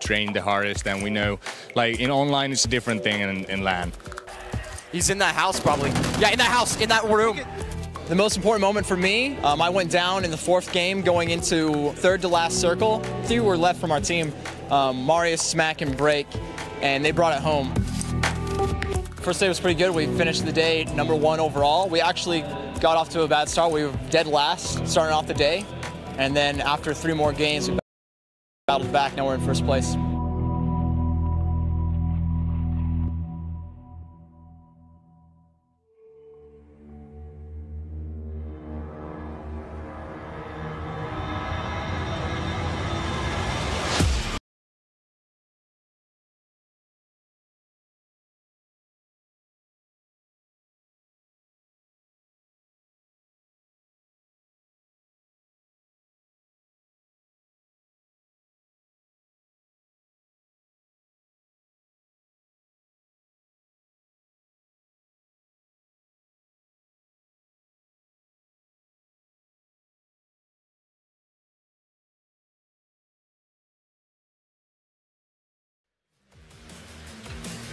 train the hardest, and we know, like, in online it's a different thing in LAN. He's in that house probably. Yeah, in that house, in that room. The most important moment for me, I went down in the 4th game going into 3rd to last circle. 3 were left from our team, Marius, Smack, and Break, and they brought it home. First day was pretty good. We finished the day #1 overall. We actually got off to a bad start. We were dead last starting off the day, and then after 3 more games, we battled back. Now we're in 1st place.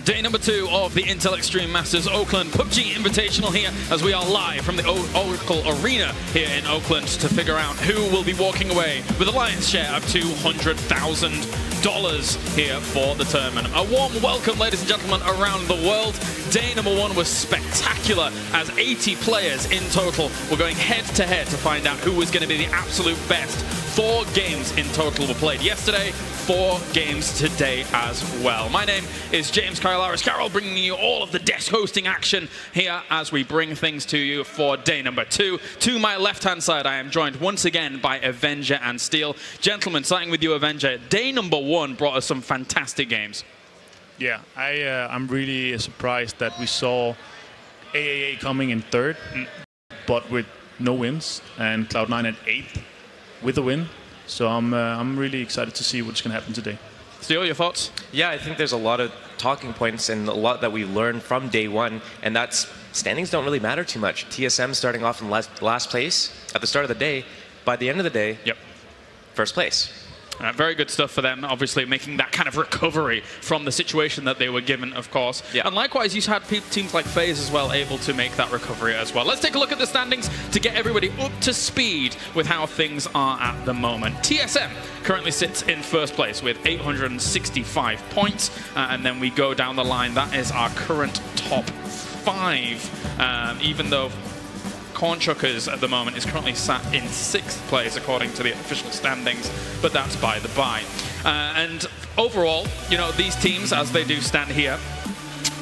Day number 2 of the Intel Extreme Masters Oakland PUBG Invitational here, as we are live from the Oracle Arena here in Oakland to figure out who will be walking away with a lion's share of $200,000 here for the tournament. A warm welcome, ladies and gentlemen, around the world. Day number 1 was spectacular, as 80 players in total were going head-to-head to find out who was going to be the absolute best. 4 games in total were played yesterday, 4 games today as well. My name is James Carl, bringing you all of the desk hosting action here as we bring things to you for day number 2. To my left-hand side, I am joined once again by Avenger and Steel. Gentlemen, starting with you, Avenger, day number 1 brought us some fantastic games. Yeah, I'm really surprised that we saw AAA coming in 3rd, but with no wins, and Cloud9 at 8th with a win. So I'm really excited to see what's going to happen today. Steel, your thoughts? Yeah, I think there's a lot of talking points and a lot that we learned from day 1, and that's standings don't really matter too much. TSM starting off in last place at the start of the day. By the end of the day, yep, 1st place. Very good stuff for them, obviously making that kind of recovery from the situation that they were given, of course. Yeah. And likewise, you had teams like FaZe as well able to make that recovery as well. Let's take a look at the standings to get everybody up to speed with how things are at the moment. TSM currently sits in 1st place with 865 points. And then we go down the line. That is our current top 5, even though Corn Chuckers at the moment is currently sat in 6th place according to the official standings, but that's by the by. And overall, you know, these teams, as they do stand here,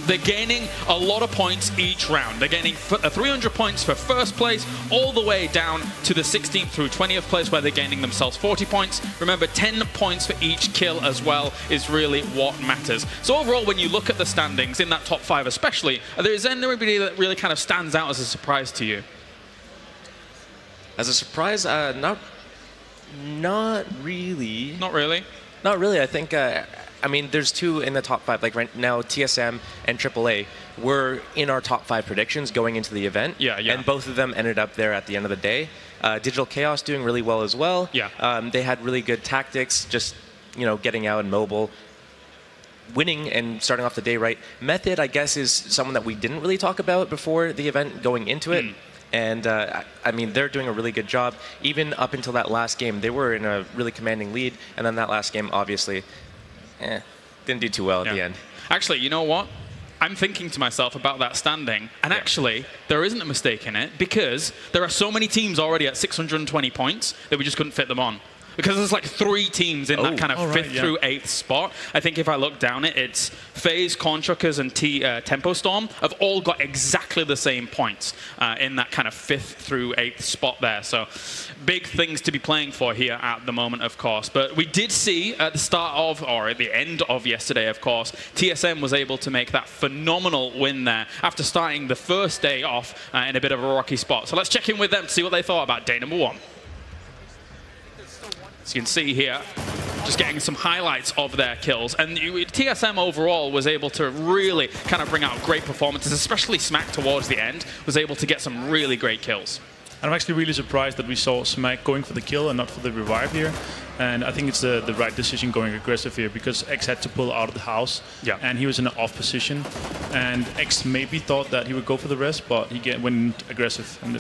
they're gaining a lot of points each round. They're gaining 300 points for 1st place, all the way down to the 16th through 20th place, where they're gaining themselves 40 points. Remember, 10 points for each kill as well is really what matters. So overall, when you look at the standings in that top 5 especially, is there anybody that really kind of stands out as a surprise to you? As a surprise, not really. Not really? Not really. I think, I mean, there's 2 in the top 5. Like right now, TSM and AAA were in our top 5 predictions going into the event. Yeah. And both of them ended up there at the end of the day. Digital Chaos doing really well as well. Yeah. They had really good tactics, just, you know, getting out and mobile, winning and starting off the day right. Method, I guess, is someone that we didn't really talk about before the event going into it. And, I mean, they're doing a really good job. Even up until that last game, they were in a really commanding lead. And then that last game, obviously, didn't do too well at the end. Actually, you know what? I'm thinking to myself about that standing, and actually, there isn't a mistake in it, because there are so many teams already at 620 points that we just couldn't fit them on. Because there's like 3 teams in that kind of 5th through 8th spot. I think if I look down it, it's FaZe, Corn Chuckers, and Tempo Storm have all got exactly the same points in that kind of 5th through 8th spot there. So big things to be playing for here at the moment, of course. But we did see at the start of, or at the end of yesterday, of course, TSM was able to make that phenomenal win there after starting the 1st day off in a bit of a rocky spot. So let's check in with them to see what they thought about day number 1. As you can see here, just getting some highlights of their kills. And TSM overall was able to really kind of bring out great performances, especially Smack towards the end, was able to get some really great kills. I'm actually really surprised that we saw Smack going for the kill and not for the revive here. And I think it's the right decision going aggressive here, because X had to pull out of the house, and he was in an off position. And X maybe thought that he would go for the rest, but he went aggressive, and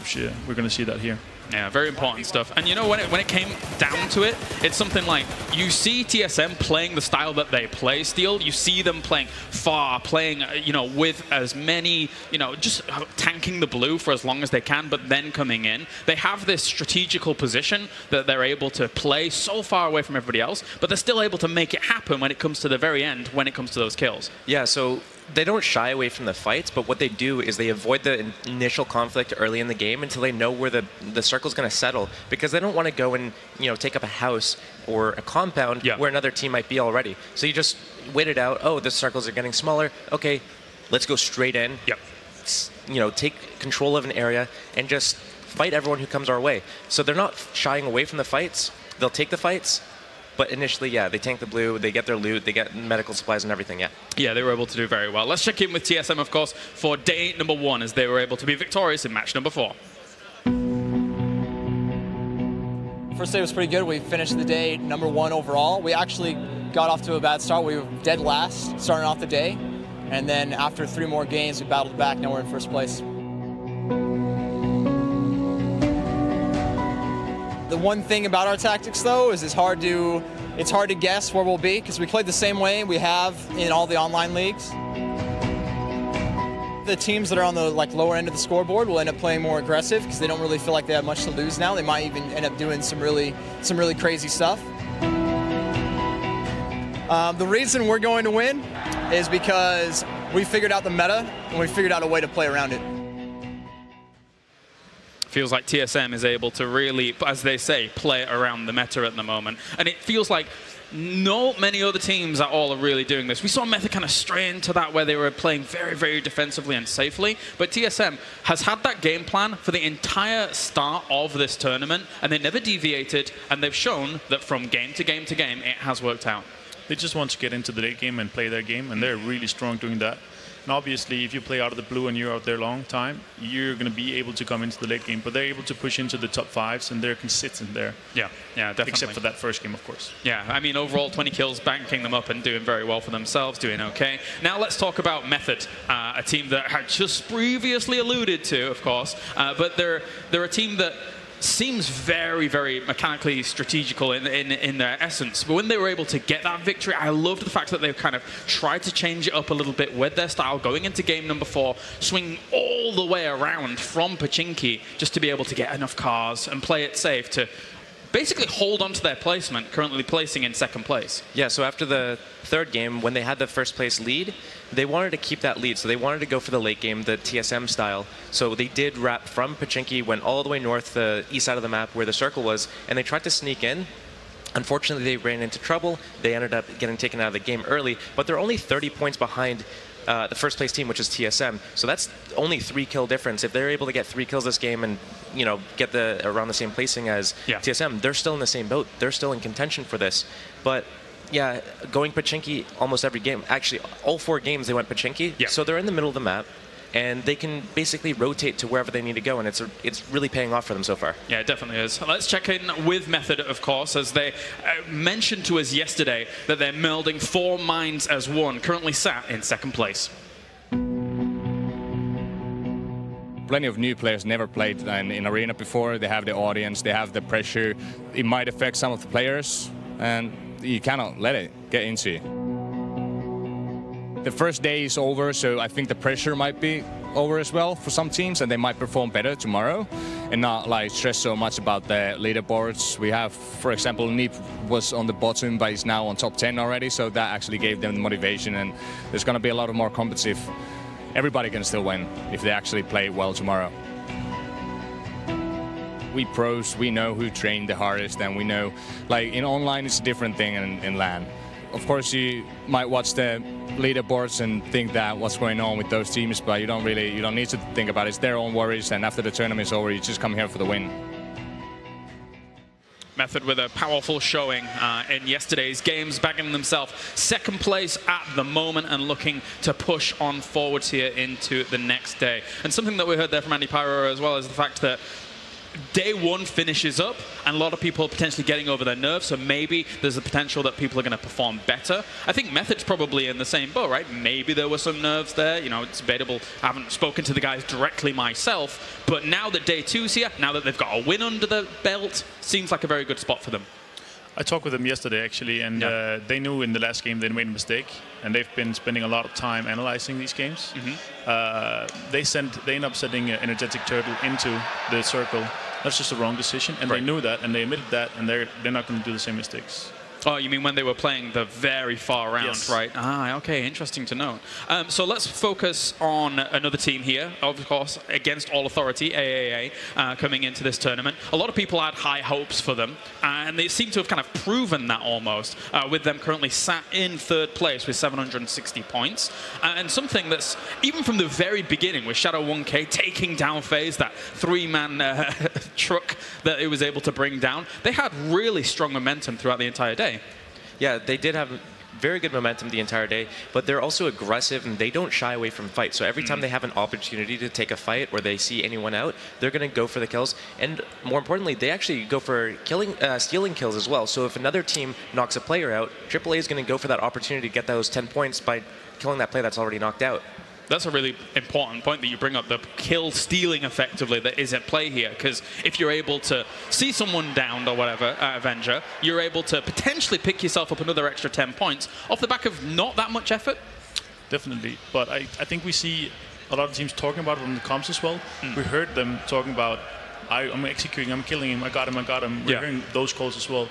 we're going to see that here. Yeah, very important stuff. And you know, when it came down to it, it's something like you see TSM playing the style that they play, Steel. You see them playing far, playing, you know, with as many, you know, just tanking the blue for as long as they can, but then coming in. They have this strategical position that they're able to play so far away from everybody else, but they're still able to make it happen when it comes to the very end, when it comes to those kills. Yeah, so they don't shy away from the fights, but what they do is they avoid the initial conflict early in the game until they know where the circle's going to settle, because they don't want to go and, you know, take up a house or a compound where another team might be already. So you just wait it out. Oh, the circles are getting smaller. Okay, let's go straight in. You know, take control of an area and just fight everyone who comes our way. So they're not shying away from the fights. They'll take the fights. But initially, yeah, they tank the blue, they get their loot, they get medical supplies and everything, Yeah, they were able to do very well. Let's check in with TSM, of course, for day number 1, as they were able to be victorious in match number 4. First day was pretty good. We finished the day number 1 overall. We actually got off to a bad start. We were dead last starting off the day. And then after 3 more games, we battled back. Now we're in first place. The one thing about our tactics, though, is it's hard to guess where we'll be, because we played the same way we have in all the online leagues. The teams that are on the lower end of the scoreboard will end up playing more aggressive because they don't really feel like they have much to lose now. They might even end up doing some really crazy stuff. The reason we're going to win is because we figured out the meta and we figured out a way to play around it. Feels like TSM is able to really, as they say, play around the meta at the moment. And it feels like not many other teams at all are really doing this. We saw Method kind of stray into that where they were playing very, very defensively and safely. But TSM has had that game plan for the entire start of this tournament, and they never deviated, and they've shown that from game to game to game, it has worked out. They just want to get into the late game and play their game, and they're really strong doing that. And obviously, if you play out of the blue and you're out there a long time, you're going to be able to come into the late game. But they're able to push into the top 5s, and they're consistent there. Yeah, definitely. Except for that first game, of course. Yeah, I mean, overall, 20 kills, banking them up and doing very well for themselves, doing okay. Now let's talk about Method, a team that I had just previously alluded to, of course. But they're a team that seems very, very mechanically strategical in their essence. But when they were able to get that victory, I loved the fact that they kind of tried to change it up a little bit with their style, going into game number 4, swinging all the way around from Pachinki just to be able to get enough cars and play it safe to basically hold on to their placement, currently placing in 2nd place. Yeah, so after the 3rd game, when they had the 1st place lead, they wanted to keep that lead. So they wanted to go for the late game, the TSM style. So they did wrap from Pachinki, went all the way north, the east side of the map where the circle was, and they tried to sneak in. Unfortunately, they ran into trouble. They ended up getting taken out of the game early, but they're only 30 points behind the 1st place team, which is TSM. So that's only 3 kill difference. If they're able to get 3 kills this game and, you know, get around the same placing as TSM, they're still in the same boat. They're still in contention for this. But yeah, going Pachinki almost every game. Actually, all 4 games they went Pachinki. Yeah. So they're in the middle of the map, and they can basically rotate to wherever they need to go, and it's really paying off for them so far. Yeah, it definitely is. Let's check in with Method, of course, as they mentioned to us yesterday that they're melding 4 minds as one, currently sat in 2nd place. Plenty of new players never played in Arena before. They have the audience, they have the pressure. It might affect some of the players, and you cannot let it get into you. The first day is over, so I think the pressure might be over as well for some teams, and they might perform better tomorrow and not stress so much about the leaderboards. We have, for example, Neep was on the bottom, but he's now on top 10 already, so that actually gave them the motivation, and there's going to be a lot of more competitive. Everybody can still win if they actually play well tomorrow. We pros, we know who trained the hardest, and we know, in online it's a different thing in LAN. Of course, you might watch the leaderboards and think that what's going on with those teams, but you don't need to think about it. It's their own worries, and after the tournament is over, you just come here for the win. Method with a powerful showing in yesterday's games, bagging themselves 2nd place at the moment and looking to push on forwards here into the next day. And something that we heard there from Andy Pyro as well is the fact that day one finishes up, and a lot of people are potentially getting over their nerves, so maybe there's a potential that people are going to perform better. I think Method's probably in the same boat, right? Maybe there were some nerves there. You know, it's debatable. I haven't spoken to the guys directly myself, but now that day two's here, now that they've got a win under the belt, seems like a very good spot for them. I talked with them yesterday, actually, and they knew in the last game they made a mistake, and they've been spending a lot of time analyzing these games. They ended up sending an energetic turtle into the circle. That's just a wrong decision, and they knew that, and they admitted that, and they're not going to do the same mistakes. Oh, you mean when they were playing the very far round, yes. right? Ah, okay, interesting to know. So let's focus on another team here, of course, against all authority, AAA, coming into this tournament. A lot of people had high hopes for them, and they seem to have kind of proven that almost, with them currently sat in third place with 760 points. And something that's, even from the very beginning, with Shadow 1K taking down FaZe, that three-man truck that it was able to bring down, they had really strong momentum throughout the entire day. Yeah, they did have very good momentum the entire day, but they're also aggressive and they don't shy away from fights. So every time they have an opportunity to take a fight or they see anyone out, they're going to go for the kills. And more importantly, they actually go for stealing kills as well. So if another team knocks a player out, AAA is going to go for that opportunity to get those 10 points by killing that player that's already knocked out. That's a really important point that you bring up, the kill stealing effectively that is at play here, because if you're able to see someone downed or whatever, Avenger, you're able to potentially pick yourself up another extra 10 points off the back of not that much effort. Definitely, but I think we see a lot of teams talking about it on the comms as well. We heard them talking about, I'm executing, I'm killing him, I got him. We're hearing those calls as well.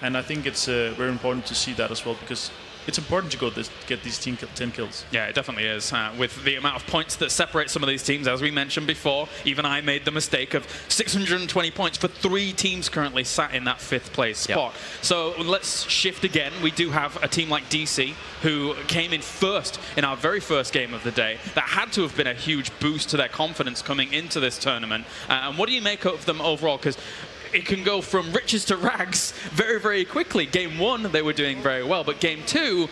And I think it's very important to see that as well, because it's important to get these 10 kills. Yeah, it definitely is. With the amount of points that separate some of these teams, as we mentioned before, even I made the mistake of 620 points for 3 teams currently sat in that 5th place spot. So let's shift again. We do have a team like DC, who came in first in our very first game of the day. That had to have been a huge boost to their confidence coming into this tournament. And what do you make of them overall? Because it can go from riches to rags very, very quickly. Game 1, they were doing very well, but Game 2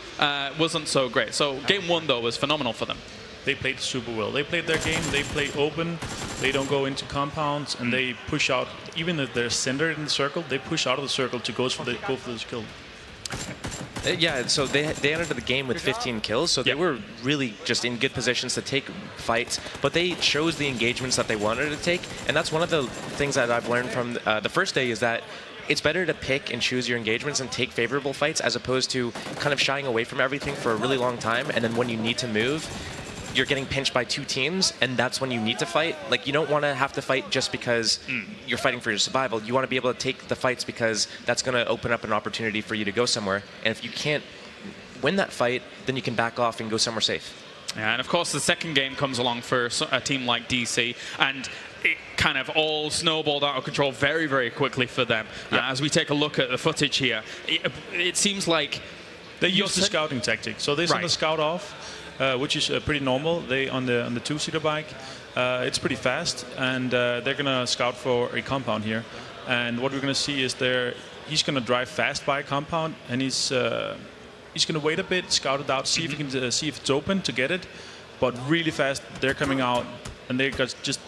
wasn't so great. So Game 1, though, was phenomenal for them. They played super well. They played their game. They play open. They don't go into compounds, and they push out. Even if they're centered in the circle, they push out of the circle to go for this kill. Yeah, so they entered the game with 15 kills, so they were really just in good positions to take fights, but they chose the engagements that they wanted to take, and that's one of the things that I've learned from the first day is that it's better to pick and choose your engagements and take favorable fights as opposed to kind of shying away from everything for a really long time, and then when you need to move, you're getting pinched by 2 teams, and that's when you need to fight. Like, you don't want to have to fight just because you're fighting for your survival. You want to be able to take the fights because that's going to open up an opportunity for you to go somewhere. And if you can't win that fight, then you can back off and go somewhere safe. Yeah, and of course the second game comes along for a team like DC, and it kind of all snowballed out of control very, very quickly for them. As we take a look at the footage here, it seems like they use the scouting tactic. So they send the scout off, which is pretty normal. They on the 2-seater bike, it's pretty fast, and they're gonna scout for a compound here. And what we're gonna see is he's gonna drive fast by a compound, and he's gonna wait a bit, scout it out, see if he can see if it's open to get it. But really fast, they're coming out, and they got just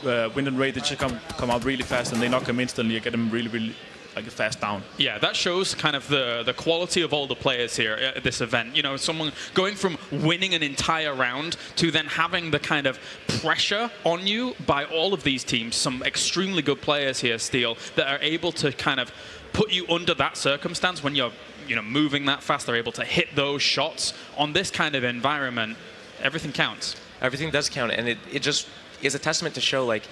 wind and rate. They just come out really fast, and they knock him instantly and get him really like a fast down. Yeah, that shows kind of the quality of all the players here at this event. You know, someone going from winning an entire round to then having the kind of pressure on you by all of these teams. Some extremely good players here, Steel, that are able to kind of put you under that circumstance when you're moving that fast. They're able to hit those shots on this kind of environment. Everything counts. Everything does count, and it just is a testament to show, like,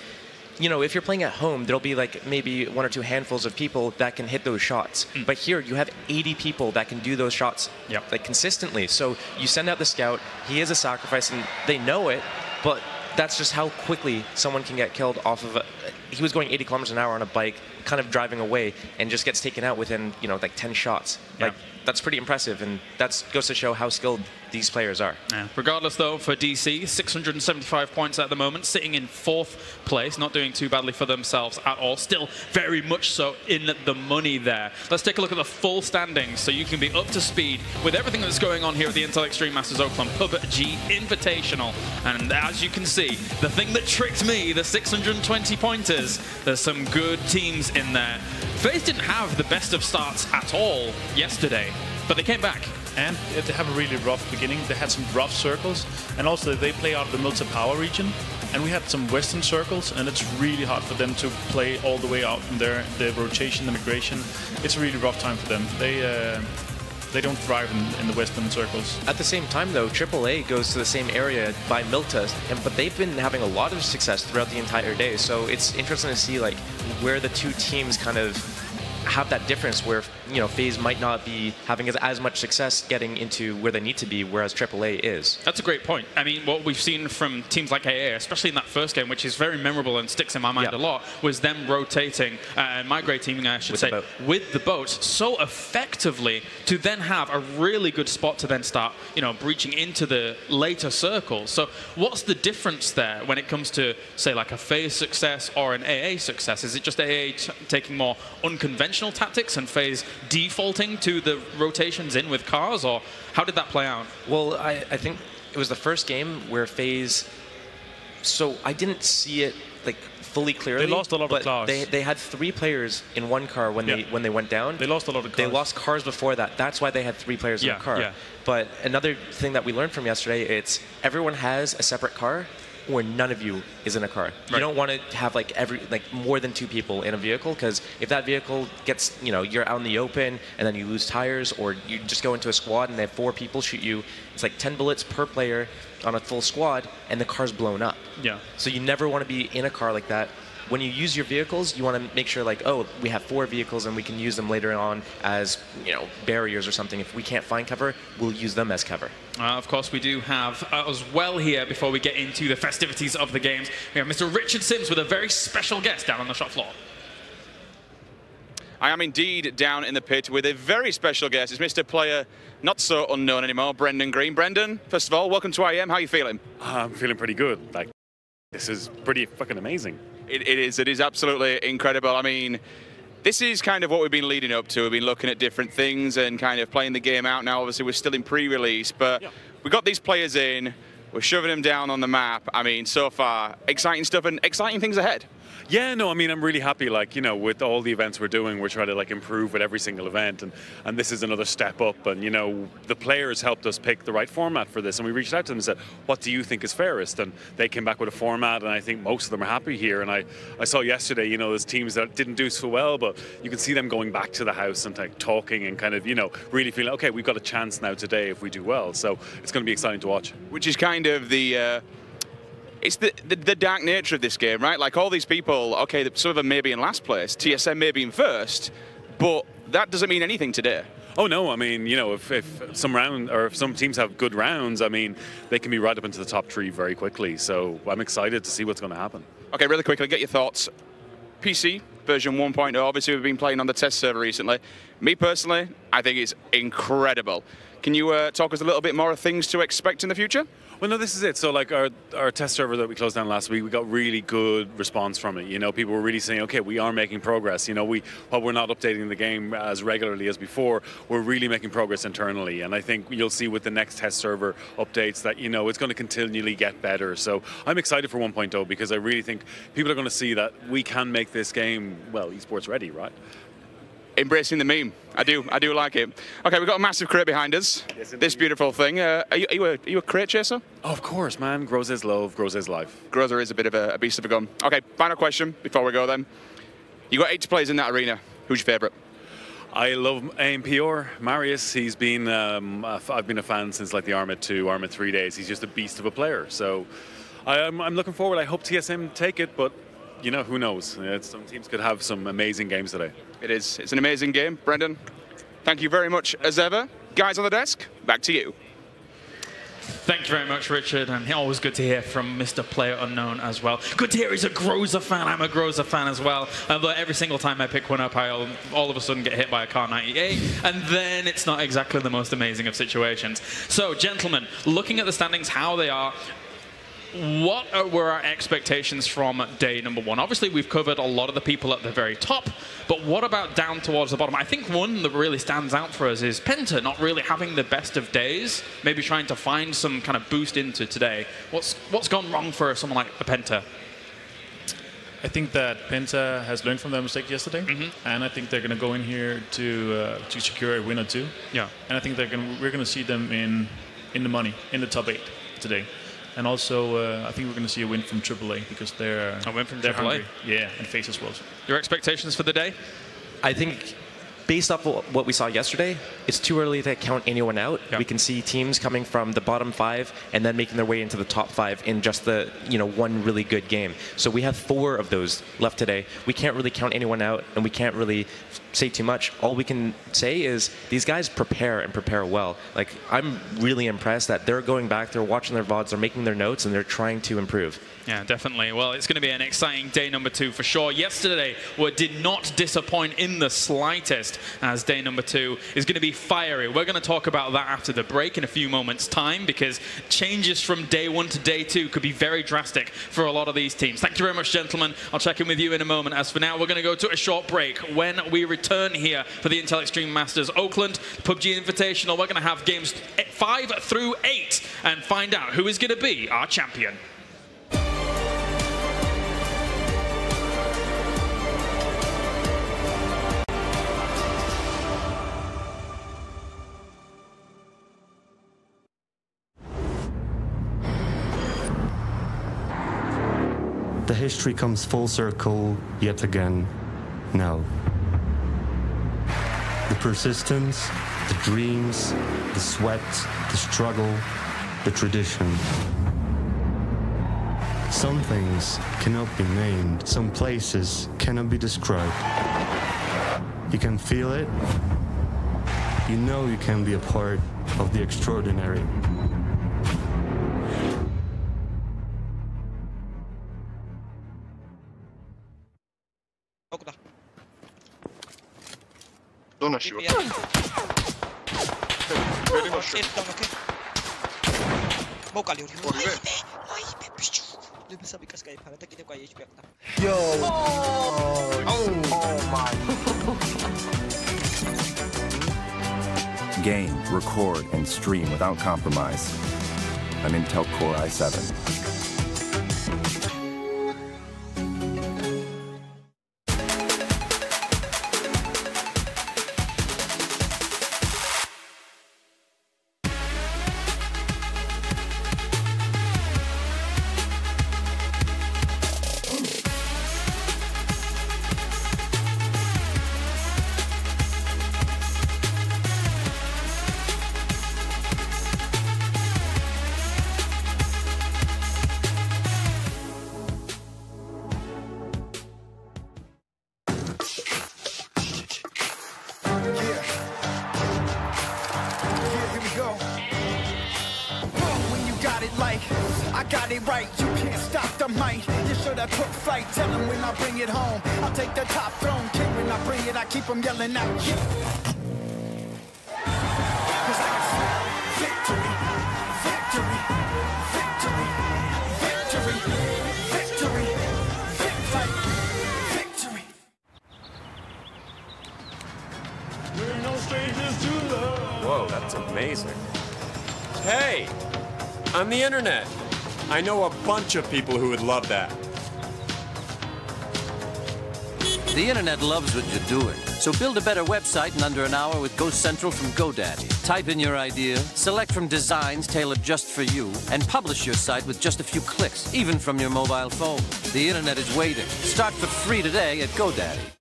you know, if you're playing at home, there'll be like maybe 1 or 2 handfuls of people that can hit those shots. But here you have 80 people that can do those shots like consistently. So you send out the scout, he is a sacrifice, and they know it, but that's just how quickly someone can get killed off of he was going 80 kilometers an hour on a bike, kind of driving away, and just gets taken out within, like 10 shots. Like, that's pretty impressive, and that goes to show how skilled these players are. Yeah. Regardless, though, for DC, 675 points at the moment, sitting in 4th place, not doing too badly for themselves at all. Still very much so in the money there. Let's take a look at the full standings so you can be up to speed with everything that's going on here at the Intel Extreme Masters Oakland PUBG Invitational. And as you can see, the thing that tricked me, the 620 pointers, there's some good teams in there. FaZe didn't have the best of starts at all yesterday, but they came back. And they have a really rough beginning. They had some rough circles, and also they play out of the Milta Power region, and we had some western circles, and it's really hard for them to play all the way out from there. The rotation, the migration, it's a really rough time for them. They don't thrive in the western circles. At the same time, though, AAA goes to the same area by Milta, but they've been having a lot of success throughout the entire day. So it's interesting to see like where the two teams kind of have that difference, where FaZe might not be having as much success getting into where they need to be, whereas AAA is. That's a great point. I mean, what we've seen from teams like AA, especially in that first game, which is very memorable and sticks in my mind a lot, was them rotating and migrating, I should say, with the boat so effectively to then have a really good spot to then start, breaching into the later circles. So what's the difference there when it comes to, say, like a FaZe success or an AA success? Is it just AA taking more unconventional tactics and FaZe defaulting to the rotations in with cars, or how did that play out? Well, I think it was the first game where FaZe, so I didn't see it like fully clearly. They lost a lot of cars. They had 3 players in one car when they went down. They lost a lot of cars. They lost cars before that. That's why they had 3 players in the car. Yeah. But another thing that we learned from yesterday, it's everyone has a separate car, where none of you is in a car. Right. You don't want to have like more than 2 people in a vehicle, because if that vehicle gets, you're out in the open and then you lose tires, or you just go into a squad and they have 4 people shoot you, it's like 10 bullets per player on a full squad, and the car's blown up. Yeah. So you never want to be in a car like that. When you use your vehicles, you want to make sure like, oh, we have 4 vehicles and we can use them later on as, barriers or something. If we can't find cover, we'll use them as cover. Of course, we do have as well here, before we get into the festivities of the games, we have Mr. Richard Sims with a very special guest down on the shop floor. I am indeed down in the pit with a very special guest. It's Mr. Player, not so unknown anymore, Brendan Green. Brendan, first of all, welcome to IEM. How are you feeling? I'm feeling pretty good. Like, this is pretty fucking amazing. It is absolutely incredible. I mean, this is kind of what we've been leading up to. We've been looking at different things and kind of playing the game out. Now, obviously, we're still in pre-release, but we got these players in. We're shoving them down on the map. I mean, so far, exciting stuff and exciting things ahead. Yeah, no, I mean, I'm really happy, like, with all the events we're doing, we're trying to, like, improve with every single event, and this is another step up, and, the players helped us pick the right format for this, and we reached out to them and said, what do you think is fairest? And they came back with a format, and I think most of them are happy here, and I saw yesterday, there's teams that didn't do so well, but you can see them going back to the house and, like, talking and kind of, really feeling, okay, we've got a chance now today if we do well, so it's going to be exciting to watch. Which is kind of the... It's the dark nature of this game, right? Like all these people, okay, some of them may be in last place, TSM may be in first, but that doesn't mean anything today. Oh no, I mean, if some teams have good rounds, I mean, they can be right up into the top 3 very quickly. So I'm excited to see what's going to happen. Okay, really quickly, get your thoughts. PC version 1.0, obviously we've been playing on the test server recently. Me personally, I think it's incredible. Can you talk us a little bit more of things to expect in the future? Well, no, this is it. So, like, our test server that we closed down last week, we got really good response from it. People were really saying, okay, we are making progress. While we're not updating the game as regularly as before, we're really making progress internally. And I think you'll see with the next test server updates that, it's going to continually get better. So I'm excited for 1.0 because I really think people are going to see that we can make this game, well, esports ready, right? Embracing the meme. I do like it. Okay, we've got a massive crate behind us. Yes, this beautiful thing. Are you a crate chaser? Oh, of course, man. Grows his love, grows his life. Grozer is a bit of a beast of a gun. Okay, final question before we go then. You got 8 players in that arena. Who's your favourite? I love AMPR. Marius, he's been, I've been a fan since like the Arma 2, Arma 3 days. He's just a beast of a player. So I'm looking forward. I hope TSM take it, but who knows? Some teams could have some amazing games today. It is. It's an amazing game. Brendan, thank you very much as ever. Guys on the desk, back to you. Thank you very much, Richard, and always good to hear from Mr. PlayerUnknown as well. Good to hear he's a Groza fan. I'm a Groza fan as well. Although every single time I pick one up, I'll all of a sudden get hit by a Car 98, and then it's not exactly the most amazing of situations. So, gentlemen, looking at the standings, how they are, what were our expectations from day number one? Obviously, we've covered a lot of the people at the very top, but what about down towards the bottom? I think one that really stands out for us is Penta not really having the best of days, maybe trying to find some kind of boost into today. What's gone wrong for someone like a Penta? I think that Penta has learned from their mistake yesterday, and I think they're going to go in here to secure a win or two. Yeah, and I think we're going to see them in the money, in the top 8 today. And also, I think we're going to see a win from AAA because they're a win from AAA. Hungry. Yeah, and Face as well. Your expectations for the day? I think based off of what we saw yesterday, it's too early to count anyone out. Yeah. We can see teams coming from the bottom 5 and then making their way into the top 5 in just the one really good game. So we have 4 of those left today. We can't really count anyone out, and we can't really say too much. All we can say is these guys prepare and prepare well. Like, I'm really impressed that they're going back, they're watching their VODs, they're making their notes, and they're trying to improve. Yeah, definitely. Well, it's going to be an exciting day number 2 for sure. Yesterday did not disappoint in the slightest, as day number 2 is going to be fiery. We're going to talk about that after the break in a few moments' time, because changes from day 1 to day 2 could be very drastic for a lot of these teams. Thank you very much, gentlemen. I'll check in with you in a moment. As for now, we're going to go to a short break. When we return here for the Intel Extreme Masters Oakland PUBG Invitational, we're going to have games 5 through 8 and find out who is going to be our champion. The history comes full circle yet again now. The persistence, the dreams, the sweat, the struggle, the tradition. Some things cannot be named, some places cannot be described. You can feel it, you know you can be a part of the extraordinary. Dona siła. Yo! Oh my. Game, record, and stream without compromise. An Intel Core i7. I got it right, you can't stop the mic. You should have took flight, tell them when I bring it home. I'll take the top throne, king when I bring it, I keep them yelling out, yeah. Cause I can smell victory, victory, victory, victory, victory, victory, victory. We're no strangers to love. Whoa, that's amazing. Hey, on the internet. I know a bunch of people who would love that. The internet loves what you're doing. So build a better website in under an hour with GoCentral from GoDaddy. Type in your idea, select from designs tailored just for you, and publish your site with just a few clicks, even from your mobile phone. The internet is waiting. Start for free today at GoDaddy.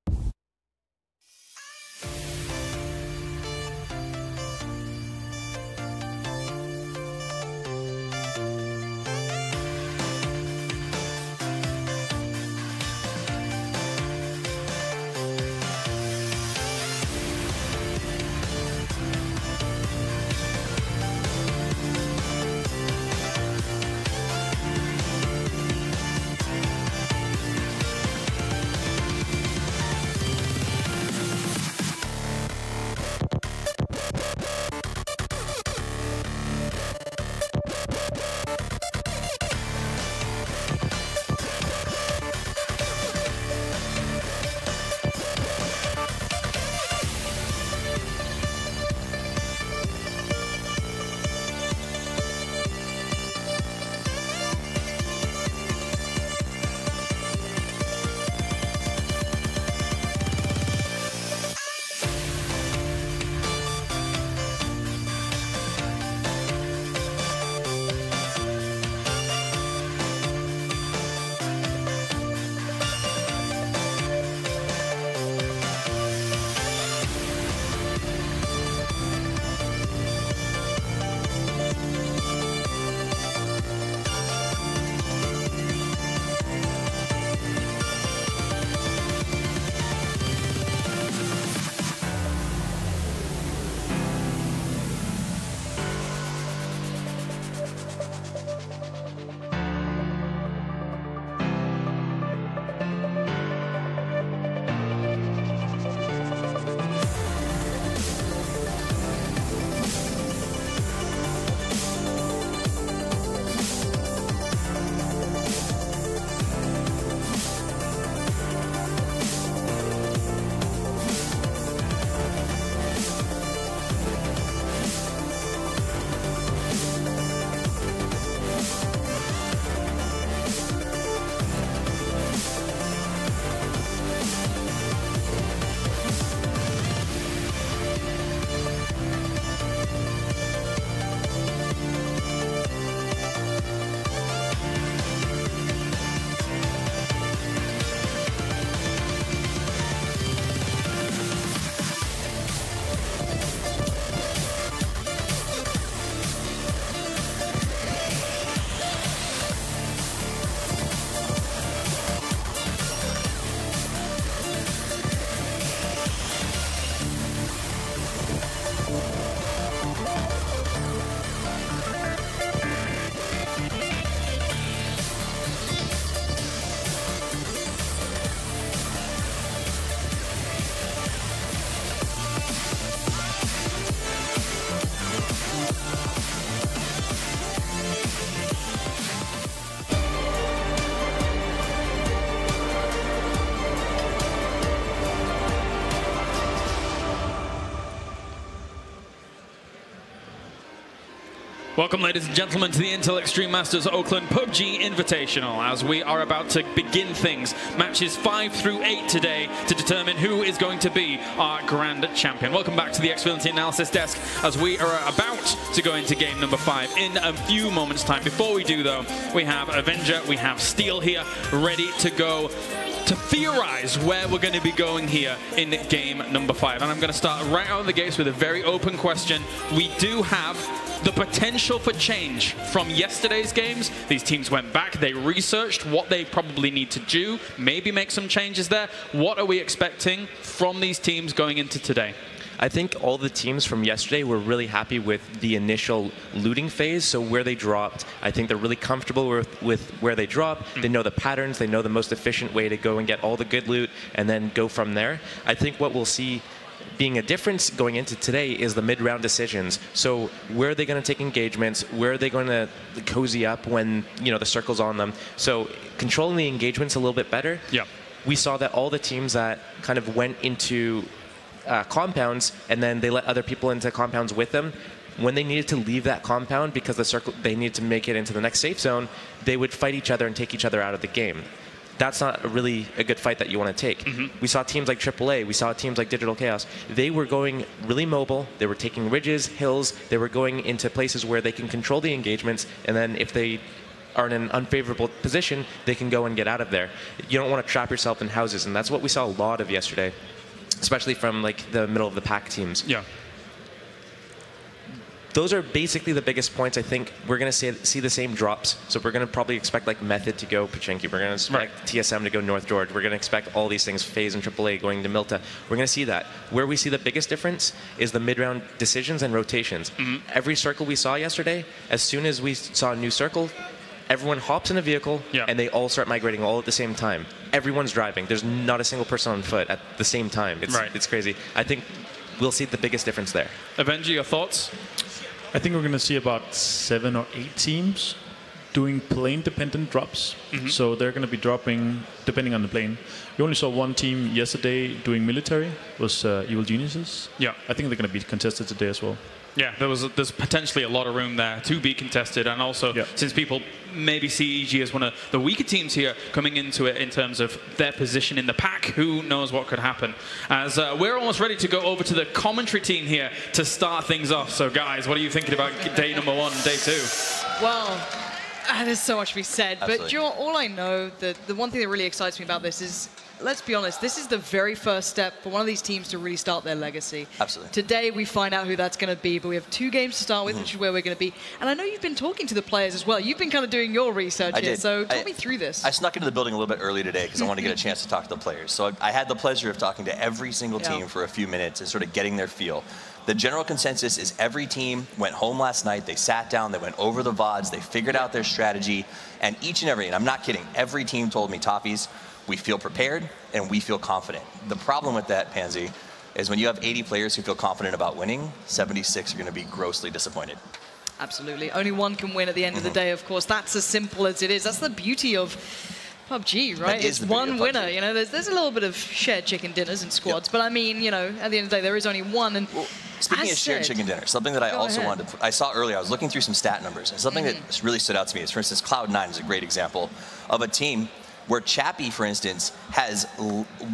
Welcome, ladies and gentlemen, to the Intel Extreme Masters Oakland PUBG Invitational, as we are about to begin things. Matches 5 through 8 today to determine who is going to be our grand champion. Welcome back to the Xfinity Analysis Desk, as we are about to go into game number 5 in a few moments' time. Before we do, though, we have Avenger, we have Steel here, ready to go to theorize where we're going to be going here in game number 5. And I'm going to start right out of the gates with a very open question. We do have the potential for change from yesterday's games. These teams went back, they researched what they probably need to do, maybe make some changes there. What are we expecting from these teams going into today? I think all the teams from yesterday were really happy with the initial looting phase, so where they dropped. I think they're really comfortable with where they drop. They know the patterns, they know the most efficient way to go and get all the good loot and then go from there. I think what we'll see being a difference going into today is the mid-round decisions. So where are they going to take engagements? Where are they going to cozy up when, you know, the circle's on them? So controlling the engagements a little bit better. Yeah. We saw that all the teams that kind of went into compounds and then they let other people into compounds with them, when they needed to leave that compound because the circle, they needed to make it into the next safe zone, they would fight each other and take each other out of the game. That's not really a good fight that you want to take. We saw teams like AAA, we saw teams like Digital Chaos. They were going really mobile, they were taking ridges, hills, they were going into places where they can control the engagements, and then if they are in an unfavorable position, they can go and get out of there. You don't want to trap yourself in houses, and that's what we saw a lot of yesterday, especially from like the middle of the pack teams. Yeah. Those are basically the biggest points. I think we're going to see the same drops. So we're going to probably expect like Method to go Pachinki. We're going to expect TSM to go North George. We're going to expect all these things, FaZe and AAA going to Milta. We're going to see that. Where we see the biggest difference is the mid-round decisions and rotations. Every circle we saw yesterday, as soon as we saw a new circle, everyone hops in a vehicle and they all start migrating all at the same time. Everyone's driving. There's not a single person on foot at the same time. It's crazy. I think we'll see the biggest difference there. Avenger, your thoughts? I think we're going to see about 7 or 8 teams doing plane-dependent drops. So they're going to be dropping depending on the plane. We only saw one team yesterday doing military, was Evil Geniuses. Yeah. I think they're going to be contested today as well. Yeah, there's potentially a lot of room there to be contested, and also since people maybe see EG as one of the weaker teams here coming into it in terms of their position in the pack, who knows what could happen. As we're almost ready to go over to the commentary team here to start things off. So guys, what are you thinking about day number 1 and day 2? Well, there's so much to be said, but you know, all I know, the one thing that really excites me about this is, let's be honest, this is the very first step for one of these teams to really start their legacy. Absolutely. Today we find out who that's going to be, but we have 2 games to start with, which is where we're going to be. And I know you've been talking to the players as well. You've been kind of doing your research here, so talk me through this. I snuck into the building a little bit early today because I wanted to get a chance to talk to the players. So I had the pleasure of talking to every single team for a few minutes and sort of getting their feel. The general consensus is every team went home last night, they sat down, they went over the VODs, they figured out their strategy, and each and every, and I'm not kidding, every team told me, Toffees, we feel prepared and we feel confident. The problem with that, Pansy, is when you have 80 players who feel confident about winning, 76 are going to be grossly disappointed. Absolutely. Only one can win at the end of the day, of course. That's as simple as it is. That's the beauty of PUBG, right? It's one winner. You know, there's a little bit of shared chicken dinners and squads, but I mean, you know, at the end of the day, there is only one. And speaking of shared chicken dinner, something that I also wanted to, I saw earlier, I was looking through some stat numbers, and something that really stood out to me is, for instance, Cloud9 is a great example of a team where Chappie, for instance, has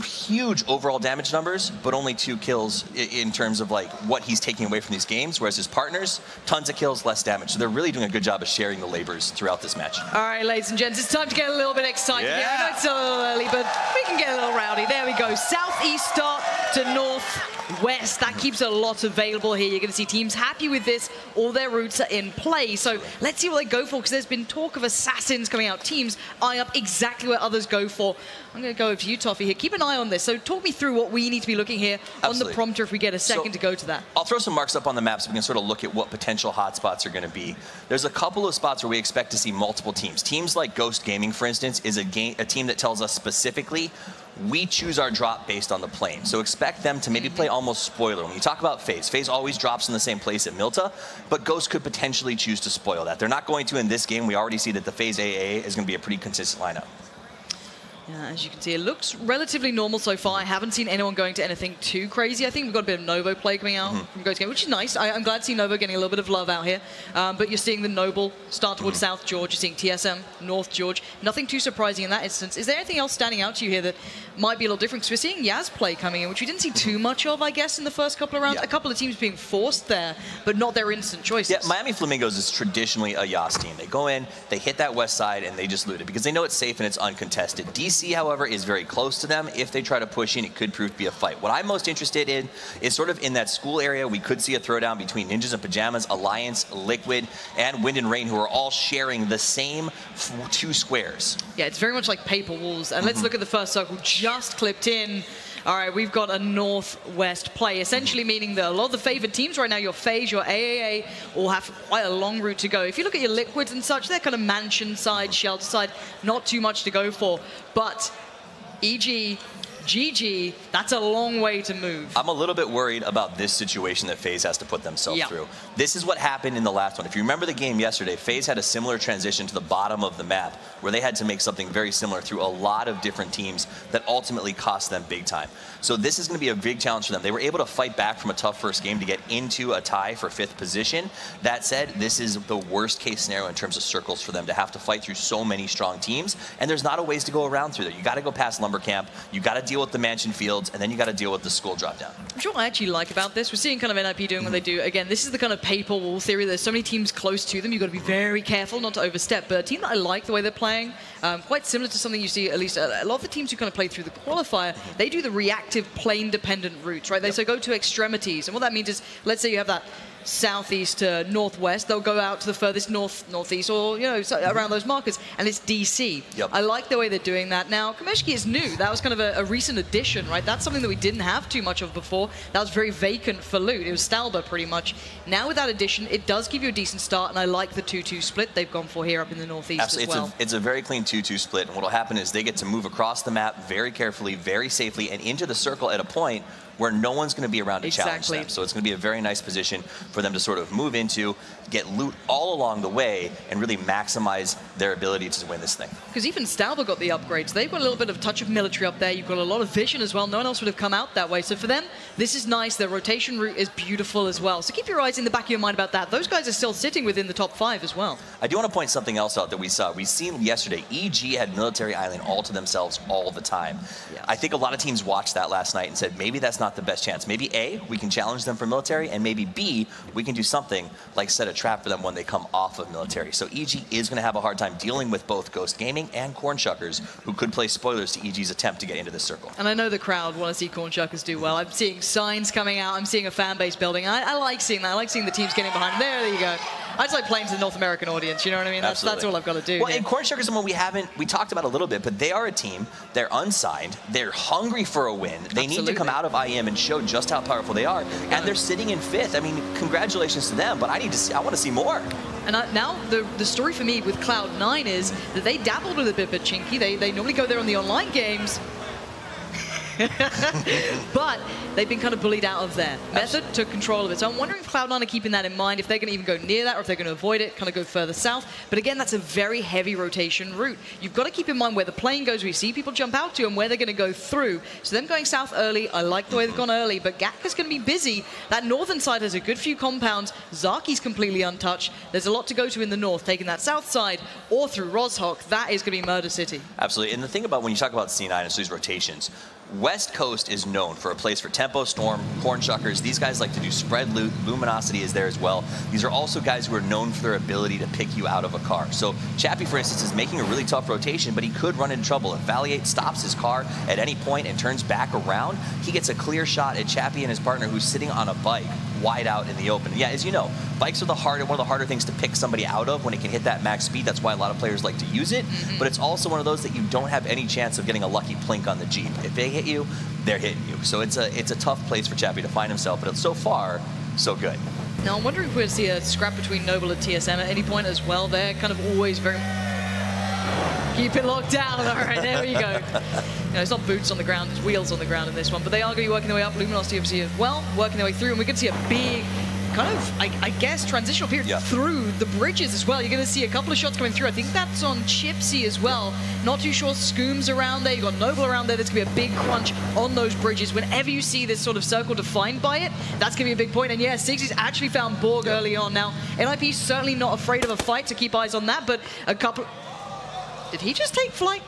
huge overall damage numbers, but only 2 kills in terms of like what he's taking away from these games, whereas his partners, tons of kills, less damage. So they're really doing a good job of sharing the labors throughout this match. All right, ladies and gents, it's time to get a little bit excited. Yeah. I know it's a little early, but we can get a little rowdy. There we go. Southeast start to northwest. That keeps a lot available here. You're going to see teams happy with this. All their routes are in play. So let's see what they go for, because there's been talk of assassins coming out. Teams eyeing up exactly what others go for. I'm going to go over to you, Toffee, here. Keep an eye on this. So talk me through what we need to be looking here on the prompter if we get a second to go to that. I'll throw some marks up on the map so we can sort of look at what potential hotspots are going to be. There's a couple of spots where we expect to see multiple teams. Teams like Ghost Gaming, for instance, is a team that tells us specifically we choose our drop based on the plane. So expect them to maybe play almost spoiler. When you talk about FaZe, FaZe always drops in the same place at Milta, but Ghost could potentially choose to spoil that. They're not going to in this game. We already see that the FaZe AA is going to be a pretty consistent lineup. Yeah, as you can see, it looks relatively normal so far. I haven't seen anyone going to anything too crazy. I think we've got a bit of Novo play coming out from Ghost Game, which is nice. I'm glad to see Novo getting a little bit of love out here. But you're seeing the Noble start towards South George. You're seeing TSM, North George. Nothing too surprising in that instance. Is there anything else standing out to you here that might be a little different? Because we're seeing Yaz play coming in, which we didn't see too much of, I guess, in the first couple of rounds. A couple of teams being forced there, but not their instant choices. Yeah, Miami Flamingos is traditionally a Yas team. They go in, they hit that west side, and they just loot it because they know it's safe and it's uncontested. DC, however, is very close to them. If they try to push in, it could prove to be a fight. What I'm most interested in is sort of in that school area. We could see a throwdown between Ninjas and Pajamas, Alliance, Liquid, and Wind and Rain, who are all sharing the same 2 squares. Yeah, it's very much like paper walls. And let's look at the first circle just clipped in. All right, we've got a northwest play, essentially meaning that a lot of the favored teams right now, your FaZe, your AAA, all have quite a long route to go. If you look at your Liquids and such, they're kind of mansion side, shelter side, not too much to go for. But EG, GG, that's a long way to move. I'm a little bit worried about this situation that FaZe has to put themselves through. This is what happened in the last one. If you remember the game yesterday, FaZe had a similar transition to the bottom of the map where they had to make something very similar through a lot of different teams that ultimately cost them big time. So this is going to be a big challenge for them. They were able to fight back from a tough first game to get into a tie for 5th position. That said, this is the worst case scenario in terms of circles for them to have to fight through so many strong teams, and there's not a ways to go around through there. You got to go past Lumber Camp, you got to deal with the Mansion Fields, and then you got to deal with the school drop down. What I actually like about this, we're seeing kind of NIP doing what they do. Again, this is the kind of paper wall theory. There's so many teams close to them. You've got to be very careful not to overstep. But a team that I like the way they're playing, quite similar to something you see at least a lot of the teams who kind of play through the qualifier, they do the reactive plane-dependent routes, right? They so go to extremities. And what that means is, let's say you have that southeast to northwest, they'll go out to the furthest northeast, or around those markers, and it's DC. I like the way they're doing that. Now, Kameshki is new. That was kind of a recent addition, right? That's something that we didn't have too much of before. That was very vacant for loot. It was Stalber pretty much. Now with that addition, it does give you a decent start, and I like the 2-2 split they've gone for here up in the northeast as well. It's a very clean 2-2 split, and what will happen is they get to move across the map very carefully, very safely, and into the circle at a point where no one's going to be around to challenge them. So it's going to be a very nice position for them to sort of move into, get loot all along the way, and really maximize their ability to win this thing. Because even Stalber got the upgrades. They've got a little bit of touch of military up there. You've got a lot of vision as well. No one else would have come out that way. So for them, this is nice. Their rotation route is beautiful as well. So keep your eyes in the back of your mind about that. Those guys are still sitting within the top 5 as well. I do want to point something else out that we saw. We've seen yesterday, EG had Military Island all to themselves all the time. I think a lot of teams watched that last night and said, maybe that's not the best chance. Maybe A, we can challenge them for military, and maybe B, we can do something like set a trap for them when they come off of military. So EG is going to have a hard time dealing with both Ghost Gaming and Cornshuckers, who could play spoilers to EG's attempt to get into this circle. And I know the crowd want to see Cornshuckers do well. I'm seeing signs coming out. I'm seeing a fan base building. I like seeing that. I like seeing the teams getting behind them. There you go. I just like playing to the North American audience, you know what I mean? That's all I've got to do. Well, and Cornshuckers is someone we talked about a little bit, but they are a team. They're unsigned. They're hungry for a win. They need to come out of IEM and show just how powerful they are. And they're sitting in 5th. I mean, congratulations to them, but I want to see more. And now the story for me with Cloud9 is that they dabbled with a bit of chinky. They normally go there on the online games. But they've been kind of bullied out of there. Method took control of it. So I'm wondering if Cloud9 are keeping that in mind, if they're going to even go near that, or if they're going to avoid it, kind of go further south. But again, that's a very heavy rotation route. You've got to keep in mind where the plane goes, we see people jump out to, and where they're going to go through. So them going south early, I like the way they've gone early, but Gak is going to be busy. That northern side has a good few compounds. Zaki's completely untouched. There's a lot to go to in the north. Taking that south side or through Rozhok, that is going to be Murder City. Absolutely. And the thing about when you talk about C9 and so these rotations, West Coast is known for a place for Tempo, Storm, Cornshuckers. These guys like to do spread loot. Luminosity is there as well. These are also guys who are known for their ability to pick you out of a car. So Chappie, for instance, is making a really tough rotation, but he could run into trouble. If Valiate stops his car at any point and turns back around, he gets a clear shot at Chappie and his partner who's sitting on a bike wide out in the open. Yeah, as you know, bikes are one of the harder things to pick somebody out of when it can hit that max speed. That's why a lot of players like to use it. But it's also one of those that you don't have any chance of getting a lucky plink on the Jeep. If they hit you, they're hitting you. So it's a tough place for Chappie to find himself, but so far, so good. Now, I'm wondering if we'll see a scrap between Noble and TSM at any point as well. They're kind of always very... Keep it locked down. All right, there we go. It's not boots on the ground, it's wheels on the ground in this one, but they are going to be working their way up. Luminosity obviously as well, working their way through, and we can see a big kind of, I guess, transitional period through the bridges as well. You're going to see a couple of shots coming through. I think that's on Chipsy as well. Not too sure. Scoom's around there. You've got Noble around there. There's going to be a big crunch on those bridges. Whenever you see this sort of circle defined by it, that's going to be a big point. And yeah, Siggy's actually found Borg early on. Now, NIP's certainly not afraid of a fight, to keep eyes on that, but a couple... Did he just take flight?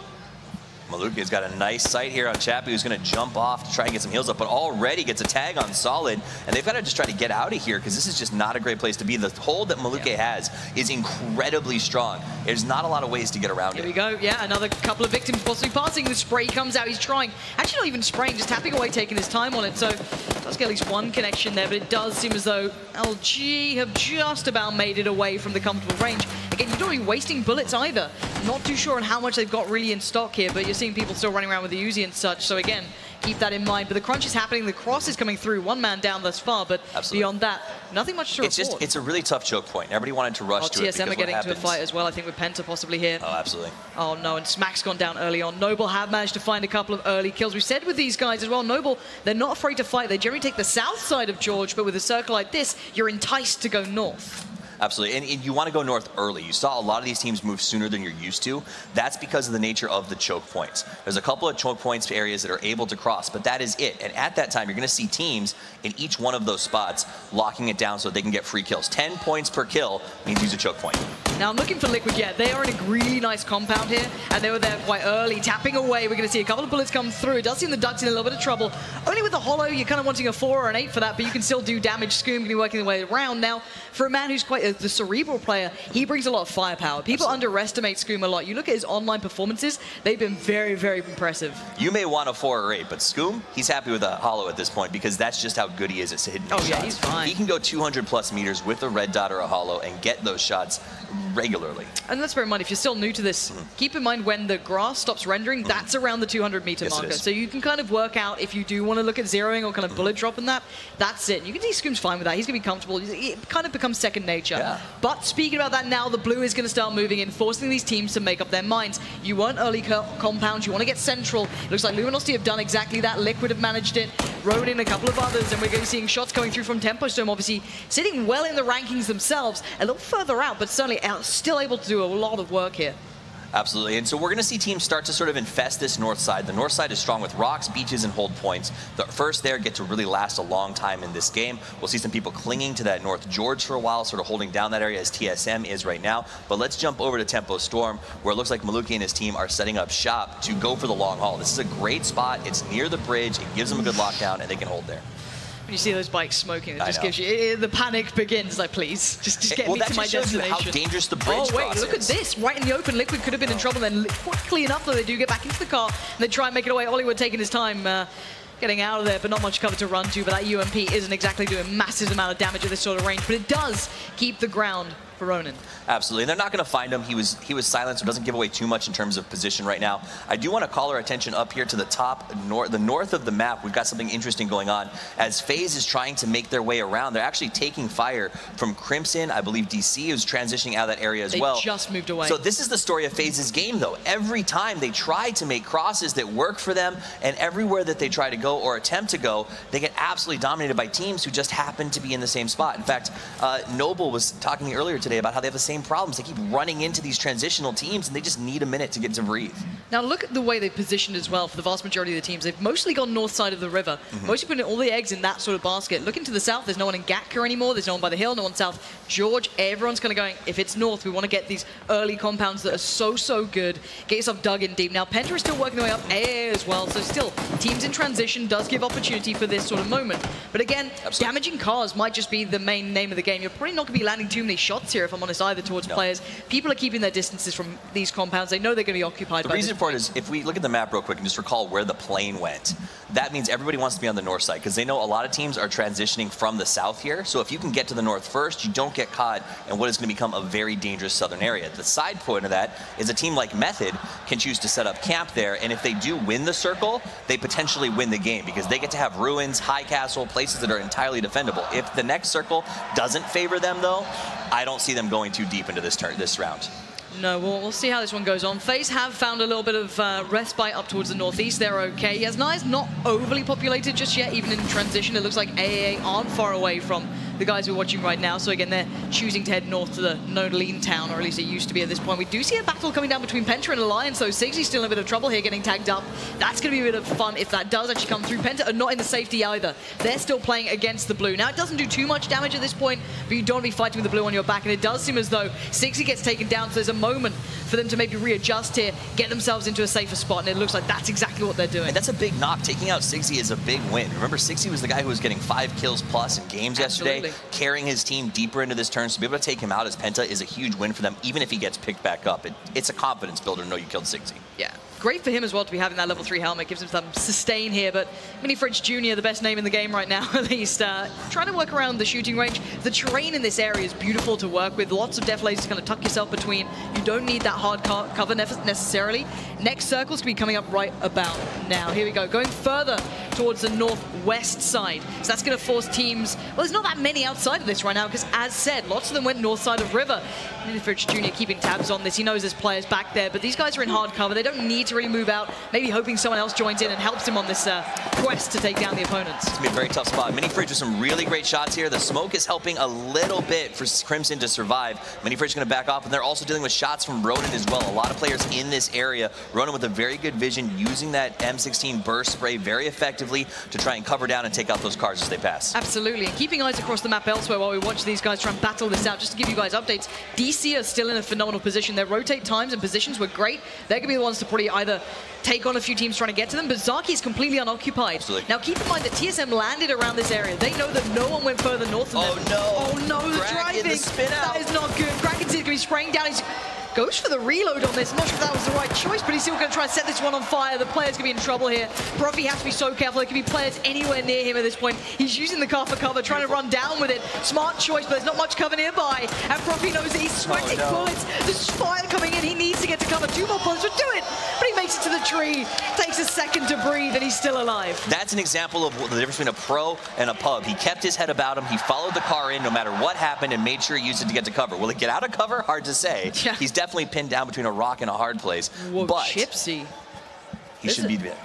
Malukia's got a nice sight here on Chappie, who's going to jump off to try and get some heals up, but already gets a tag on Solid, and they've got to just try to get out of here because this is just not a great place to be. The hold that Malukia has is incredibly strong. There's not a lot of ways to get around it. Here we go. Yeah, another couple of victims possibly passing. The spray comes out. He's trying. Actually, not even spraying, just tapping away, taking his time on it. So does get at least one connection there, but it does seem as though LG have just about made it away from the comfortable range. Again, you're not really wasting bullets either. Not too sure on how much they've got really in stock here, but you're seeing people still running around with the Uzi and such. So again, keep that in mind. But the crunch is happening. The cross is coming through. One man down thus far, but beyond that, nothing much to report. It's a really tough choke point. Everybody wanted to rush to it. TSM are getting to a fight as well, I think, with Penta possibly here. Oh, absolutely. Oh, no, and Smack's gone down early on. Noble have managed to find a couple of early kills. We've said with these guys as well, Noble, they're not afraid to fight. They generally take the south side of George, but with a circle like this, you're enticed to go north. Absolutely, and you want to go north early. You saw a lot of these teams move sooner than you're used to. That's because of the nature of the choke points. There's a couple of choke points areas that are able to cross, but that is it. And at that time, you're going to see teams in each one of those spots locking it down so they can get free kills. 10 points per kill means use a choke point. Now, I'm looking for Liquid. Yeah, they are in a really nice compound here, and they were there quite early, tapping away. We're going to see a couple of bullets come through. It does seem the Ducks in a little bit of trouble. Only with the Hollow, you're kind of wanting a 4 or an 8 for that, but you can still do damage. Scoom can be working their way around. Now, for a man who's quite the cerebral player, he brings a lot of firepower. People underestimate Scoom a lot. You look at his online performances, they've been very, very impressive. You may want a 4 or 8, but Scoom, he's happy with a Hollow at this point because that's just how good he is at hitting these shots. He's fine. He can go 200+ meters with a red dot or a Hollow and get those shots regularly. And let's bear in mind, if you're still new to this, keep in mind when the grass stops rendering, that's around the 200-meter marker. So you can kind of work out if you do want to look at zeroing or kind of bullet dropping that, that's it. You can see Scoom's fine with that. He's going to be comfortable. It kind of becomes second nature. Yeah. But speaking about that now, the blue is going to start moving in, forcing these teams to make up their minds. You want early compounds. You want to get central. It looks like Luminosity have done exactly that. Liquid have managed it. Ronin, a couple of others, and we're going to be seeing shots coming through from Tempo Storm, obviously sitting well in the rankings themselves, a little further out, but certainly still able to do a lot of work here. Absolutely, and so we're going to see teams start to sort of infest this north side. The north side is strong with rocks, beaches, and hold points. The first there get to really last a long time in this game. We'll see some people clinging to that North George for a while, sort of holding down that area as TSM is right now. But let's jump over to Tempo Storm, where it looks like Maluki and his team are setting up shop to go for the long haul. This is a great spot. It's near the bridge. It gives them a good lockdown, and they can hold there. When you see those bikes smoking, it just gives you the panic begins. Like, please, just get me to my destination. How dangerous the bridge cross look at this! Right in the open, Liquid could have been in trouble. Then quickly enough, though, they do get back into the car and they try and make it away. Hollywood taking his time. Getting out of there, but not much cover to run to. But that UMP isn't exactly doing a massive amount of damage at this sort of range, but it does keep the ground for Ronin. Absolutely, and they're not going to find him. He was silent, so doesn't give away too much in terms of position right now. I do want to call our attention up here to the top, the north of the map. We've got something interesting going on. As FaZe is trying to make their way around, they're actually taking fire from Crimson. I believe DC is transitioning out of that area as well. They just moved away. So this is the story of FaZe's game, though. Every time they try to make crosses that work for them, and everywhere that they try to go or attempt to go, they get absolutely dominated by teams who just happen to be in the same spot. In fact, Noble was talking earlier today about how they have the same problems. They keep running into these transitional teams, and they just need a minute to get to breathe. Now look at the way they've positioned as well for the vast majority of the teams. They've mostly gone north side of the river, mostly putting all the eggs in that sort of basket. Looking to the south, there's no one in Gatka anymore, there's no one by the hill, no one south George. Everyone's kind of going, if it's north, we want to get these early compounds that are so good. Get yourself dug in deep. Now Penta is still working their way up AA as well, so still, teams in transition does give opportunity for this sort of moment. But again, damaging cars might just be the main name of the game. You're probably not going to be landing too many shots here, if I'm honest, either towards players. People are keeping their distances from these compounds. They know they're going to be occupied by the reason for it is, if we look at the map real quick and just recall where the plane went, that means everybody wants to be on the north side because they know a lot of teams are transitioning from the south here. So if you can get to the north first, you don't get caught in what is going to become a very dangerous southern area. The side point of that is a team like Method can choose to set up camp there, and if they do win the circle, they potentially win the game because they get to have ruins, high castle, places that are entirely defendable. If the next circle doesn't favor them, though, I don't see them going too deep into this round. No, we'll see how this one goes on. FaZe have found a little bit of respite up towards the northeast. They're okay. Yasnai's not overly populated just yet, even in transition. It looks like AAA aren't far away from the guys we're watching right now. So again, they're choosing to head north to the known town, or at least it used to be at this point. We do see a battle coming down between Penta and Alliance, so Siggy's still in a bit of trouble here getting tagged up. That's going to be a bit of fun if that does actually come through. Penta are not in the safety either. They're still playing against the blue. Now, it doesn't do too much damage at this point, but you don't want to be fighting with the blue on your back, and it does seem as though Siggy gets taken down, so there's a moment for them to maybe readjust here, get themselves into a safer spot, and it looks like that's exactly what they're doing. And that's a big knock. Taking out Siggy is a big win. Remember, Siggy was the guy who was getting 5 kills plus in games yesterday, carrying his team deeper into this turn. So to be able to take him out as Penta is a huge win for them, even if he gets picked back up. It's a confidence builder to know you killed Siggy. Yeah. Great for him as well to be having that level 3 helmet. Gives him some sustain here, but Mini Fridge Jr., the best name in the game right now, at least, trying to work around the shooting range. The terrain in this area is beautiful to work with. Lots of def lasers to kind of tuck yourself between. You don't need that hard cover necessarily. Next circle's going to be coming up right about now. Here we go. Going further towards the northwest side. So that's going to force teams... Well, there's not that many outside of this right now, because as said, lots of them went north side of river. Mini Fridge Jr. keeping tabs on this. He knows there's players back there, but these guys are in hard cover. They don't need to really move out, maybe hoping someone else joins in and helps him on this quest to take down the opponents. It's going to be a very tough spot. Mini Fridge with some really great shots here. The smoke is helping a little bit for Crimson to survive. Mini Fridge is going to back off, and they're also dealing with shots from Ronin as well. A lot of players in this area. Ronin with a very good vision, using that M16 burst spray very effectively to try and cover down and take out those cars as they pass. Absolutely, and keeping eyes across the map elsewhere while we watch these guys try and battle this out. Just to give you guys updates, DC are still in a phenomenal position. Their rotate times and positions were great. They're going to be the ones to probably either take on a few teams trying to get to them, but Zaki is completely unoccupied. Absolutely. Now keep in mind that TSM landed around this area. They know that no one went further north than them. Oh no, the driving. The spin out. That is not good. Kraken's going to be spraying down. He's goes for the reload on this. I'm not sure if that was the right choice, but he's still going to try and set this one on fire. The player's going to be in trouble here. Profi has to be so careful. There could be players anywhere near him at this point. He's using the car for cover, trying to run down with it. Smart choice, but there's not much cover nearby. And Profi knows that he's sweating bullets. There's fire coming in. He needs to get to cover. 2 more bullets would do it. But he makes it to the tree. Takes a second to breathe, and he's still alive. That's an example of the difference between a pro and a pub. He kept his head about him. He followed the car in no matter what happened and made sure he used it to get to cover. Will it get out of cover? Hard to say. Yeah. He's definitely pinned down between a rock and a hard place. Whoa, but Chipsy. He should be there.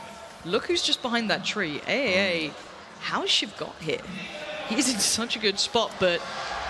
Look who's just behind that tree. AAA. How's Shiv got here? He's in such a good spot, but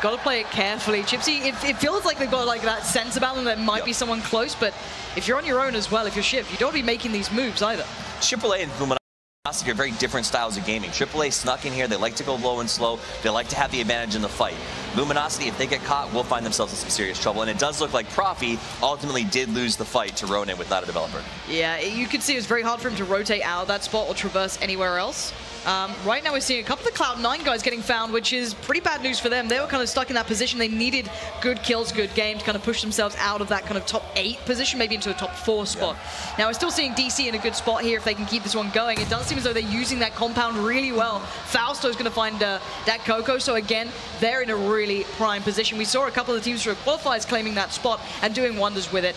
got to play it carefully. Chipsy, it feels like they've got like that sense about them that might be someone close, but if you're on your own as well, if you're Shiv, you don't want to be making these moves either. AAA and Luminosity are very different styles of gaming. AAA snuck in here. They like to go low and slow. They like to have the advantage in the fight. Luminosity, if they get caught, will find themselves in some serious trouble. And it does look like Profi ultimately did lose the fight to Ronin with not a developer. Yeah, you could see it was very hard for him to rotate out of that spot or traverse anywhere else. Right now we're seeing a couple of the Cloud9 guys getting found, which is pretty bad news for them. They were kind of stuck in that position. They needed good kills, good game to kind of push themselves out of that kind of top 8 position, maybe into a top 4 spot. Yeah. Now we're still seeing DC in a good spot here if they can keep this one going. It does seem as though they're using that compound really well. Fausto's going to find that Coco, so again, they're in a really prime position. We saw a couple of the teams through qualifiers claiming that spot and doing wonders with it.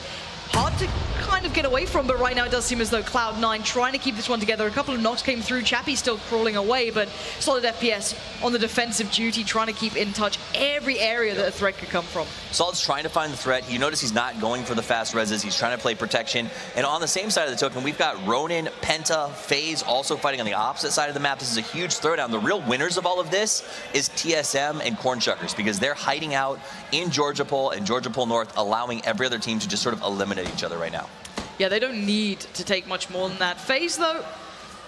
Hard to kind of get away from, but right now it does seem as though Cloud9 trying to keep this one together. A couple of knocks came through. Chappie's still crawling away, but solid FPS on the defensive duty, trying to keep in touch every area that a threat could come from. Solid's trying to find the threat. You notice he's not going for the fast reses. He's trying to play protection. And on the same side of the token, we've got Ronin, Penta, FaZe also fighting on the opposite side of the map. This is a huge throwdown. The real winners of all of this is TSM and Cornshuckers, because they're hiding out in Georgia Pole and Georgia Pole North, allowing every other team to just sort of eliminate each other right now. Yeah, they don't need to take much more than that. FaZe, though,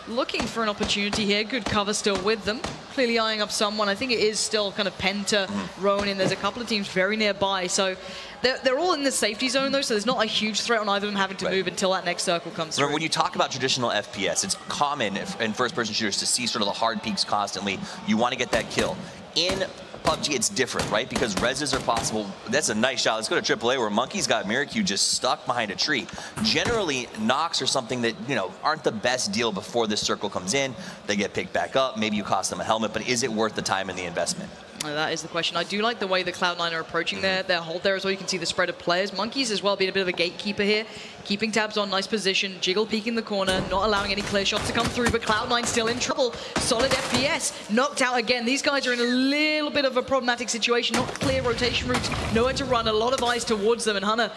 looking for an opportunity here. Good cover still with them. Clearly eyeing up someone. I think it is still kind of Penta, Ronin. There's a couple of teams very nearby. So they're all in the safety zone, though, so there's not a huge threat on either of them having to move until that next circle comes through. When you talk about traditional FPS, it's common in first-person shooters to see sort of the hard peaks constantly. You want to get that kill. In PUBG, it's different, right? Because reses are possible. That's a nice shot. Let's go to AAA where Monkey's got Miracu just stuck behind a tree. Generally, knocks are something that, you know, aren't the best deal before this circle comes in. They get picked back up. Maybe you cost them a helmet, but is it worth the time and the investment? That is the question. I do like the way the Cloud9 are approaching their hold there as well. You can see the spread of players. Monkeys as well being a bit of a gatekeeper here. Keeping tabs on, nice position. Jiggle peeking the corner, not allowing any clear shots to come through, but Cloud9 still in trouble. Solid FPS, knocked out again. These guys are in a little bit of a problematic situation. Not clear rotation routes, nowhere to run, a lot of eyes towards them, and Hunter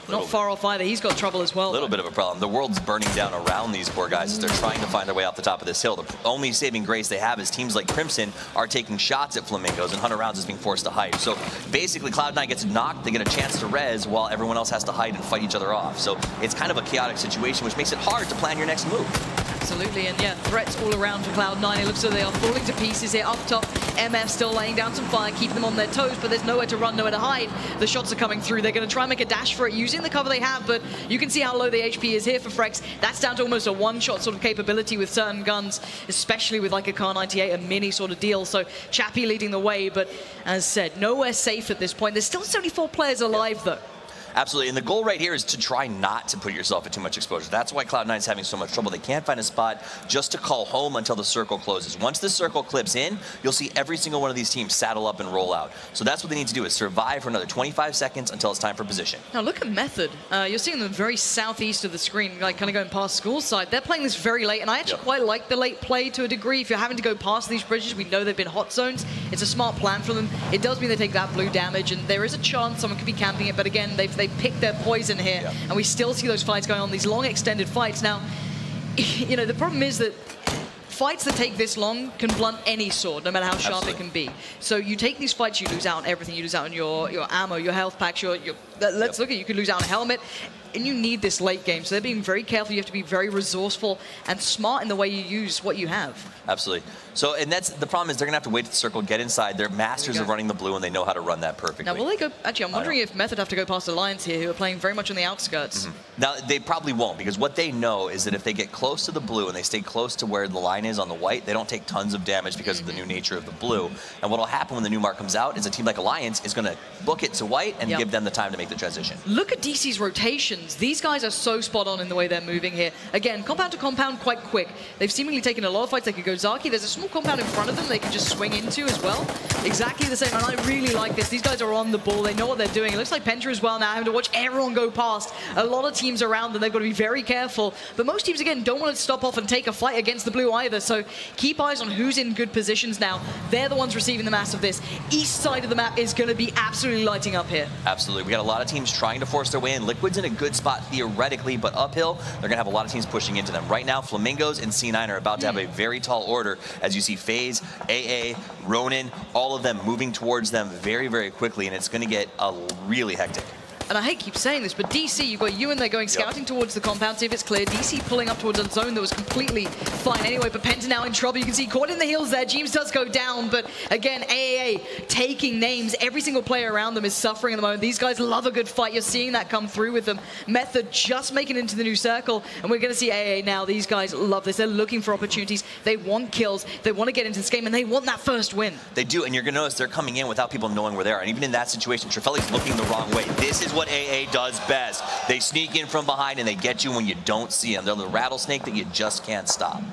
Not far off either. He's got trouble as well. A little bit of a problem. The world's burning down around these poor guys as they're trying to find their way off the top of this hill. The only saving grace they have is teams like Crimson are taking shots at Flamingos, and Hunter Rounds is being forced to hide. So basically, Cloud9 gets knocked, they get a chance to res, while everyone else has to hide and fight each other off. So it's kind of a chaotic situation, which makes it hard to plan your next move. Absolutely, and yeah, threats all around for Cloud9. It looks like they are falling to pieces here. Up top, MF still laying down some fire, keeping them on their toes, but there's nowhere to run, nowhere to hide. The shots are coming through. They're going to try and make a dash for it using the cover they have, but you can see how low the HP is here for Frex. That's down to almost a one-shot sort of capability with certain guns, especially with like a Kar 98, a mini sort of deal. So Chappie leading the way, but as said, nowhere safe at this point. There's still 74 players alive, though. Absolutely, and the goal right here is to try not to put yourself at too much exposure. That's why Cloud9 is having so much trouble. They can't find a spot just to call home until the circle closes. Once the circle clips in, you'll see every single one of these teams saddle up and roll out. So that's what they need to do, is survive for another 25 seconds until it's time for position. Now look at Method. You're seeing them very southeast of the screen, like kind of going past school side. They're playing this very late, and I actually quite like the late play to a degree. If you're having to go past these bridges, we know they've been hot zones. It's a smart plan for them. It does mean they take that blue damage, and there is a chance someone could be camping it, but again, they picked their poison here, and we still see those fights going on, these long extended fights. Now, you know, the problem is that fights that take this long can blunt any sword, no matter how sharp it can be. So you take these fights, you lose out on everything. You lose out on your ammo, your health packs, let's look at it, you could lose out on a helmet. And you need this late game, so they're being very careful. You have to be very resourceful and smart in the way you use what you have. Absolutely. So, and that's the problem, is they're gonna have to wait to the circle, get inside. They're masters of running the blue, and they know how to run that perfectly. Now, will they go? Actually, I'm wondering if Method have to go past Alliance here, who are playing very much on the outskirts. Now, they probably won't, because what they know is that if they get close to the blue and they stay close to where the line is on the white, they don't take tons of damage because of the new nature of the blue. And what will happen when the new mark comes out is a team like Alliance is going to book it to white and give them the time to make the transition. Look at DC's rotations. These guys are so spot on in the way they're moving here. Again, compound to compound, quite quick. They've seemingly taken a lot of fights. They could go Zaki. There's a small compound in front of them they can just swing into as well. Exactly the same, and I really like this. These guys are on the ball. They know what they're doing. It looks like Penta as well now, having to watch everyone go past. A lot of teams around them. They've got to be very careful. But most teams, again, don't want to stop off and take a fight against the blue either. So keep eyes on who's in good positions now. They're the ones receiving the mass of this. East side of the map is going to be absolutely lighting up here. Absolutely. We got a lot of teams trying to force their way in. Liquid's in a good spot theoretically, but uphill, they're going to have a lot of teams pushing into them. Right now, Flamingos and C9 are about to have a very tall order, as you see FaZe, AA, Ronin, all of them moving towards them very, very quickly, and it's going to get really hectic. And I hate to keep saying this, but DC, you've got Ewan there going scouting towards the compound, see if it's clear. DC pulling up towards a zone that was completely fine anyway, but Penta now in trouble. You can see caught in the heels there. James does go down, but again, AAA taking names. Every single player around them is suffering at the moment. These guys love a good fight. You're seeing that come through with them. Method just making it into the new circle, and we're going to see AAA now. These guys love this. They're looking for opportunities. They want kills. They want to get into this game, and they want that first win. They do, and you're going to notice they're coming in without people knowing where they are. And even in that situation, Trefeli's looking the wrong way. This is what AA does best. They sneak in from behind and they get you when you don't see them. They're the rattlesnake that you just can't stop.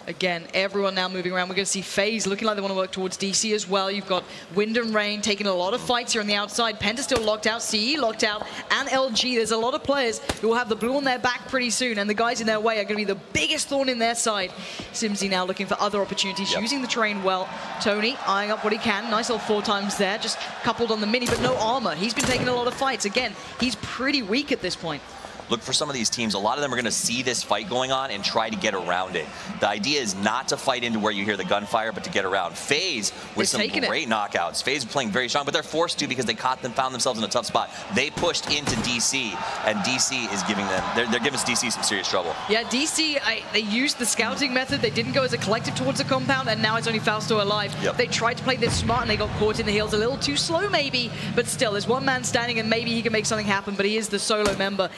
Again, everyone now moving around. We're going to see FaZe looking like they want to work towards DC as well. You've got Wind and Rain taking a lot of fights here on the outside. Penta still locked out, CE locked out, and LG. There's a lot of players who will have the blue on their back pretty soon, and the guys in their way are going to be the biggest thorn in their side. Simsy now looking for other opportunities, using the terrain well. Tony eyeing up what he can. Nice little 4 times there, just coupled on the mini, but no armor. He's been taking a lot of fights. Again, he's pretty weak at this point. Look for some of these teams. A lot of them are going to see this fight going on and try to get around it. The idea is not to fight into where you hear the gunfire, but to get around. FaZe with some great knockouts. FaZe playing very strong, but they're forced to because they found themselves in a tough spot. They pushed into DC, and DC is giving them, they're giving DC some serious trouble. Yeah, DC, they used the scouting method. They didn't go as a collective towards the compound, and now it's only Fausto alive. They tried to play this smart, and they got caught in the heels a little too slow, maybe, but still, there's one man standing, and maybe he can make something happen, but he is the solo member.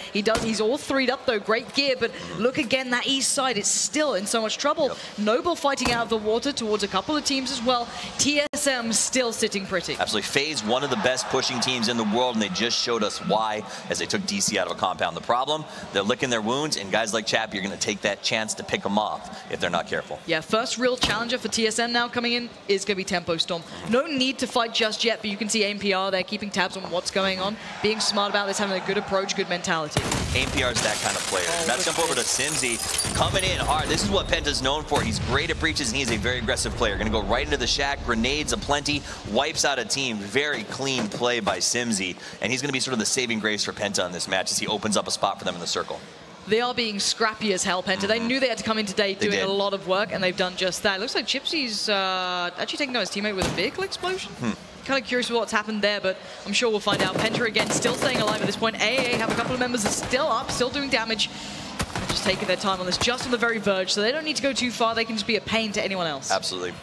He's all 3'd up though, great gear, but look again, that east side is still in so much trouble. Noble fighting out of the water towards a couple of teams as well. TSM still sitting pretty. Absolutely. FaZe, one of the best pushing teams in the world, and they just showed us why as they took DC out of a compound. The problem, they're licking their wounds, and guys like Chappie are going to take that chance to pick them off if they're not careful. Yeah, first real challenger for TSM now coming in is going to be Tempo Storm. No need to fight just yet, but you can see AMPR there keeping tabs on what's going on, being smart about this, having a good approach, good mentality. AMPR's that kind of player. Let's jump over to Simzy, coming in hard. This is what Penta's known for. He's great at breaches, and he's a very aggressive player. Going to go right into the shack, grenades aplenty, wipes out a team. Very clean play by Simzy, and he's going to be sort of the saving grace for Penta in this match as he opens up a spot for them in the circle. They are being scrappy as hell, Penta. They knew they had to come in today doing a lot of work, and they've done just that. It looks like Gypsy's actually taking down his teammate with a vehicle explosion. Kind of curious what's happened there, but I'm sure we'll find out. Penta again still staying alive at this point. AA have a couple of members that are still up, still doing damage. They're just taking their time on this, just on the very verge, so they don't need to go too far. They can just be a pain to anyone else. Absolutely.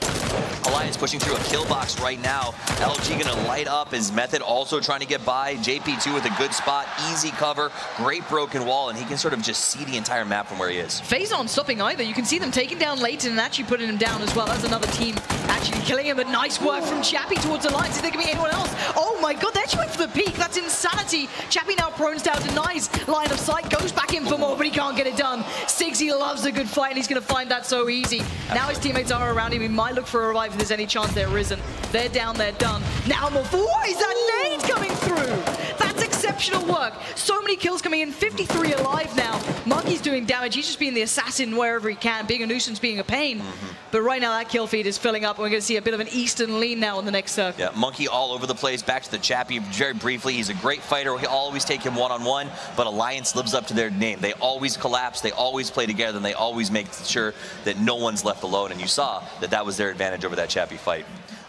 Alliance pushing through a kill box right now. LG gonna light up his Method, also trying to get by. JP2 with a good spot, easy cover, great broken wall, and he can sort of just see the entire map from where he is. FaZe aren't stopping either. You can see them taking down Leighton and actually putting him down as well. That's another team actually killing him, but nice work from Chappie towards Alliance. If there can be anyone else. Oh my god, they actually went for the peak. That's insanity. Chappie now prones down, denies line of sight, goes back in for more, but he can't get it done. Sigsy loves a good fight, and he's gonna find that so easy. Now his teammates are around him. He might look for a revive if there's any chance there isn't. They're down, they're done. Now more. What is that nade coming through? That's exceptional work. So many kills coming in. 53 alive now. Monkey's doing damage. He's just being the assassin wherever he can, being a nuisance, being a pain. But right now that kill feed is filling up, and we're going to see a bit of an Eastern lean now in the next circle. Yeah, Monkey all over the place. Back to the Chappie very briefly. He's a great fighter. He'll always take him one-on-one, but Alliance lives up to their name. They always collapse. They always play together, and they always make sure that no one's left alone. And you saw that that was their advantage over that Chappie fight.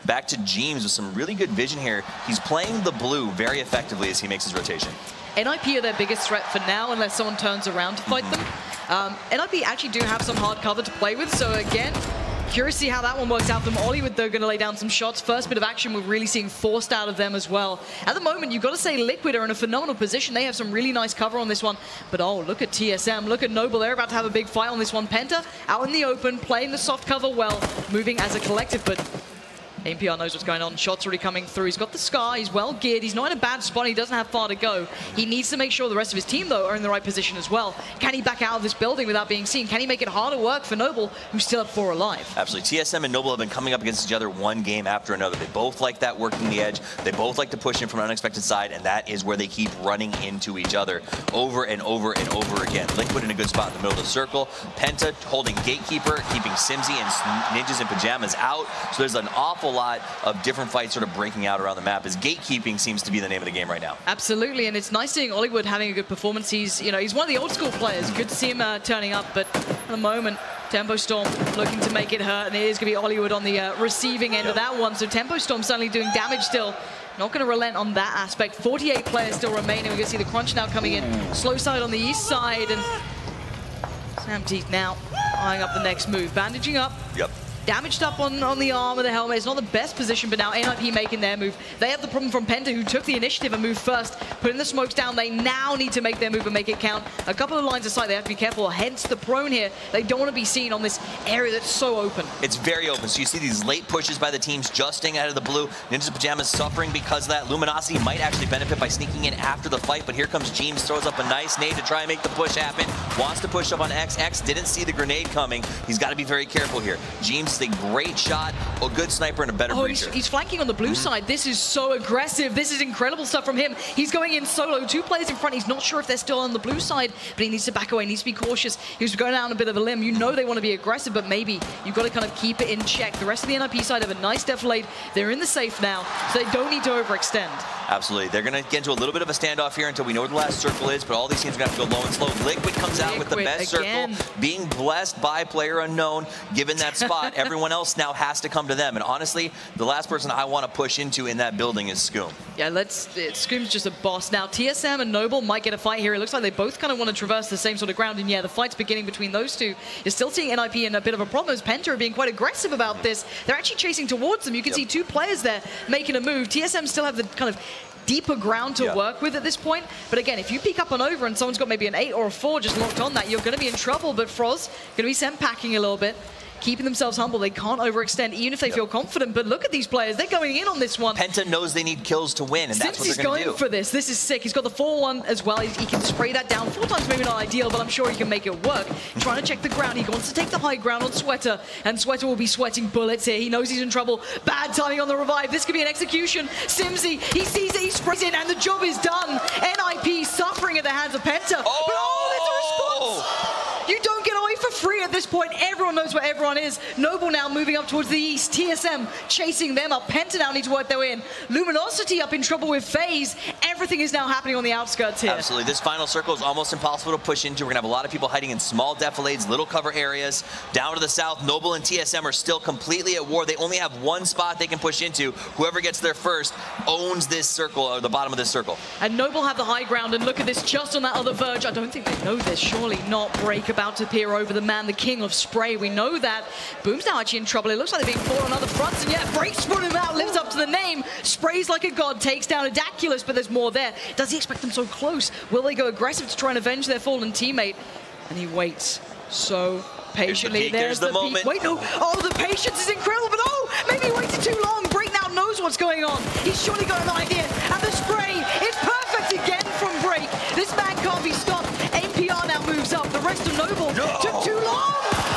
Back to James with some really good vision here. He's playing the blue very effectively as he makes his rotation. NIP are their biggest threat for now, unless someone turns around to fight them. NIP actually do have some hard cover to play with, so again, curious to see how that one works out for them. Hollywood, though, going to lay down some shots. First bit of action we're really seeing forced out of them as well. At the moment, you've got to say Liquid are in a phenomenal position. They have some really nice cover on this one. But oh, look at TSM. Look at Noble. They're about to have a big fight on this one. Penta out in the open, playing the soft cover well, moving as a collective, but AMPR knows what's going on. Shots already coming through. He's got the Scar. He's well geared. He's not in a bad spot. He doesn't have far to go. He needs to make sure the rest of his team, though, are in the right position as well. Can he back out of this building without being seen? Can he make it harder work for Noble, who's still at 4 alive? Absolutely. TSM and Noble have been coming up against each other one game after another. They both like that working the edge. They both like to push in from an unexpected side, and that is where they keep running into each other over and over and over again. Liquid in a good spot in the middle of the circle. Penta holding Gatekeeper, keeping Simzy and Ninjas in Pajamas out. So there's an awful lot of different fights sort of breaking out around the map, as gatekeeping seems to be the name of the game right now. Absolutely, and it's nice seeing Hollywood having a good performance. He's one of the old school players. Good to see him turning up, but at the moment, Tempo Storm looking to make it hurt, and it is going to be Hollywood on the receiving end of that one. So Tempo Storm suddenly doing damage still. Not going to relent on that aspect. 48 players still remaining. We're going to see the crunch now coming in. Slow side on the east side, and Sam Teeth now eyeing up the next move. Bandaging up. Yep. Damaged up on the arm of the helmet. It's not the best position, but now NIP making their move. They have the problem from Penta, who took the initiative and moved first, putting the smokes down. They now need to make their move and make it count. A couple of lines of sight, they have to be careful, hence the prone here. They don't want to be seen on this area that's so open. It's very open, so you see these late pushes by the teams just staying out of the blue. Ninjas in Pajamas suffering because of that. Luminosity might actually benefit by sneaking in after the fight, but here comes James, throws up a nice nade to try and make the push happen. Wants to push up on X. X didn't see the grenade coming. He's got to be very careful here. James is a great shot, a good sniper, and a better breacher. He's flanking on the blue side. This is so aggressive. This is incredible stuff from him. He's going in solo. 2 players in front. He's not sure if they're still on the blue side, but he needs to back away. He needs to be cautious. He was going down a bit of a limb. You know they want to be aggressive, but maybe you've got to kind of keep it in check. The rest of the NIP side have a nice defilade. They're in the safe now, so they don't need to overextend. Absolutely. They're going to get into a little bit of a standoff here until we know where the last circle is, but all these teams are going to have to go low and slow. Liquid comes out with the best circle, being blessed by PlayerUnknown. Given that spot, everyone else now has to come to them. And honestly, the last person I want to push into in that building is Scoom. Yeah, Scoom's just a boss. Now, TSM and Noble might get a fight here. It looks like they both kind of want to traverse the same sort of ground. And yeah, the fight's beginning between those two. You're still seeing NIP in a bit of a problem as Penta are being quite aggressive about this. They're actually chasing towards them. You can see 2 players there making a move. TSM still have the kind of deeper ground to work with at this point. But again, if you peek up and over and someone's got maybe an 8 or a 4 just locked on that, you're going to be in trouble. But Froz going to be sent packing a little bit, keeping themselves humble. They can't overextend, even if they feel confident. But look at these players. They're going in on this one. Penta knows they need kills to win, and that's what they're going to do. He's going for this. This is sick. He's got the 4-1 as well. He can spray that down 4 times, maybe not ideal, but I'm sure he can make it work. Trying to check the ground. He wants to take the high ground on Sweater, and Sweater will be sweating bullets here. He knows he's in trouble. Bad timing on the revive. This could be an execution. Simzy, he sees it, he sprays in, and the job is done. NIP suffering at the hands of Penta. Oh! point, everyone knows where everyone is. Noble now moving up towards the east. TSM chasing them up. Penta now need to work their way in. Luminosity up in trouble with FaZe. Everything is now happening on the outskirts here. Absolutely. This final circle is almost impossible to push into. We're going to have a lot of people hiding in small defilades, little cover areas. Down to the south, Noble and TSM are still completely at war. They only have one spot they can push into. Whoever gets there first owns this circle, or the bottom of this circle. And Noble have the high ground, and look at this, just on that other verge. I don't think they know this. Surely not. Break about to peer over the man, the king of spray. We know that. Boom's now actually in trouble. It looks like they're being fought on other fronts, and yet Break's spun him out, lives up to the name. Sprays like a god, takes down Adaculus, but there's more there. Does he expect them so close? Will they go aggressive to try and avenge their fallen teammate? And he waits so patiently. There's the moment. Wait, no. Oh, the patience is incredible, but oh, maybe he waited too long. Break now knows what's going on. He's surely got an idea. And the spray is perfect again from Break. This man can't be stopped. APR now moves up. The rest of Noble took too long.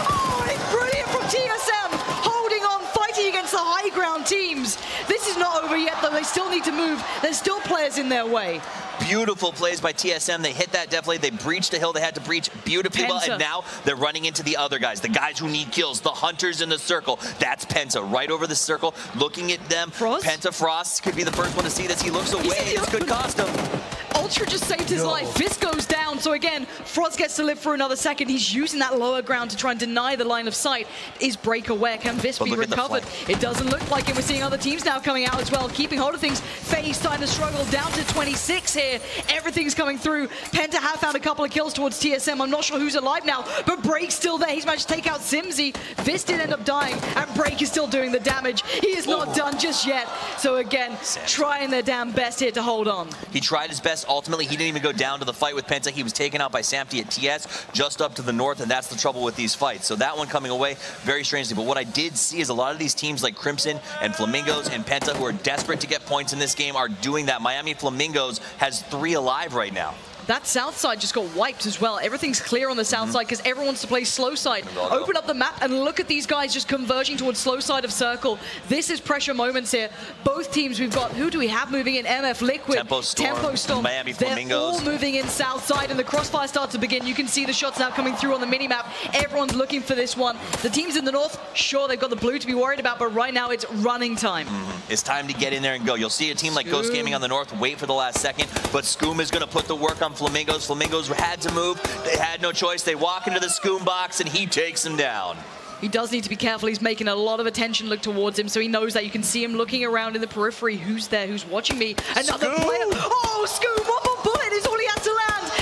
Oh, it's brilliant from TSM. Holding on, fighting against the high ground teams. This is not over yet, though. They still need to move. There's still players in their way. Beautiful plays by TSM. They hit that defilade. They breached the hill they had to breach beautifully well. And now they're running into the other guys, the guys who need kills, the hunters in the circle. That's Penta right over the circle, looking at them. Penta Frost could be the first one to see this. He looks away. This could cost him. Ultra just saved his life. Fist goes down. So again, Frost gets to live for another second. He's using that lower ground to try and deny the line of sight. Is Break aware? Can Vis be recovered? It doesn't look like it. We're seeing other teams now coming out as well, keeping hold of things. FaZe starting to struggle, down to 26 here. Everything's coming through. Penta have found a couple of kills towards TSM. I'm not sure who's alive now, but Break's still there. He's managed to take out Simzy. Vis did end up dying, and Break is still doing the damage. He is not done just yet. So again, trying their damn best here to hold on. He tried his best. Ultimately, he didn't even go down to the fight with Penta. He was taken out by Samty at TS, just up to the north, and that's the trouble with these fights. So that one coming away very strangely. But what I did see is a lot of these teams like Crimson and Flamingos and Penta, who are desperate to get points in this game, are doing that. Miami Flamingos has 3 alive right now. That south side just got wiped as well. Everything's clear on the south side because everyone wants to play slow side. Open up the map and look at these guys just converging towards slow side of circle. This is pressure moments here. Both teams we've got, who do we have moving in? MF Liquid, Tempo Storm, Miami Flamingos. They're all moving in south side, and the crossfire starts to begin. You can see the shots now coming through on the minimap. Everyone's looking for this one. The teams in the north, sure, they've got the blue to be worried about, but right now it's running time. It's time to get in there and go. You'll see a team like Ghost Gaming on the north wait for the last second, but Scoom is going to put the work on Flamingos. Flamingos had to move. They had no choice. They walk into the Scoom box, and he takes them down. He does need to be careful. He's making a lot of attention look towards him, so he knows that. You can see him looking around in the periphery. Who's there? Who's watching me? Another player. Oh, Scoom, one more bullet is all he has to land.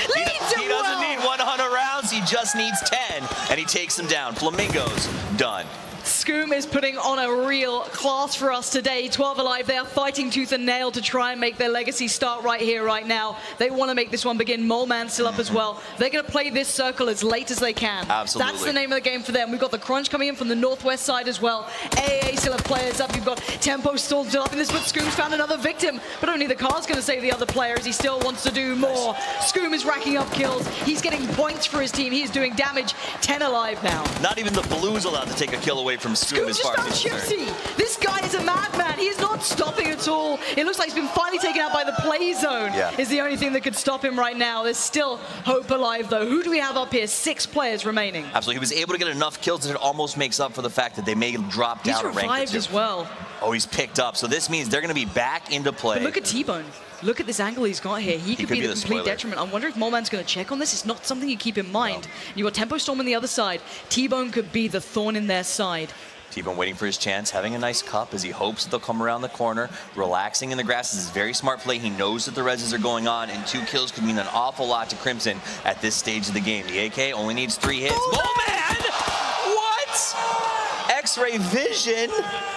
He doesn't need 100 rounds. He just needs 10, and he takes them down. Flamingos, done. Scoom is putting on a real class for us today. 12 alive. They are fighting tooth and nail to try and make their legacy start right here, right now. They want to make this one begin. Moleman still up as well. They're going to play this circle as late as they can. Absolutely. That's the name of the game for them. We've got the Crunch coming in from the northwest side as well. AAA still have players up. You've got Tempo still up in this, but Scoom's found another victim. But only the car's going to save the other players. He still wants to do more. Scoom is racking up kills. He's getting points for his team. He is doing damage. 10 alive now. Not even the Blues allowed to take a kill away from Scoom as far as Gypsy. This guy is a madman. He is not stopping at all. It looks like he's been finally taken out by the play zone. Is the only thing that could stop him right now. There's still hope alive, though. Who do we have up here? 6 players remaining. Absolutely. He was able to get enough kills that it almost makes up for the fact that they may drop down a rank. He's revived as well. Oh, he's picked up. So this means they're going to be back into play. But look at T-Bone. Look at this angle he's got here. He could be the complete detriment. I wonder if Moleman's going to check on this. It's not something you keep in mind. You got Tempo Storm on the other side. T-Bone could be the thorn in their side. T-Bone waiting for his chance, having a nice cup as he hopes that they'll come around the corner. Relaxing in the grass is a very smart play. He knows that the reses are going on, and 2 kills could mean an awful lot to Crimson at this stage of the game. The AK only needs 3 hits. Moleman! What? X-ray vision.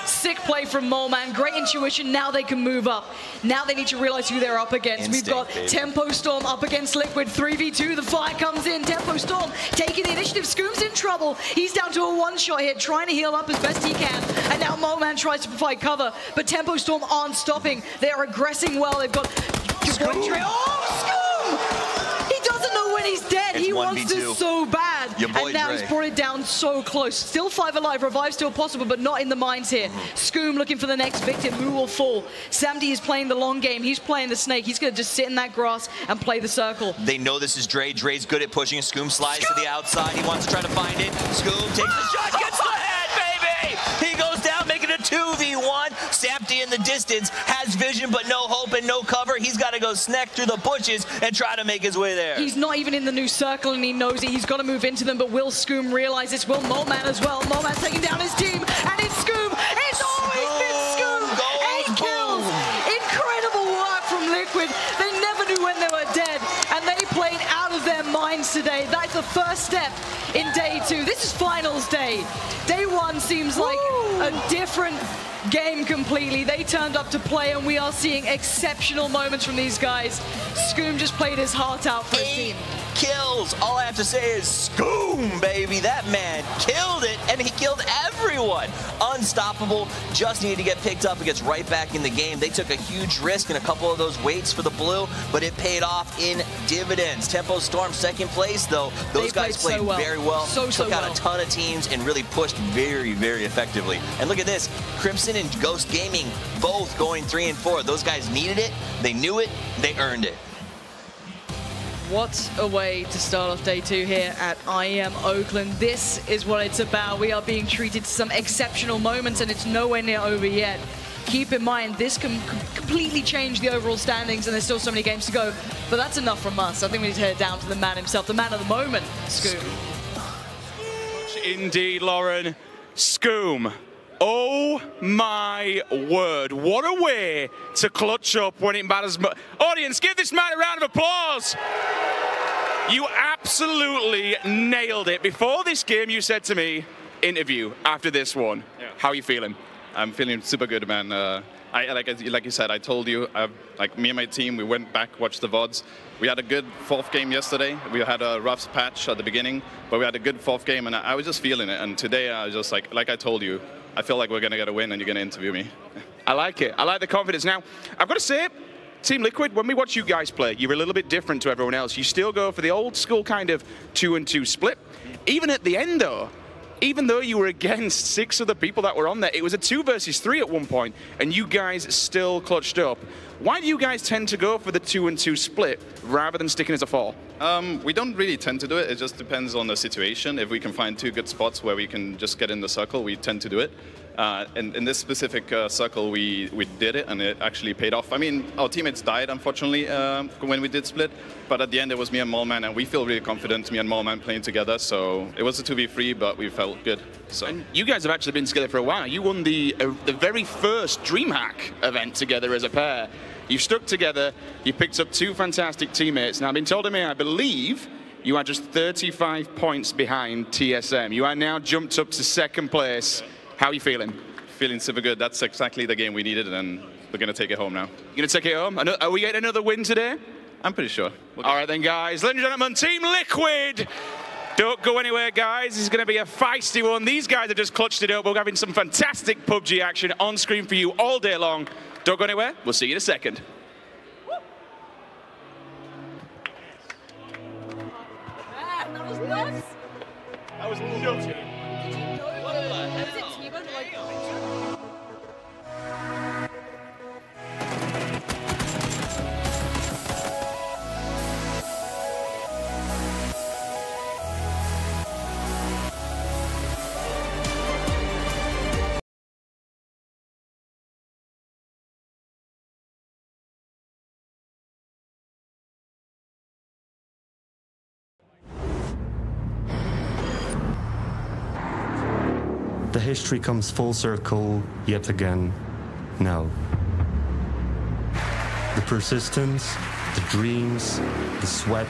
Sick play from Moleman. Great intuition. Now they can move up. Now they need to realize who they're up against. We've got Tempo Storm up against Liquid. 3v2. The fire comes in. Tempo Storm taking the initiative. Scoom's in trouble. He's down to a 1-shot here, trying to heal up as best he can. And now Moleman tries to provide cover, but Tempo Storm aren't stopping. They are aggressing well. They've got Scoom. Oh, Scoom! He doesn't know when he's dead. He wants 1v2. this so bad. Your boy And now Dre. he's brought it down so close. Still 5 alive. Revive still possible, but not in the mines here. Scoom looking for the next victim who will fall. Samdi is playing the long game. He's playing the snake. He's going to just sit in that grass and play the circle. They know this is Dre. Dre's good at pushing. Scoom slides to the outside. He wants to try to find it. Scoom takes the shot, gets the head, baby! He goes down, making a 2v1. Samdi in the distance has vision, but no hope and no cover. He's got to go snack through the bushes and try to make his way there. He's not even in the new circle, and he knows it. He's got to move into them, but will Scoom realize this? Will Moleman as well? Moleman taking down his team, and it's Scoom. It's always been Scoom. 8 kills. Incredible work from Liquid. They never knew when they were dead, and they played out of their minds today. That's the first step in day 2. This is finals day. Day 1 seems like a different game completely. They turned up to play, and we are seeing exceptional moments from these guys. Scoom just played his heart out for his team. Kills. All I have to say is Scoom, baby. That man killed it, and he killed everyone. Unstoppable. Just needed to get picked up and gets right back in the game. They took a huge risk in a couple of those waits for the blue, but it paid off in dividends. Tempo Storm second place, though. Those guys played very well. Took out a ton of teams and really pushed very, very effectively. And look at this. Crimson and Ghost Gaming both going 3 and 4. Those guys needed it. They knew it. They earned it. What a way to start off day 2 here at IEM Oakland. This is what it's about. We are being treated to some exceptional moments, and it's nowhere near over yet. Keep in mind, this can completely change the overall standings, and there's still so many games to go. But that's enough from us. I think we need to head down to the man himself, the man of the moment, Scoom. Indeed, Lauren. Scoom. Oh my word, what a way to clutch up when it matters. Audience, give this man a round of applause. You absolutely nailed it. Before this game, you said to me, interview after this one. Yeah. How are you feeling? I'm feeling super good, man. Like you said, I told you, like me and my team, we went back, watched the VODs. We had a good 4th game yesterday. We had a rough patch at the beginning, but we had a good 4th game, and I was just feeling it. And today, I was just like I told you, I feel like we're going to get a win, and you're going to interview me. I like it. I like the confidence. Now, I've got to say, Team Liquid, when we watch you guys play, you're a little bit different to everyone else. You still go for the old school kind of 2-and-2 split. Even at the end, though, even though you were against 6 of the people that were on there, it was a 2 versus 3 at one point, and you guys still clutched up. Why do you guys tend to go for the 2-and-2 split rather than sticking as a 4? We don't really tend to do it. It just depends on the situation. If we can find 2 good spots where we can just get in the circle, we tend to do it. And in this specific circle, we did it, and it actually paid off. I mean, our teammates died, unfortunately, when we did split. But at the end, it was me and Moleman, and we feel really confident, me and Moleman playing together. So it was a 2v3, but we felt good. So. And you guys have actually been together for a while. You won the very first DreamHack event together as a pair. You've stuck together. You picked up 2 fantastic teammates. Now, I've been told to me, I believe, you are just 35 points behind TSM. You are now jumped up to 2nd place. How are you feeling? Feeling super good. That's exactly the game we needed, and we're going to take it home now. You're going to take it home? Are we getting another win today? I'm pretty sure. All right then, guys. Ladies and gentlemen, Team Liquid. Don't go anywhere, guys. This is going to be a feisty one. These guys have just clutched it up. We're having some fantastic PUBG action on screen for you all day long. Don't go anywhere. We'll see you in a second. That was nuts. That was nutty. The history comes full circle yet again now. The persistence, the dreams, the sweat,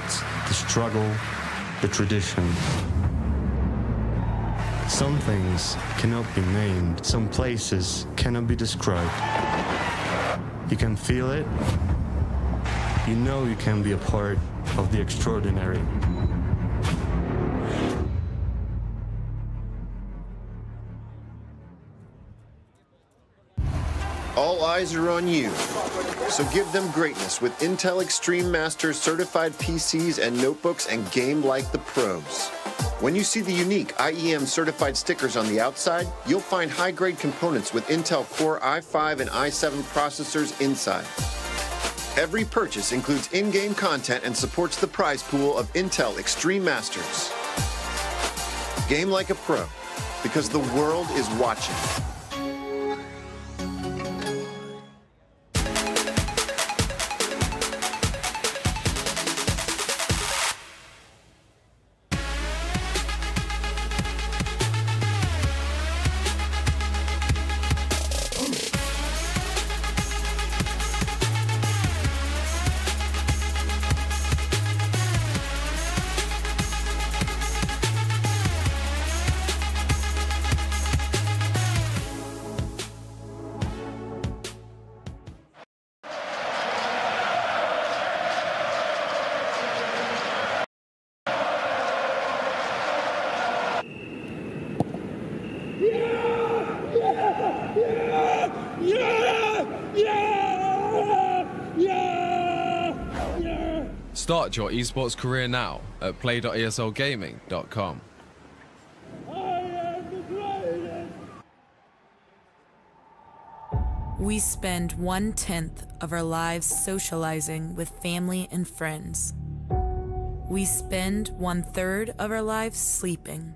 the struggle, the tradition. Some things cannot be named, some places cannot be described. You can feel it, you know you can be a part of the extraordinary. All eyes are on you. So give them greatness with Intel Extreme Masters certified PCs and notebooks and game like the pros. When you see the unique IEM certified stickers on the outside, you'll find high-grade components with Intel Core i5 and i7 processors inside. Every purchase includes in-game content and supports the prize pool of Intel Extreme Masters. Game like a pro, because the world is watching. Start your esports career now at play.eslgaming.com. We spend 1/10 of our lives socializing with family and friends. We spend 1/3 of our lives sleeping.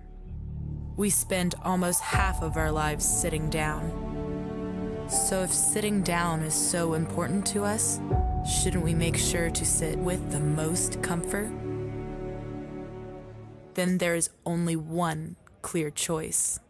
We spend almost half of our lives sitting down. So if sitting down is so important to us, shouldn't we make sure to sit with the most comfort? Then there is only one clear choice.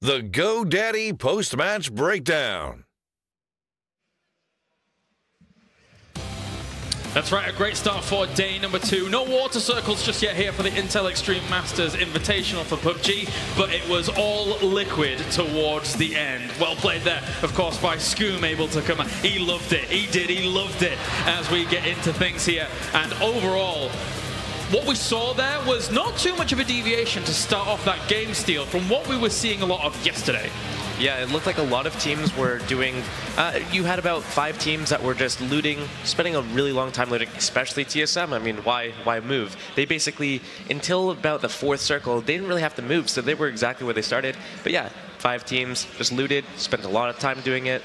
The GoDaddy Post-Match Breakdown. That's right, a great start for day number 2. No water circles just yet here for the Intel Extreme Masters Invitational for PUBG, but it was all liquid towards the end. Well played there, of course, by Scoom, able to come. He loved it. He loved it as we get into things here. And overall, what we saw there was not too much of a deviation to start off that game steal from what we were seeing a lot of yesterday. Yeah, it looked like a lot of teams were doing, you had about 5 teams that were just looting, spending a really long time looting, especially TSM. I mean, why move? They basically, until about the 4th circle, they didn't really have to move, so they were exactly where they started. But yeah, 5 teams just looted, spent a lot of time doing it.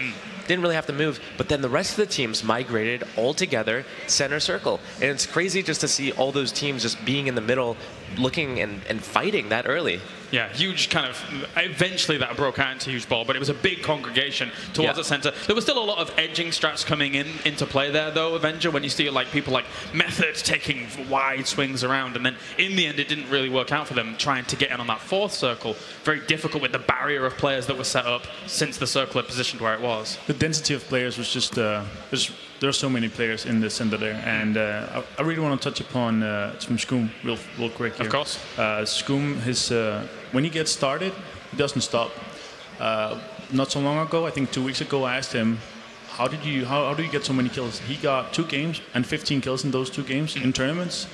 Didn't really have to move, but then the rest of the teams migrated all together, center circle. And it's crazy just to see all those teams just being in the middle, looking and fighting that early. Yeah, huge kind of, eventually that broke out into huge ball, but it was a big congregation towards the center. There was still a lot of edging strats coming into play there, though, Avenger, when you see like people like Method taking wide swings around, and then in the end it didn't really work out for them trying to get in on that 4th circle. Very difficult with the barrier of players that were set up since the circle had positioned where it was. The density of players was just, there are so many players in the center there, and I really want to touch upon from Scoom real quick here. Of course. Scoom, when he gets started, he doesn't stop. Not so long ago, I think 2 weeks ago, I asked him, how do you get so many kills? He got 2 games and 15 kills in those 2 games in tournaments.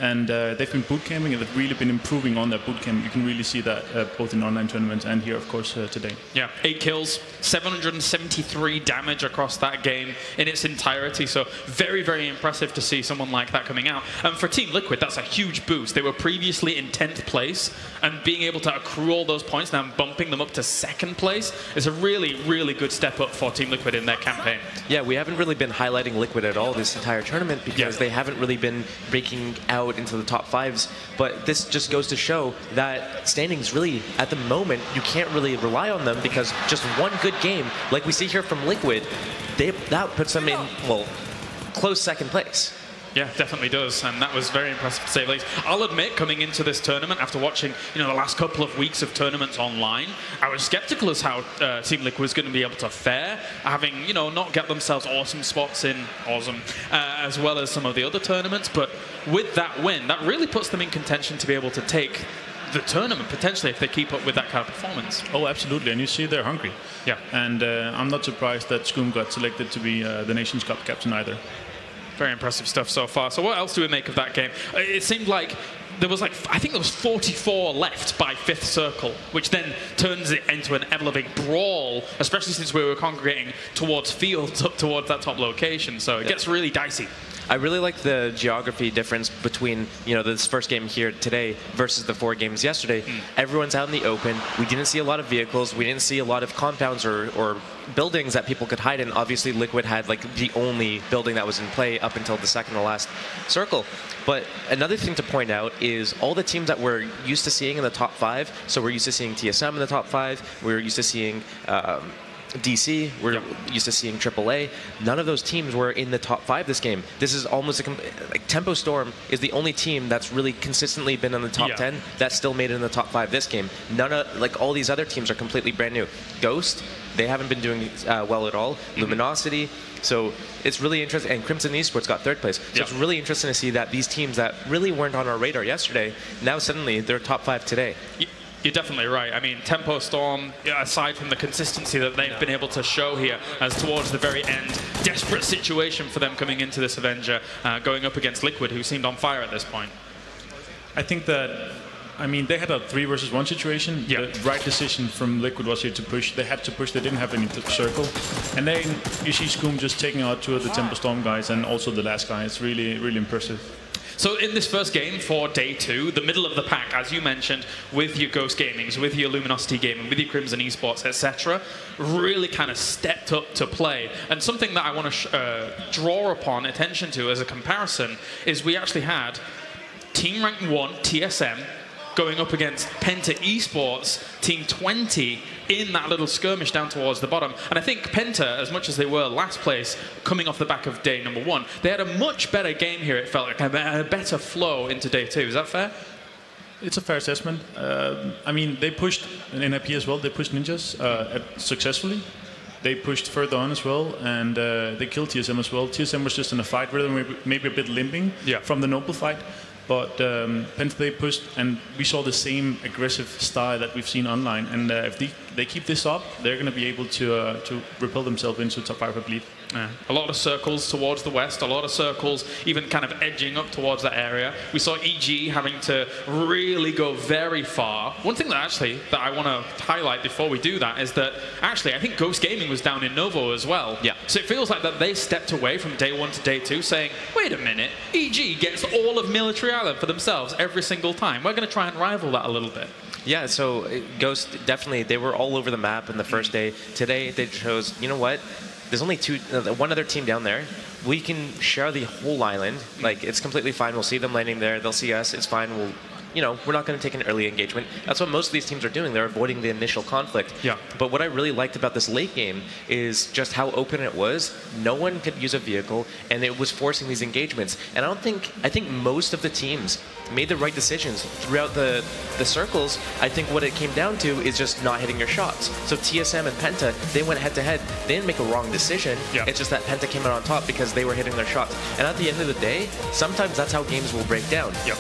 And they've been boot camping, and they've really been improving on their boot camp. You can really see that both in online tournaments and here, of course, today. Yeah, 8 kills, 773 damage across that game in its entirety. So very, very impressive to see someone like that coming out. And for Team Liquid, that's a huge boost. They were previously in 10th place, and being able to accrue all those points, now bumping them up to 2nd place, is a really, really good step up for Team Liquid in their campaign. Yeah, we haven't really been highlighting Liquid at all this entire tournament because they haven't really been breaking out into the top 5s, but this just goes to show that standings really, at the moment, you can't really rely on them because just one good game, like we see here from Liquid, that puts them in, well, close 2nd place. Yeah, definitely does, and that was very impressive to say the least. I'll admit, coming into this tournament, after watching the last couple of weeks of tournaments online, I was skeptical as how Team Liquid was going to be able to fare, having not get themselves awesome spots in as well as some of the other tournaments. But with that win, that really puts them in contention to be able to take the tournament potentially if they keep up with that kind of performance. Oh, absolutely, and you see they're hungry. Yeah, and I'm not surprised that Scoom got selected to be the Nations Cup captain either. Very impressive stuff so far. So what else do we make of that game? It seemed like there was I think there was 44 left by 5th circle, which then turns it into an ever-living brawl, especially since we were congregating towards fields up towards that top location. So it gets really dicey. I really like the geography difference between, this first game here today versus the 4 games yesterday. Everyone's out in the open. We didn't see a lot of vehicles. We didn't see a lot of compounds or buildings that people could hide in. Obviously, Liquid had the only building that was in play up until the 2nd to last circle. But another thing to point out is all the teams that we're used to seeing in the top 5. So we're used to seeing TSM in the top 5. We're used to seeing DC, we're used to seeing AAA. None of those teams were in the top 5 this game. This is almost Tempo Storm is the only team that's really consistently been in the top 10 that still made it in the top 5 this game. None of all these other teams are completely brand new. Ghost, they haven't been doing well at all. Luminosity. So it's really interesting, and Crimson Esports got 3rd place. So it's really interesting to see that these teams that really weren't on our radar yesterday, now suddenly they're top 5 today. You're definitely right. I mean, Tempo Storm, aside from the consistency that they've been able to show here, as towards the very end, desperate situation for them coming into this Avenger, going up against Liquid, who seemed on fire at this point. I think that, they had a 3 versus 1 situation. The right decision from Liquid was here to push. They had to push. They didn't have any circle. And then you see Scoom just taking out 2 of the Tempo Storm guys and also the last guy. It's really, really impressive. So in this first game for day 2, the middle of the pack, as you mentioned, with your Ghost Gamings, with your Luminosity Gaming, with your Crimson Esports, etc., really kind of stepped up to play. And something that I want to draw upon attention to as a comparison is we actually had Team Rank 1, TSM, going up against Penta Esports, Team 20, in that little skirmish down towards the bottom. And I think Penta, as much as they were last place, coming off the back of day number 1, they had a much better game here, it felt like, a better flow into day 2. Is that fair? It's a fair assessment. I mean, they pushed an NIP as well. They pushed Ninjas successfully. They pushed further on as well, and they killed TSM as well. TSM was just in a fight rhythm, maybe a bit limping from the Noble fight. But Penta, they pushed, and we saw the same aggressive style that we've seen online. And if they keep this up, they're going to be able to propel themselves into top 5, I believe. Yeah. A lot of circles towards the west, a lot of circles even kind of edging up towards that area. We saw EG having to really go very far. One thing that I want to highlight before we do that is that actually I think Ghost Gaming was down in Novo as well. Yeah. So it feels like that they stepped away from day 1 to day 2 saying, wait a minute, EG gets all of Military Island for themselves every single time. We're going to try and rival that a little bit. Yeah, so Ghost, definitely, they were all over the map in the first day. Today, they chose, you know what? There's only one other team down there. We can share the whole island. Like, it's completely fine. We'll see them landing there. They'll see us. It's fine. We'll, you know, we're not going to take an early engagement. That's what most of these teams are doing. They're avoiding the initial conflict. Yeah. But what I really liked about this late game is just how open it was. No one could use a vehicle, and it was forcing these engagements. And I think most of the teams made the right decisions throughout the circles. I think what it came down to is just not hitting your shots. So TSM and Penta, they went head to head. They didn't make a wrong decision. Yeah. It's just that Penta came out on top because they were hitting their shots. And at the end of the day, sometimes that's how games will break down. Yep.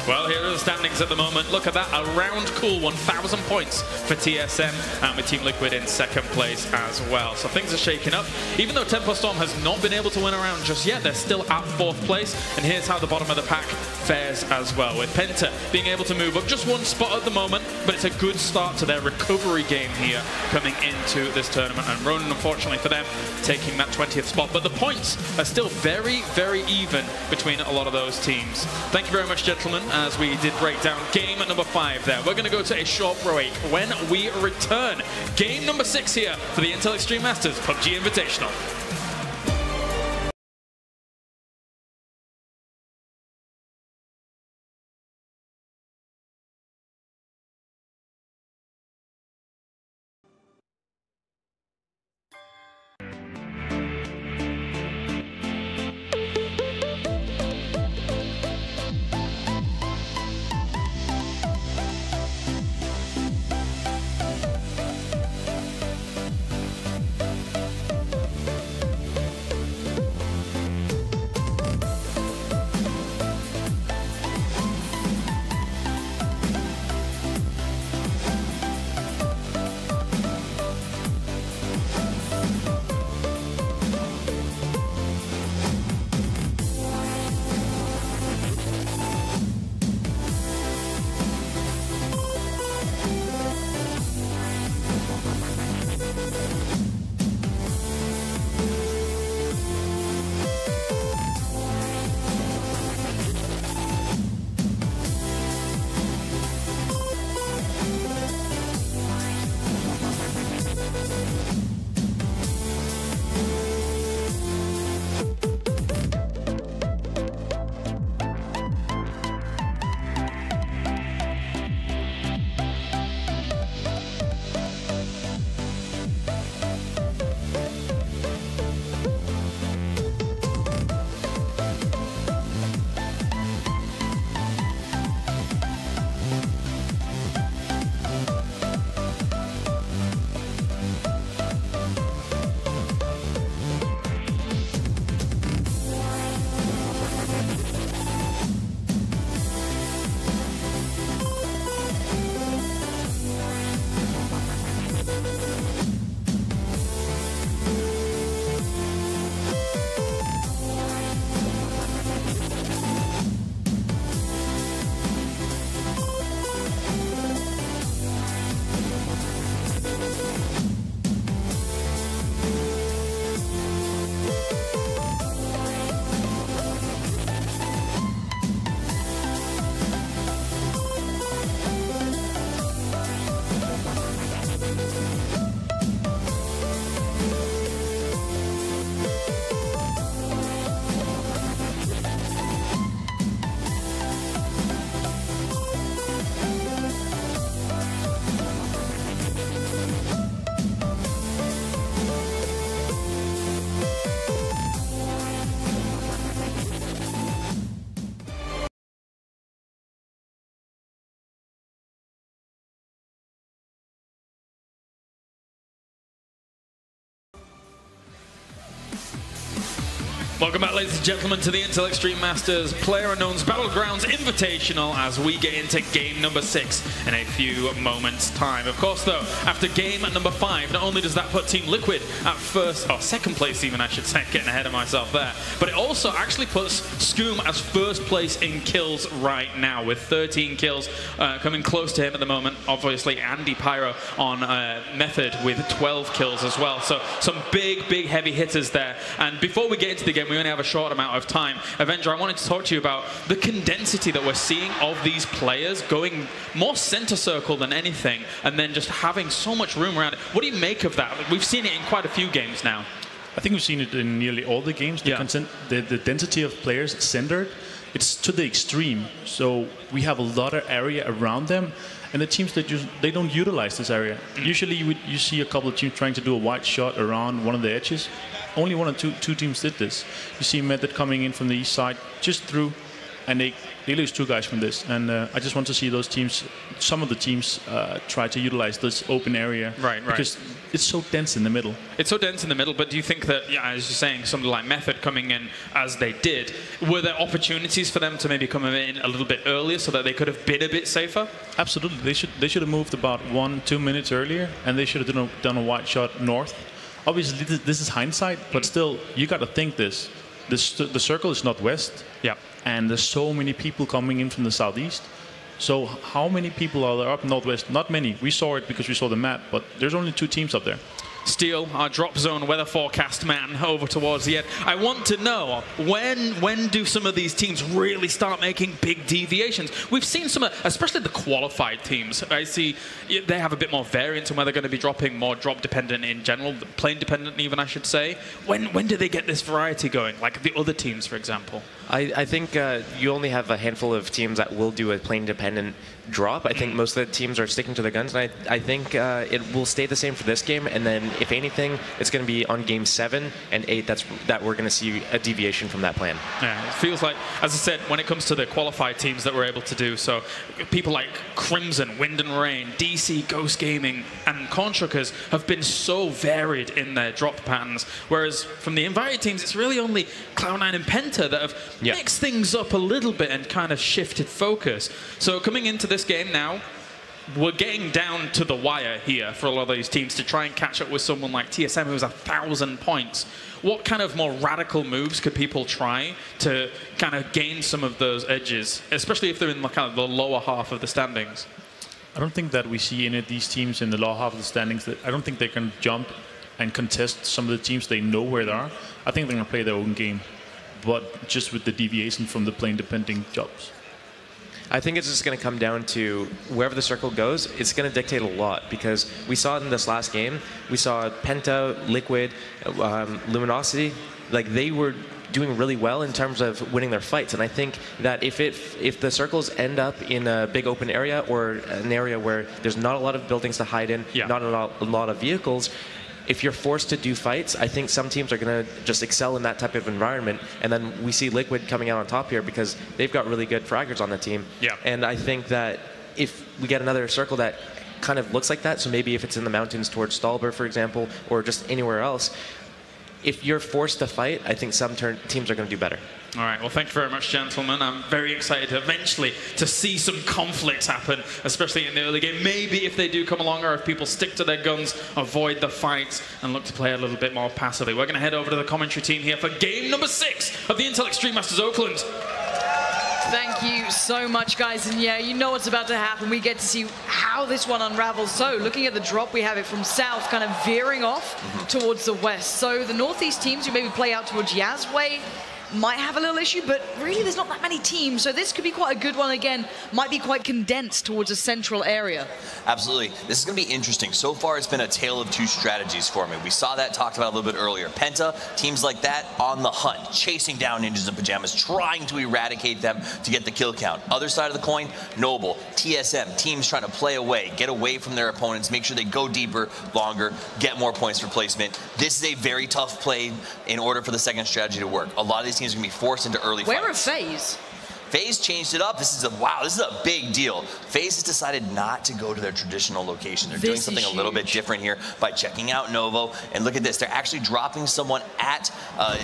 Well, here are the standings at the moment. Look at that, a round cool 1,000 points for TSM, and with Team Liquid in second place as well. So things are shaking up. Even though Tempo Storm has not been able to win a round just yet, they're still at 4th place. And here's how the bottom of the pack fares as well, with Penta being able to move up just 1 spot at the moment, but it's a good start to their recovery game here coming into this tournament. And Ronin, unfortunately for them, taking that 20th spot. But the points are still very, very even between a lot of those teams. Thank you very much, gentlemen, as we did break down game number 5 there. We're going to go to a short break. When we return, game number 6 here for the Intel Extreme Masters PUBG Invitational. Welcome back, ladies and gentlemen, to the Intel Extreme Masters PlayerUnknown's Battlegrounds Invitational as we get into game number 6 in a few moments' time. Of course, though, after game number 5, not only does that put Team Liquid at second place even, I should say, getting ahead of myself there, but it also actually puts Scoom as first place in kills right now with 13 kills, coming close to him at the moment. Obviously, Andy Pyro on Method with 12 kills as well. So some big heavy hitters there. And before we get into the game, we only have a short amount of time. Avenger, I wanted to talk to you about the condensity that we're seeing of these players going more center circle than anything, and then just having so much room around it. What do you make of that? We've seen it in quite a few games now. I think we've seen it in nearly all the games. The density of players centered, it's to the extreme. So we have a lot of area around them, and the teams that they don't utilize this area. Usually you see a couple of teams trying to do a wide shot around one of the edges. Only one or two teams did this. You see Method coming in from the east side, just through, and they lose 2 guys from this. And I just want to see those teams, some of the teams, try to utilize this open area. Right. Because it's so dense in the middle. It's so dense in the middle, but do you think that, yeah, as you're saying, somebody like Method coming in as they did, were there opportunities for them to maybe come in a little bit earlier so that they could have been a bit safer? Absolutely. They should have moved about 1-2 minutes earlier, and they should have done a wide shot north. Obviously, this is hindsight, but still, you got to think this. The circle is northwest, and there's so many people coming in from the southeast. So how many people are there up northwest? Not many. We saw it because we saw the map, but there's only 2 teams up there. Steel, our drop zone weather forecast man, over towards the end. I want to know, when do some of these teams really start making big deviations? We've seen some, especially the qualified teams. I see they have a bit more variance in where they're going to be dropping, more drop dependent in general, plane dependent even, I should say. When do they get this variety going, like the other teams, for example? I think you only have a handful of teams that will do a plane dependent drop. I think most of the teams are sticking to their guns, and I think it will stay the same for this game, and then if anything, it's going to be on game 7 and 8 that we're going to see a deviation from that plan. Yeah, it feels like, as I said, when it comes to the qualified teams that we're able to do, so people like Crimson, Wind and Rain, DC, Ghost Gaming, and Contractors have been so varied in their drop patterns, whereas from the invited teams, it's really only Cloud9 and Penta that have mixed things up a little bit and kind of shifted focus. So coming into this game now, we're getting down to the wire here for a lot of these teams to try and catch up with someone like TSM who has 1,000 points. What kind of more radical moves could people try to kind of gain some of those edges, especially if they're in kind of the lower half of the standings? I don't think that we see any of these teams in the lower half of the standings. I don't think they can jump and contest some of the teams they know where they are. I think they're going to play their own game, but just with the deviation from the plane depending jobs. I think it's just going to come down to wherever the circle goes, it's going to dictate a lot, because we saw it in this last game. We saw Penta, Liquid, Luminosity, like they were doing really well in terms of winning their fights. And I think that if the circles end up in a big open area or an area where there's not a lot of buildings to hide in, not a lot of vehicles, if you're forced to do fights, I think some teams are going to just excel in that type of environment. And then we see Liquid coming out on top here because they've got really good fraggers on the team. And I think that if we get another circle that kind of looks like that, so maybe if it's in the mountains towards Stalber, for example, or just anywhere else, if you're forced to fight, I think some teams are going to do better. All right, well, thank you very much, gentlemen. I'm very excited eventually to see some conflicts happen, especially in the early game. Maybe if they do come along, or if people stick to their guns, avoid the fights, and look to play a little bit more passively. We're going to head over to the commentary team here for game number 6 of the Intel Extreme Masters Oakland. Thank you so much, guys. And yeah, you know what's about to happen. We get to see how this one unravels. So looking at the drop, we have it from south kind of veering off towards the west. So the northeast teams who maybe play out towards Yazway might have a little issue, but really there's not that many teams, so this could be quite a good one again. Might be quite condensed towards a central area. Absolutely. This is going to be interesting. So far, it's been a tale of 2 strategies for me. We saw that talked about a little bit earlier. Penta, teams like that on the hunt, chasing down ninjas in pajamas, trying to eradicate them to get the kill count. Other side of the coin, Noble, TSM, teams trying to play away, get away from their opponents, make sure they go deeper, longer, get more points for placement. This is a very tough play in order for the second strategy to work. A lot of these teams are going to be forced into early fights. Where are FaZe? FaZe changed it up. This is a big deal. FaZe has decided not to go to their traditional location. They're doing something a little bit different here by checking out Novo. And look at this. They're actually dropping someone at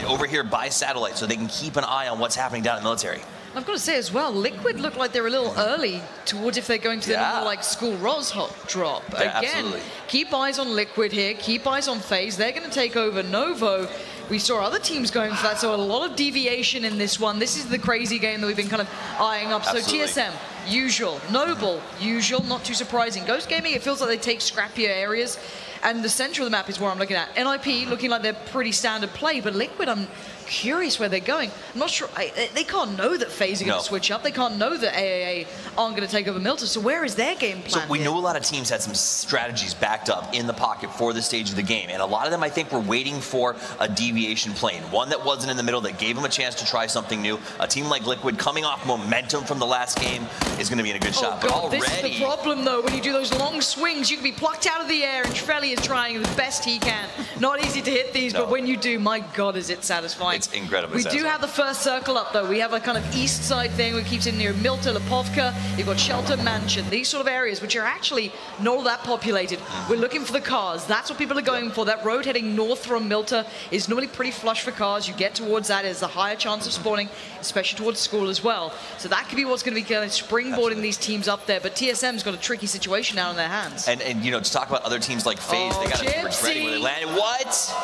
over here by satellite so they can keep an eye on what's happening down in the military. I've got to say as well, Liquid look like they're a little early towards if they're going to the normal, like school Roz hot drop. Yeah, Again, absolutely. Keep eyes on Liquid here, keep eyes on FaZe. They're going to take over Novo. We saw other teams going for that, so a lot of deviation in this one. This is the crazy game that we've been kind of eyeing up. Absolutely. So TSM, usual. Noble, usual, not too surprising. Ghost Gaming, it feels like they take scrappier areas. And the center of the map is where I'm looking at. NIP looking like they're pretty standard play, but Liquid, I'm curious where they're going. I'm not sure. They can't know that FaZe are going to switch up. They can't know that AAA aren't going to take over Milta. So where is their game plan? So we know a lot of teams had some strategies backed up in the pocket for this stage of the game. And a lot of them, I think, were waiting for a deviation plane. One that wasn't in the middle that gave them a chance to try something new. A team like Liquid coming off momentum from the last game is going to be in a good shot. God, but already, this is the problem, though. When you do those long swings, you can be plucked out of the air, and Trelli is trying the best he can. Not easy to hit these, but when you do, my God, is it satisfying. It's incredibly We satisfying. do have the first circle up, though. We have a kind of east side thing. We keep in near Milta, Lipovka. You've got Shelter, Mansion. These sort of areas, which are actually not all that populated. We're looking for the cars. That's what people are going for. That road heading north from Milta is normally pretty flush for cars. You get towards that, there's a higher chance of spawning, especially towards school as well. So that could be what's going to be kind of springboarding these teams up there. But TSM's got a tricky situation now in their hands. And you know, to talk about other teams like FaZe, they got to be ready where they landed. What?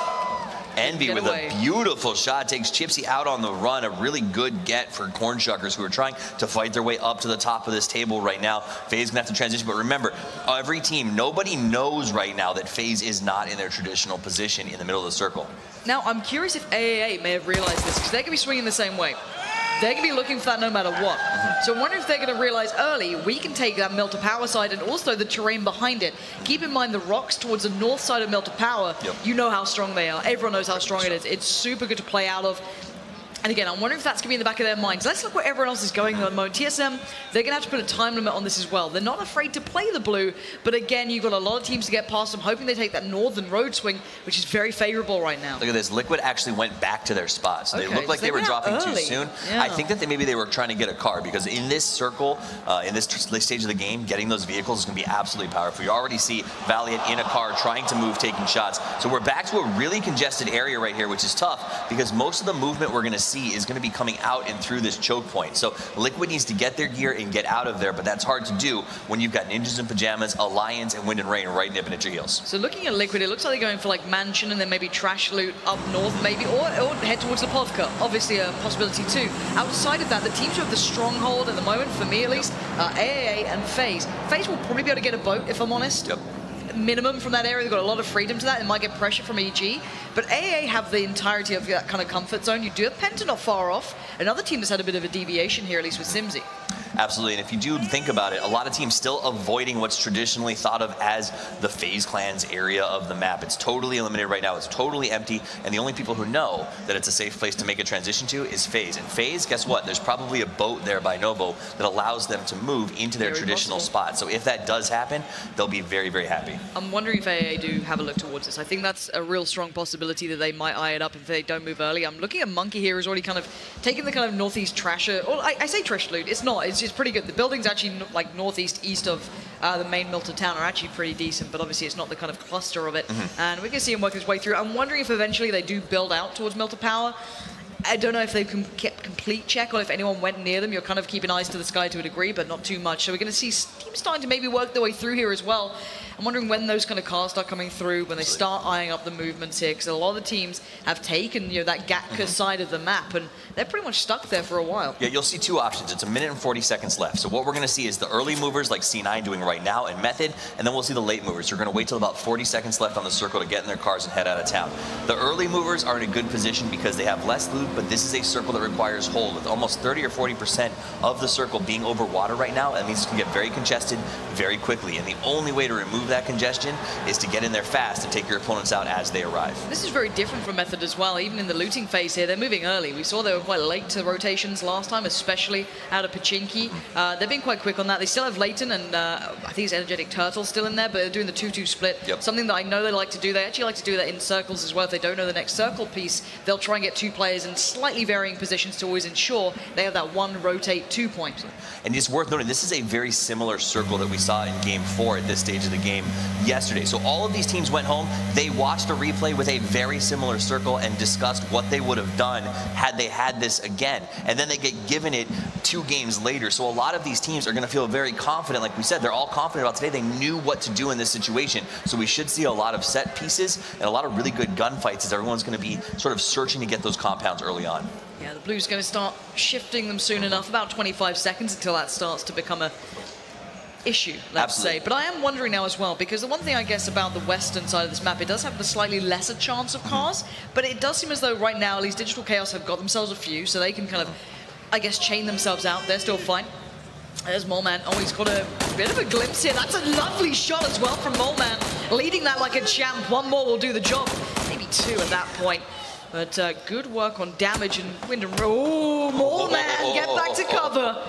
Envy with a beautiful shot takes Chipsy out on the run. A really good get for Cornshuckers, who are trying to fight their way up to the top of this table right now. FaZe gonna have to transition, but remember, every team, nobody knows right now that FaZe is not in their traditional position in the middle of the circle. Now, I'm curious if AAA may have realized this, because they're gonna be swinging the same way. They're going to be looking for that no matter what. So I'm wondering if they're going to realize early, we can take that Milta Power side and also the terrain behind it. Keep in mind the rocks towards the north side of Milta Power, you know how strong they are. Everyone knows how strong it is. It's super good to play out of. And again, I'm wondering if that's going to be in the back of their minds. Let's look where everyone else is going at the moment. TSM, they're going to have to put a time limit on this as well. They're not afraid to play the blue, but again, you've got a lot of teams to get past them, hoping they take that northern road swing, which is very favorable right now. Look at this. Liquid actually went back to their spots. They looked like they were dropping too soon. Yeah. I think that maybe they were trying to get a car, because in this circle, in this stage of the game, getting those vehicles is going to be absolutely powerful. You already see Valiant in a car trying to move, taking shots. So we're back to a really congested area right here, which is tough, because most of the movement we're going to see is going to be coming out and through this choke point. So Liquid needs to get their gear and get out of there, but that's hard to do when you've got Ninjas in Pajamas, Alliance, and Wind and Rain right nipping at your heels. So looking at Liquid, it looks like they're going for like Mansion and then maybe Trash Loot up north maybe, or head towards Lipovka. Obviously a possibility too. Outside of that, the teams who have the stronghold at the moment, for me at least, AAA and FaZe. FaZe will probably be able to get a boat, if I'm honest. Yep. Minimum from that area. They've got a lot of freedom to that. They might get pressure from EG, but AAA have the entirety of that kind of comfort zone. You do have Penta not far off. Another team that's had a bit of a deviation here, at least with Simsy. Absolutely, and if you do think about it, a lot of teams still avoiding what's traditionally thought of as the FaZe Clans area of the map. It's totally eliminated right now. It's totally empty, and the only people who know that it's a safe place to make a transition to is FaZe. And FaZe, guess what? There's probably a boat there by Novo that allows them to move into their traditional spot. So if that does happen, they'll be very, very happy. I'm wondering if AA do have a look towards this. I think that's a real strong possibility that they might eye it up if they don't move early. I'm looking at Monkey here, who's already kind of taken the kind of northeast trasher. Or I say trash loot, it's not. It's pretty good. The buildings actually like northeast, east of the main Milta town are actually pretty decent, but obviously it's not the kind of cluster of it. And we can see him work his way through. I'm wondering if eventually they do build out towards Milta Power. I don't know if they've kept complete check or if anyone went near them. You're kind of keeping eyes to the sky to a degree, but not too much. So we're going to see teams starting to maybe work their way through here as well. I'm wondering when those kind of cars start coming through, when they start eyeing up the movements here, because a lot of the teams have taken, you know, that Gatka side of the map, and they're pretty much stuck there for a while. Yeah, you'll see two options. It's 1 minute and 40 seconds left. So what we're going to see is the early movers like C9 doing right now and Method, and then we'll see the late movers. Who are going to wait till about 40 seconds left on the circle to get in their cars and head out of town. The early movers are in a good position because they have less loot, but this is a circle that requires hold. With almost 30 or 40% of the circle being over water right now, that means it can get very congested very quickly. And the only way to remove remove that congestion is to get in there fast and take your opponents out as they arrive. This is very different from Method as well. Even in the looting phase here, they're moving early. We saw they were quite late to rotations last time, especially out of Pachinki. They've been quite quick on that. They still have Leighton and I think it's Energetic Turtle still in there, but they're doing the 2-2 split. Yep. Something that I know they like to do. They actually like to do that in circles as well. If they don't know the next circle piece, they'll try and get 2 players in slightly varying positions to always ensure they have that 1 rotate 2 point. And it's worth noting, this is a very similar circle that we saw in Game 4 at this stage of the game yesterday. So all of these teams went home, they watched a replay with a very similar circle and discussed what they would have done had they had this again. And then they get given it 2 games later. So a lot of these teams are going to feel very confident. Like we said, they're all confident about today. They knew what to do in this situation. So we should see a lot of set pieces and a lot of really good gunfights as everyone's going to be sort of searching to get those compounds early on. Yeah, the Blues going to start shifting them soon enough, about 25 seconds until that starts to become a issue, let's say. But I am wondering now as well, because the one thing I guess about the western side of this map, it does have the slightly lesser chance of cars, but it does seem as though right now at least Digital Chaos have got themselves a few, so they can kind of, I guess, chain themselves out. They're still fine. There's Moleman. Oh, he's got a bit of a glimpse here. That's a lovely shot as well from Moleman, leading that like a champ. 1 more will do the job, maybe 2 at that point. But good work on damage and wind and oh, Moleman, get back to cover.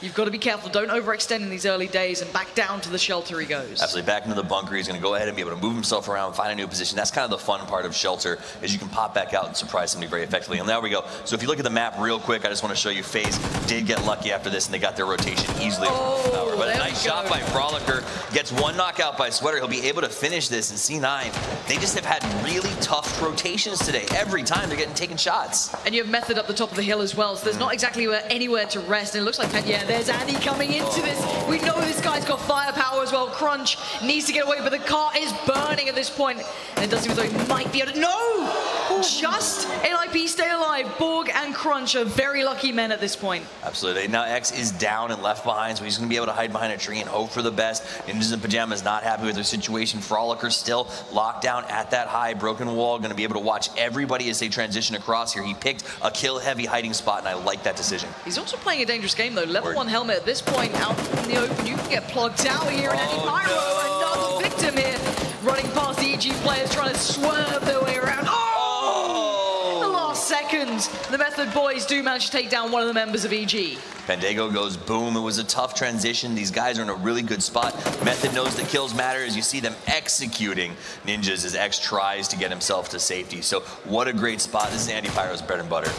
You've got to be careful. Don't overextend in these early days, and back down to the shelter he goes. Absolutely. Back into the bunker. He's going to go ahead and be able to move himself around, find a new position. That's kind of the fun part of shelter, is you can pop back out and surprise somebody very effectively. And there we go. So if you look at the map real quick, I just want to show you FaZe did get lucky after this, and they got their rotation easily. But a nice shot by Frolicker. Gets 1 knockout by Sweater. He'll be able to finish this in C9. They just have had really tough rotations today. Every time they're getting taken shots. And you have Method up the top of the hill as well, so there's not exactly anywhere to rest. And it looks like, yeah, there's Andy coming into this. We know this guy's got firepower as well. Crunch needs to get away, but the car is burning at this point. And it does seem as though he might be able to... No! Just LIP stay alive. Borg and Crunch are very lucky men at this point. Absolutely. Now X is down and left behind, so he's going to be able to hide behind a tree and hope for the best. Ninjas in Pajamas not happy with their situation. Frolicker still locked down at that high broken wall. Going to be able to watch everybody as they transition across here. He picked a kill-heavy hiding spot, and I like that decision. He's also playing a dangerous game, though. Level 1 helmet at this point out in the open. You can get plugged out here, and Andy Pyro, another victim here, running past the EG players, trying to swerve their way around. The last second, the Method boys do manage to take down one of the members of EG. Pandago goes boom. It was a tough transition. These guys are in a really good spot. Method knows that kills matter as you see them executing Ninjas as X tries to get himself to safety. So what a great spot. This is Andy Pyro's bread and butter.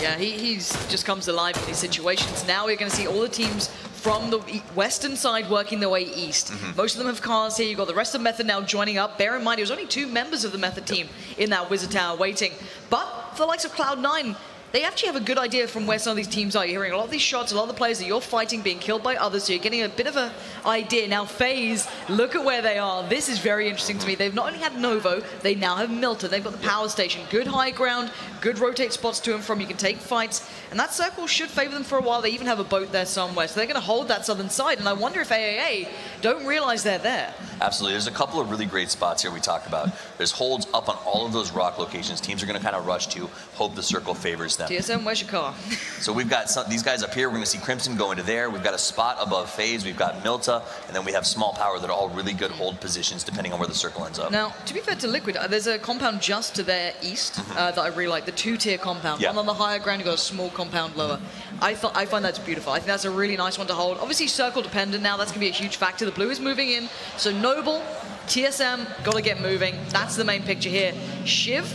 Yeah, he's just comes alive in these situations. Now we're going to see all the teams from the western side working their way east. Most of them have cars here. You've got the rest of Method now joining up. Bear in mind, it was only 2 members of the Method team in that Wizard Tower waiting. But for the likes of Cloud9, they actually have a good idea from where some of these teams are. You're hearing a lot of these shots, a lot of the players that you're fighting being killed by others, so you're getting a bit of an idea. Now FaZe, look at where they are. This is very interesting to me. They've not only had Novo, they now have Milton. They've got the power station. Good high ground, good rotate spots to and from. You can take fights, and that circle should favor them for a while. They even have a boat there somewhere, so they're going to hold that southern side, and I wonder if AAA don't realize they're there. Absolutely. There's a couple of really great spots here we talked about. There's holds up on all of those rock locations. Teams are going to kind of rush to, hope the circle favors them. TSM, where's your car? So we've got these guys up here. We're going to see Crimson go into there. We've got a spot above FaZe. We've got Milta, and then we have Small Power that are all really good hold positions depending on where the circle ends up. Now, to be fair to Liquid, there's a compound just to their east that I really like, the 2-tier compound. One on the higher ground, you've got a small compound lower. I find that's beautiful. I think that's a really nice one to hold. Obviously, circle dependent now. That's going to be a huge factor. The blue is moving in. So Noble, TSM, got to get moving. That's the main picture here. Shiv,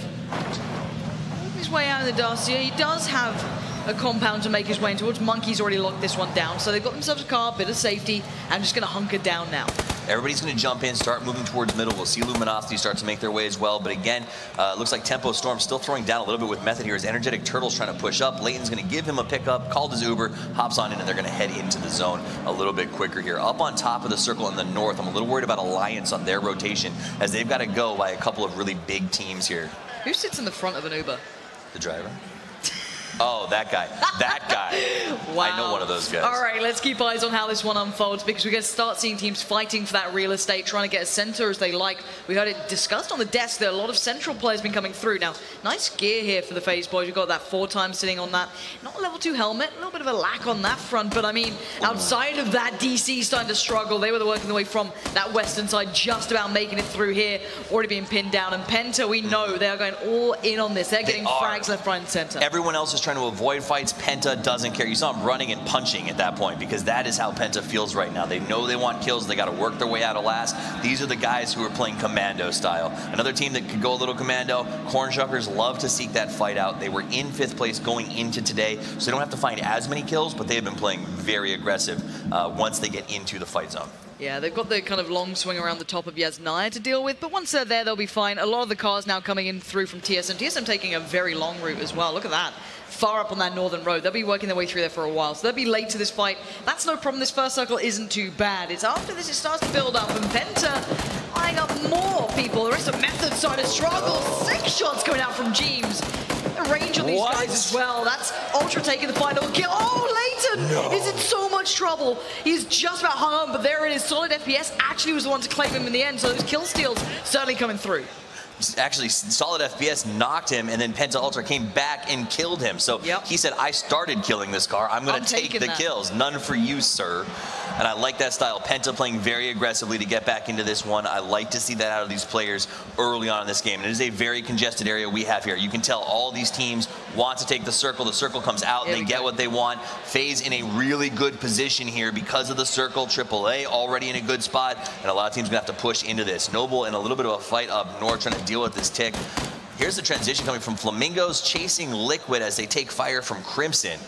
his way out in the dust here. He does have a compound to make his way in towards. Monkey's already locked this one down. So they've got themselves a car, bit of safety, and just going to hunker down now. Everybody's going to jump in, start moving towards middle. We'll see Luminosity start to make their way as well. But again, looks like Tempo Storm still throwing down a little bit with Method here as Energetic Turtle's trying to push up. Leighton's going to give him a pickup, called his Uber, hops on in, and they're going to head into the zone a little bit quicker here. Up on top of the circle in the north, I'm a little worried about Alliance on their rotation as they've got to go by a couple of really big teams here. Who sits in the front of an Uber? The driver. Oh, that guy. That guy. Wow. I know one of those guys. All right, let's keep eyes on how this one unfolds because we're going to start seeing teams fighting for that real estate, trying to get as center as they like. We heard it discussed on the desk that a lot of central players have been coming through. Now, nice gear here for the FaZe boys. We've got that 4x sitting on that. Not a level 2 helmet, a little bit of a lack on that front, but I mean, outside of that, DC starting to struggle. They were working their way from that western side, just about making it through here, already being pinned down. And Penta, we know they are going all in on this. They're getting frags left, right, and center. Everyone else is trying to avoid fights. Penta doesn't care. You saw him running and punching at that point because that is how Penta feels right now. They know they want kills. They got to work their way out of last. These are the guys who are playing commando style. Another team that could go a little commando. Cornshuckers love to seek that fight out. They were in 5th place going into today, so they don't have to find as many kills, but they have been playing very aggressive once they get into the fight zone. Yeah, they've got the kind of long swing around the top of Yasnaya to deal with, but once they're there, they'll be fine. A lot of the cars now coming in through from TSM. TSM taking a very long route as well. Look at that. Far up on that northern road. They'll be working their way through there for a while, so they'll be late to this fight. That's no problem. This first circle isn't too bad. It's after this it starts to build up, and Penta eyeing up more people. The rest of Method starting to struggle. 6 shots coming out from Jeems. The range on these guys as well. That's Ultra taking the final kill. Oh, Leighton is in so much trouble. He's just about hung on, but there it is. Solid FPS actually was the one to claim him in the end, so those kill steals certainly coming through. Actually, Solid FPS knocked him, and then Penta Ultra came back and killed him. So he said, I started killing this car. I'm going to take the kills. None for you, sir. And I like that style. Penta playing very aggressively to get back into this one. I like to see that out of these players early on in this game. And it is a very congested area we have here. You can tell all these teams want to take the circle. The circle comes out, and they get what they want. FaZe in a really good position here because of the circle. AAA already in a good spot, and a lot of teams going to have to push into this. Noble in a little bit of a fight up north trying to deal with this tick. Here's the transition coming from Flamingos chasing Liquid as they take fire from Crimson.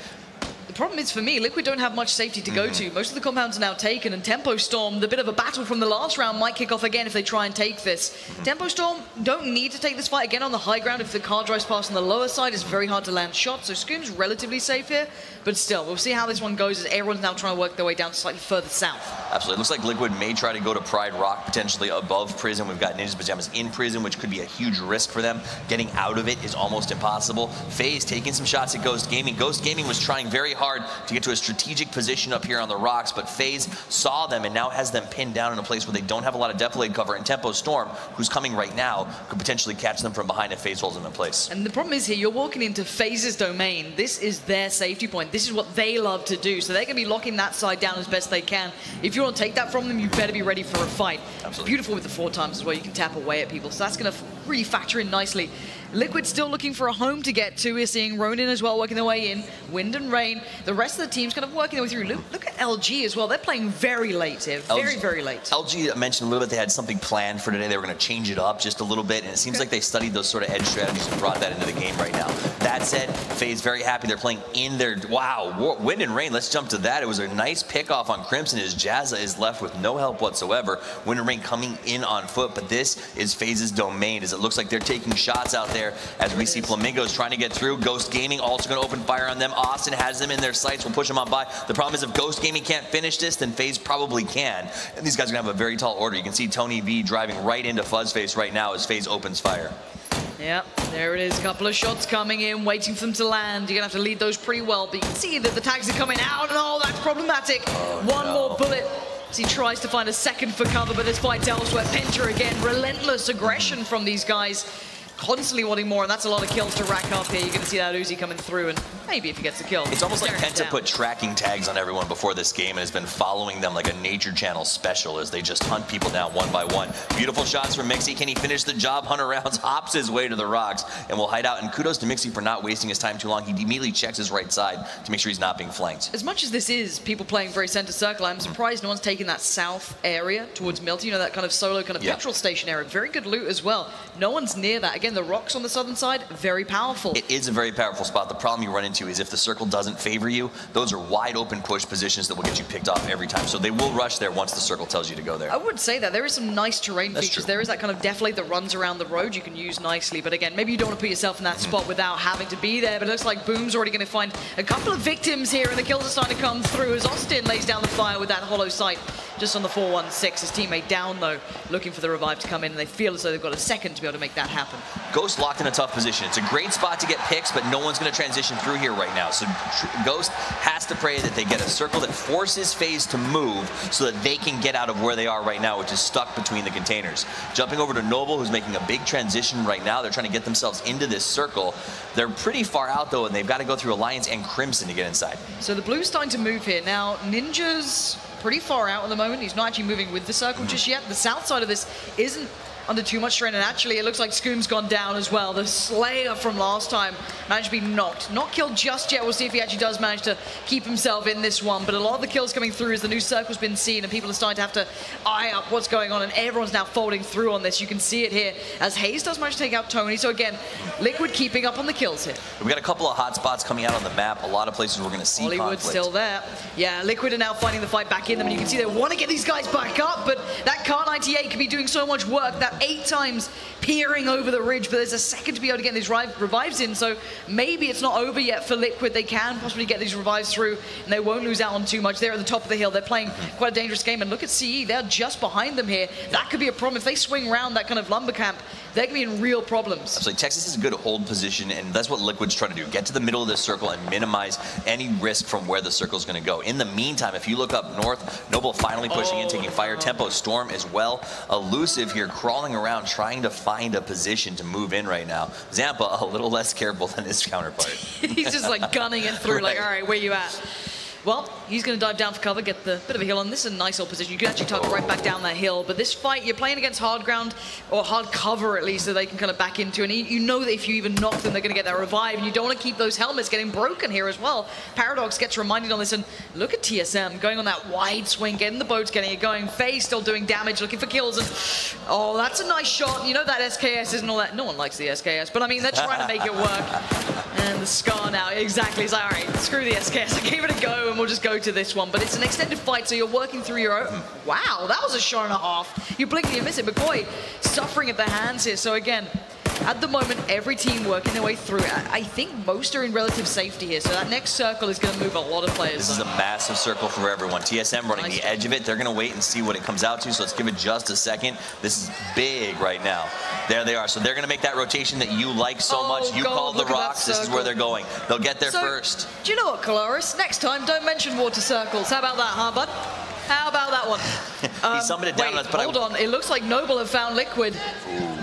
The problem is, for me, Liquid don't have much safety to go to. Most of the compounds are now taken, and Tempo Storm, the bit of a battle from the last round, might kick off again if they try and take this. Tempo Storm don't need to take this fight again on the high ground. If the car drives past on the lower side, it's very hard to land shots, so Scream's relatively safe here. But still, we'll see how this one goes as everyone's now trying to work their way down slightly further south. Absolutely. It looks like Liquid may try to go to Pride Rock, potentially above Prison. We've got Ninjas Pajamas in Prison, which could be a huge risk for them. Getting out of it is almost impossible. FaZe taking some shots at Ghost Gaming. Ghost Gaming was trying very hard to get to a strategic position up here on the rocks, but FaZe saw them and now has them pinned down in a place where they don't have a lot of defilade cover, and Tempo Storm, who's coming right now, could potentially catch them from behind if FaZe holds them in place. And the problem is here, you're walking into FaZe's domain. This is their safety point. This is what they love to do, so they're going to be locking that side down as best they can. If you want to take that from them, you better be ready for a fight. Absolutely. Beautiful with the 4x as well. You can tap away at people, so that's going to really factor in nicely. Liquid still looking for a home to get to. We're seeing Ronin as well working their way in. Wind and Rain. The rest of the team's kind of working their way through. Look at LG as well. They're playing very late here. Very late. LG mentioned a little bit they had something planned for today. They were going to change it up just a little bit, and it seems like they studied those sort of edge strategies and brought that into the game right now. That said, FaZe very happy. They're playing in their... Wow, Wind and Rain. Let's jump to that. It was a nice pickoff on Crimson as Jazza is left with no help whatsoever. Wind and Rain coming in on foot, but this is FaZe's domain as it looks like they're taking shots out there as we see Flamingos trying to get through. Ghost Gaming also going to open fire on them. Austin has them in their sights. We'll push them on by. The problem is if Ghost Gaming can't finish this, then FaZe probably can. And these guys are going to have a very tall order. You can see Tony V driving right into Fuzzface right now as FaZe opens fire. Yeah, there it is. A couple of shots coming in, waiting for them to land. You're going to have to lead those pretty well, but you can see that the tags are coming out, and oh, that's problematic. One more bullet as he tries to find a second for cover, but this fight's elsewhere. Penta again, relentless aggression from these guys. Constantly wanting more, and that's a lot of kills to rack up here. You're going to see that Uzi coming through, and maybe if he gets the kill. It's almost like Penta put tracking tags on everyone before this game and has been following them like a Nature Channel special as they just hunt people down one by one. Beautiful shots from Mixie. Can he finish the job? Hunter Rounds hops his way to the rocks and will hide out. And kudos to Mixie for not wasting his time too long. He immediately checks his right side to make sure he's not being flanked. As much as this is people playing very center circle, I'm surprised no one's taken that south area towards Milton. You know, that kind of solo kind of petrol station area. Very good loot as well. No one's near that. Again, the rocks on the southern side, very powerful. It is a very powerful spot. The problem you run into is if the circle doesn't favor you, those are wide open push positions that will get you picked off every time. So they will rush there once the circle tells you to go there. I would say that. There is some nice terrain features. There is that kind of defilade that runs around the road you can use nicely. But again, maybe you don't want to put yourself in that spot without having to be there. But it looks like Boom's already going to find a couple of victims here, and the kills are starting to come through as Austin lays down the fire with that hollow sight. just on the 4-1-6. His teammate down, though, looking for the revive to come in, and they feel as though they've got a second to be able to make that happen. Ghost locked in a tough position. It's a great spot to get picks, but no one's going to transition through here right now. So Ghost has to pray that they get a circle that forces FaZe to move so that they can get out of where they are right now, which is stuck between the containers. Jumping over to Noble, who's making a big transition right now. They're trying to get themselves into this circle. They're pretty far out, though, and they've got to go through Alliance and Crimson to get inside. So the Blue's starting to move here. Now, Ninja's pretty far out at the moment. He's not actually moving with the circle just yet. The south side of this isn't under too much strain, and actually it looks like Scoom's gone down as well. The Slayer from last time managed to be knocked. Not killed just yet. We'll see if he actually does manage to keep himself in this one, but a lot of the kills coming through as the new circle's been seen, and people are starting to have to eye up what's going on, and everyone's now folding through on this. You can see it here as Hayes does manage to take out Tony. So again, Liquid keeping up on the kills here. We've got a couple of hot spots coming out on the map. A lot of places we're going to see Hollywood's conflict. still there. Yeah, Liquid are now finding the fight back in them, and you can see they want to get these guys back up, but that Car 98 could be doing so much work. That 8 times peering over the ridge, but there's a second to be able to get these revives in, so maybe it's not over yet for Liquid. They can possibly get these revives through, and they won't lose out on too much. They're at the top of the hill. They're playing quite a dangerous game, and look at CE. They're just behind them here. That could be a problem. If they swing around that kind of lumber camp, they're going to be in real problems. Absolutely. Texas is a good hold position, and that's what Liquid's trying to do. Get to the middle of this circle and minimize any risk from where the circle's going to go. In the meantime, if you look up north, Noble finally pushing in, taking fire. Tempo Storm as well. Elusive here, crawling around, trying to find a position to move in right now. Zampa a little less careful than his counterpart. He's just like gunning it through, like, all right, where you at? Well, he's going to dive down for cover, get the bit of a hill on. This is a nice old position. You can actually tuck right back down that hill. But this fight, you're playing against hard ground, or hard cover at least, so they can kind of back into. And you know that if you even knock them, they're going to get that revive. And you don't want to keep those helmets getting broken here as well. Paradox gets reminded on this. And look at TSM going on that wide swing, getting the boats, getting it going. FaZe still doing damage, looking for kills. And oh, that's a nice shot. You know that SKS isn't all that. No one likes the SKS. But I mean, they're trying to make it work. And the Scar now, exactly. He's like, all right, screw the SKS. I gave it a go, and we'll just go to this one. But it's an extended fight, so you're working through your own. Wow, that was a shot and a half. You blink and you miss it. McCoy suffering at the hands here. So again, at the moment, every team working their way through it. I think most are in relative safety here, so that next circle is going to move a lot of players. This is a massive circle for everyone. TSM running the edge of it. They're going to wait and see what it comes out to, so let's give it just a second. This is big right now. There they are. So they're going to make that rotation that you like so much. You called the rocks. This is where they're going. They'll get there first. Do you know what, Coloris? Next time, don't mention water circles. How about that, huh, bud? How about that one? He summoned it down. Wait, hold on. It looks like Noble have found Liquid. Ooh.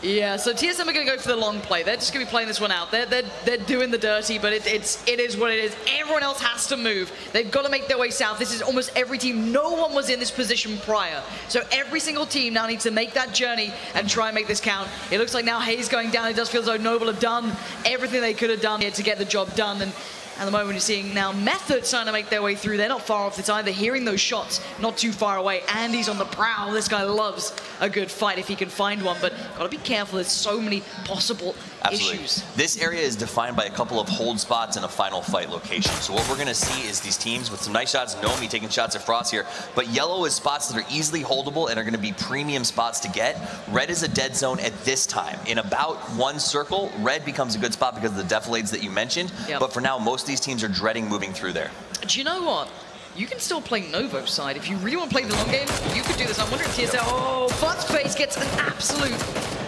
Yeah, so TSM are going to go for the long play. They're just going to be playing this one out. They're doing the dirty, but it is what it is. Everyone else has to move. They've got to make their way south. This is almost every team. No one was in this position prior. So every single team now needs to make that journey and try and make this count. It looks like now Hayes going down. It does feel as though Noble have done everything they could have done here to get the job done. And at the moment, you're seeing now Method trying to make their way through. They're not far off this either. Hearing those shots, not too far away. Andy's on the prowl. This guy loves a good fight if he can find one, but got to be careful. There's so many possible issues. This area is defined by a couple of hold spots and a final fight location. So what we're going to see is these teams with some nice shots. Nomi taking shots at Frost here, but yellow is spots that are easily holdable and are going to be premium spots to get. Red is a dead zone at this time. In about one circle, red becomes a good spot because of the defilades that you mentioned. Yep. But for now, most of these teams are dreading moving through there. Do you know what? You can still play Novo's side. If you really want to play the long game, you could do this. I'm wondering if TSL, FaZe gets an absolute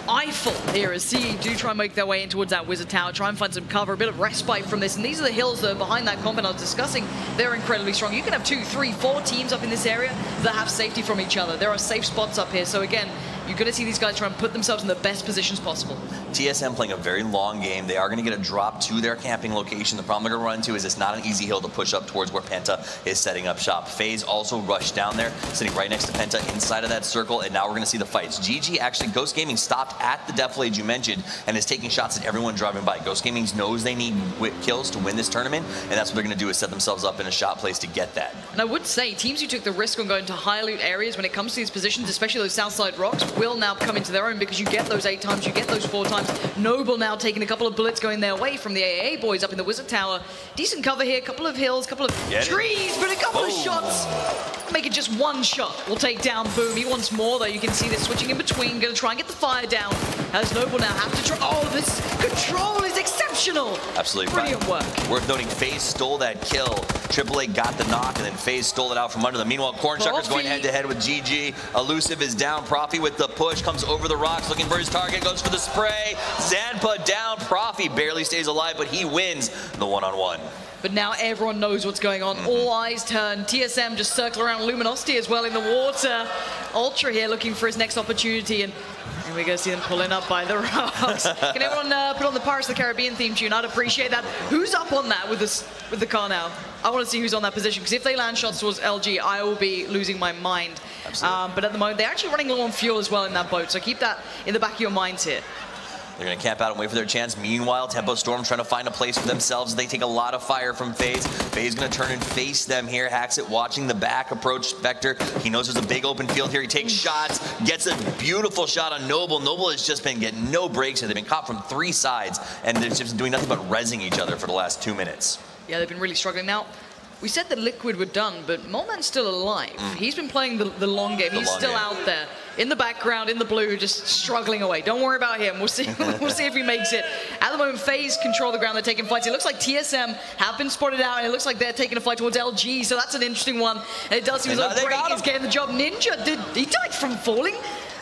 eyeful here as CE do try and make their way in towards that Wizard Tower, try and find some cover, a bit of respite from this. And these are the hills that are behind that compound I was discussing. They're incredibly strong. You can have 2, 3, 4 teams up in this area that have safety from each other. There are safe spots up here. So again, you're going to see these guys try and put themselves in the best positions possible. TSM playing a very long game. They are going to get a drop to their camping location. The problem they're going to run into is it's not an easy hill to push up towards where Penta is setting up shop. FaZe also rushed down there, sitting right next to Penta inside of that circle, and now we're going to see the fights. GG, actually, Ghost Gaming stopped at the defilade you mentioned and is taking shots at everyone driving by. Ghost Gaming knows they need kills to win this tournament, and that's what they're going to do is set themselves up in a shot place to get that. And I would say teams who took the risk on going to high loot areas when it comes to these positions, especially those south side rocks, will now come into their own because you get those 8 times, you get those 4 times. Noble now taking a couple of bullets going their way from the AAA boys up in the Wizard Tower. Decent cover here, couple of hills, couple of trees, but a couple of shots. Make it just one shot. We'll take down Boom. He wants more though. You can see this switching in between. Going to try and get the fire down. As Noble now have to try. Oh, this control is exceptional. Invitational. Absolutely. Brilliant work. Worth noting, FaZe stole that kill. AAA got the knock, and then FaZe stole it out from under them. Meanwhile, Cornshucker's going head-to-head with GG. Elusive is down. Profi with the push, comes over the rocks, looking for his target, goes for the spray. Zanpa down. Profi barely stays alive, but he wins the one-on-one. But now everyone knows what's going on. All eyes turn. TSM just circle around Luminosity as well in the water. Ultra here looking for his next opportunity, and we're going to see them pulling up by the rocks. Can everyone put on the Pirates of the Caribbean theme tune? I'd appreciate that. Who's up on that with the car now? I want to see who's on that position, because if they land shots towards LG, I will be losing my mind. But at the moment, they're actually running low on fuel as well in that boat, so keep that in the back of your minds here. They're going to camp out and wait for their chance. Meanwhile, Tempo Storm trying to find a place for themselves. They take a lot of fire from FaZe. FaZe going to turn and face them here. Haxit watching the back approach Spectre. He knows there's a big open field here. He takes shots, gets a beautiful shot on Noble. Noble has just been getting no breaks here. They've been caught from 3 sides, and they're just doing nothing but rezzing each other for the last 2 minutes. Yeah, they've been really struggling. Now, we said that Liquid were done, but Molman's still alive. He's been playing the long game. He's still out there in the background, in the blue, just struggling away. Don't worry about him. We'll see. We'll see if he makes it. At the moment, FaZe control the ground. They're taking fights. It looks like TSM have been spotted out, and it looks like they're taking a fight towards LG. So that's an interesting one. And it does seem like Break is getting the job. Ninja, he died from falling?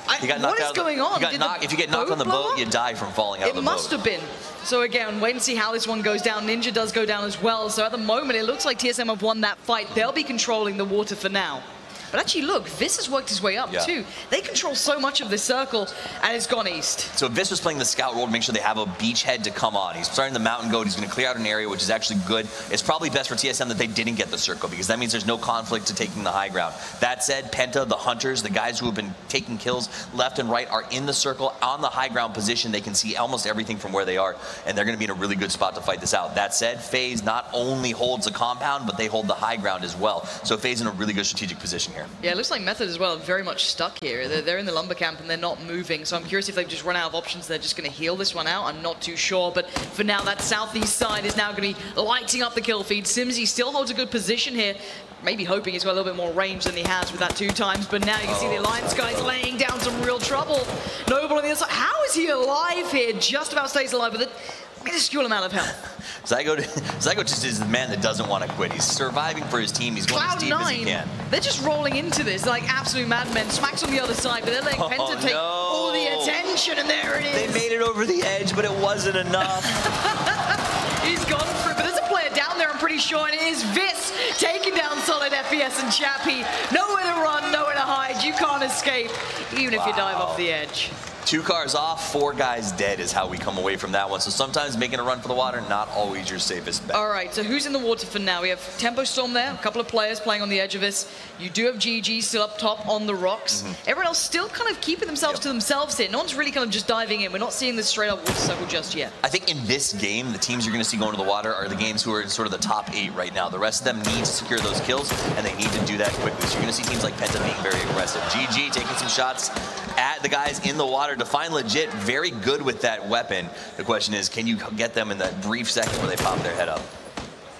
What is going on? If you get knocked on the boat, you die from falling out of the boat. It must have been. So again, wait and see how this one goes down. Ninja does go down as well. So at the moment, it looks like TSM have won that fight. They'll be controlling the water for now. But actually, look, Vis has worked his way up too. They control so much of this circle, and it's gone east. So Vis was playing the scout role to make sure they have a beachhead to come on. He's starting the mountain goat. He's going to clear out an area, which is actually good. It's probably best for TSM that they didn't get the circle, because that means there's no conflict to taking the high ground. That said, Penta, the hunters, the guys who have been taking kills left and right are in the circle on the high ground position. They can see almost everything from where they are, and they're going to be in a really good spot to fight this out. That said, FaZe not only holds the compound, but they hold the high ground as well. So FaZe in a really good strategic position here. Yeah, it looks like Method as well, very much stuck here. They're in the lumber camp and they're not moving, so I'm curious if they've just run out of options. They're just going to heal this one out. I'm not too sure, but for now, that southeast side is now going to be lighting up the kill feed. Simsy still holds a good position here, maybe hoping he's got a little bit more range than he has with that 2 times, but now you can see the Alliance guys laying down some real trouble. Noble on the other side. How is he alive here? Just about stays alive with it. Minuscule amount of health. Zygo just is the man that doesn't want to quit. He's surviving for his team. He's going as deep as he can. They're just rolling into this like absolute madmen. Smacks on the other side, but they're letting Penta take all the attention, and there it is. They made it over the edge, but it wasn't enough. He's gone for it, but there's a player down there, I'm pretty sure, and it is Vis taking down Solid FPS and Chappie. Nowhere to run, nowhere to hide. You can't escape, even if you dive off the edge. 2 cars off, 4 guys dead is how we come away from that one. So sometimes making a run for the water, not always your safest bet. All right, so who's in the water for now? We have Tempo Storm there, a couple of players playing on the edge of this. You do have GG still up top on the rocks. Everyone else still kind of keeping themselves to themselves here. No one's really kind of just diving in. We're not seeing this straight up water circle just yet. I think in this game, the teams you're going to see going to the water are the games who are in sort of the top 8 right now. The rest of them need to secure those kills, and they need to do that quickly. So you're going to see teams like Penta being very aggressive. GG taking some shots at the guys in the water to find legit. Very good with that weapon. The question is, can you get them in that brief second where they pop their head up?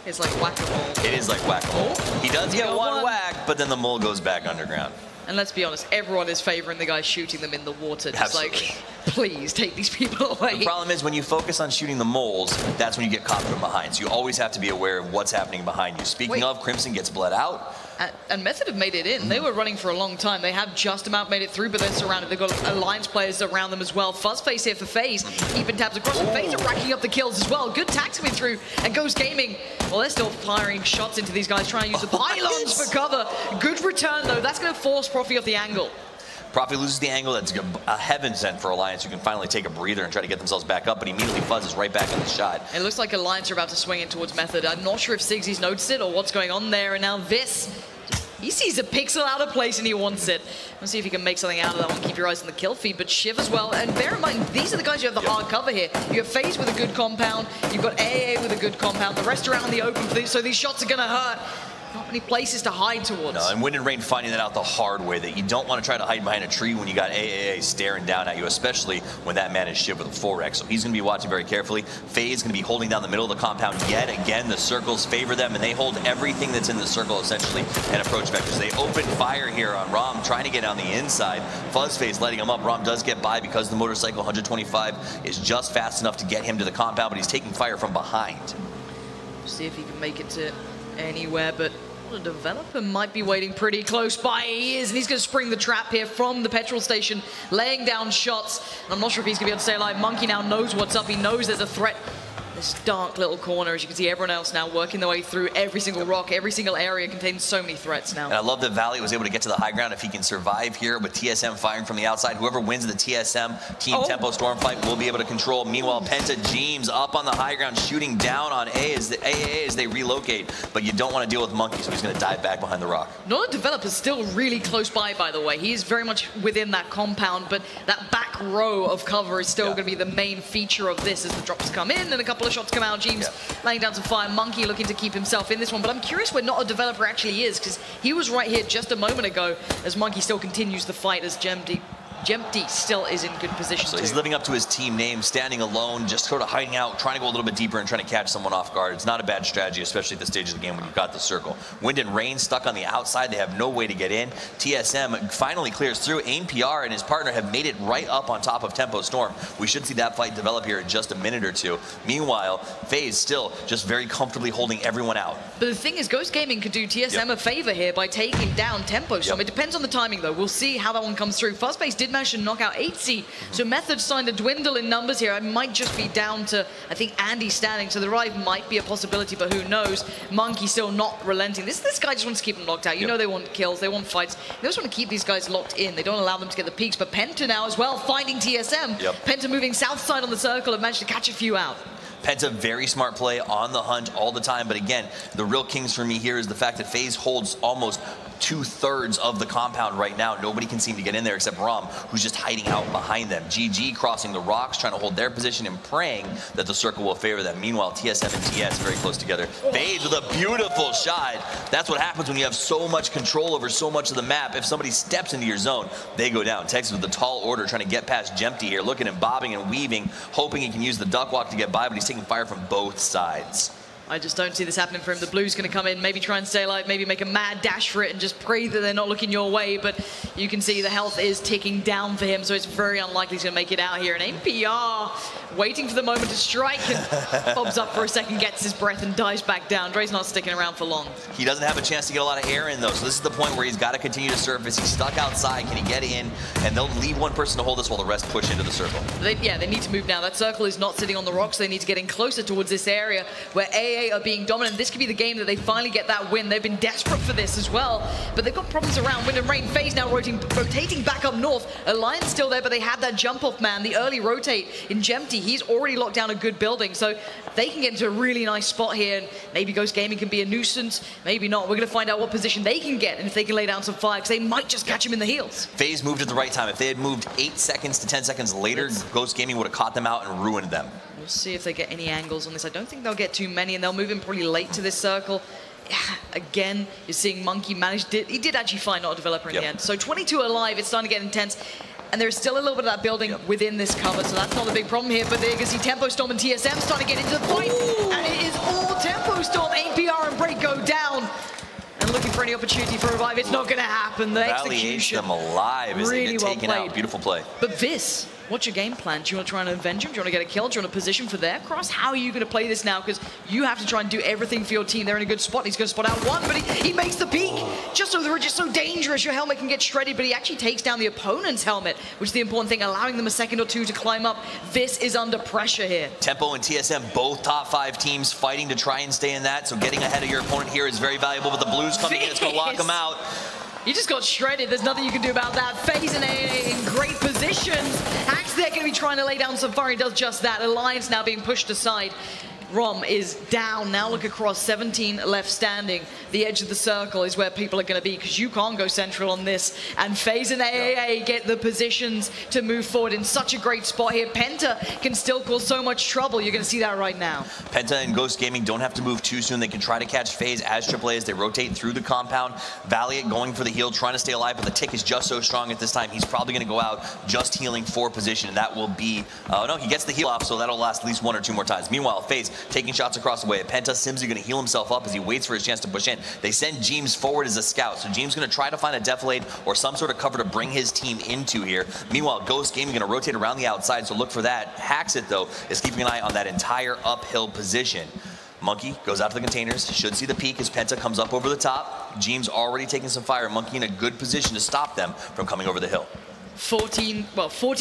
It's like whack-a-mole. It is like whack-a-mole. He does get one whack, but then the mole goes back underground. And let's be honest, everyone is favoring the guy shooting them in the water. Just like, please take these people away. The problem is when you focus on shooting the moles, that's when you get caught from behind. So you always have to be aware of what's happening behind you. Speaking of, Crimson gets bled out. And Method have made it in. They were running for a long time. They have just about made it through, but they're surrounded. They've got Alliance players around them as well. Fuzzface here for FaZe. Keeping tabs across. And FaZe are racking up the kills as well. Good tax coming through. And Ghost Gaming, well, they're still firing shots into these guys, trying to use the pylons for cover. Good return, though. That's going to force Profi off the angle. Profi loses the angle. That's a heaven sent for Alliance, who can finally take a breather and try to get themselves back up, but immediately fuzzes right back in the shot. It looks like Alliance are about to swing in towards Method. I'm not sure if Sigsy's noticed it or what's going on there, and now this. He sees a pixel out of place and he wants it. Let's see if he can make something out of that one. Keep your eyes on the kill feed, but Shiv as well. And bear in mind, these are the guys who have the hard cover here. You have FaZe with a good compound. You've got AA with a good compound. The rest are out in the open, so these shots are going to hurt. not many places to hide towards. No, and Wind and Rain finding that out the hard way, that you don't want to try to hide behind a tree when you got AAA staring down at you, especially when that man is shivved with a full rec. So he's going to be watching very carefully. FaZe going to be holding down the middle of the compound yet again. The circles favor them, and they hold everything that's in the circle essentially and approach vectors. They open fire here on Rom, trying to get on the inside. FuzzFace letting him up. Rom does get by because the motorcycle 125 is just fast enough to get him to the compound, but he's taking fire from behind. See if he can make it to anywhere, but the developer might be waiting pretty close by. He is, and he's going to spring the trap here from the petrol station, laying down shots. I'm not sure if he's going to be able to stay alive. Monkey now knows what's up. He knows there's a threat. This dark little corner, as you can see, everyone else now working their way through every single rock. Every single area contains so many threats now. And I love that Valley was able to get to the high ground. If he can survive here with TSM firing from the outside, whoever wins the TSM Team Tempo Storm fight will be able to control. Meanwhile, Penta James up on the high ground, shooting down on AAA as they relocate. But you don't want to deal with Monkey, so he's going to dive back behind the rock. Not a developer's still really close by the way. He is very much within that compound, but that back row of cover is still going to be the main feature of this as the drops come in and a couple of shots come out. James laying down some fire. Monkey looking to keep himself in this one, but I'm curious where Not a Developer actually is, because he was right here just a moment ago as Monkey still continues the fight as Jempty still is in good position. So he's living up to his team name, standing alone, just sort of hiding out, trying to go a little bit deeper and trying to catch someone off guard. It's not a bad strategy, especially at this stage of the game when you've got the circle. Wind and Rain stuck on the outside. They have no way to get in. TSM finally clears through. Aim PR and his partner have made it right up on top of Tempo Storm. We should see that fight develop here in just a minute or two. Meanwhile, FaZe still just very comfortably holding everyone out. But the thing is, Ghost Gaming could do TSM a favor here by taking down Tempo Storm. It depends on the timing, though. We'll see how that one comes through. FuzzFace did manage to knock out 8C, so Method's starting to dwindle in numbers here. It might just be down to, I think, Andy standing, so the revive might be a possibility, but who knows. Monkey still not relenting. This guy just wants to keep them locked out. You know they want kills, they want fights. They just want to keep these guys locked in. They don't allow them to get the peaks, but Penta now as well, finding TSM. Penta moving south side on the circle and managed to catch a few out. Penta, very smart play, on the hunt all the time. But again, the real kings for me here is the fact that FaZe holds almost 2/3 of the compound right now. Nobody can seem to get in there except Rom, who's just hiding out behind them. GG crossing the rocks, trying to hold their position and praying that the circle will favor them. Meanwhile, TSM and TS very close together. FaZe with a beautiful shot. That's what happens when you have so much control over so much of the map. If somebody steps into your zone, they go down. Texas with the tall order, trying to get past Jempty here. Look at him bobbing and weaving, hoping he can use the duck walk to get by, but he's taking fire from both sides. I just don't see this happening for him. The Blue's going to come in, maybe try and stay alive, maybe make a mad dash for it and just pray that they're not looking your way. But you can see the health is ticking down for him, so it's very unlikely he's going to make it out here. And APR waiting for the moment to strike and bobs up for a second, gets his breath and dives back down. Dre's not sticking around for long. He doesn't have a chance to get a lot of air in, though, so this is the point where he's got to continue to surface. He's stuck outside. Can he get in? And they'll leave one person to hold this while the rest push into the circle. They need to move now. That circle is not sitting on the rocks. They need to get in closer towards this area where AA are being dominant. This could be the game that they finally get that win. They've been desperate for this as well, but they've got problems around. Wind and Rain. FaZe now rotating back up north. Alliance still there, but they had that jump off man, the early rotate in Jempty. He's already locked down a good building, so they can get into a really nice spot here, and maybe Ghost Gaming can be a nuisance, maybe not. We're going to find out what position they can get and if they can lay down some fire, because they might just catch him in the heels. FaZe moved at the right time. If they had moved 8 seconds to 10 seconds later, Ghost Gaming would have caught them out and ruined them. We'll see if they get any angles on this. I don't think they'll get too many, and they'll move in pretty late to this circle. Again, you're seeing Monkey manage. He did actually find Not a Developer in the end. So 22 alive. It's starting to get intense. And there's still a little bit of that building within this cover, so that's not the big problem here. But there you can see Tempo Storm and TSM starting to get into the fight. And it is all Tempo Storm. APR and Break go down. And looking for any opportunity for a revive. It's not going to happen. The Valley execution. them alive as really they get taken out. Beautiful play. But Vis, what's your game plan? Do you want to try and avenge him? Do you want to get a kill? Do you want to position for their cross? How are you going to play this now? Because you have to try and do everything for your team. They're in a good spot. He's going to spot out one, but he makes the peak. Just over the ridge is so dangerous. Your helmet can get shredded, but he actually takes down the opponent's helmet, which is the important thing, allowing them a second or two to climb up. Vis is under pressure here. Tempo and TSM, both top 5 teams fighting to try and stay in that, so getting ahead of your opponent here is very valuable, but the Blues coming in, it's going to lock them out. You just got shredded. There's nothing you can do about that. FaZe and AA in great positions. Axe, they're going to be trying to lay down some fire. He does just that. Alliance now being pushed aside. Rom is down. Now look across, 17 left standing. The edge of the circle is where people are going to be because you can't go central on this. And FaZe and AAA get the positions to move forward in such a great spot here. Penta can still cause so much trouble. You're going to see that right now. Penta and Ghost Gaming don't have to move too soon. They can try to catch FaZe as AAA as they rotate through the compound. Valiant going for the heal, trying to stay alive, but the tick is just so strong at this time. He's probably going to go out just healing for position, and that will be... no, he gets the heal off, so that'll last at least 1 or 2 more times. Meanwhile, FaZe taking shots across the way. Penta, Simsy going to heal himself up as he waits for his chance to push in. They send James forward as a scout, so James going to try to find a defilade or some sort of cover to bring his team into here. Meanwhile, Ghost Gaming going to rotate around the outside, so look for that. Haxit, though, is keeping an eye on that entire uphill position. Monkey goes out to the containers, should see the peak as Penta comes up over the top. James already taking some fire. Monkey in a good position to stop them from coming over the hill. 40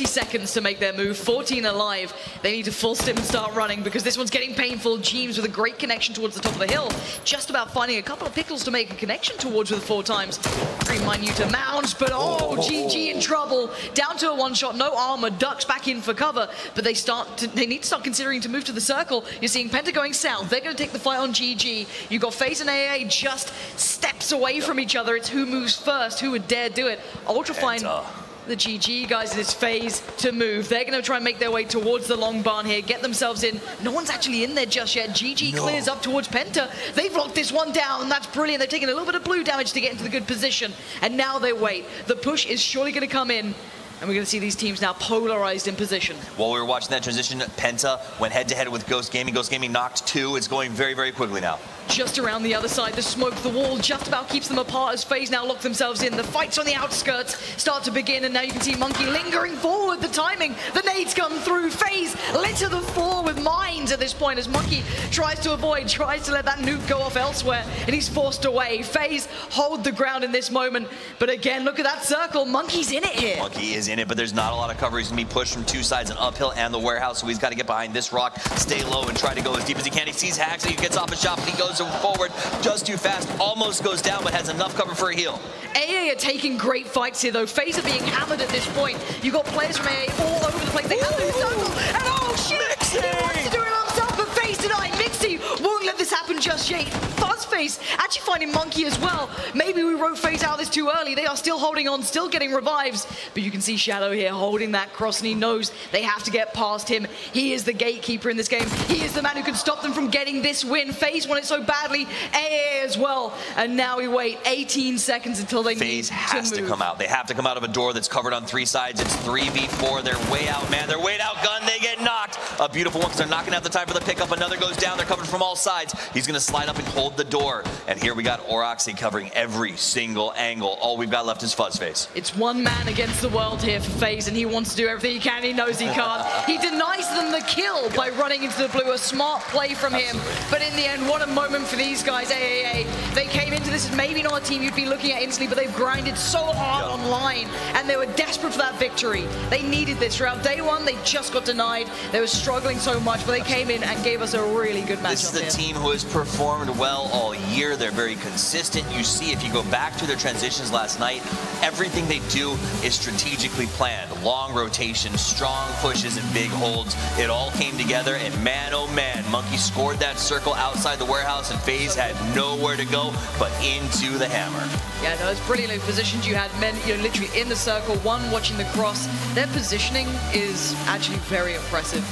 seconds to make their move, 14 alive. They need to full stim and start running because this one's getting painful. James with a great connection towards the top of the hill, just about finding a couple of pickles to make a connection towards with 4 times. Very minute amount, but GG in trouble. Down to a 1-shot, no armor, ducks back in for cover, but they need to start considering to move to the circle. You're seeing Penta going south. They're going to take the fight on GG. You've got FaZe and AA just steps away from each other. It's who moves first, who would dare do it. Ultrafine. The GG guys in this phase to move. They're going to try and make their way towards the long barn here, get themselves in. No one's actually in there just yet. GG clears up towards Penta. They've locked this one down, and that's brilliant. They're taking a little bit of blue damage to get into the good position, and now they wait. The push is surely going to come in, and we're going to see these teams now polarized in position. While we were watching that transition, Penta went head-to-head with Ghost Gaming. Ghost Gaming knocked 2. It's going very, very quickly now. Just around the other side, the smoke, the wall just about keeps them apart as FaZe now lock themselves in. The fights on the outskirts start to begin, and now you can see Monkey lingering forward. The timing, the nades come through. FaZe lit to the floor with mines at this point as Monkey tries to avoid, tries to let that nuke go off elsewhere, and he's forced away. FaZe hold the ground in this moment, but again, look at that circle. Monkey's in it here. Monkey is in it, but there's not a lot of cover. He's going to be pushed from 2 sides, an uphill and the warehouse, so he's got to get behind this rock, stay low, and try to go as deep as he can. He sees Hax, and he gets off a shot, but he goes forward just too fast, almost goes down, but has enough cover for a heal. AA are taking great fights here, though. FaZe are being hammered at this point. You've got players from AA all over the place. They have the circle, and oh shit! Mixie! He wants to do it himself, but FaZe tonight. Mixie won't let this happen just yet. Fuzzface actually finding Monkey as well. Maybe we wrote FaZe out this too early. They are still holding on, still getting revives, but you can see Shadow here holding that cross, and he knows they have to get past him. He is the gatekeeper in this game. He is the man who can stop them from getting this win. FaZe want it so badly, AA as well, and now we wait 18 seconds until they FaZe has to come out. They have to come out of a door that's covered on 3 sides. It's 3v4. They're way out, man. They're way outgunned. They get knocked. A beautiful one because they're knocking out the time for the pickup. Another goes down. They're covered from all sides. He's going to slide up and hold the door. And here we got Oroxy covering every single angle. All we've got left is Fuzzface. It's one man against the world here for FaZe, and he wants to do everything he can. He knows he can't. He denies them the kill by running into the blue. A smart play from him. But in the end, what a moment for these guys, AAA. They came into this as maybe not a team you'd be looking at instantly, but they've grinded so hard online, and they were desperate for that victory. They needed this. Throughout day 1, they just got denied. They were struggling so much, but they came in and gave us a really good match. This is the team who has performed well all year. They're very consistent. You see, if you go back to their transitions last night, everything they do is strategically planned. Long rotations, strong pushes, and big holds. It all came together, and man, oh man, Monkey scored that circle outside the warehouse, and FaZe had nowhere to go but into the hammer. Yeah, no, it's brilliantly positioned. You had men, literally in the circle, one watching the cross. Their positioning is actually very impressive.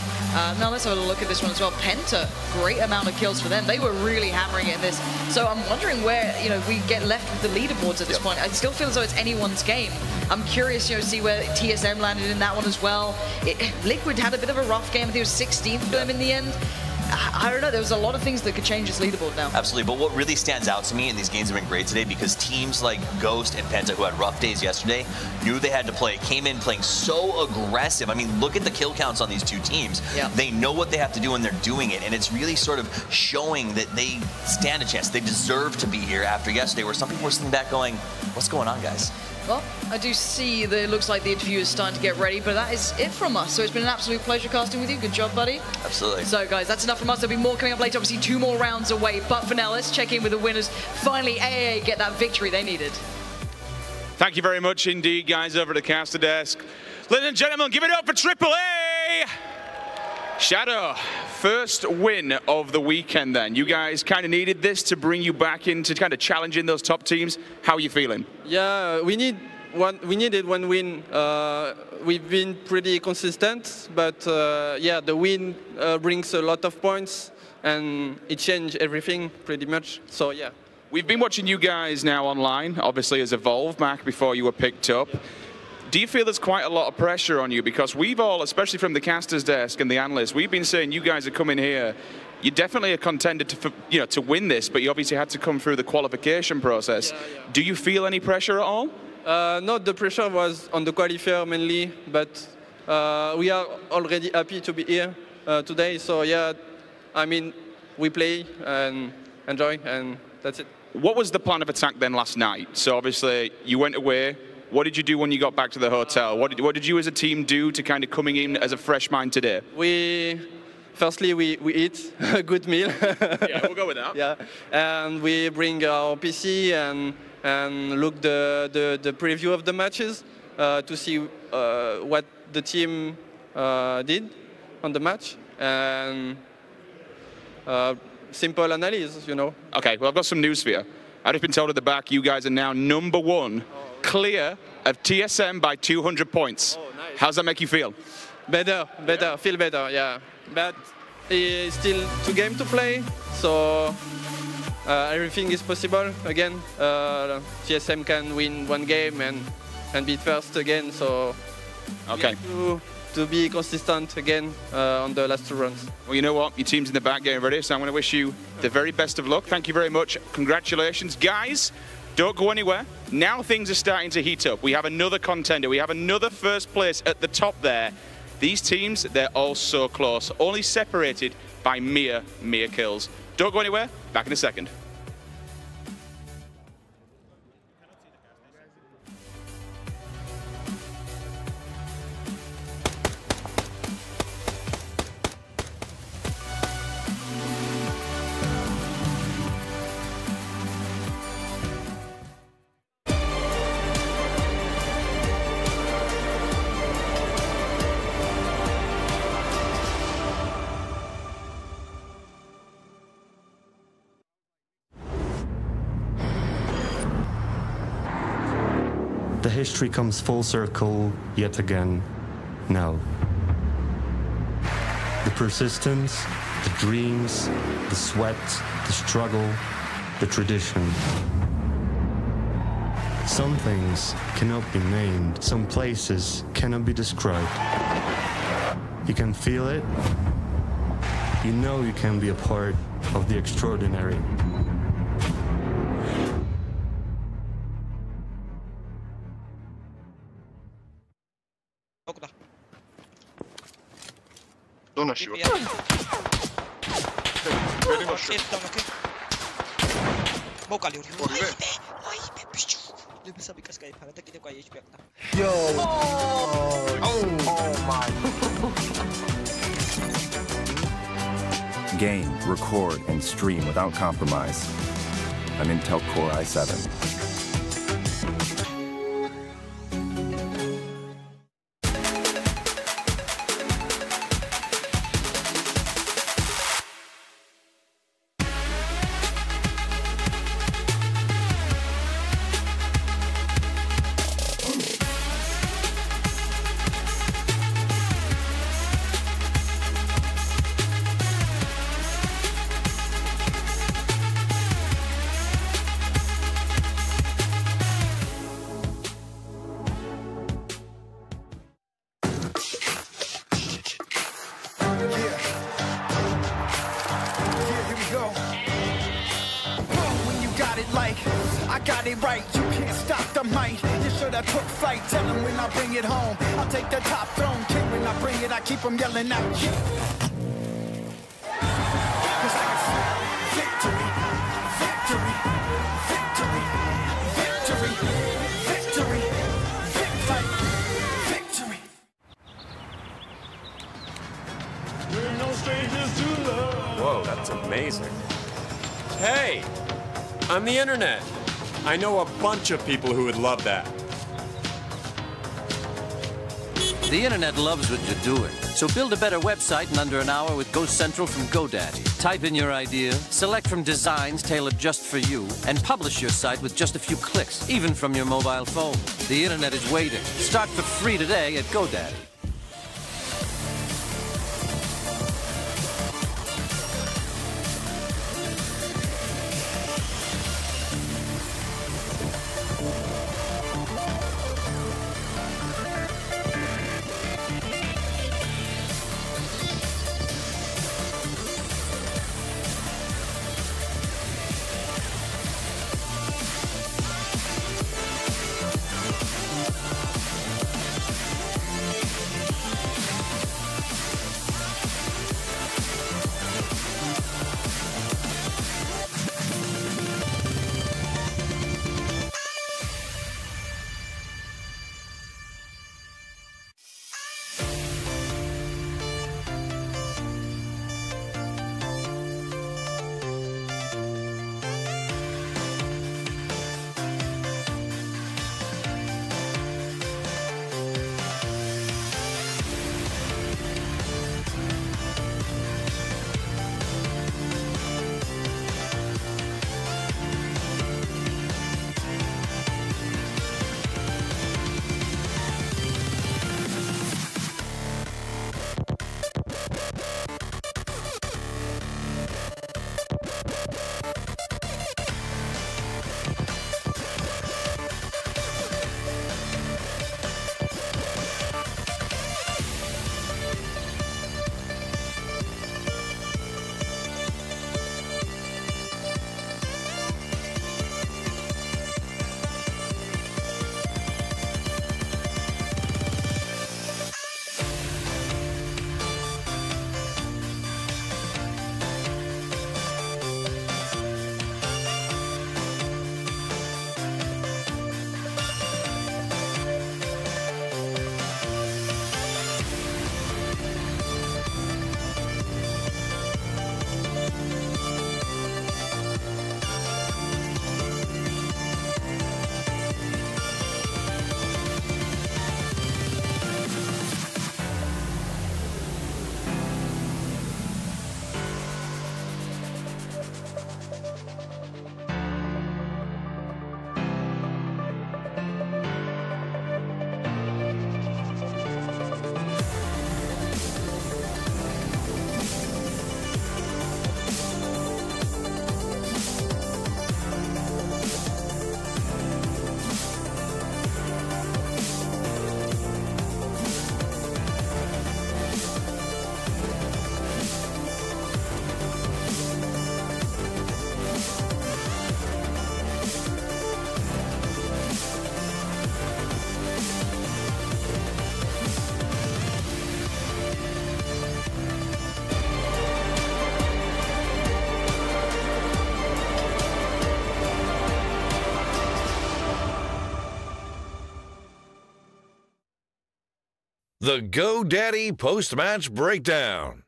Now let's have a look at this one as well. Penta, great amount of kills for them. They were really hammering it in this. So I'm wondering where, we get left with the leaderboards at this point. I still feel as though it's anyone's game. I'm curious, to see where TSM landed in that one as well. Liquid had a bit of a rough game. I think it was 16th for them in the end. I don't know, there was a lot of things that could change this leaderboard now. Absolutely, but what really stands out to me, and these games have been great today, because teams like Ghost and Penta, who had rough days yesterday, knew they had to play, came in playing so aggressive. I mean, look at the kill counts on these 2 teams. Yeah. They know what they have to do and they're doing it, and it's really sort of showing that they stand a chance. They deserve to be here after yesterday, where some people were sitting back going, what's going on, guys? Well, I do see that it looks like the interview is starting to get ready, but that is it from us. So it's been an absolute pleasure casting with you. Good job, buddy. Absolutely. So, guys, that's enough from us. There'll be more coming up later. Obviously, 2 more rounds away. But for now, let's check in with the winners. Finally, AA get that victory they needed. Thank you very much indeed, guys, over the caster desk. Ladies and gentlemen, give it up for AAA! Shadow, first win of the weekend then. You guys kind of needed this to bring you back into kind of challenging those top teams. How are you feeling? Yeah, we needed one win. We've been pretty consistent, but yeah, the win brings a lot of points, and it changed everything pretty much. So yeah. We've been watching you guys now online, obviously as Evolve back before you were picked up. Do you feel there's quite a lot of pressure on you? Because we've all, especially from the casters desk and the analysts, we've been saying you guys are coming here. You're definitely a contender to, to win this, but you obviously had to come through the qualification process. Yeah. Do you feel any pressure at all? No, the pressure was on the qualifier mainly, but we are already happy to be here today. So yeah, I mean, we play and enjoy, and that's it. What was the plan of attack then last night? So obviously you went away. What did you do when you got back to the hotel? What did you as a team do to kind of coming in as a fresh mind today? Firstly, we eat a good meal. Yeah, we'll go with that. Yeah, and we bring our PC and look the preview of the matches to see what the team did on the match, and simple analysis, Okay, well, I've got some news for you. I've just been told at the back you guys are now #1, clear of TSM by 200 points. Oh, nice. How's that make you feel? Better, Yeah. Feel better, yeah. But it's still 2 games to play, so everything is possible again. TSM can win 1 game and be first again, so okay. To be consistent again on the last 2 runs. Well, you know what? Your team's in the back getting ready, so I'm going to wish you the very best of luck. Thank you very much. Congratulations. Guys, don't go anywhere. Now things are starting to heat up. We have another contender. We have another first place at the top there. These teams, they're all so close, only separated by mere kills. Don't go anywhere. Back in a second. The history comes full circle yet again, now. The persistence, the dreams, the sweat, the struggle, the tradition. Some things cannot be named, some places cannot be described. You can feel it, you know you can be a part of the extraordinary. Dona siła. Yo! Oh my. Game, record, and stream without compromise. An Intel Core i7. I got it right, you can't stop the mic. You should have took flight, tell them when I bring it home. I'll take the top throne, king when I bring it, I keep them yelling out. Cause I can smell victory, victory, victory, victory, victory, victory, victory. We're no strangers to love. Whoa, that's amazing. Hey, on the internet, I know a bunch of people who would love that. The internet loves what you're doing, So build a better website in under an hour with Ghost Central from GoDaddy. Type in your idea, select from designs tailored just for you, and publish your site with just a few clicks, even from your mobile phone. The internet is waiting. Start for free today at GoDaddy. The GoDaddy Post-Match Breakdown.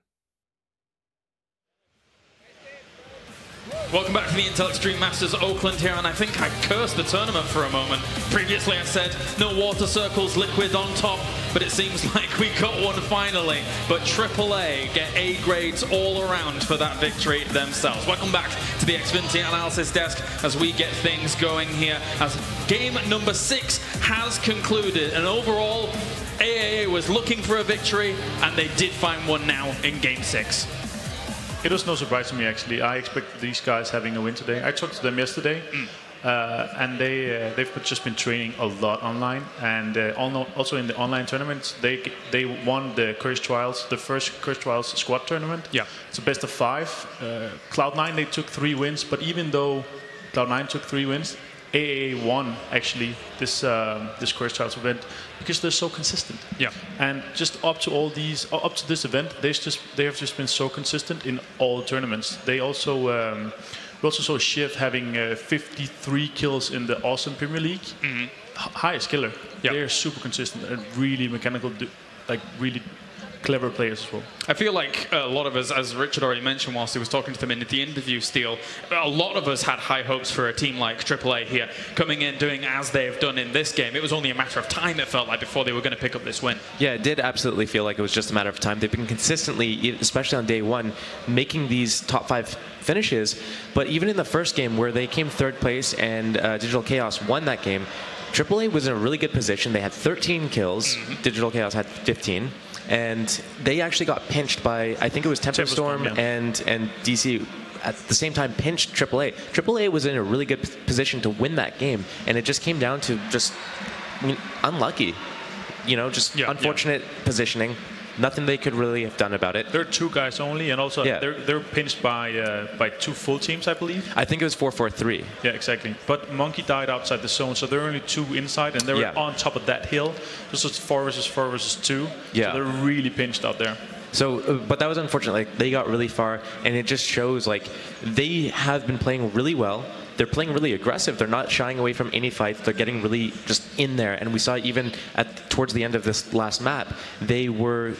Welcome back to the Intel Extreme Masters Oakland here, and I think I cursed the tournament for a moment. Previously I said no water circles, liquid on top, but it seems like we got one finally. But AAA get A grades all around for that victory themselves. Welcome back to the Xfinity Analysis Desk as we get things going here as game number 6 has concluded. And overall, AAA was looking for a victory, and they did find one now in game 6. It was no surprise to me, actually. I expected these guys having a win today. I talked to them yesterday, and they've just been training a lot online. And also in the online tournaments, they won the Curse Trials, the first Curse Trials squad tournament. Yeah, it's a best of 5. Cloud9, they took 3 wins, but even though Cloud9 took 3 wins, AAA won actually this Curse Trials event because they're so consistent. Yeah. And just up to this event, they have just been so consistent in all tournaments. They also we also saw Shiv having 53 kills in the Austin Premier League. Highest killer. Yeah. They're super consistent and really mechanical, like really clever players as well. I feel like a lot of us, as Richard already mentioned whilst he was talking to them in the interview, Steele, a lot of us had high hopes for a team like AAA here, coming in, doing as they've done in this game. It was only a matter of time, it felt like, before they were going to pick up this win. Yeah, it did absolutely feel like it was just a matter of time. They've been consistently, especially on day one, making these top 5 finishes. But even in the first game where they came 3rd place and Digital Chaos won that game, AAA was in a really good position. They had 13 kills. Digital Chaos had 15. And they actually got pinched by, I think it was Tempo Storm and DC at the same time pinched AAA. AAA was in a really good position to win that game. And it just came down to just, I mean, unlucky. You know, just unfortunate positioning. Nothing they could really have done about it. There are 2 guys only, and also they're pinched by 2 full teams, I believe. I think it was 4-4-3. Yeah, exactly. But Monkey died outside the zone, so there are only 2 inside, and they were on top of that hill. This was 4 versus 4 versus 2. Yeah. So they're really pinched out there. So, but that was unfortunate. Like, they got really far, and it just shows like they have been playing really well. They're playing really aggressive. They're not shying away from any fights. They're getting really just in there. And we saw even towards the end of this last map, they were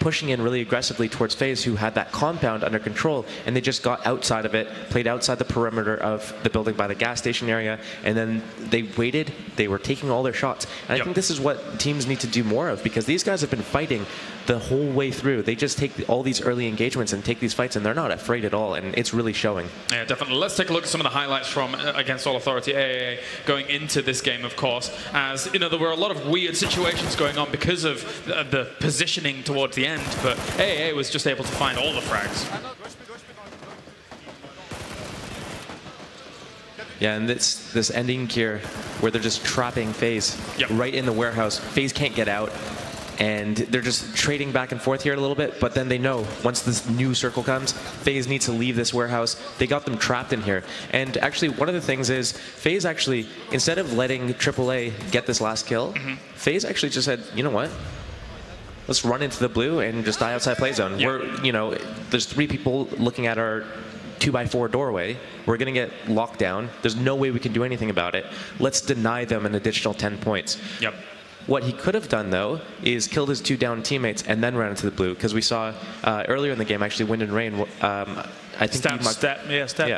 pushing in really aggressively towards FaZe, who had that compound under control, and they just got outside of it, played outside the perimeter of the building by the gas station area, and then they waited. They were taking all their shots. And I think this is what teams need to do more of, because these guys have been fighting the whole way through. They just take all these early engagements and take these fights, and they're not afraid at all, and it's really showing. Yeah, definitely. Let's take a look at some of the highlights from Against All Authority AAA going into this game, of course, as you know, there were a lot of weird situations going on because of the positioning towards the end, but AAA was just able to find all the frags. Yeah, and this ending here where they're just trapping FaZe right in the warehouse. FaZe can't get out, and they're just trading back and forth here a little bit, but then they know once this new circle comes, FaZe needs to leave this warehouse. They got them trapped in here. And actually, one of the things is, FaZe actually, instead of letting AAA get this last kill, FaZe actually just said, you know what? Let's run into the blue and just die outside play zone. We're, you know, there's 3 people looking at our 2x4 doorway. We're going to get locked down. There's no way we can do anything about it. Let's deny them an additional 10 points. Yep. What he could have done, though, is killed his 2 down teammates and then ran into the blue, because we saw earlier in the game, actually, Wind and Rain, I think Stab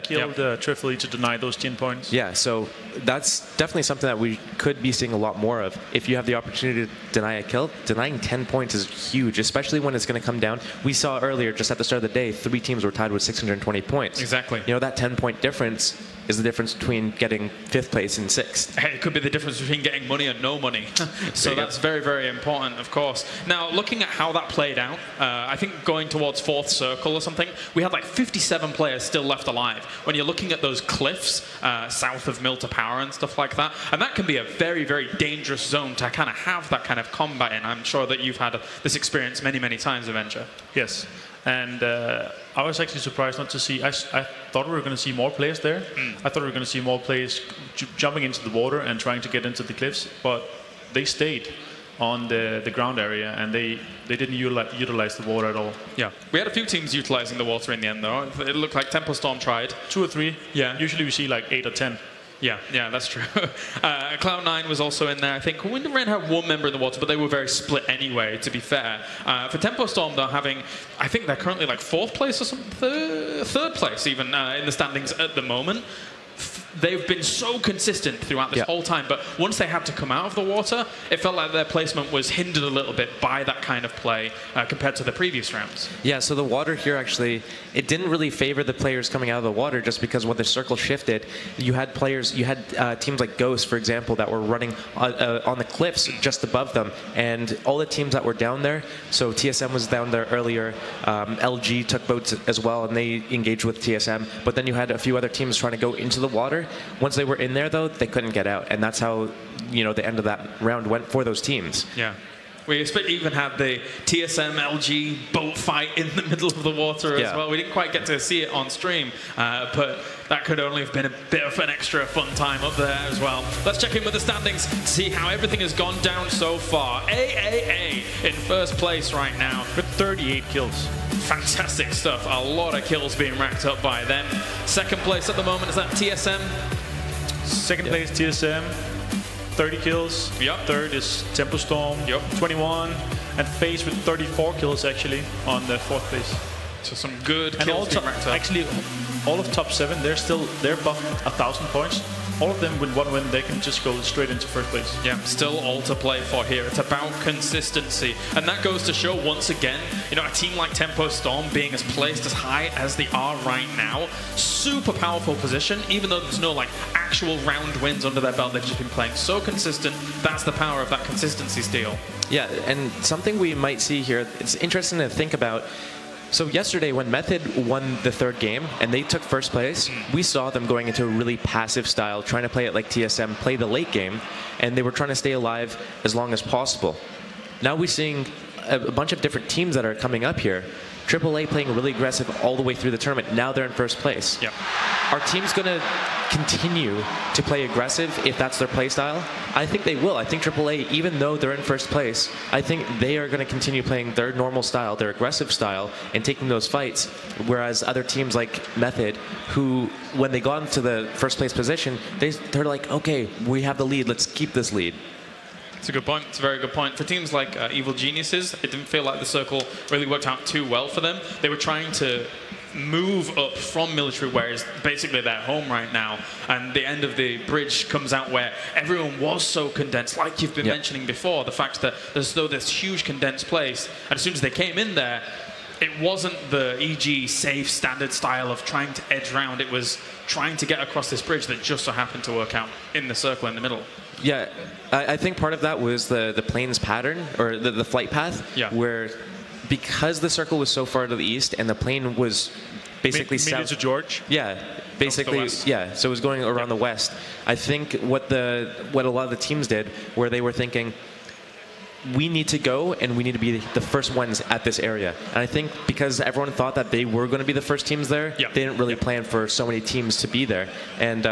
killed Trifly to deny those 10 points. Yeah, so that's definitely something that we could be seeing a lot more of. If you have the opportunity to deny a kill, denying 10 points is huge, especially when it's going to come down. We saw earlier, just at the start of the day, 3 teams were tied with 620 points. Exactly. You know, that 10-point difference is the difference between getting 5th place and 6th. Hey, it could be the difference between getting money and no money. So that's very, very important, of course. Now, looking at how that played out, I think going towards 4th circle or something, we had like 57 players still left alive. When you're looking at those cliffs south of Mill to Power and stuff like that, and that can be a very, very dangerous zone to kind of have that kind of combat in. I'm sure that you've had this experience many, many times, Avenger. Yes. And I was actually surprised not to see. I thought we were going to see more players there. I thought we were going to see more players jumping into the water and trying to get into the cliffs, but they stayed on the ground area, and they didn't utilize the water at all. Yeah, we had a few teams utilizing the water in the end, though. It looked like Tempo Storm tried. 2 or 3. Yeah. Usually we see like 8 or 10. Yeah, that's true. Cloud9 was also in there. I think Wind and Rain had 1 member in the water, but they were very split anyway, to be fair. For Tempo Storm, though, I think they're currently like 4th place or something, 3rd place even in the standings at the moment. They've been so consistent throughout this whole time, but once they had to come out of the water, it felt like their placement was hindered a little bit by that kind of play compared to the previous rounds. Yeah, so the water here actually, it didn't really favor the players coming out of the water, just because when the circle shifted, you had teams like Ghost, for example, that were running on the cliffs just above them, and all the teams that were down there, so TSM was down there earlier, LG took boats as well, and they engaged with TSM, but then you had a few other teams trying to go into the water. Once they were in there, though, they couldn't get out, and that's how, you know, the end of that round went for those teams. Yeah. We even had the TSM LG boat fight in the middle of the water as well. We didn't quite get to see it on stream, but that could only have been a bit of an extra fun time up there as well. Let's check in with the standings to see how everything has gone down so far. AAA in 1st place right now with 38 kills. Fantastic stuff. A lot of kills being racked up by them. 2nd place at the moment, is that TSM? 2nd place TSM, 30 kills. 3rd is Tempo Storm, 21. and FaZe with 34 kills actually on the 4th place. So some good and kills being racked up. actually, all of top 7, they're above 1,000 points. All of them with 1 win, they can just go straight into 1st place. Yeah, still all to play for here. It's about consistency. And that goes to show once again, you know, a team like Tempo Storm being as placed as high as they are right now, super powerful position, even though there's no like actual round wins under their belt. They've just been playing so consistent. That's the power of that consistency steal. Yeah, and something we might see here, it's interesting to think about. So yesterday, when Method won the 3rd game and they took 1st place, we saw them going into a really passive style, trying to play it like TSM, play the late game, and they were trying to stay alive as long as possible. Now we're seeing a bunch of different teams that are coming up here. AAA playing really aggressive all the way through the tournament. Now they're in 1st place. Yep. Are teams going to continue to play aggressive if that's their play style? I think they will. I think AAA, even though they're in 1st place, I think they are going to continue playing their normal style, their aggressive style, and taking those fights. Whereas other teams like Method, who, when they got into the 1st place position, they're like, okay, we have the lead. Let's keep this lead. It's a good point. It's a very good point. For teams like Evil Geniuses, it didn't feel like the circle really worked out too well for them. They were trying to move up from military, where is basically their home right now, and the end of the bridge comes out where everyone was so condensed, like you've been mentioning before, the fact that there's this huge condensed place, and as soon as they came in there, it wasn't the EG safe standard style of trying to edge round. It was trying to get across this bridge that just so happened to work out in the circle in the middle. Yeah, I think part of that was the plane's pattern, or the flight path, where because the circle was so far to the east and the plane was basically south to George. Yeah, basically, yeah. So it was going around the west. I think what a lot of the teams did, where they were thinking, we need to go and we need to be the first ones at this area. And I think because everyone thought that they were going to be the first teams there, they didn't really plan for so many teams to be there. And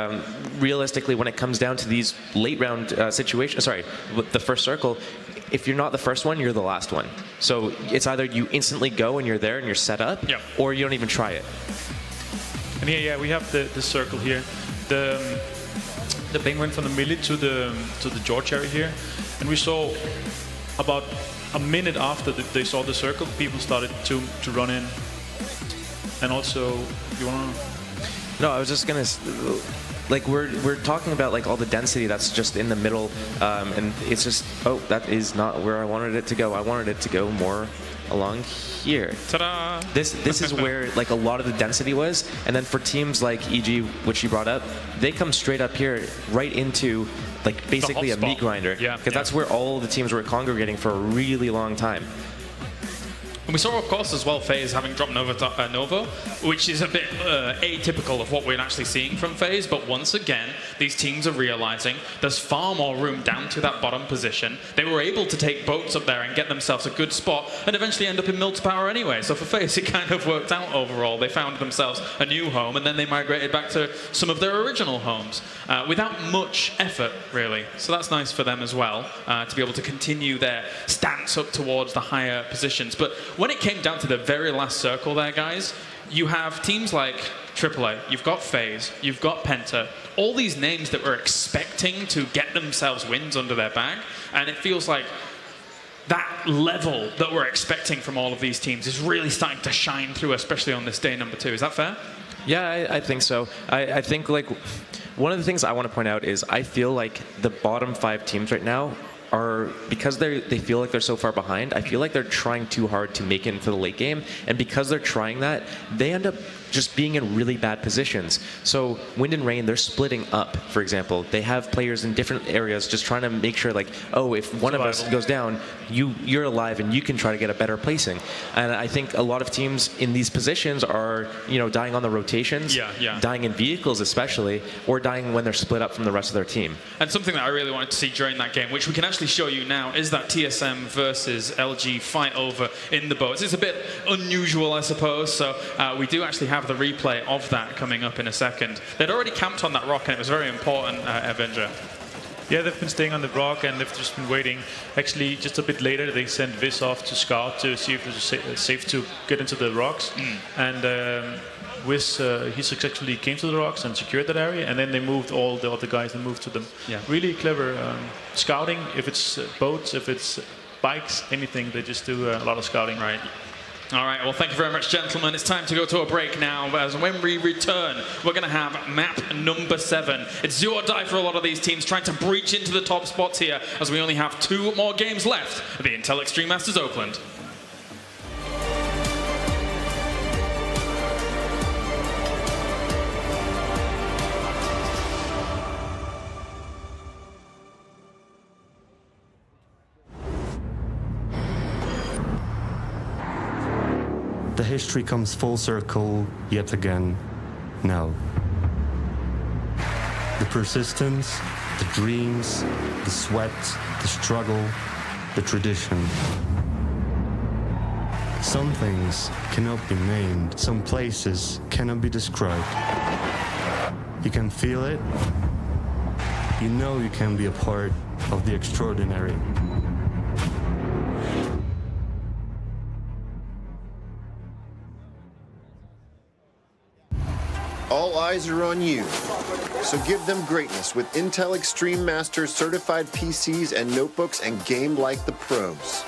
realistically, when it comes down to these late round situations, with the 1st circle, if you're not the first one, you're the last one. So it's either you instantly go and you're there and you're set up, or you don't even try it. And yeah, we have the circle here. The plane went from the Millie to the George area here, and we saw about a minute after they saw the circle, people started to run in. And also, you wanna? No, I was just gonna. Like we're talking about like all the density that's just in the middle, and it's just, oh, that is not where I wanted it to go. I wanted it to go more along here. Ta-da! This is where like a lot of the density was, and then for teams like EG, which you brought up, they come straight up here, right into like basically a meat grinder, because that's where all the teams were congregating for a really long time. And we saw, of course, as well, FaZe having dropped Nova, which is a bit atypical of what we're actually seeing from FaZe. But once again, these teams are realizing there's far more room down to that bottom position. They were able to take boats up there and get themselves a good spot and eventually end up in Mill to Power anyway. So for FaZe, it kind of worked out overall. They found themselves a new home, and then they migrated back to some of their original homes without much effort, really. So that's nice for them as well, to be able to continue their stance up towards the higher positions. But when it came down to the very last circle there, guys, you have teams like AAA, you've got FaZe, you've got Penta, all these names that were expecting to get themselves wins under their bag, and it feels like that level that we're expecting from all of these teams is really starting to shine through, especially on this day number 2. Is that fair? Yeah, I think so. I think like one of the things I want to point out is I feel like the bottom 5 teams right now are, because they feel like they're so far behind, I feel like they're trying too hard to make it into the late game, and because they're trying that, they end up just being in really bad positions. So Wind and Rain, they're splitting up, for example. They have players in different areas just trying to make sure, like, oh, if one of us goes down, you're alive and you can try to get a better placing. And I think a lot of teams in these positions are, you know, dying on the rotations, dying in vehicles especially, or dying when they're split up from the rest of their team. And something that I really wanted to see during that game, which we can actually show you now, is that TSM versus LG fight over in the boats. It's a bit unusual, I suppose, so we do actually have the replay of that coming up in a second. They'd already camped on that rock, and it was very important, Avenger. Yeah, they've been staying on the rock, and they've just been waiting. Actually, just a bit later, they sent Viz off to scout to see if it was safe to get into the rocks. And Wiz, he successfully came to the rocks and secured that area, and then they moved all the other guys and moved to them. Yeah. Really clever scouting, if it's boats, if it's bikes, anything. They just do a lot of scouting. Right. All right, well, thank you very much, gentlemen. It's time to go to a break now. As when we return, we're going to have map number 7. It's do or die for a lot of these teams trying to breach into the top spots here, as we only have 2 more games left of the Intel Extreme Masters Oakland. The history comes full circle yet again now. The persistence, the dreams, the sweat, the struggle, the tradition. Some things cannot be named, some places cannot be described. You can feel it, you know you can be a part of the extraordinary. All eyes are on you, so give them greatness with Intel Extreme Masters certified PCs and notebooks and game like the pros.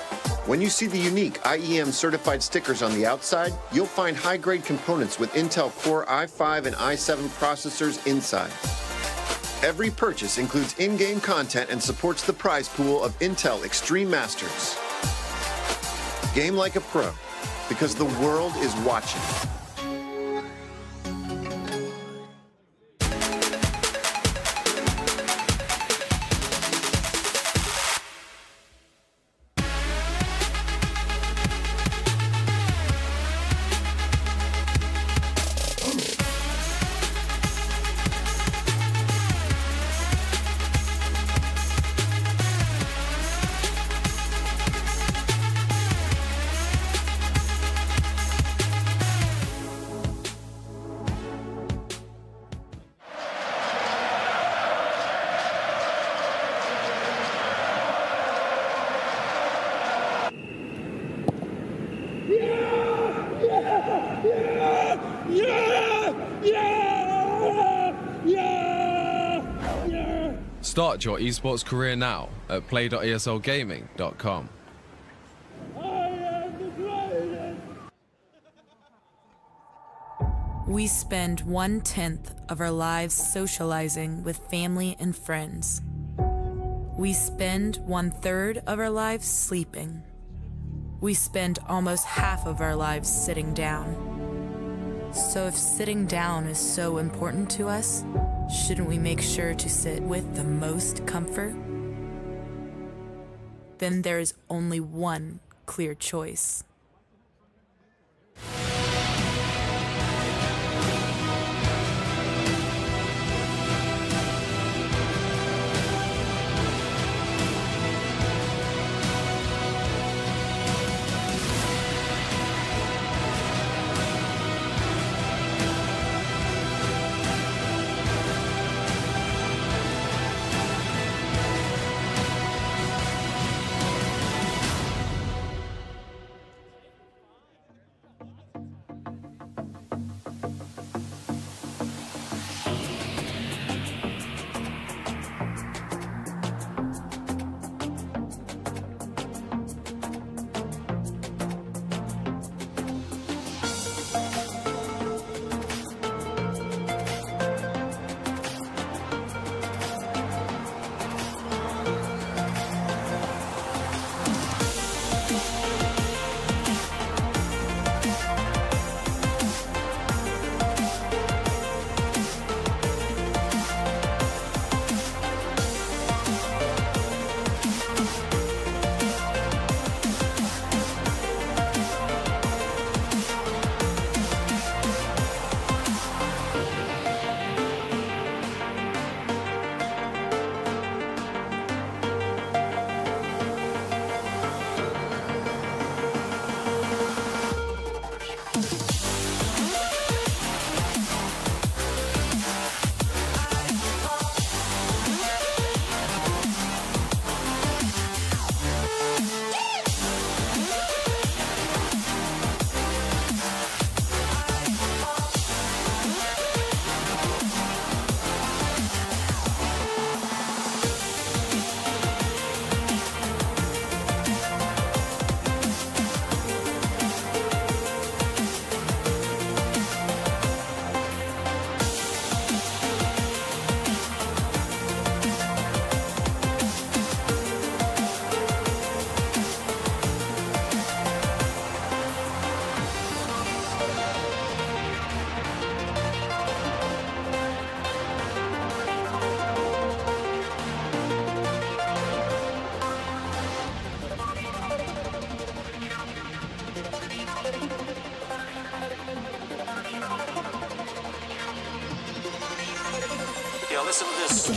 When you see the unique IEM certified stickers on the outside, you'll find high-grade components with Intel Core i5 and i7 processors inside. Every purchase includes in-game content and supports the prize pool of Intel Extreme Masters. Game like a pro, because the world is watching. Start your esports career now at play.eslgaming.com. We spend 1/10 of our lives socializing with family and friends. We spend 1/3 of our lives sleeping. We spend almost half of our lives sitting down. So if sitting down is so important to us, shouldn't we make sure to sit with the most comfort? Then there is only one clear choice. Yo, listen to this.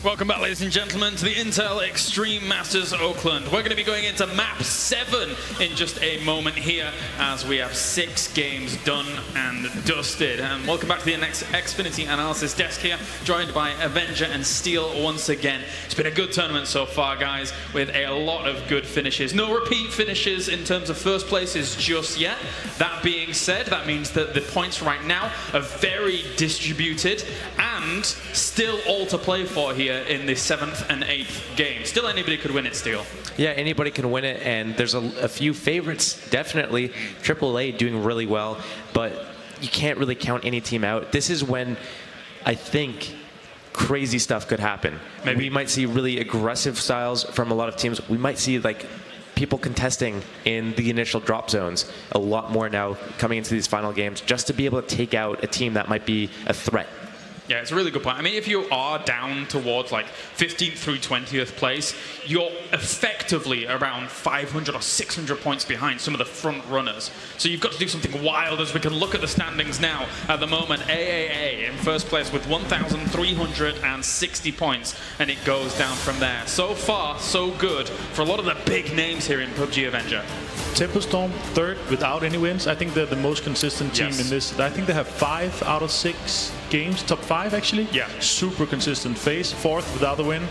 Welcome back, ladies and gentlemen, to the Intel Extreme Masters Oakland. We're going to be going into map 7 in just a moment here, as we have 6 games done and dusted. And welcome back to the Xfinity Analysis desk here, joined by Avenger and Steel once again. It's been a good tournament so far, guys, with a lot of good finishes. No repeat finishes in terms of first places just yet. That being said, that means that the points right now are very distributed and still all to play for here in the 7th and 8th game. Still anybody could win it, Steel. Yeah, anybody can win it, and there's a few favorites, definitely. AAA doing really well, but you can't really count any team out. This is when I think crazy stuff could happen. Maybe we might see really aggressive styles from a lot of teams. We might see like people contesting in the initial drop zones a lot more now coming into these final games, just to be able to take out a team that might be a threat. Yeah, it's a really good point. I mean, if you are down towards like 15th through 20th place, you're effectively around 500 or 600 points behind some of the front runners. So you've got to do something wild. As we can look at the standings now, at the moment, AAA in first place with 1,360 points, and it goes down from there. So far, so good for a lot of the big names here in PUBG Avenger. Tempo Storm, 3rd without any wins. I think they're the most consistent team in this. I think they have 5 out of 6 games, top 5 actually. Yeah. Super consistent. FaZe, 4th without a win.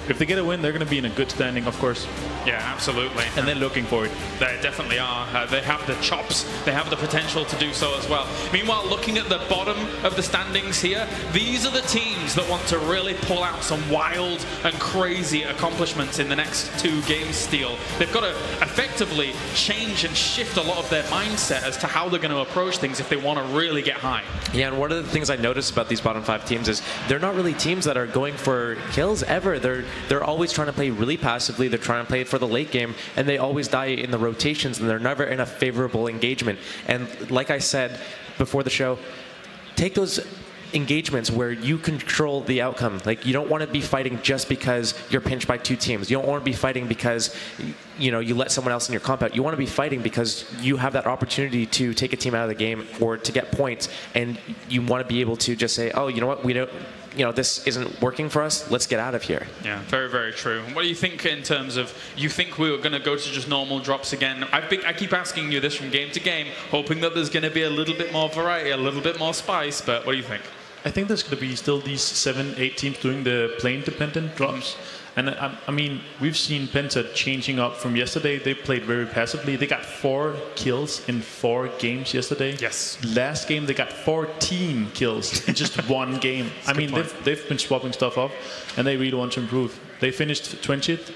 If they get a win, they're going to be in a good standing, of course. Yeah, absolutely. And they're looking for it. They definitely are. They have the chops. They have the potential to do so as well. Meanwhile, looking at the bottom of the standings here, these are the teams that want to really pull out some wild and crazy accomplishments in the next 2 games, Steel. They've got to effectively change and shift a lot of their mindset as to how they're going to approach things if they want to really get high. Yeah, and one of the things I noticed about these bottom 5 teams is they're not really teams that are going for kills ever. They're always trying to play really passively. They're trying to play for the late game, and they always die in the rotations, and they're never in a favorable engagement. And like I said before the show, take those engagements where you control the outcome. Like, you don't want to be fighting just because you're pinched by 2 teams. You don't want to be fighting because you let someone else in your comp out. You want to be fighting because you have that opportunity to take a team out of the game or to get points, and you want to be able to just say, oh, you know what, we don't, this isn't working for us, let's get out of here. Yeah, very, very true. What do you think in terms of, you think we were going to go to just normal drops again? I keep asking you this from game to game, hoping that there's going to be a little bit more variety, a little bit more spice, but what do you think? I think there's going to be still these 7, 8 teams doing the plane-dependent drops. And I mean, we've seen Penta changing up from yesterday. They played very passively. They got 4 kills in 4 games yesterday. Yes. Last game, they got 14 kills in just 1 game. I mean, they've been swapping stuff up, and they really want to improve. They finished 20th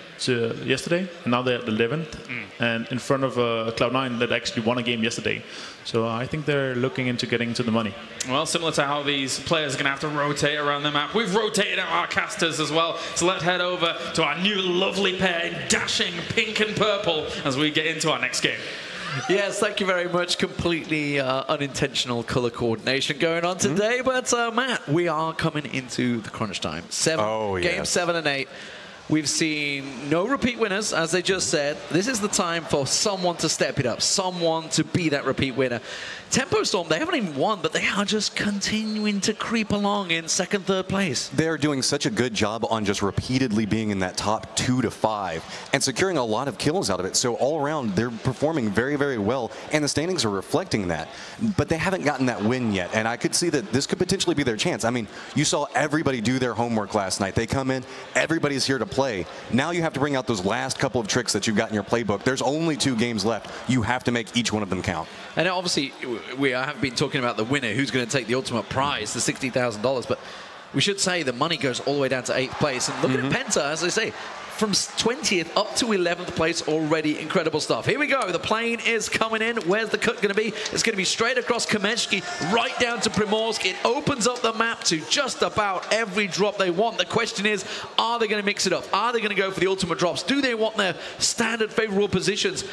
yesterday, and now they're at 11th, and in front of Cloud9 that actually won a game yesterday. So I think they're looking into getting into the money. Well, similar to how these players are going to have to rotate around the map, we've rotated out our casters as well. So let's head over to our new lovely pair in dashing pink and purple as we get into our next game. Yes, thank you very much. Completely unintentional color coordination going on today. But Matt, we are coming into the crunch time. Game 7 and 8. We've seen no repeat winners, as they just said. This is the time for someone to step it up, someone to be that repeat winner. Tempo Storm, they haven't even won, but they are just continuing to creep along in second, third place. They're doing such a good job on just repeatedly being in that top 2 to 5 and securing a lot of kills out of it. So all around, they're performing very, very well, and the standings are reflecting that. But they haven't gotten that win yet, and I could see that this could potentially be their chance. I mean, you saw everybody do their homework last night. They come in, everybody's here to play. Now you have to bring out those last couple of tricks that you've got in your playbook. There's only 2 games left. You have to make each one of them count. And obviously, we have been talking about the winner, who's going to take the ultimate prize, the $60,000. But we should say the money goes all the way down to 8th place. And look at Penta, as I say, from 20th up to 11th place already. Incredible stuff. Here we go. The plane is coming in. Where's the cut going to be? It's going to be straight across Kameshki, right down to Primorsk. It opens up the map to just about every drop they want. The question is, are they going to mix it up? Are they going to go for the ultimate drops? Do they want their standard favorable positions?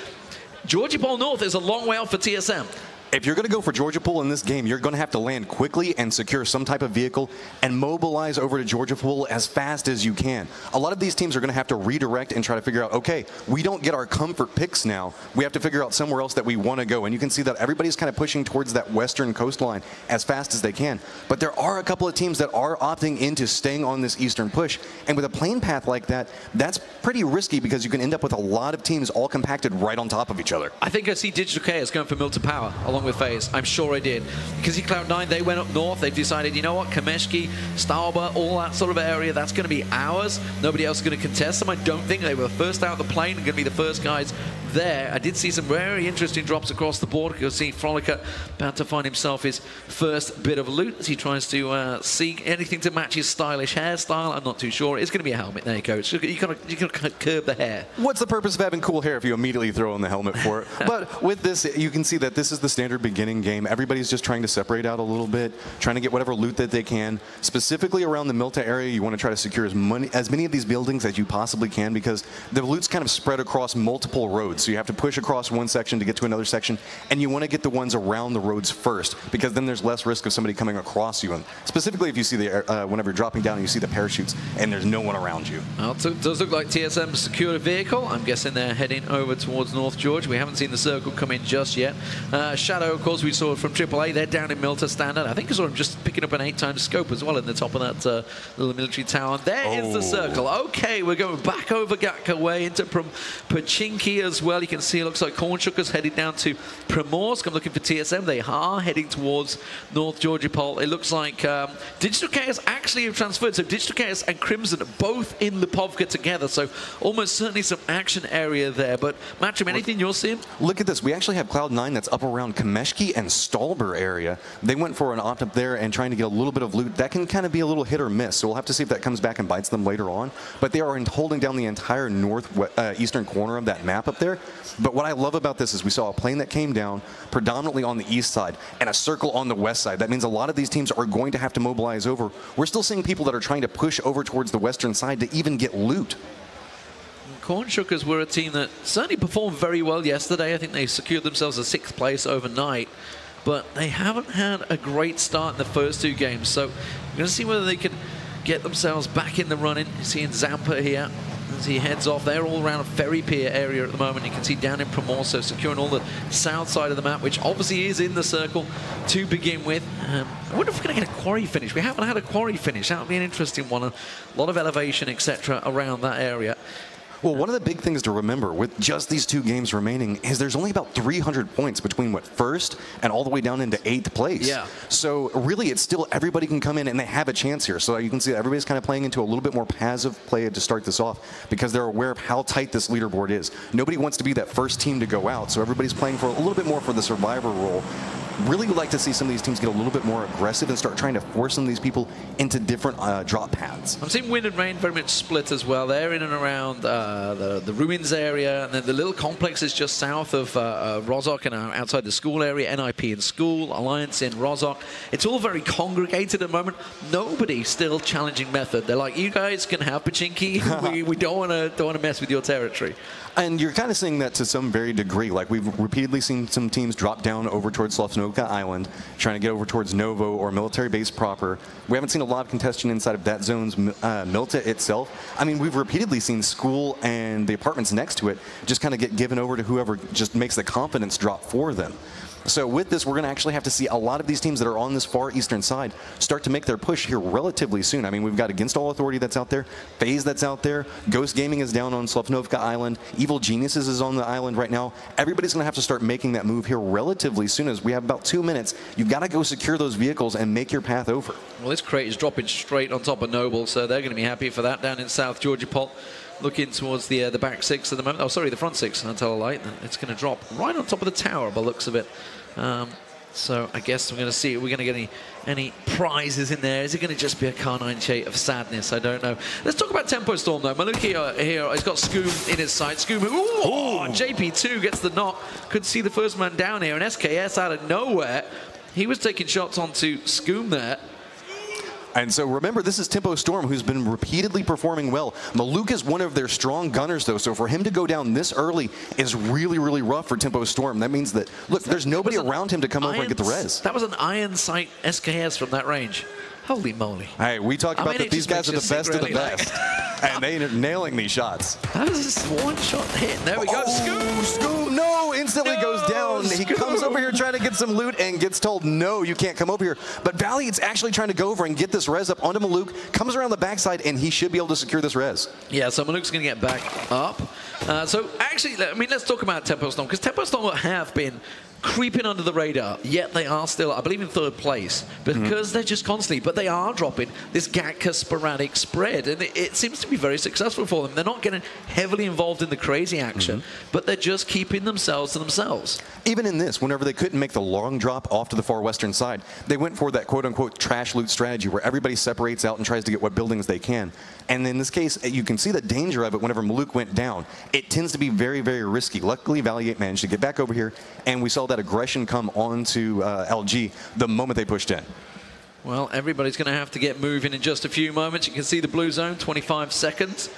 Georgia Pole North is a long way off for TSM. If you're going to go for Georgia Pool in this game, you're going to have to land quickly and secure some type of vehicle and mobilize over to Georgia Pool as fast as you can. A lot of these teams are going to have to redirect and try to figure out, okay, we don't get our comfort picks now. We have to figure out somewhere else that we want to go. And you can see that everybody's kind of pushing towards that western coastline as fast as they can. But there are a couple of teams that are opting into staying on this eastern push. And with a plane path like that, that's pretty risky because you can end up with a lot of teams all compacted right on top of each other. I think I see Digital Chaos going for Milton Power along with FaZe. I'm sure I did. Because Cloud9, they went up north. They've decided, you know what, Kameshki, Stauber, all that sort of area, that's going to be ours. Nobody else is going to contest them. I don't think they were the first out of the plane and going to be the first guys there. I did see some very interesting drops across the board. You'll see Frolica about to find himself his first bit of loot as he tries to seek anything to match his stylish hairstyle. I'm not too sure. It's going to be a helmet. There you go. You got to curb the hair. What's the purpose of having cool hair if you immediately throw on the helmet for it? But with this, you can see that this is the standard beginning game. Everybody's just trying to separate out a little bit, trying to get whatever loot that they can. Specifically around the Milta area, you want to try to secure as many of these buildings as you possibly can because the loot's kind of spread across multiple roads. So you have to push across one section to get to another section, and you want to get the ones around the roads first because then there's less risk of somebody coming across you. And specifically if you see the whenever you're dropping down and you see the parachutes and there's no one around you. Well, it does look like TSM secured a vehicle. I'm guessing they're heading over towards North Georgia. We haven't seen the circle come in just yet. Shadow, of course, we saw from AAA. They're down in Milta Standard. I think I saw him just picking up an 8x scope as well in the top of that little military tower. There is the circle. Okay, we're going back over Gatka way into Pachinki as well. You can see it looks like Cornshuckers headed down to Primorsk. I'm looking for TSM. They are heading towards North Georgia Pole. It looks like Digital Chaos actually have transferred. So Digital Chaos and Crimson both in Lipovka together. So almost certainly some action area there. But Matcham, anything you're seeing? Look at this. We actually have Cloud9 that's up around Kameshki and Stauber area. They went for an opt up there and trying to get a little bit of loot. That can kind of be a little hit or miss. So we'll have to see if that comes back and bites them later on. But they are holding down the entire eastern corner of that map up there. But what I love about this is we saw a plane that came down predominantly on the east side and a circle on the west side. That means a lot of these teams are going to have to mobilize over. We're still seeing people that are trying to push over towards the western side to even get loot. Cornshuckers were a team that certainly performed very well yesterday. I think they secured themselves a 6th place overnight, but they haven't had a great start in the first 2 games. So we're going to see whether they can get themselves back in the running. You're seeing Zampa here as he heads off. They're all around Ferry Pier area at the moment. You can see down in Primorso securing all the south side of the map, which obviously is in the circle to begin with. I wonder if we're going to get a quarry finish. We haven't had a quarry finish. That would be an interesting one. A lot of elevation, etc. around that area. Well, one of the big things to remember with just these 2 games remaining is there's only about 300 points between what first and all the way down into 8th place. Yeah. So really, it's still everybody can come in and they have a chance here. So you can see that everybody's kind of playing into a little bit more passive play to start this off because they're aware of how tight this leaderboard is. Nobody wants to be that first team to go out, so everybody's playing for a little bit more for the survivor role. Really would like to see some of these teams get a little bit more aggressive and start trying to force some of these people into different drop paths. I'm seeing Wind and Rain very much split as well. They're in and around the ruins area, and then the little complex is just south of Rozhok and outside the school area. NIP in school, Alliance in Rozhok. It's all very congregated at the moment. Nobody still challenging Method. They're like, you guys can have Pachinki. we don't want to mess with your territory. And you're kind of seeing that to some very degree. Like we've repeatedly seen some teams drop down over towards Slavsnoga Slavnovka Island, trying to get over towards Novo or military base proper. We haven't seen a lot of contention inside of that zone's Milta itself. I mean, we've repeatedly seen school and the apartments next to it just kind of get given over to whoever just makes the confidence drop for them. So with this, we're going to actually have to see a lot of these teams that are on this far eastern side start to make their push here relatively soon. I mean, we've got Against All Authority that's out there, FaZe that's out there, Ghost Gaming is down on Slavnovka Island, Evil Geniuses is on the island right now. Everybody's going to have to start making that move here relatively soon, as we have about 2 minutes. You've got to go secure those vehicles and make your path over. Well, this crate is dropping straight on top of Noble, so they're going to be happy for that down in South Georgia Pol. Looking towards the back six at the moment. Oh, sorry, the front six. I'll tell a light. It's going to drop right on top of the tower by the looks of it. So I guess we're going to see. We're going to get any prizes in there. Is it going to just be a Car9 shade of sadness? I don't know. Let's talk about Tempo Storm, though. Maluk here has got Scoom in his sight. Scoom, JP2 gets the knock. Could see the first man down here. And SKS out of nowhere. He was taking shots onto Scoom there. And so remember, this is Tempo Storm, who's been repeatedly performing well. Maluk is one of their strong gunners, though, so for him to go down this early is really, really rough for Tempo Storm. That means that, look, there's nobody around him to come over and get the res. That was an iron sight SKS from that range. Holy moly. Hey, we talked about that these guys are the best of the best. And they are nailing these shots. That was just one shot hit. There we go. Scoom, no, instantly goes down. He comes over here trying to get some loot and gets told, no, you can't come over here. But Valiant's actually trying to go over and get this res up onto Maluk, comes around the backside, and he should be able to secure this res. Yeah, so Maluk's going to get back up. So actually, I mean, let's talk about Tempo Storm, because Tempo Storm have been creeping under the radar, yet they are still, I believe, in third place because they're just constantly, but they are dropping this Gatka sporadic spread, and it seems to be very successful for them. They're not getting heavily involved in the crazy action, but they're just keeping themselves to themselves. Even in this, whenever they couldn't make the long drop off to the far western side, they went for that quote-unquote trash loot strategy where everybody separates out and tries to get what buildings they can. And in this case, you can see the danger of it whenever Maluk went down. It tends to be very, very risky. Luckily, Valiant managed to get back over here, and we saw that aggression come onto LG the moment they pushed in. Well, everybody's going to have to get moving in just a few moments. You can see the blue zone, 25 seconds.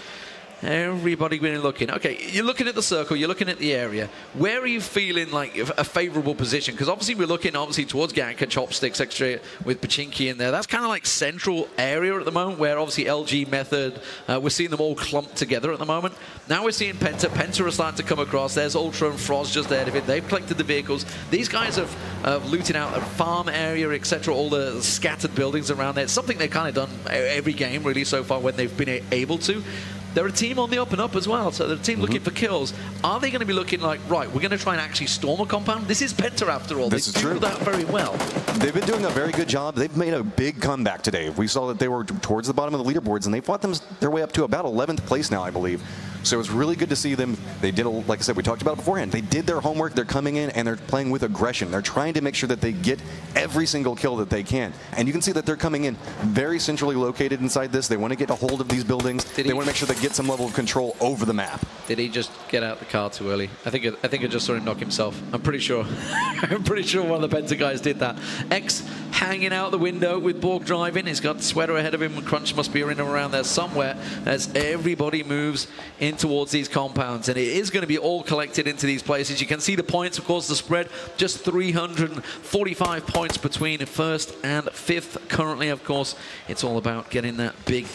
Everybody been looking. Okay, you're looking at the circle, you're looking at the area. Where are you feeling like a favorable position? Because obviously we're looking towards Gatka, Chopsticks, extra with Pachinki in there. That's kind of like central area at the moment where obviously LG, Method, we're seeing them all clumped together at the moment. Now we're seeing Penta. Penta are starting to come across. There's Ultra and Frost just there. They've collected the vehicles. These guys have looted out a farm area, etc., all the scattered buildings around there. It's something they've kind of done every game really so far when they've been able to. They're a team on the up and up as well, so they're a team looking for kills. Are they going to be looking like, right, we're going to try and actually storm a compound? This is Penta after all. This is true. They do that very well. They've been doing a very good job. They've made a big comeback today. We saw that they were towards the bottom of the leaderboards, and they fought their way up to about 11th place now, I believe. So it was really good to see them. They did, like I said, we talked about it beforehand. They did their homework. They're coming in, and they're playing with aggression. They're trying to make sure that they get every single kill that they can. And you can see that they're coming in very centrally located inside this. They want to get a hold of these buildings. They want to make sure they get some level of control over the map. Did he just get out the car too early? I think I just saw him knock himself. I'm pretty sure. I'm pretty sure one of the Penta guys did that. X hanging out the window with Borg driving. He's got the sweater ahead of him. Crunch must be in and around there somewhere as everybody moves in towards these compounds. And it is going to be all collected into these places. You can see the points, of course, the spread. Just 345 points between first and fifth. Currently, of course, it's all about getting that big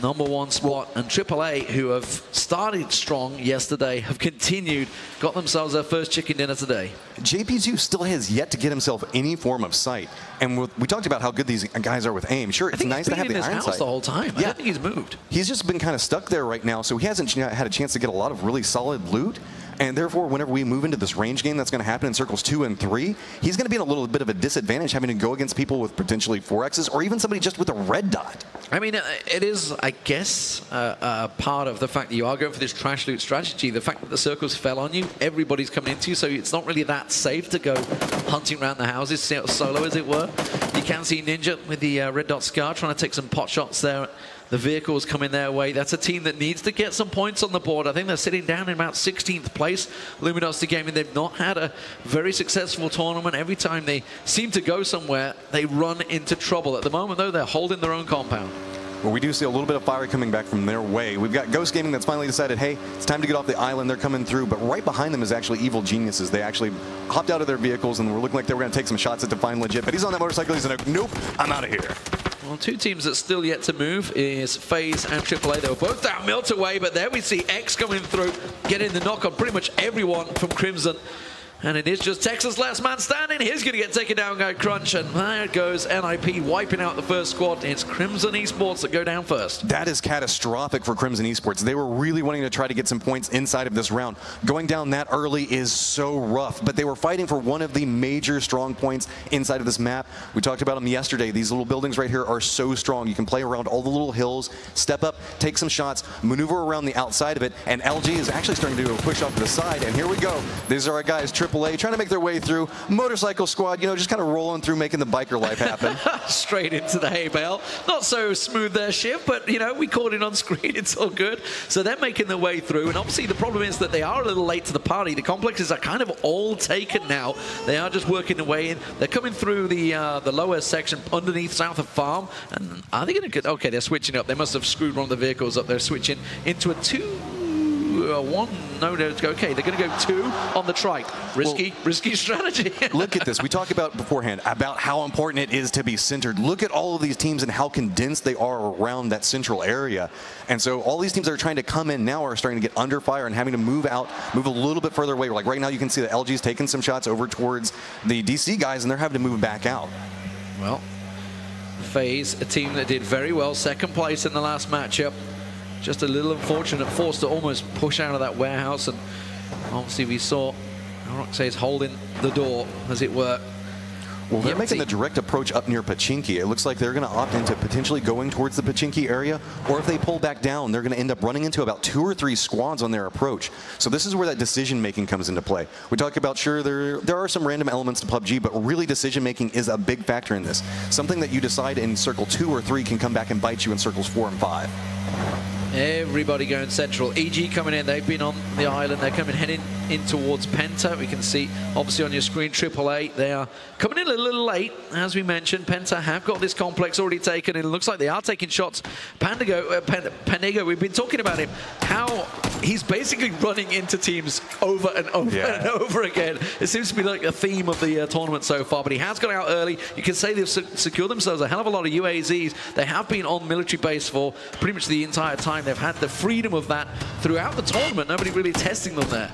#1 spot, and AAA, who have started strong yesterday, have continued, got themselves their first chicken dinner today. JP2 still has yet to get himself any form of sight, and we talked about how good these guys are with aim. Sure, it's nice to have the iron sight the whole time. Yeah. I don't think he's moved. He's just been kind of stuck there right now, so he hasn't had a chance to get a lot of really solid loot. And therefore, whenever we move into this range game that's going to happen in circles 2 and 3, he's going to be in a little bit of a disadvantage having to go against people with potentially 4Xs or even somebody just with a red dot. I mean, it is, I guess, part of the fact that you are going for this trash loot strategy. The fact that the circles fell on you, everybody's coming into you, so it's not really that safe to go hunting around the houses, solo as it were. You can see Ninja with the red dot scar trying to take some pot shots there. The vehicles coming their way. That's a team that needs to get some points on the board. I think they're sitting down in about 16th place. Luminosity Gaming, they've not had a very successful tournament. Every time they seem to go somewhere, they run into trouble. At the moment, though, they're holding their own compound. Well, we do see a little bit of fire coming back from their way. We've got Ghost Gaming that's finally decided, hey, it's time to get off the island. They're coming through, but right behind them is actually Evil Geniuses. They actually hopped out of their vehicles and were looking like they were going to take some shots at Define Legit, but he's on that motorcycle. He's like, nope, I'm out of here. Well, two teams that still yet to move is FaZe and AAA. They were both down Milt away, but there we see X coming through, getting the knock on pretty much everyone from Crimson. And it is just Texas last man standing. He's going to get taken down by Crunch. And there goes NIP wiping out the first squad. It's Crimson Esports that go down first. That is catastrophic for Crimson Esports. They were really wanting to try to get some points inside of this round. Going down that early is so rough, but they were fighting for one of the major strong points inside of this map. We talked about them yesterday. These little buildings right here are so strong. You can play around all the little hills, step up, take some shots, maneuver around the outside of it, and LG is actually starting to do a push off to the side. And here we go. These are our guys, AAA, trying to make their way through. Motorcycle Squad, you know, just kind of rolling through, making the biker life happen. Straight into the hay bale. Not so smooth their shift, but, you know, we caught it on screen. It's all good. So they're making their way through. And obviously the problem is that they are a little late to the party. The complexes are kind of all taken now. They are just working their way in. They're coming through the lower section underneath south of Farm. And are they going to get... Okay, they're switching up. They must have screwed one of the vehicles up. They're switching into a 2-1. No, okay, they're going to go 2 on the trike. Risky strategy. Look at this. We talked about beforehand about how important it is to be centered. Look at all of these teams and how condensed they are around that central area. And so all these teams that are trying to come in now are starting to get under fire and having to move out, move a little bit further away. Like right now you can see that LG's taking some shots over towards the DC guys and they're having to move back out. Well, FaZe, a team that did very well, second place in the last matchup. Just a little unfortunate, forced to almost push out of that warehouse, and obviously we saw Roxay's holding the door, as it were. Well, they're making the direct approach up near Pachinki. It looks like they're going to opt into potentially going towards the Pachinki area, or if they pull back down, they're going to end up running into about 2 or 3 squads on their approach. So this is where that decision-making comes into play. We talk about, sure, there are some random elements to PUBG, but really decision-making is a big factor in this. Something that you decide in circle 2 or 3 can come back and bite you in circles 4 and 5. Everybody going central. EG coming in. They've been on the island. They're heading in towards Penta. We can see, obviously, on your screen, AAA. They are coming in a little late, as we mentioned. Penta have got this complex already taken, and it looks like they are taking shots. Pandigo, we've been talking about him, how he's basically running into teams over and over and over again. It seems to be like a theme of the tournament so far, but he has got out early. You can say they've secured themselves a hell of a lot of UAZs. They have been on military base for pretty much the entire time. They've had the freedom of that throughout the tournament. Nobody really testing them there.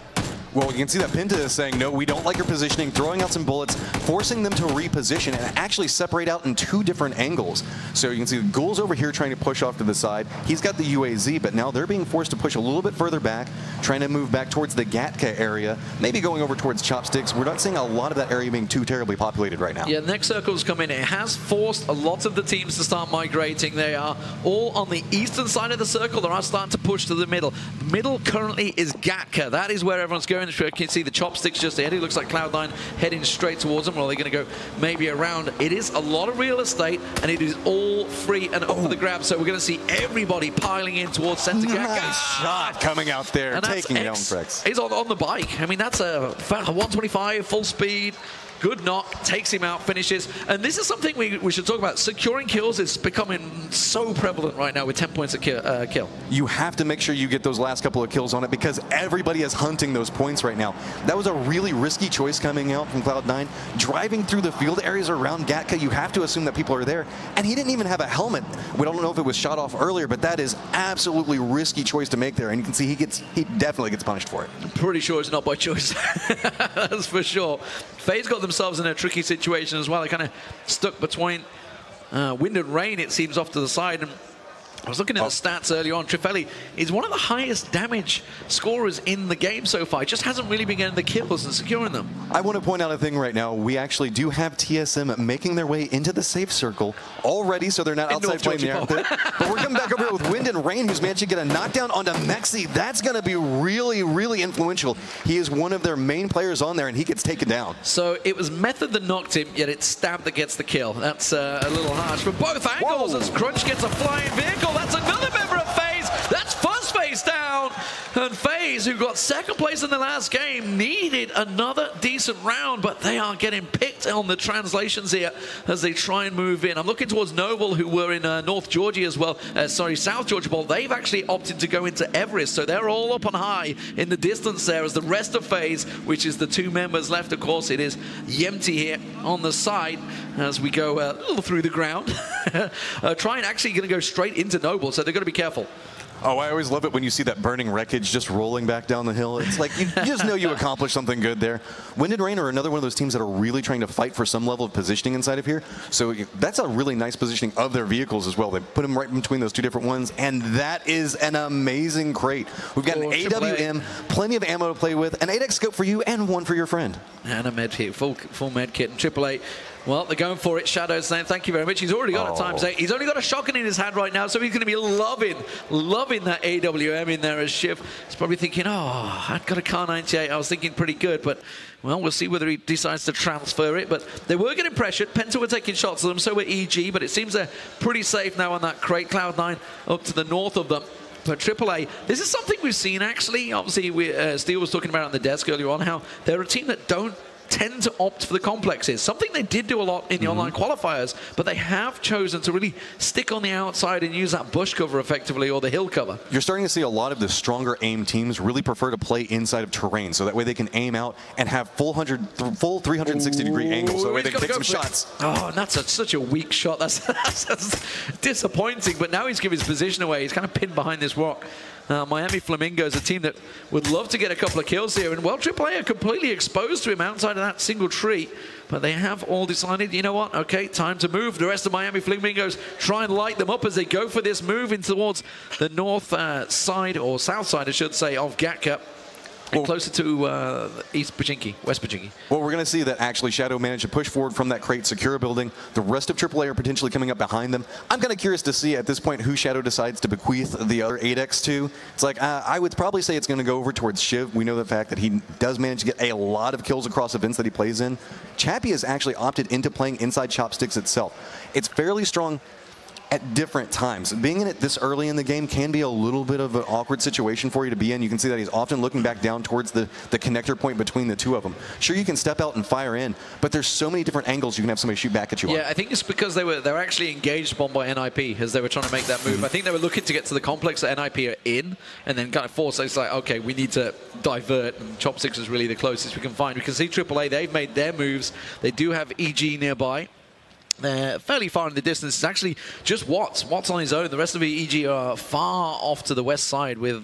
Well, you can see that Pinta is saying, no, we don't like your positioning, throwing out some bullets, forcing them to reposition and actually separate out in 2 different angles. So you can see the Ghoul's over here trying to push off to the side. He's got the UAZ, but now they're being forced to push a little bit further back, trying to move back towards the Gatka area, maybe going over towards Chopsticks. We're not seeing a lot of that area being too terribly populated right now. Yeah, next circle's come in. It has forced a lot of the teams to start migrating. They are all on the eastern side of the circle. They are starting to push to the middle. Middle currently is Gatka. That is where everyone's going. You can see the Chopsticks just ahead. It looks like Cloud9 heading straight towards them. Well, they're going to go maybe around. It is a lot of real estate, and it is all free and up for the grab. So we're going to see everybody piling in towards center. Nice shot coming out there, and taking it on Frex. He's on the bike. I mean, that's a 125 full speed. Good knock, takes him out, finishes. And this is something we should talk about. Securing kills is becoming so prevalent right now with 10 points a kill. You have to make sure you get those last couple of kills on it because everybody is hunting those points right now. That was a really risky choice coming out from Cloud9. Driving through the field areas around Gatka, you have to assume that people are there. And he didn't even have a helmet. We don't know if it was shot off earlier, but that is absolutely risky choice to make there. And you can see he definitely gets punished for it. I'm pretty sure it's not by choice. That's for sure. FaZe got themselves in a tricky situation as well. They kind of stuck between wind and rain, it seems, off to the side. And I was looking at the stats early on. Trifeli is one of the highest damage scorers in the game so far. He just hasn't really been getting the kills and securing them. I want to point out a thing right now. We actually do have TSM making their way into the safe circle already, so they're not outside playing the outfit. But we're coming back over here with Wind and Rain, who's managed to get a knockdown onto Mexi. That's going to be really, really influential. He is one of their main players on there, and he gets taken down. So it was Method that knocked him, yet it's Stab that gets the kill. That's a little harsh. But both angles, as Crunch gets a flying vehicle. That's another member of FaZe. That's first FaZe face down. And FaZe, who got second place in the last game, needed another decent round, but they are getting picked on the translations here as they try and move in. I'm looking towards Noble, who were in North Georgia as well. South Georgia Bowl. They've actually opted to go into Everest, so they're all up on high in the distance there as the rest of FaZe, which is the 2 members left, of course. It is Yempty here on the side as we go a little through the ground. Trying actually going to go straight into Noble, so they're going to be careful. Oh, I always love it when you see that burning wreckage just rolling back down the hill. It's like you just know you accomplished something good there. Wind and Rain are another one of those teams that are really trying to fight for some level of positioning inside of here. So that's a really nice positioning of their vehicles as well. They put them right in between those 2 different ones, and that is an amazing crate. We've got an AWM, plenty of ammo to play with, an 8x scope for you, and 1 for your friend. And a med kit, full med kit, and AAA. Well, they're going for it. Shadow's saying thank you very much. He's already got a times 8. He's only got a shotgun in his hand right now, so he's going to be loving that AWM in there as Shiv. He's probably thinking, oh, I've got a Kar 98. I was thinking pretty good, but, well, we'll see whether he decides to transfer it. But they were getting pressured. Penta were taking shots at them, so were EG, but it seems they're pretty safe now on that crate. Cloud9 up to the north of them. But AAA, this is something we've seen, actually. Obviously, Steele was talking about on the desk earlier on, how they're a team that don't tend to opt for the complexes. Something they did do a lot in the online qualifiers, but they have chosen to really stick on the outside and use that bush cover effectively, or the hill cover. You're starting to see a lot of the stronger aim teams really prefer to play inside of terrain, so that way they can aim out and have full 360-degree angles, so that way they can take some shots. Oh, and that's such a weak shot. That's disappointing, but now he's given his position away. He's kind of pinned behind this rock. Miami Flamingos, a team that would love to get a couple of kills here. And, well, AAA are completely exposed to him outside of that single tree. But they have all decided, you know what, okay, time to move. The rest of Miami Flamingos try and light them up as they go for this move in towards the north side, or south side, I should say, of Gatka. Closer to East Pachinki, West Pachinki. Well, we're going to see that actually Shadow managed to push forward from that crate, secure a building. The rest of AAA are potentially coming up behind them. I'm kind of curious to see at this point who Shadow decides to bequeath the other 8x to. It's like, I would probably say it's going to go over towards Shiv. We know the fact that he does manage to get a lot of kills across events that he plays in. Chappie has actually opted into playing inside Chopsticks itself. It's fairly strong at different times. Being in it this early in the game can be a little bit of an awkward situation for you to be in. You can see that he's often looking back down towards the connector point between the 2 of them. Sure, you can step out and fire in, but there's so many different angles you can have somebody shoot back at you on. Yeah, I think it's because they were actually engaged upon by NIP as they were trying to make that move. I think they were looking to get to the complex that NIP are in, and then kind of force. It's like, okay, we need to divert, and Chopsticks is really the closest we can find. We can see AAA, they've made their moves. They do have EG nearby. They're fairly far in the distance. It's actually just Watts on his own. The rest of the EG are far off to the west side with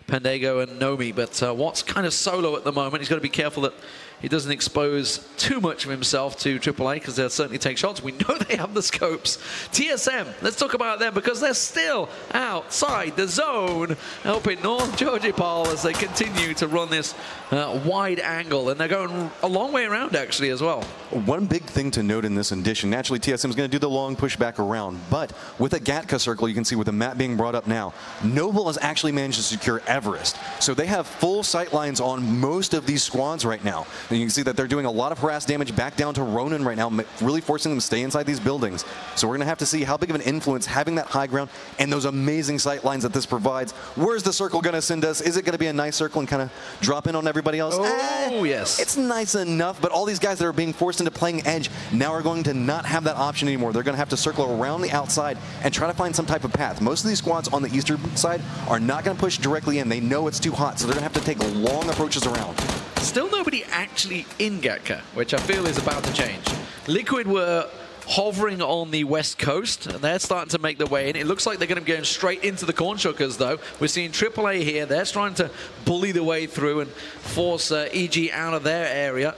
Pandago and Nomi. But Watts kind of solo at the moment. He's got to be careful that he doesn't expose too much of himself to AAA, because they'll certainly take shots. We know they have the scopes. TSM, let's talk about them, because they're still outside the zone, helping North Georgia Pal as they continue to run this wide angle. And they're going a long way around, actually, as well. One big thing to note in this addition, naturally TSM is going to do the long push back around, but with a Gatka circle, you can see with the map being brought up now, Noble has actually managed to secure Everest. So they have full sight lines on most of these squads right now. And you can see that they're doing a lot of harass damage back down to Ronin right now, really forcing them to stay inside these buildings. So we're going to have to see how big of an influence having that high ground and those amazing sight lines that this provides. Where's the circle going to send us? Is it going to be a nice circle and kind of drop in on everybody else? Oh, yes. It's nice enough, but all these guys that are being forced into playing edge now are going to not have that option anymore. They're going to have to circle around the outside and try to find some type of path. Most of these squads on the eastern side are not going to push directly in. They know it's too hot, so they're going to have to take long approaches around. Still nobody actually in Gatka, which I feel is about to change. Liquid were hovering on the west coast, and they're starting to make their way in. It looks like they're going to be going straight into the Corn Shuckers, though. We're seeing AAA here. They're trying to bully their way through and force EG out of their area.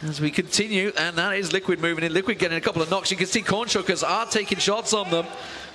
As we continue, and that is Liquid moving in. Liquid getting a couple of knocks. You can see Corn Shuckers are taking shots on them.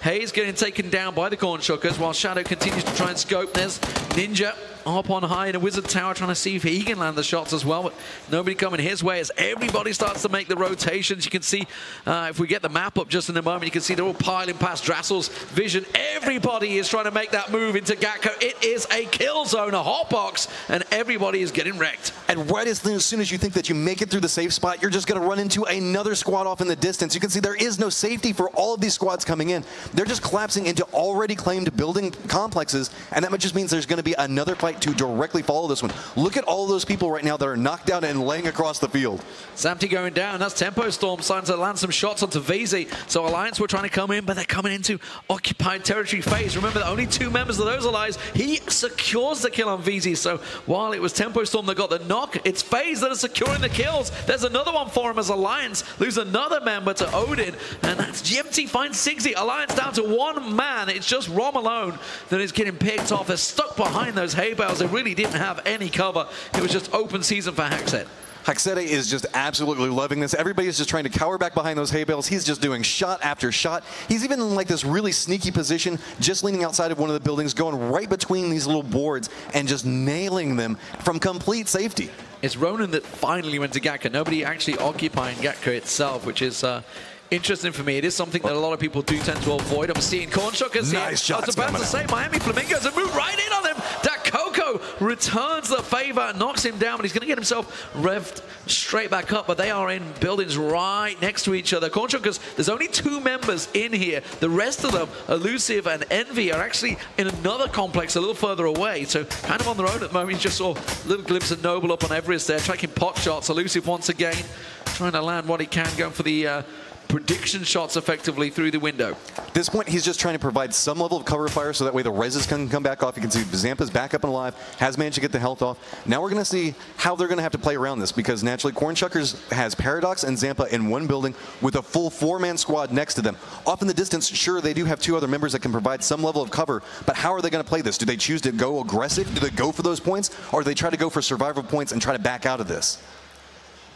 Hayes getting taken down by the Corn Shuckers while Shadow continues to try and scope. There's Ninja up on high in a Wizard Tower trying to see if he can land the shots as well, but nobody coming his way as everybody starts to make the rotations. You can see, if we get the map up just in a moment, you can see they're all piling past Drassel's vision. Everybody is trying to make that move into Gatko. It is a kill zone, a hotbox, and everybody is getting wrecked. And right as soon as you think that you make it through the safe spot, you're just going to run into another squad off in the distance. You can see there is no safety for all of these squads coming in. They're just collapsing into already claimed building complexes, and that just means there's going to be another fight to directly follow this one. Look at all those people right now that are knocked down and laying across the field. Zamti going down. That's Tempo Storm starting to land some shots onto VZ. So Alliance were trying to come in, but they're coming into occupied territory phase. Remember that only 2 members of those allies. He secures the kill on VZ. So while it was Tempo Storm that got the knock, it's FaZe that are securing the kills. There's another one for him as Alliance lose another member to Odin, and that's GMT finds Sigzy. Alliance down to 1 man. It's just Rom alone that is getting picked off. They're stuck behind those hay bales. They really didn't have any cover. It was just open season for Haxet. Haxete is just absolutely loving this. Everybody's just trying to cower back behind those hay bales. He's just doing shot after shot. He's even in like this really sneaky position, just leaning outside of one of the buildings, going right between these little boards and just nailing them from complete safety. It's Ronan that finally went to Gatka. Nobody actually occupying Gatka itself, which is interesting for me. It is something that a lot of people do tend to avoid. I'm seeing Cornshuckers here. Nice shots. I was about to say, Miami Flamingos have moved right in on him. Dakoko returns the favor, knocks him down, but he's going to get himself revved straight back up. But they are in buildings right next to each other. Cornshuckers, there's only 2 members in here. The rest of them, Elusive and Envy, are actually in another complex a little further away. So kind of on their own at the moment. You just saw a little glimpse of Noble up on Everest there, tracking pot shots. Elusive once again, trying to land what he can, going for the prediction shots effectively through the window. At this point, he's just trying to provide some level of cover fire so that way the reses can come back off. You can see Zampa's back up and alive, has managed to get the health off. Now we're going to see how they're going to have to play around this, because naturally Cornshuckers has Paradox and Zampa in one building with a full 4-man squad next to them. Off in the distance, sure, they do have 2 other members that can provide some level of cover, but how are they going to play this? Do they choose to go aggressive? Do they go for those points? Or do they try to go for survival points and try to back out of this?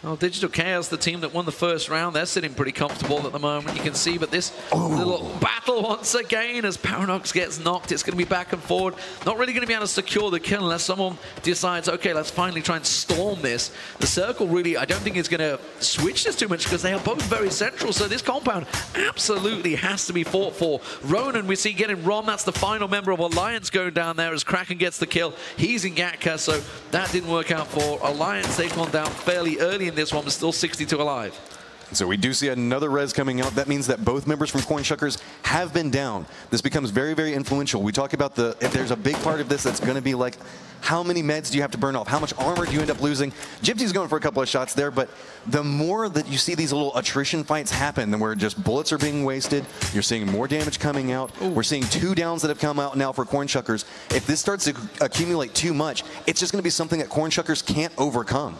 Well, Digital Chaos, the team that won the first round, they're sitting pretty comfortable at the moment, you can see. But this little battle once again as Paradox gets knocked. It's going to be back and forward. Not really going to be able to secure the kill unless someone decides, okay, let's finally try and storm this. The circle really, I don't think is going to switch this too much because they are both very central. So this compound absolutely has to be fought for. Ronan, we see getting Rom. That's the final member of Alliance going down there as Kraken gets the kill. He's in Gatka, so that didn't work out for Alliance. They've gone down fairly early in this one, but still 62 alive. So we do see another res coming out. That means that both members from Cornshuckers have been down. This becomes very, very influential. We talk about if there's a big part of this that's going to be like, how many meds do you have to burn off? How much armor do you end up losing? Gypsy's going for a couple of shots there, but the more that you see these little attrition fights happen, then where just bullets are being wasted, you're seeing more damage coming out. Ooh. We're seeing 2 downs that have come out now for Cornshuckers. If this starts to accumulate too much, it's just going to be something that Cornshuckers can't overcome.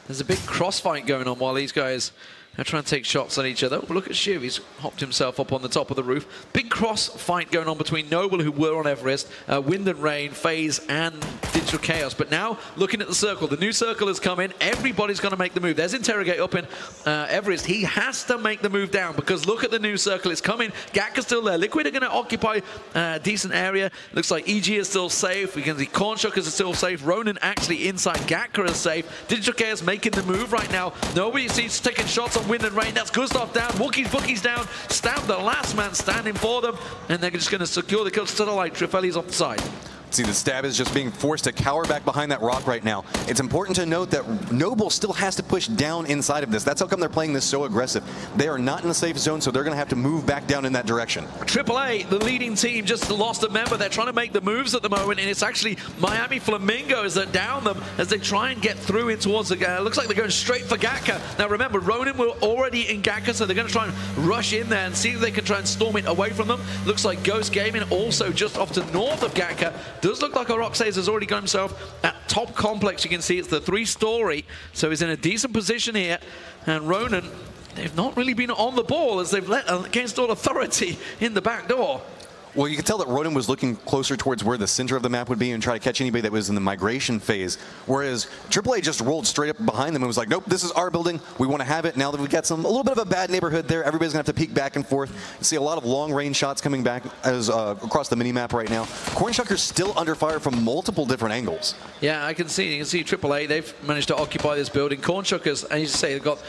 There's a big crossfight going on while these guys are trying to take shots on each other. But look at Shiv, he's hopped himself up on the top of the roof. Big crossfight going on between Noble, who were on Everest, Wind and Rain, FaZe, and Digital Chaos. But now, looking at the circle, the new circle has come in. Everybody's going to make the move. There's Interrogate up in Everest. He has to make the move down because look at the new circle. It's coming. Gatka's still there. Liquid are going to occupy a decent area. Looks like EG is still safe. We can see Cornshuckers are still safe. Ronan actually inside Gatka is safe. Digital Chaos making the move right now. Nobody sees taking shots on Wind and Rain. That's Gustav down. Bookie's down. Stab the last man standing for them. And they're just going to secure the kill to the light. Trifeli's off the side. See, the Stab is just being forced to cower back behind that rock right now. It's important to note that Noble still has to push down inside of this. That's how come they're playing this so aggressive. They are not in the safe zone, so they're going to have to move back down in that direction. AAA, the leading team, just lost a member. They're trying to make the moves at the moment, and it's actually Miami Flamingos that down them as they try and get through in towards the looks like they're going straight for Gatka. Now remember, Ronan were already in Gatka, so they're going to try and rush in there and see if they can try and storm it away from them. Looks like Ghost Gaming also just off to north of Gatka. Does look like Oroxes has already got himself at top complex. You can see it's the 3-story, so he's in a decent position here. And Ronan, they've not really been on the ball as they've let against all authority in the back door. Well, you can tell that Ronan was looking closer towards where the center of the map would be and try to catch anybody that was in the migration phase, whereas AAA just rolled straight up behind them and was like, nope, this is our building. We want to have it. Now that we've got a little bit of a bad neighborhood there, everybody's going to have to peek back and forth. You see a lot of long-range shots coming back as across the mini-map right now. Cornshuckers still under fire from multiple different angles. Yeah, I can see. You can see AAA, they've managed to occupy this building. Cornshuckers, as you say, they've got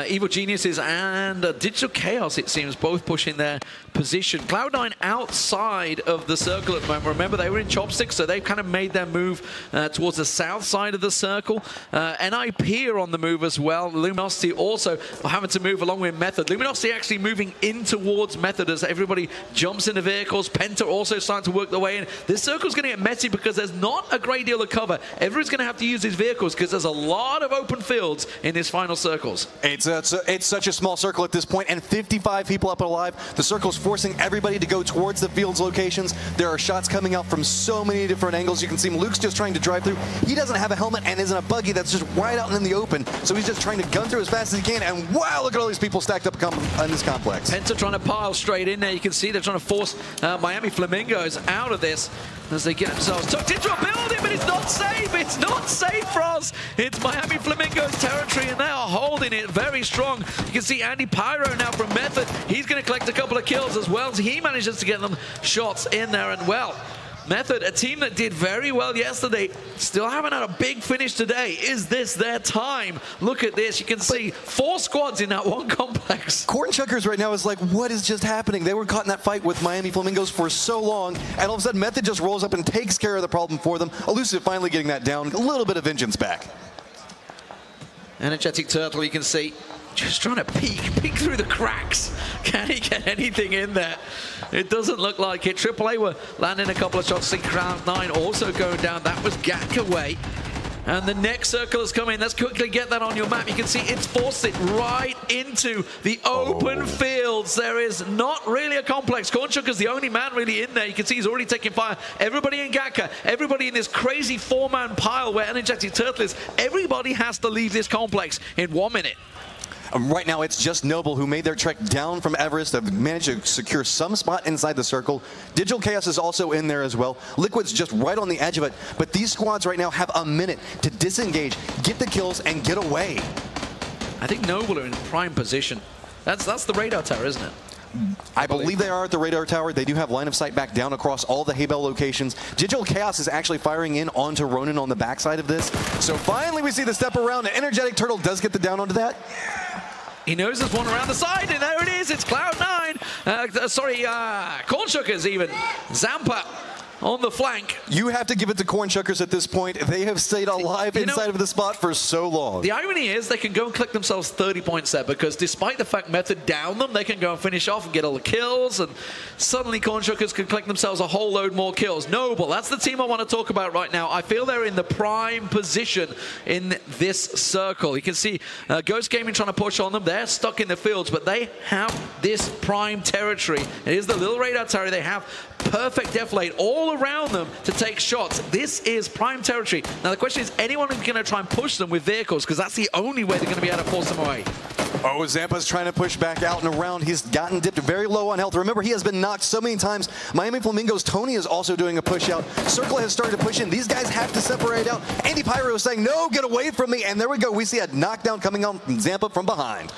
Evil Geniuses and Digital Chaos, it seems, both pushing their position. Cloud9 outside side of the circle at the moment. Remember, they were in chopsticks, so they've kind of made their move towards the south side of the circle. NIP are on the move as well. Luminosity also having to move along with Method. Luminosity actually moving in towards Method as everybody jumps into vehicles. Penta also starting to work their way in. This circle's going to get messy because there's not a great deal of cover. Everyone's going to have to use these vehicles because there's a lot of open fields in these final circles. It's such a small circle at this point, and 55 people up and alive. The circle's forcing everybody to go towards the field's locations. There are shots coming out from so many different angles. You can see Luke's just trying to drive through. He doesn't have a helmet and is in a buggy that's just wide out in the open, so he's just trying to gun through as fast as he can, and wow, look at all these people stacked up in this complex. Penta trying to pile straight in there. You can see they're trying to force Miami Flamingos out of this as they get themselves tucked into a building, but it's not safe. It's not safe for us. It's Miami Flamingos territory, and they are holding it very strong. You can see Andy Pyro now from Method. He's going to collect a couple of kills as well. So he manages to get them shots in there, and well, Method, a team that did very well yesterday, still haven't had a big finish today. Is this their time? Look at this. You can see 4 squads in that one complex. Corn Chuckers right now is like, what is just happening? They were caught in that fight with Miami Flamingos for so long, and all of a sudden Method just rolls up and takes care of the problem for them. Elusive finally getting that down. A little bit of vengeance back. Energetic Turtle, you can see, just trying to peek through the cracks. Can he get anything in there? It doesn't look like it. AAA were landing a couple of shots. See Cloud9 also going down. That was Gakaway. And the next circle has come in. Let's quickly get that on your map. You can see it's forced it right into the open fields. There is not really a complex. Cornchucker's the only man really in there. You can see he's already taking fire. Everybody in Gaka, everybody in this crazy 4-man pile where Energetic Turtle is, everybody has to leave this complex in 1 minute. Right now, it's just Noble who made their trek down from Everest, have managed to secure some spot inside the circle. Digital Chaos is also in there as well. Liquid's just right on the edge of it, but these squads right now have a minute to disengage, get the kills, and get away. I think Noble are in prime position. That's the radar tower, isn't it? I believe they are at the radar tower. They do have line of sight back down across all the hay bale locations. Digital Chaos is actually firing in onto Ronin on the backside of this. So finally we see the step around. The Energetic Turtle does get the down onto that. He knows there's one around the side, and there it is. It's Cloud9. Cornchuckers even. Zampa on the flank. You have to give it to Corn Chuckers at this point. They have stayed alive inside of the spot for so long. The irony is they can go and click themselves 30 points there, because despite the fact Method downed them, they can go and finish off and get all the kills, and suddenly Corn Chuckers can click themselves a whole load more kills. Noble, that's the team I want to talk about right now. I feel they're in the prime position in this circle. You can see Ghost Gaming trying to push on them. They're stuck in the fields, but they have this prime territory. It is the little radar tower. They have perfect deflate all around them to take shots. This is prime territory. Now the question is, anyone going to try and push them with vehicles, because that's the only way they're going to be able to force them away. Oh, Zampa's trying to push back out and around. He's gotten dipped very low on health. Remember, he has been knocked so many times. Miami Flamingos, Tony is also doing a push out. Circle has started to push in. These guys have to separate out. Andy Pyro is saying, no, get away from me. And there we go. We see a knockdown coming on from Zampa from behind.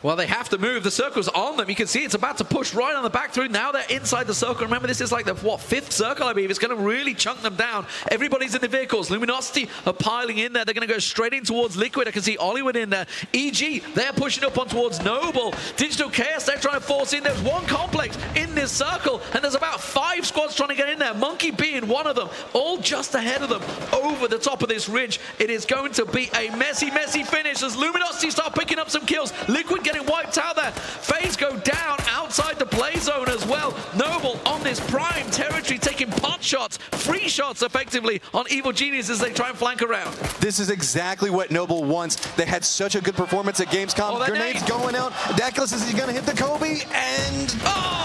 Well, they have to move. The circle's on them. You can see it's about to push right on the back through. Now they're inside the circle. Remember, this is like the, what, 5th circle, I believe. It's going to really chunk them down. Everybody's in the vehicles. Luminosity are piling in there. They're going to go straight in towards Liquid. I can see Hollywood in there. EG, they're pushing up on towards Noble. Digital Chaos, they're trying to force in. There's one complex in this circle, and there's about 5 squads trying to get in there. Monkey being one of them, all just ahead of them over the top of this ridge. It is going to be a messy, messy finish as Luminosity start picking up some kills. Liquid getting wiped out there. FaZe go down outside the play zone as well. Noble on this prime territory taking pot shots, free shots effectively on Evil Genius as they try and flank around. This is exactly what Noble wants. They had such a good performance at Gamescom. Oh, Grenades going out. Daculus, is he going to hit the Kobe? And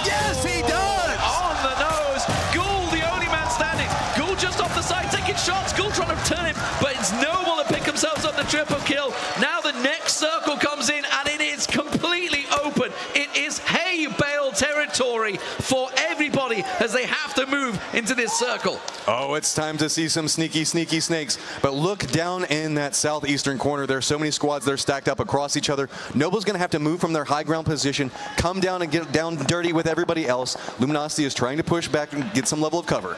yes, he does! On the nose. Ghoul, the only man standing. Ghoul just off the side taking shots. Ghoul trying to turn him, but it's Noble to pick themselves up the triple kill. Now the next circle comes in, and it is completely open. It is hay bale territory for everybody as they have to move into this circle. Oh, it's time to see some sneaky, sneaky snakes. But look down in that southeastern corner. There are so many squads that are stacked up across each other. Noble's going to have to move from their high ground position, come down and get down dirty with everybody else. Luminosity is trying to push back and get some level of cover.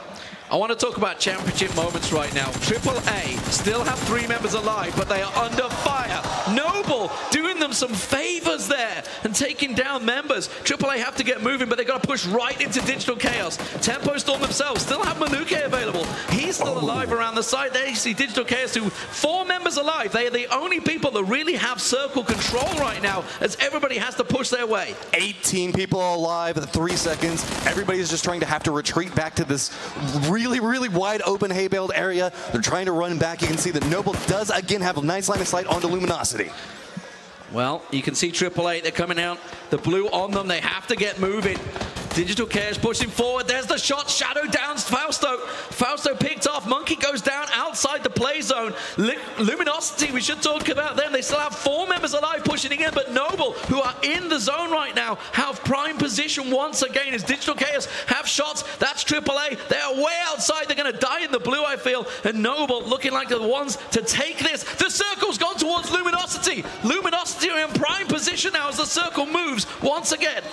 I want to talk about championship moments right now. AAA still have 3 members alive, but they are under fire. Noble doing them them some favors there and taking down members. AAA have to get moving, but they got to push right into Digital Chaos. Tempo Storm themselves still have Manuke available. He's still alive around the side. There you see Digital Chaos, who 4 members alive. They are the only people that really have circle control right now, as everybody has to push their way. 18 people alive at 3 seconds. Everybody's just trying to have to retreat back to this really, really wide open hay-baled area. They're trying to run back. You can see that Noble does again have a nice line of sight onto Luminosity. Well, you can see AAA, they're coming out. The blue on them, they have to get moving. Digital Chaos pushing forward. There's the shot. Shadow downs Fausto. Fausto picked off. Monkey goes down outside the play zone. Luminosity, we should talk about them. They still have 4 members alive pushing in, but Noble, who are in the zone right now, have prime position once again as Digital Chaos have shots. That's AAA. They are way outside. They're going to die in the blue, I feel. And Noble looking like the ones to take this. The circle's gone towards Luminosity. Luminosity are in prime position now as the circle moves once again.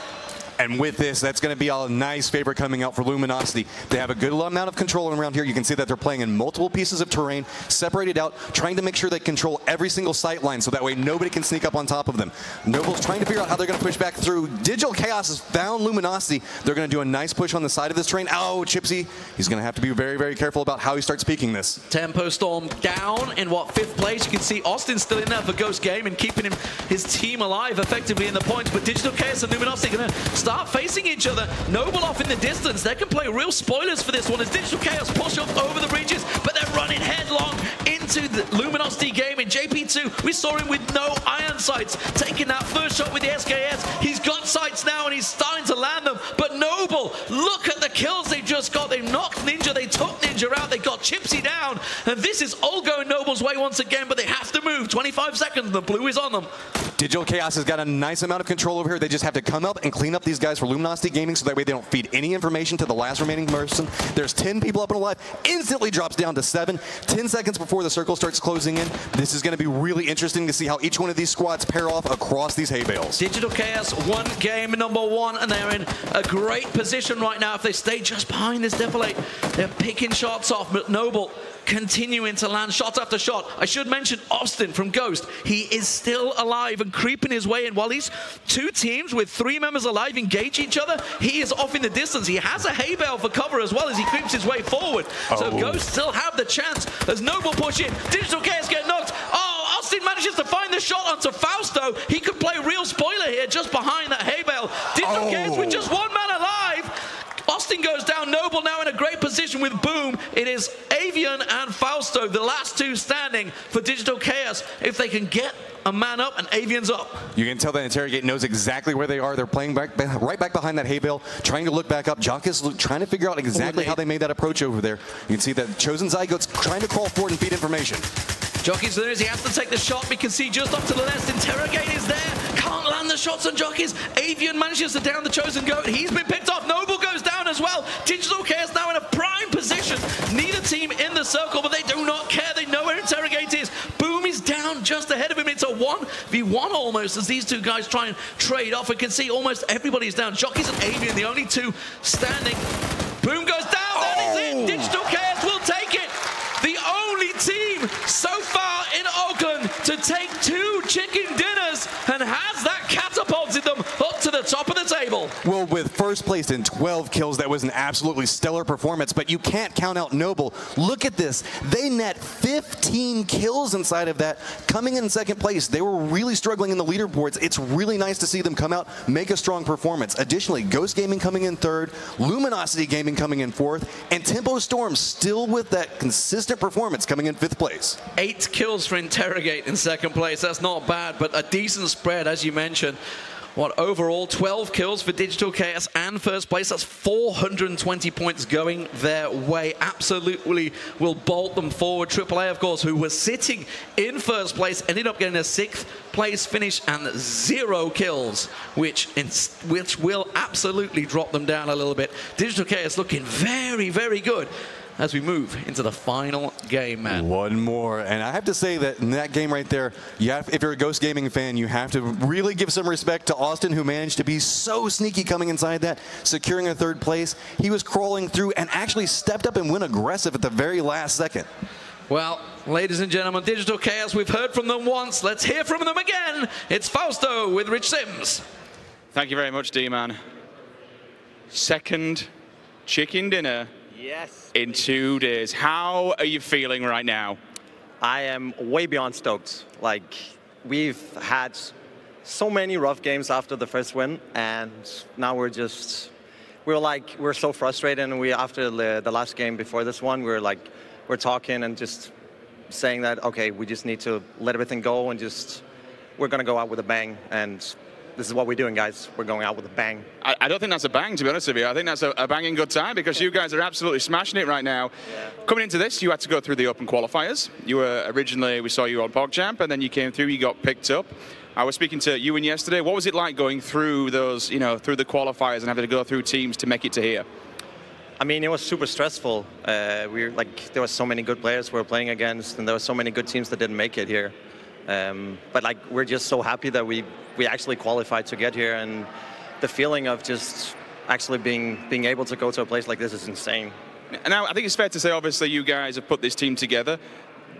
And with this, that's going to be a nice favor coming out for Luminosity. They have a good amount of control around here. You can see that they're playing in multiple pieces of terrain, separated out, trying to make sure they control every single sight line so that way nobody can sneak up on top of them. Noble's trying to figure out how they're going to push back through. Digital Chaos has found Luminosity. They're going to do a nice push on the side of this terrain. Oh, Chipsy. He's going to have to be very, very careful about how he starts peeking this. Tempo Storm down in, what, 5th place? You can see Austin still in there for Ghost Game and keeping his team alive effectively in the points. But Digital Chaos and Luminosity are going to start facing each other. Noble off in the distance. They can play real spoilers for this one as Digital Chaos push up over the bridges, but they're running headlong into the Luminosity game. In JP2, we saw him with no iron sights, taking that first shot with the SKS. He's got sights now and he's starting to land them, but Noble, look at the kills they just got. They knocked Ninja, they took Ninja out, they got Chipsy down, and this is all going Noble's way once again, but they have to move. 25 seconds, the blue is on them. Digital Chaos has got a nice amount of control over here. They just have to come up and clean up these guys for Luminosity Gaming so that way they don't feed any information to the last remaining person. There's 10 people up and alive. Instantly drops down to 7. 10 seconds before the circle starts closing in. This is going to be really interesting to see how each one of these squads pair off across these hay bales. Digital Chaos won game number 1, and they're in a great position right now. If they stay just behind this defilade, they're picking shots off, but Noble continuing to land shot after shot. I should mention Austin from Ghost. He is still alive and creeping his way in. While these 2 teams with 3 members alive engage each other, he is off in the distance. He has a hay bale for cover as well as he creeps his way forward. So Ghost still have the chance as Noble push in. Digital Chaos get knocked. Oh, Austin manages to find the shot onto Fausto. He could play real spoiler here just behind that hay bale. Digital Chaos with just 1 man alive. Austin goes down. Noble now in a great position with Boom. It is Avian and Fausto, the last 2 standing for Digital Chaos. If they can get a man up, and Avian's up. You can tell that Interrogate knows exactly where they are. They're playing right back behind that hay bale, trying to look back up. Jock is trying to figure out exactly how they made that approach over there. You can see that Chosen Zygote's trying to crawl forward and feed information. Jockey's there as he has to take the shot. We can see just off to the left, Interrogate is there. Can't land the shots on Jockeys. Avian manages to down the Chosen Goat. He's been picked off. Noble goes down as well. Digital Chaos now in a prime position. Neither team in the circle, but they do not care. They know where Interrogate is. Boom is down just ahead of him. It's a 1v1 almost as these 2 guys try and trade off. We can see almost everybody's down. Jockeys and Avian, the only 2 standing. Boom goes down. That is it. Digital Chaos will take it. The only team so far in Oakland to take 2 chicken dinners and has that catapulted them up to the top of the table. Well, with first place in 12 kills, that was an absolutely stellar performance, but you can't count out Noble. Look at this. They net 15 kills inside of that. Coming in second place, they were really struggling in the leaderboards. It's really nice to see them come out, make a strong performance. Additionally, Ghost Gaming coming in 3rd, Luminosity Gaming coming in 4th, and Tempo Storm still with that consistent performance coming in 5th place. 8 kills for Interrogate in 2nd place. That's not bad, but a decent spread, as you mentioned. What, overall, 12 kills for Digital Chaos and 1st place. That's 420 points going their way. Absolutely will bolt them forward. AAA, of course, who was sitting in 1st place, ended up getting a 6th place finish and 0 kills, which will absolutely drop them down a little bit. Digital Chaos looking very, very good as we move into the final game, man. One more, and I have to say that in that game right there, if you're a Ghost Gaming fan, you have to really give some respect to Austin, who managed to be so sneaky coming inside that, securing a 3rd place. He was crawling through and actually stepped up and went aggressive at the very last second. Well, ladies and gentlemen, Digital Chaos, we've heard from them once. Let's hear from them again. It's Fausto with Rich Sims. Thank you very much, D-Man. Second chicken dinner in 2 days. How are you feeling right now? I am way beyond stoked. Like, we've had so many rough games after the first win, and now we're so frustrated. And after the last game before this one, we're talking and just saying that, okay, we just need to let everything go and we're going to go out with a bang. And this is what we're doing, guys. We're going out with a bang. I don't think that's a bang, to be honest with you. I think that's a banging good time because you guys are absolutely smashing it right now. Yeah. Coming into this, you had to go through the open qualifiers. You were originally, we saw you on PogChamp, and then you came through, you got picked up. I was speaking to Ewan yesterday. What was it like going through those, through the qualifiers and having to go through teams to make it to here? I mean, it was super stressful. There were so many good players we were playing against, and there were so many good teams that didn't make it here. But we're just so happy that we actually qualified to get here, and the feeling of just actually being able to go to a place like this is insane. Now, I think it's fair to say, obviously, you guys have put this team together.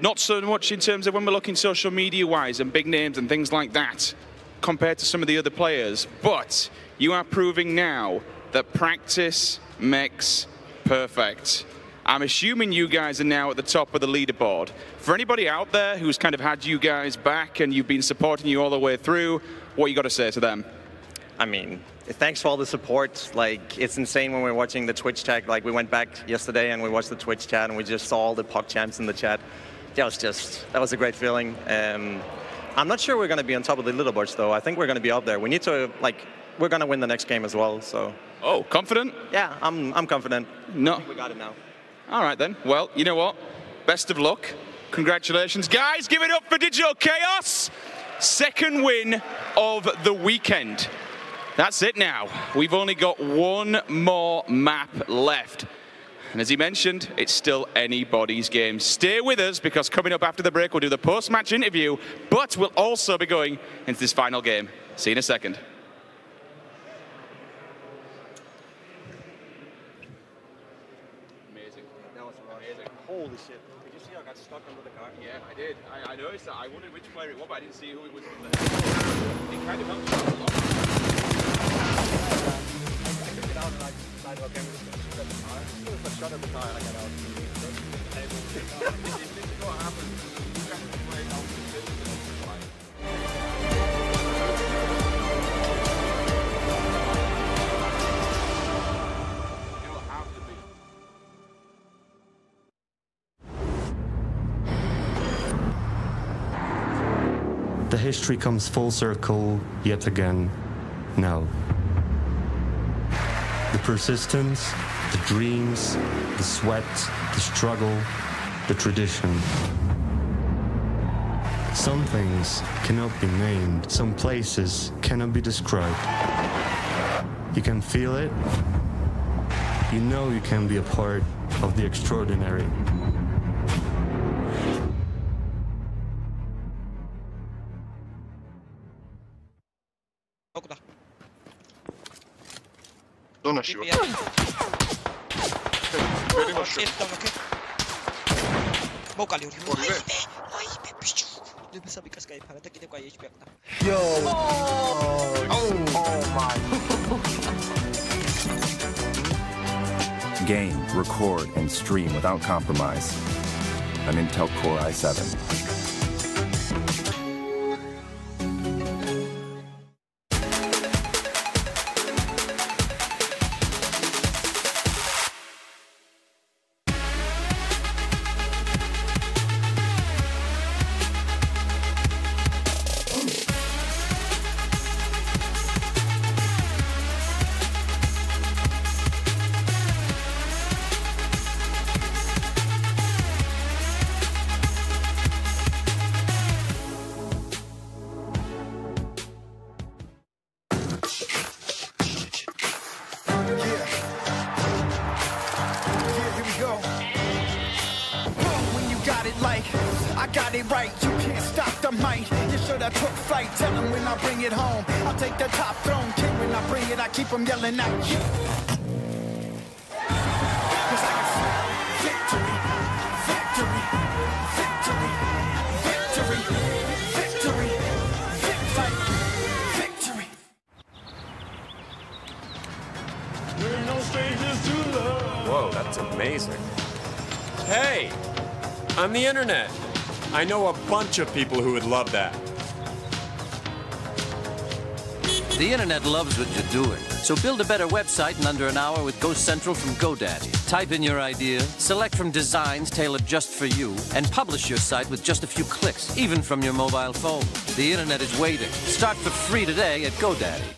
Not so much in terms of when we're looking social media-wise and big names and things like that, compared to some of the other players. But you are proving now that practice makes perfect. I'm assuming you guys are now at the top of the leaderboard. For anybody out there who's kind of had you guys back and you've been supporting you all the way through, what you got to say to them? I mean, thanks for all the support. It's insane when we're watching the Twitch chat. We went back yesterday and we watched the Twitch chat and we just saw all the PogChamps in the chat. That was a great feeling. I'm not sure we're going to be on top of the leaderboards, though. I think we're going to be up there. We need to, we're going to win the next game as well, so. Oh, confident? Yeah, I'm confident. No. I think we got it now. All right, then. Well, you know what? Best of luck. Congratulations. Guys, give it up for Digital Chaos. Second win of the weekend. That's it now. We've only got one more map left. And as he mentioned, it's still anybody's game. Stay with us, because coming up after the break, we'll do the post-match interview, but we'll also be going into this final game. See you in a second. Amazing. That was amazing. Holy shit. Did you see how I got stuck under the car? Yeah, I did. I noticed that. I wondered which player it was, but I didn't see who it was. It kind of helped you a lot. I took it out and I decided, okay, we're just going to shoot at the car. As soon as I shot at the car, I got out. This is what happens. You guys are playing out the field. The history comes full circle yet again now. The persistence, the dreams, the sweat, the struggle, the tradition. Some things cannot be named, some places cannot be described. You can feel it. You know you can be a part of the extraordinary. Dona siła. Bokal yun. Ay, di ba sabi ka Skype? Halata kita ko ay HP na. Yo! Oh my. Game, record, and stream without compromise. An Intel Core i7. Keep them yelling out. Cause I can smell victory, victory. Whoa, that's amazing. Hey, I'm the internet. I know a bunch of people who would love that. The internet loves what you're doing. So build a better website in under an hour with Ghost Central from GoDaddy. Type in your idea, select from designs tailored just for you, and publish your site with just a few clicks, even from your mobile phone. The internet is waiting. Start for free today at GoDaddy.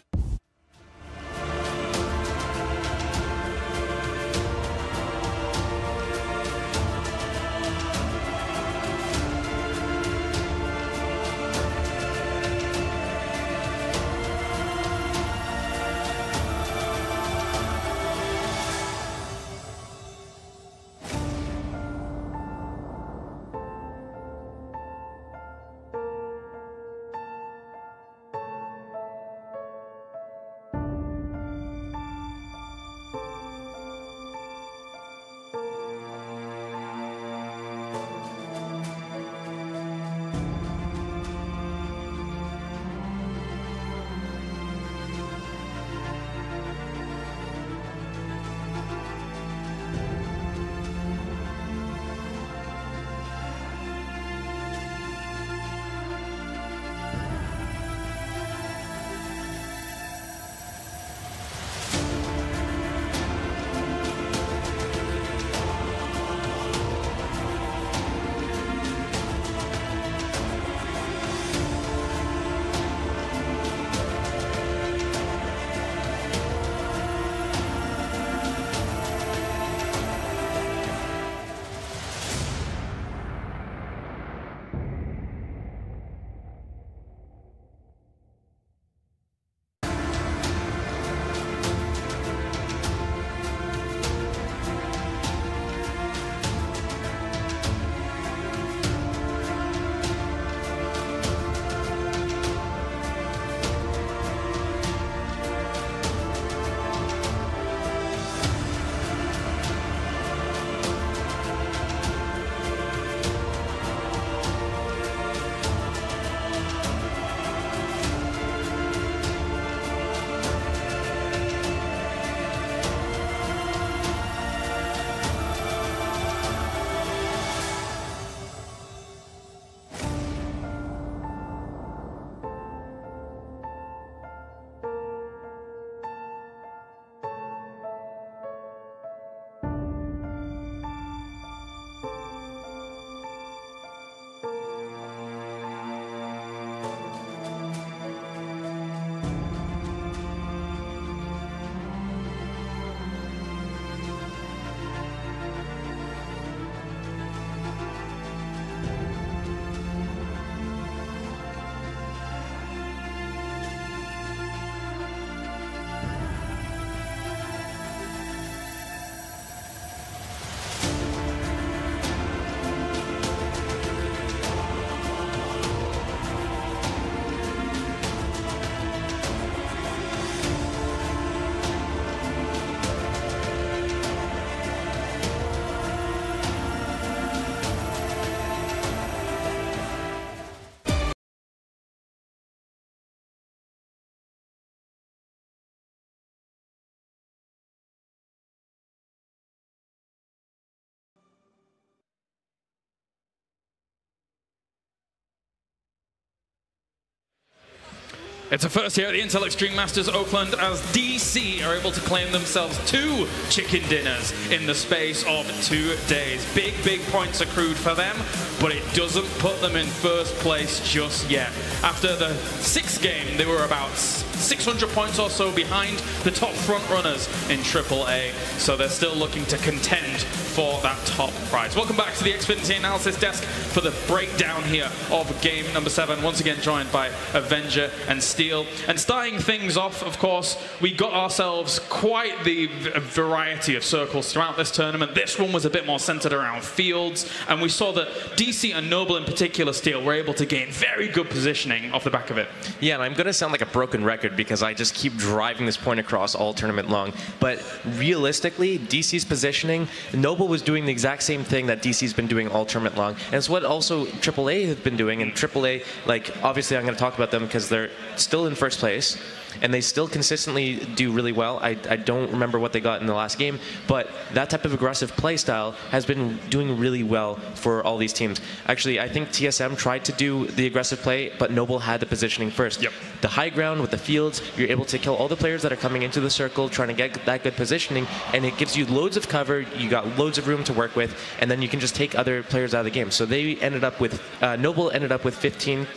It's a first here at the Intel Extreme Masters Oakland as DC are able to claim themselves 2 chicken dinners in the space of 2 days. Big, big points accrued for them, but it doesn't put them in first place just yet. After the 6th game, they were about 600 points or so behind the top front runners in AAA, so they're still looking to contend for that top prize. Welcome back to the Xfinity Analysis Desk for the breakdown here of game number 7. Once again joined by Avenger and Steel. And starting things off, of course, we got ourselves quite the variety of circles throughout this tournament. This one was a bit more centered around fields, and we saw that DC and Noble in particular, Steel, were able to gain very good positioning off the back of it. Yeah, and I'm going to sound like a broken record record because I just keep driving this point across all tournament long. But realistically, DC's positioning, Noble was doing the exact same thing that DC's been doing all tournament long. And it's what also AAA have been doing. And AAA, like, obviously I'm going to talk about them because they're still in first place. And they still consistently do really well. I don't remember what they got in the last game, but that type of aggressive play style has been doing really well for all these teams. Actually, I think TSM tried to do the aggressive play, but Noble had the positioning first. Yep. The high ground with the fields, you're able to kill all the players that are coming into the circle, trying to get that good positioning, and it gives you loads of cover, you got loads of room to work with, and then you can just take other players out of the game. So they ended up with, Noble ended up with 15...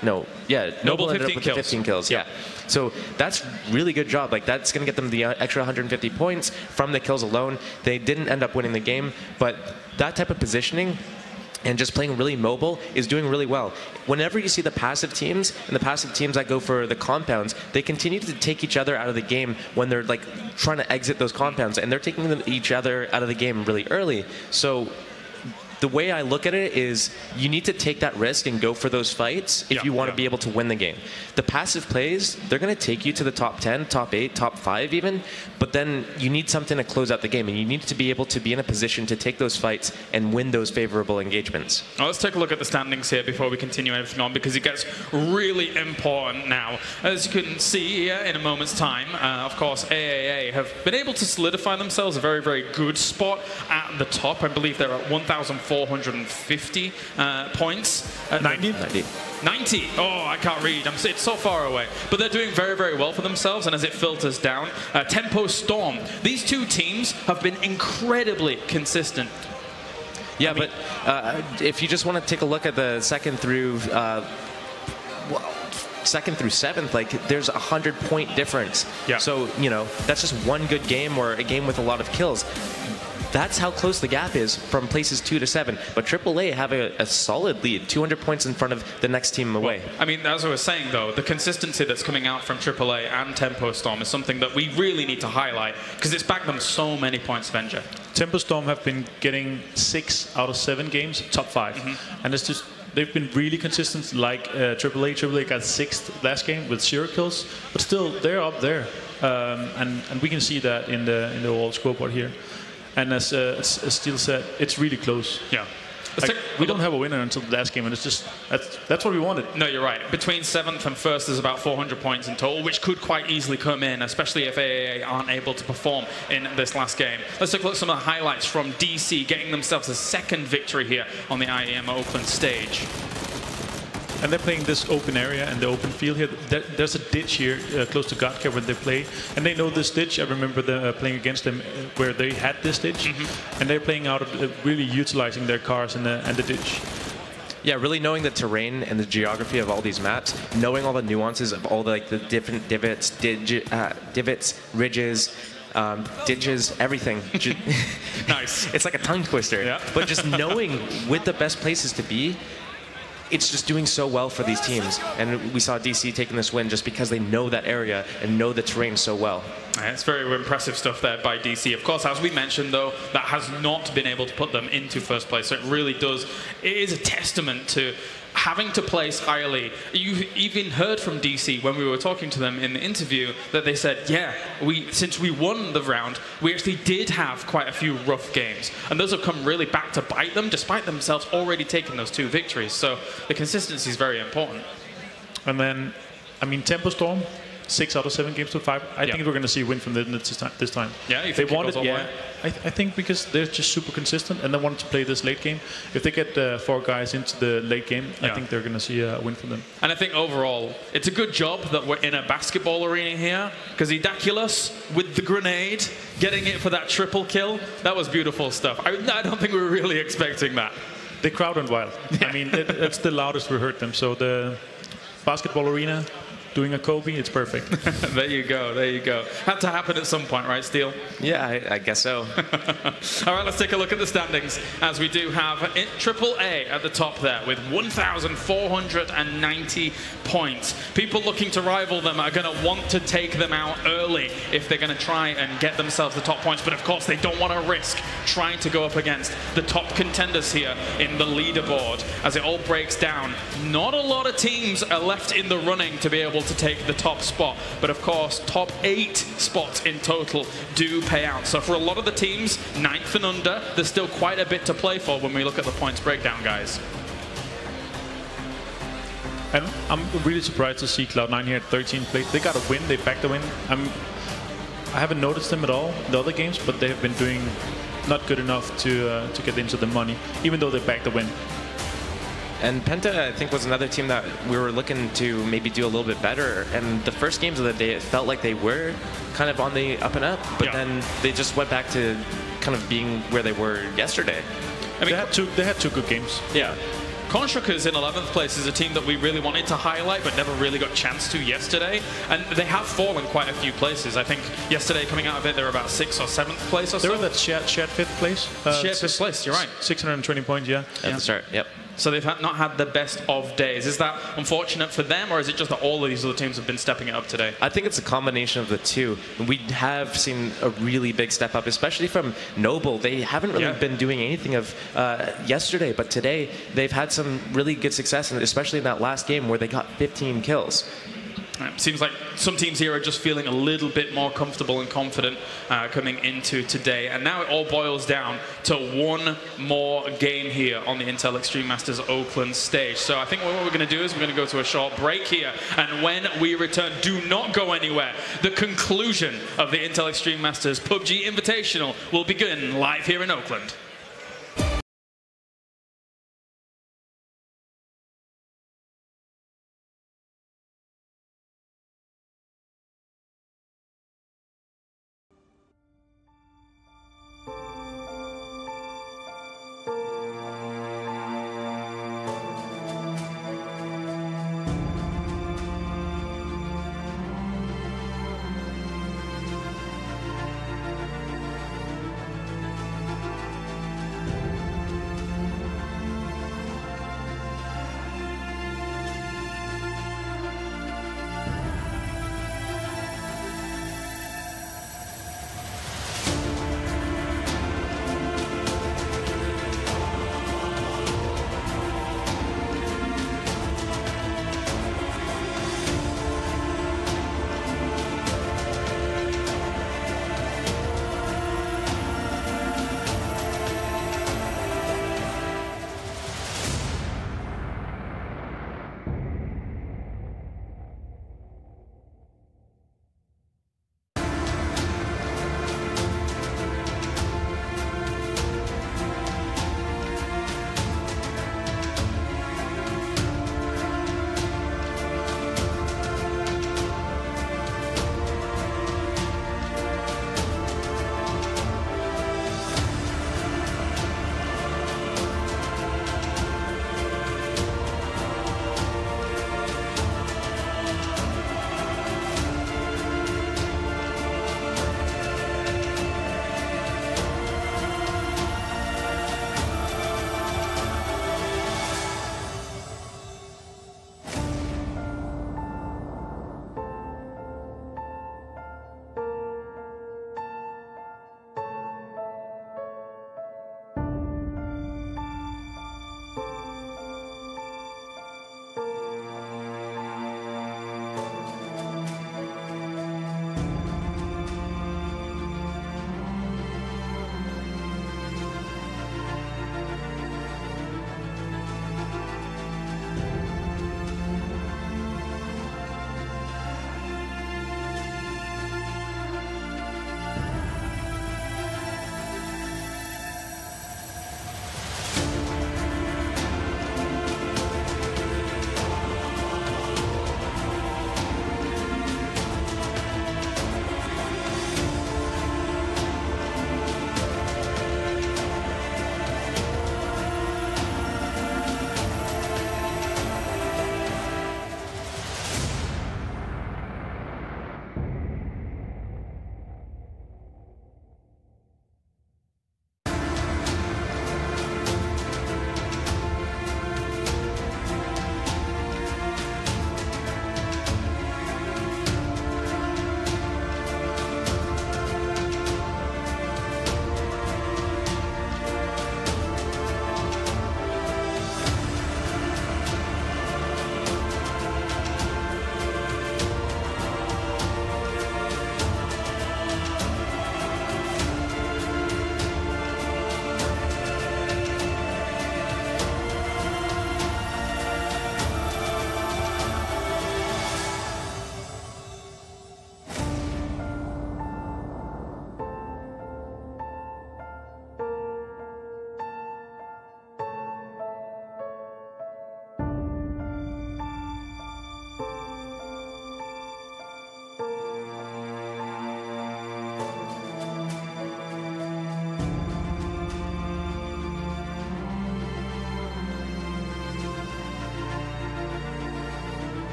No, yeah, Noble ended up with 15 kills. Yeah. So that's really good job. Like, that's going to get them the extra 150 points from the kills alone. They didn't end up winning the game, but that type of positioning and just playing really mobile is doing really well. Whenever you see the passive teams and the passive teams that go for the compounds, they continue to take each other out of the game when they're like trying to exit those compounds, and they're taking each other out of the game really early. So the way I look at it is you need to take that risk and go for those fights if you want to be able to win the game. The passive plays, they're going to take you to the top 10, top 8, top 5 even, but then you need something to close out the game, and you need to be able to be in a position to take those fights and win those favorable engagements. Well, let's take a look at the standings here before we continue everything on, because it gets really important now. As you can see here in a moment's time, of course, AAA have been able to solidify themselves a very, very good spot at the top. I believe they're at 1,450 points. 90? 90. Oh, I can't read. It's so far away. But they're doing very, very well for themselves. And as it filters down, Tempo Storm. These two teams have been incredibly consistent. Yeah, but if you just want to take a look at the second through seventh, like, there's a 100-point difference. Yeah. So, you know, that's just one good game or a game with a lot of kills. That's how close the gap is from places 2 to 7. But AAA have a solid lead, 200 points in front of the next team away. Well, I mean, as I was saying, though, the consistency that's coming out from AAA and Tempo Storm is something that we really need to highlight, because it's backed them so many points, Venture. Tempo Storm have been getting 6 out of 7 games, top 5. And it's just, they've been really consistent, like AAA. AAA got 6th last game with 0 kills, but still, they're up there. And we can see that in the overall scoreboard here. And as Steel said, it's really close. Yeah. Like, we don't have a winner until the last game, and it's just that's what we wanted. No, you're right. Between 7th and 1st, there's about 400 points in total, which could quite easily come in, especially if AAA aren't able to perform in this last game. Let's take a look at some of the highlights from DC, getting themselves a 2nd victory here on the IEM Oakland stage. And they're playing this open area and the open field here. There's a ditch here close to Godcare where they play. And they know this ditch. I remember them playing against them where they had this ditch. And they're playing out of really utilizing their cars and the ditch. Yeah, really knowing the terrain and the geography of all these maps, knowing all the nuances of all the different divots, divots, ridges, ditches, everything. Nice. It's like a tongue twister. Yeah. But just knowing with the best places to be, it's just doing so well for these teams. And we saw DC taking this win just because they know that area and know the terrain so well. It's very impressive stuff there by DC. Of course, as we mentioned, though, that has not been able to put them into 1st place. So it really does. It is a testament to having to place highly. You even heard from DC when we were talking to them in the interview that they said, yeah, since we won the round, we actually did have quite a few rough games. And those have come really back to bite them, despite themselves already taking those 2 victories. So the consistency is very important. And then, I mean, Tempo Storm, 6 out of 7 games to 5. I think we're going to see a win from them this time. Yeah, you think they wanted, I think because they're just super consistent and they wanted to play this late game. If they get 4 guys into the late game, I think they're going to see a win from them. And I think overall, it's a good job that we're in a basketball arena here, because Edaculus with the grenade, getting it for that triple kill, that was beautiful stuff. I don't think we were really expecting that. The crowd went wild. I mean, it's the loudest we heard them. So the basketball arena, doing a Kobe, it's perfect. There you go, there you go. Had to happen at some point, right, Steel? Yeah, I guess so. All right, let's take a look at the standings, as we do have AAA at the top there with 1,490 points. People looking to rival them are going to want to take them out early if they're going to try and get themselves the top points, but of course they don't want to risk trying to go up against the top contenders here in the leaderboard. As it all breaks down, not a lot of teams are left in the running to be able able to take the top spot. But of course, top 8 spots in total do pay out. So for a lot of the teams, 9th and under, there's still quite a bit to play for when we look at the points breakdown, guys. And I'm really surprised to see Cloud9 here at 13th place. They got a win, they backed the win. I haven't noticed them at all in the other games, but they have been doing not good enough to get into the money, even though they backed the win. And Penta, I think, was another team that we were looking to maybe do a little bit better. And the first games of the day, it felt like they were kind of on the up and up, but then they just went back to kind of being where they were yesterday. I mean, they had two good games. Yeah. Constructors in 11th place is a team that we really wanted to highlight but never really got a chance to yesterday, and they have fallen quite a few places. I think yesterday coming out of it they were about 6th or 7th place or so. They were that shared 5th place. Shared 5th place, you're right. 620 points, yeah. At the start, yep. So they've not had the best of days. Is that unfortunate for them, or is it just that all of these other teams have been stepping it up today? I think it's a combination of the two. We have seen a really big step up, especially from Noble. They haven't really been doing anything of yesterday, but today they've had some really good success, and especially in that last game where they got 15 kills. It seems like some teams here are just feeling a little bit more comfortable and confident coming into today. And now it all boils down to one more game here on the Intel Extreme Masters Oakland stage. So I think what we're going to do is we're going to go to a short break here. And when we return, do not go anywhere. The conclusion of the Intel Extreme Masters PUBG Invitational will begin live here in Oakland.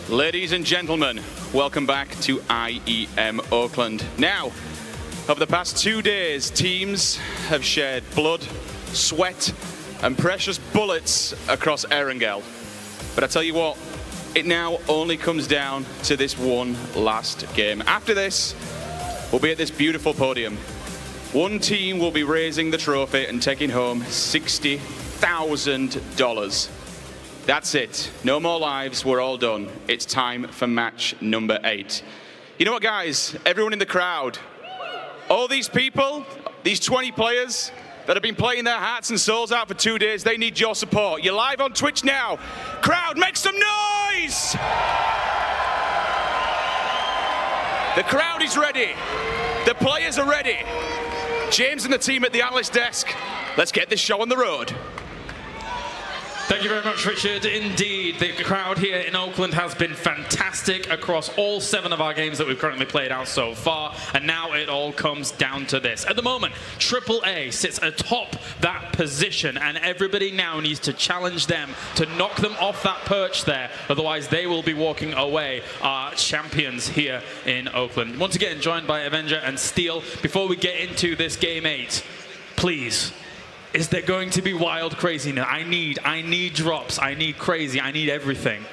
Ladies and gentlemen, welcome back to IEM Oakland. Now, over the past 2 days, teams have shared blood, sweat, and precious bullets across Erangel. But I tell you what, it now only comes down to this one last game. After this, we'll be at this beautiful podium. One team will be raising the trophy and taking home $60,000. That's it. No more lives. We're all done. It's time for match number 8. You know what, guys? Everyone in the crowd, all these people, these 20 players that have been playing their hearts and souls out for 2 days, they need your support. You're live on Twitch now. Crowd, make some noise! The crowd is ready. The players are ready. James and the team at the analyst desk, let's get this show on the road. Thank you very much, Richard. Indeed, the crowd here in Oakland has been fantastic across all 7 of our games that we've currently played out so far, and now it all comes down to this. At the moment, AAA sits atop that position, and everybody now needs to challenge them to knock them off that perch there, otherwise they will be walking away our champions here in Oakland. Once again, joined by Avenger and Steel. Before we get into this Game 8, please, is there going to be wild craziness? I need drops, I need crazy, I need everything.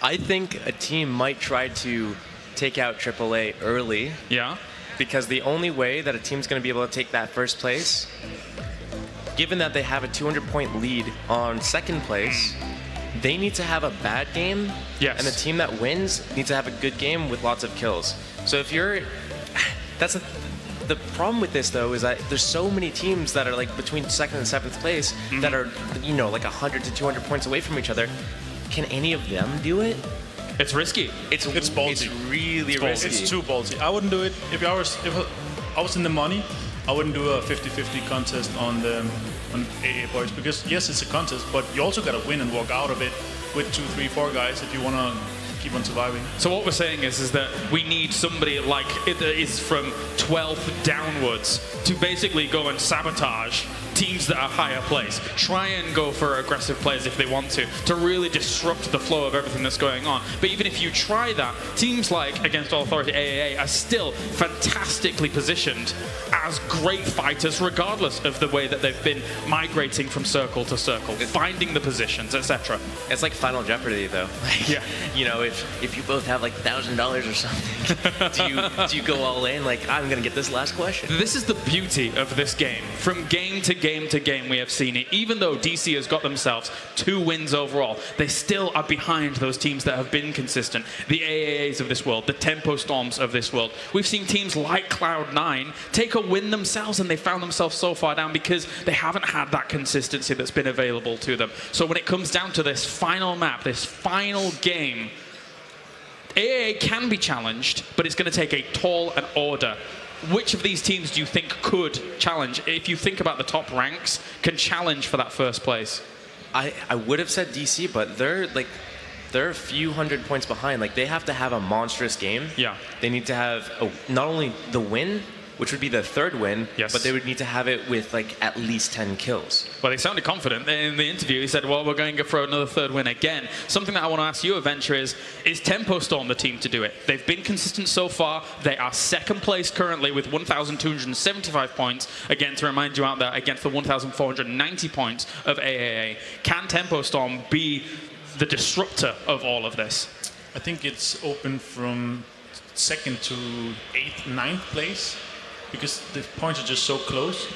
I think a team might try to take out AAA early. Yeah. Because the only way that a team's going to be able to take that first place, given that they have a 200-point lead on second place, they need to have a bad game. Yes. And the team that wins needs to have a good game with lots of kills. So if you're... The problem with this, though, is that there's so many teams that are like between 2nd and 7th place that are, you know, like 100 to 200 points away from each other. Can any of them do it? It's risky. It's ballsy. It's really risky. It's too ballsy. I wouldn't do it if I was in the money. I wouldn't do a 50-50 contest on AA boys, because yes, it's a contest, but you also got to win and walk out of it with 2, 3, 4 guys if you want to keep on surviving. So what we're saying is that we need somebody like it is from 12th downwards to basically go and sabotage teams that are higher place. Try and go for aggressive players if they want to really disrupt the flow of everything that's going on. But even if you try that, teams like Against All Authority AAA are still fantastically positioned as great fighters, regardless of the way that they've been migrating from circle to circle, finding the positions, etc. It's like Final Jeopardy, though. Yeah. You know, if you both have like $1,000 or something, do you go all in? Like, I'm gonna get this last question. This is the beauty of this game. From game to game to game, we have seen it. Even though DC has got themselves 2 wins overall, they still are behind those teams that have been consistent. The AAAs of this world, the Tempo Storms of this world. We've seen teams like Cloud9 take a win themselves, and they found themselves so far down because they haven't had that consistency that's been available to them. So when it comes down to this final map, this final game, AAA can be challenged, but it's going to take a tall an order. Which of these teams do you think could challenge, if you think about the top ranks, can challenge for that first place? I would have said DC, but they're a few hundred points behind. Like, they have to have a monstrous game. Yeah. They need to have not only the win, which would be the 3rd win, yes, but they would need to have it with like at least 10 kills. Well, they sounded confident in the interview. He said, well, we're going to go for another 3rd win again. Something that I want to ask you, Adventure, is Tempo Storm the team to do it? They've been consistent so far. They are 2nd place currently with 1,275 points. Again, to remind you out there, against the 1,490 points of AAA. Can Tempo Storm be the disruptor of all of this? I think it's open from 2nd to 8th, 9th place, because the points are just so close,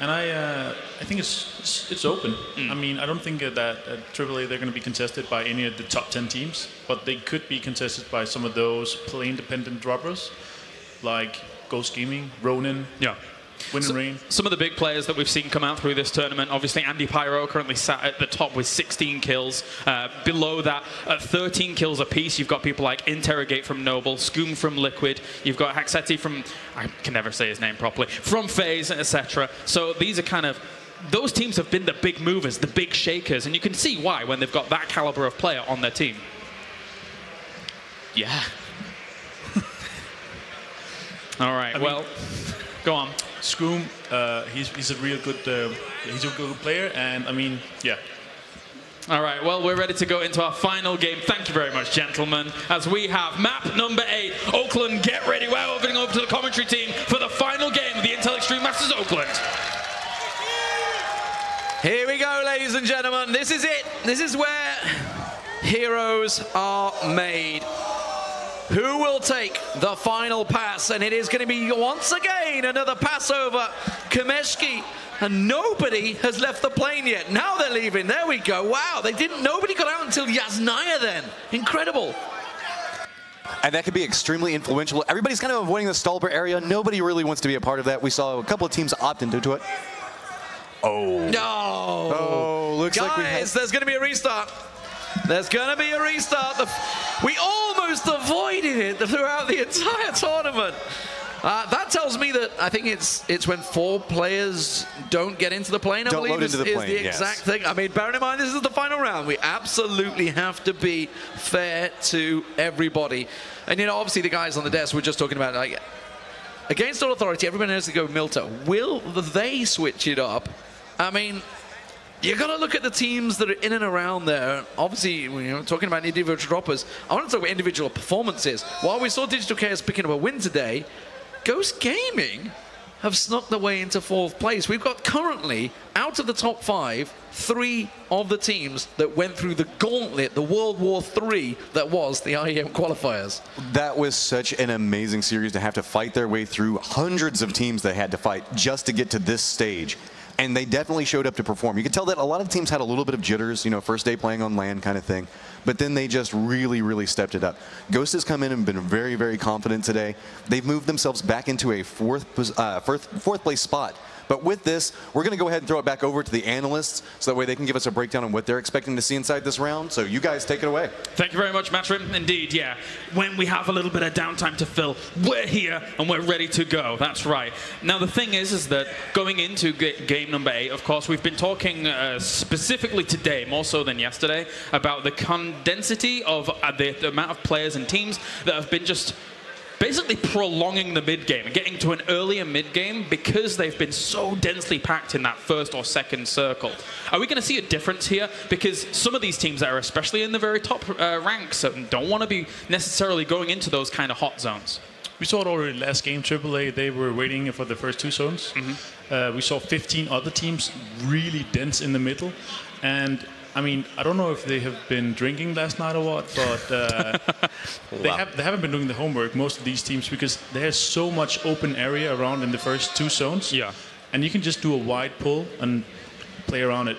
and I think it's open. I mean, I don't think that at AAA they're going to be contested by any of the top 10 teams, but they could be contested by some of those plane-dependent droppers, like Ghost Gaming, Ronin. Yeah. Win and Rain. Some of the big players that we've seen come out through this tournament, obviously Andy Pyro currently sat at the top with 16 kills. Below that, at 13 kills apiece, you've got people like Interrogate from Noble, Scoom from Liquid, you've got Haxeti from, I can never say his name properly, from FaZe, etc. So these are kind of, those teams have been the big movers, the big shakers, and you can see why when they've got that caliber of player on their team. Yeah. All right, well, go on. Scoom, he's a real good, he's a good player, and I mean, yeah. All right, well, we're ready to go into our final game. Thank you very much, gentlemen. As we have map number 8, Oakland, get ready. We're opening over to the commentary team for the final game of the Intel Extreme Masters Oakland. Here we go, ladies and gentlemen. This is it. This is where heroes are made. Who will take the final pass? And it is going to be, once again, another pass over Kameshki. And nobody has left the plane yet. Now they're leaving. There we go. Wow, nobody got out until Yasnaya then. Incredible. And that could be extremely influential. Everybody's kind of avoiding the Stalber area. Nobody really wants to be a part of that. We saw a couple of teams opt into it. Oh. No. Oh, looks like we have... there's going to be a restart. There's going to be a restart. We almost avoided it throughout the entire tournament. That tells me that I think it's when 4 players don't get into the plane, I believe, is the exact thing. I mean, bearing in mind, this is the final round. We absolutely have to be fair to everybody. And, you know, obviously the guys on the desk were just talking about, like, against all authority, everybody has to go Milta. Will they switch it up? I mean, you got to look at the teams that are in and around there. Obviously, we're talking about individual droppers. I want to talk about individual performances. While we saw Digital Chaos picking up a win today, Ghost Gaming have snuck their way into 4th place. We've got currently, out of the top 5, 3 of the teams that went through the gauntlet, the World War III that was the IEM qualifiers. That was such an amazing series to have to fight their way through. Hundreds of teams they had to fight just to get to this stage. And they definitely showed up to perform. You could tell that a lot of teams had a little bit of jitters, you know, first day playing on LAN kind of thing. But then they just really, really stepped it up. Ghost has come in and been very, very confident today. They've moved themselves back into a fourth place spot. But with this, we're going to go ahead and throw it back over to the analysts so that way they can give us a breakdown on what they're expecting to see inside this round. So you guys take it away. Thank you very much, Matrim. Indeed, yeah. When we have a little bit of downtime to fill, we're here and we're ready to go. That's right. Now, the thing is that going into game number 8, of course, we've been talking specifically today, more so than yesterday, about the condensity of the amount of players and teams that have been just basically prolonging the mid-game and getting to an earlier mid-game because they've been so densely packed in that first or second circle. Are we going to see a difference here? Because some of these teams that are especially in the very top ranks don't want to be necessarily going into those kind of hot zones. We saw it already last game, AAA. They were waiting for the first 2 zones. We saw 15 other teams really dense in the middle. And I mean, I don't know if they have been drinking last night or what, but they haven't been doing the homework, most of these teams, because there's so much open area around in the first 2 zones. Yeah. And you can just do a wide pull and play around it.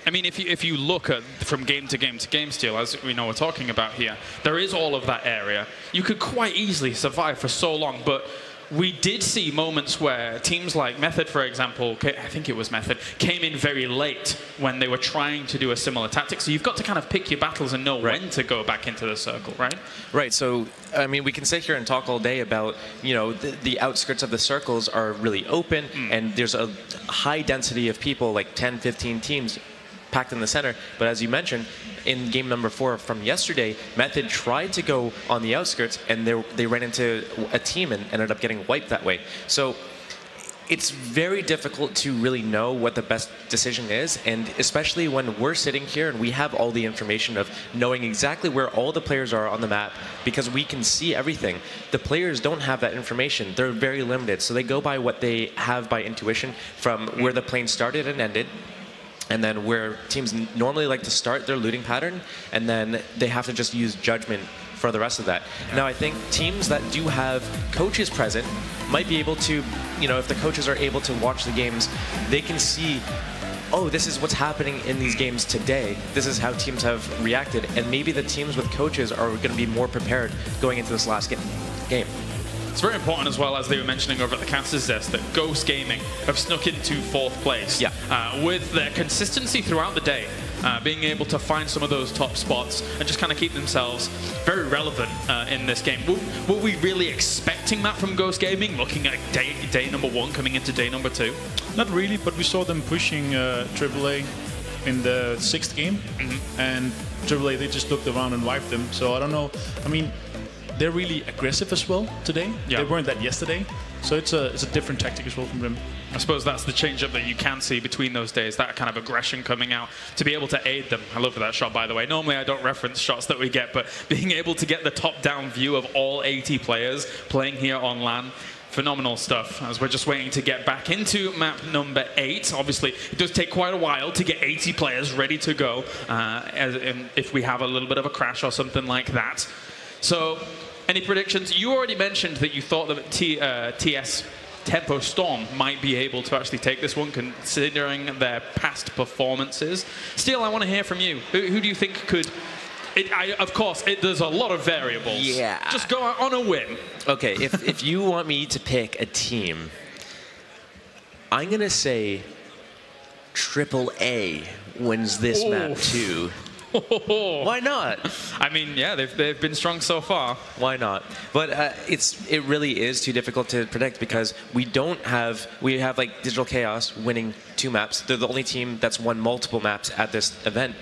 I mean, if you look at from game to game Steel, as we know we're talking about here, there is all of that area. You could quite easily survive for so long, but we did see moments where teams like Method, for example, I think it was Method, came in very late when they were trying to do a similar tactic. So you've got to kind of pick your battles and know when to go back into the circle, right? Right. So, I mean, we can sit here and talk all day about, you know, the outskirts of the circles are really open, and there's a high density of people, like 10, 15 teams packed in the center. But as you mentioned, in game number 4 from yesterday, Method tried to go on the outskirts, and they ran into a team and ended up getting wiped that way. So it's very difficult to really know what the best decision is, and especially when we're sitting here and we have all the information of knowing exactly where all the players are on the map, because we can see everything. The players don't have that information. They're very limited, so they go by what they have by intuition from where the plane started and ended, and then where teams normally like to start their looting pattern, and then they have to just use judgment for the rest of that. Now, I think teams that do have coaches present might be able to, you know, if the coaches are able to watch the games, they can see, oh, this is what's happening in these games today. This is how teams have reacted, and maybe the teams with coaches are going to be more prepared going into this last game. It's very important as well, as they were mentioning over at the casters desk, that Ghost Gaming have snuck into 4th place. Yeah. With their consistency throughout the day, being able to find some of those top spots and just kind of keep themselves very relevant in this game. Were we really expecting that from Ghost Gaming, looking at day number 1 coming into day number 2? Not really, but we saw them pushing AAA in the 6th game, and AAA, they just looked around and wiped them. So I don't know. I mean, they're really aggressive as well today. Yeah. They weren't that yesterday. So it's a different tactic as well from them. I suppose that's the change-up that you can see between those days, that kind of aggression coming out to be able to aid them. I love that shot, by the way. Normally I don't reference shots that we get, but being able to get the top-down view of all 80 players playing here on LAN, phenomenal stuff. As we're just waiting to get back into map number 8. Obviously, it does take quite a while to get 80 players ready to go, if we have a little bit of a crash or something like that. So, any predictions? You already mentioned that you thought that TS Tempo Storm might be able to actually take this one, considering their past performances. Steel, I want to hear from you. Who do you think could... of course, there's a lot of variables. Yeah. Just go on a whim. Okay, if you want me to pick a team, I'm going to say AAA wins this map too. Why not? I mean, yeah, they've been strong so far. Why not? But it really is too difficult to predict because we have like Digital Chaos winning 2 maps. They're the only team that's won multiple maps at this event,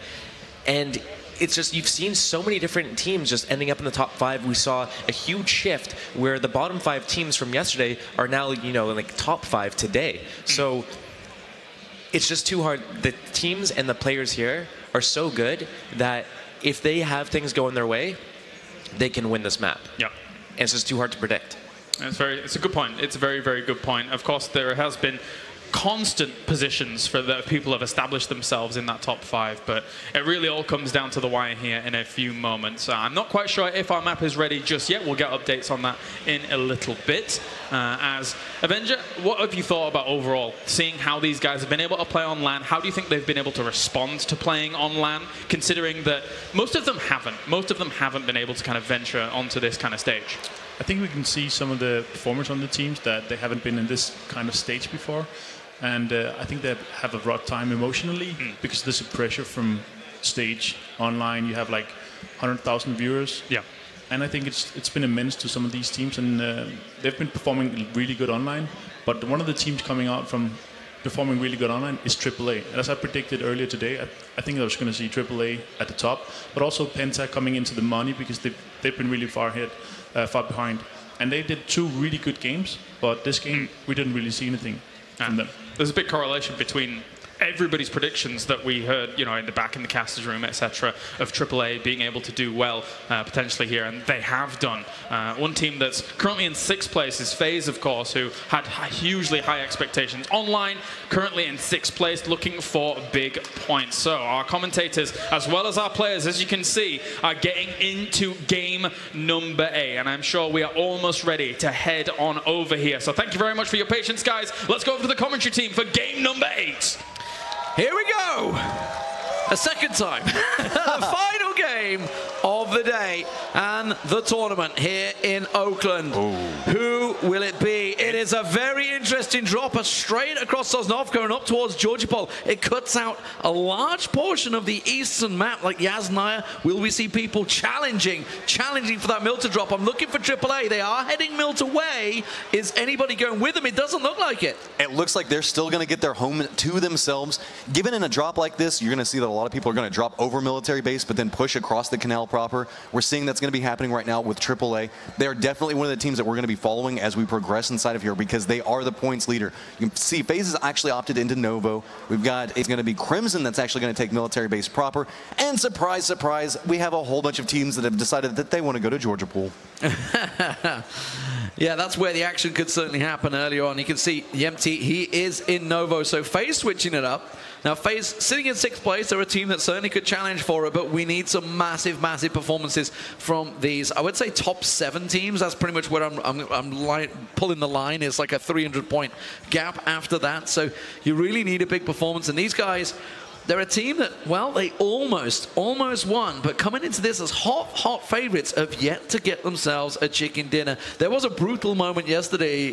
and it's just, you've seen so many different teams just ending up in the top 5. We saw a huge shift where the bottom 5 teams from yesterday are now, you know, like top 5 today. So it's just too hard. The teams and the players here are so good that if they have things going their way, they can win this map. Yeah. And it's just too hard to predict. It's a good point. It's a very, very good point. Of course, there has been constant positions for the people have established themselves in that top 5, but it really all comes down to the wire here in a few moments. I'm not quite sure if our map is ready just yet. We'll get updates on that in a little bit. As Avenger, what have you thought about overall, seeing how these guys have been able to play on LAN? How do you think they've been able to respond to playing on LAN, considering that most of them haven't been able to kind of venture onto this kind of stage? I think we can see some of the performers on the teams that they haven't been in this kind of stage before. And I think they have a rough time emotionally because there's a pressure from stage online. You have like 100,000 viewers. Yeah. And I think it's been immense to some of these teams, and they've been performing really good online. But one of the teams coming out from performing really good online is AAA. And as I predicted earlier today, I think I was going to see AAA at the top, but also Penta coming into the money because they've been really far behind. And they did 2 really good games, but this game we didn't really see anything from them. There's a big correlation between everybody's predictions that we heard, you know, in the casters room, etc., of AAA being able to do well potentially here, and they have done. One team that's currently in 6th place is FaZe, of course, who had hugely high expectations. Online, currently in 6th place, looking for big points. So our commentators, as well as our players, as you can see, are getting into game number 8, and I'm sure we are almost ready to head on over here. So thank you very much for your patience, guys. Let's go over to the commentary team for game number 8. Here we go. A second time. The final game of the day and the tournament here in Oakland. Ooh. Who will it be? It is a very interesting dropper straight across Sosnovka and up towards Georgopol. It cuts out a large portion of the eastern map like Yasnaya. Will we see people challenging for that Milta drop? I'm looking for AAA. They are heading Milta way. Is anybody going with them? It doesn't look like it. It looks like they're still going to get their home to themselves. Given in a drop like this, you're going to see that a lot of people are going to drop over military base, but then push across the canal proper. We're seeing that's going to be happening right now with AAA. They are definitely one of the teams that we're going to be following as we progress inside of here because they are the points leader. You can see FaZe has actually opted into Novo. We've got, it's going to be Crimson that's actually going to take military base proper. And surprise, surprise, we have a whole bunch of teams that have decided that they want to go to Georgia Pool. Yeah, that's where the action could certainly happen earlier on. You can see Yempty, he is in Novo, so FaZe switching it up. Now, FaZe sitting in 6th place. They're a team that certainly could challenge for it, but we need some massive, massive performances from these, I would say, top 7 teams. That's pretty much where I'm pulling the line. It's like a 300-point gap after that. So you really need a big performance. And these guys, they're a team that, well, they almost won, but coming into this as hot favorites have yet to get themselves a chicken dinner. There was a brutal moment yesterday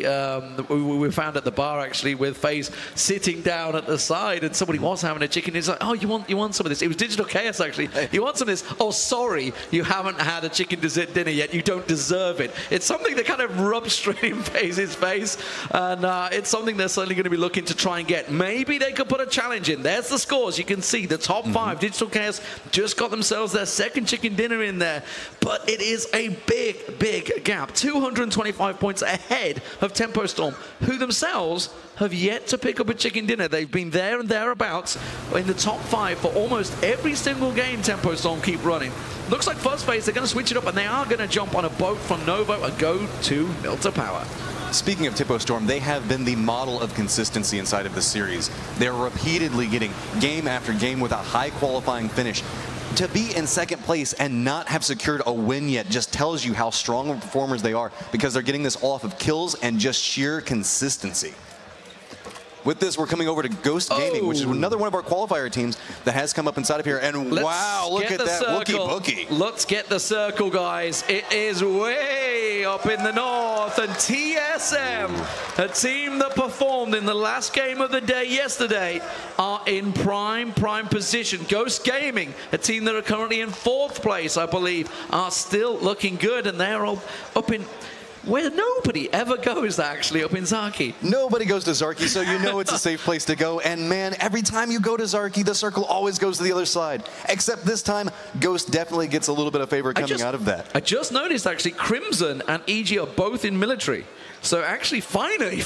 we found at the bar, actually, with FaZe sitting down at the side, and somebody was having a chicken. He's like, oh, you want some of this? It was Digital Chaos, actually. You want some of this? Oh, sorry, you haven't had a chicken dessert dinner yet. You don't deserve it. It's something that kind of rubs straight in FaZe's face, and it's something they're certainly going to be looking to try and get. Maybe they could put a challenge in. There's the scores. You you can see the top 5. Digital Chaos just got themselves their second chicken dinner in there. But it is a big, big gap. 225 points ahead of Tempo Storm, who themselves have yet to pick up a chicken dinner. They've been there and thereabouts in the top 5 for almost every single game Tempo Storm keep running. Looks like first phase, they're going to switch it up, and they are going to jump on a boat from Novo and go to Milta Power. Speaking of Tempo Storm, they have been the model of consistency inside of the series. They're repeatedly getting game after game with a high qualifying finish. To be in second place and not have secured a win yet just tells you how strong of performers they are, because they're getting this all off of kills and just sheer consistency. With this, we're coming over to Ghost Gaming, which is another one of our qualifier teams that has come up inside of here. And wow, look at that Wookie. Let's get the circle, guys. It is way up in the north. And TSM, a team that performed in the last game of the day yesterday, are in prime position. Ghost Gaming, a team that are currently in 4th place, I believe, are still looking good. And they're up in where nobody ever goes, actually, up in Zaki. Nobody goes to Zarki, so you know it's a safe place to go. And man, every time you go to Zarki, the circle always goes to the other side. Except this time, Ghost definitely gets a little bit of favor coming out of that. I just noticed, actually, Crimson and EG are both in military. So actually, finally,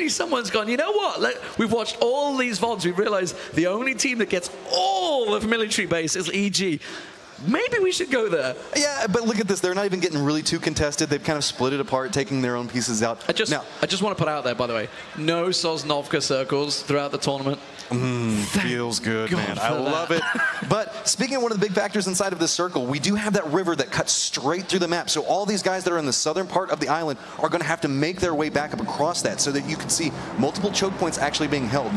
someone's gone, you know what? We've watched all these VODs. We've realized the only team that gets all of military base is EG. Maybe we should go there. Yeah, but look at this. They're not even getting really too contested. They've kind of split it apart, taking their own pieces out. I just want to put out there, by the way, no Sosnovka circles throughout the tournament. Feels good, man. I love it. But speaking of one of the big factors inside of this circle, we do have that river that cuts straight through the map. So all these guys that are in the southern part of the island are going to have to make their way back up across that so that you can see multiple choke points actually being held.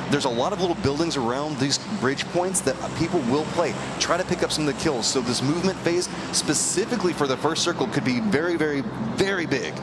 There's a lot of little buildings around these bridge points that people will play. Try to pick up some of the kills. So this movement phase, specifically for the first circle, could be very, very, very big.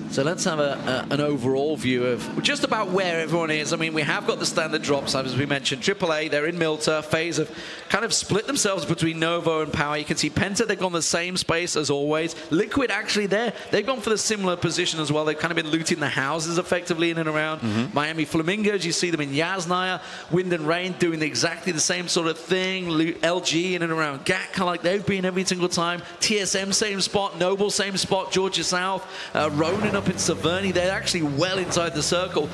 So let's have an overall view of just about where everyone is. I mean, we have got the standard drops, as we mentioned. AAA, they're in Milta. FaZe have kind of split themselves between Novo and Power. You can see Penta, they've gone the same space as always. Liquid, actually, they've gone for the similar position as well. They've kind of been looting the houses effectively in and around. Miami Flamingos, you see them in Yasnaya. Wind and Rain doing exactly the same sort of thing. LG in and around Gatka, like they've been every single time. TSM, same spot. Noble, same spot. Georgia South. Ronin up in Saverny, they're actually well inside the circle.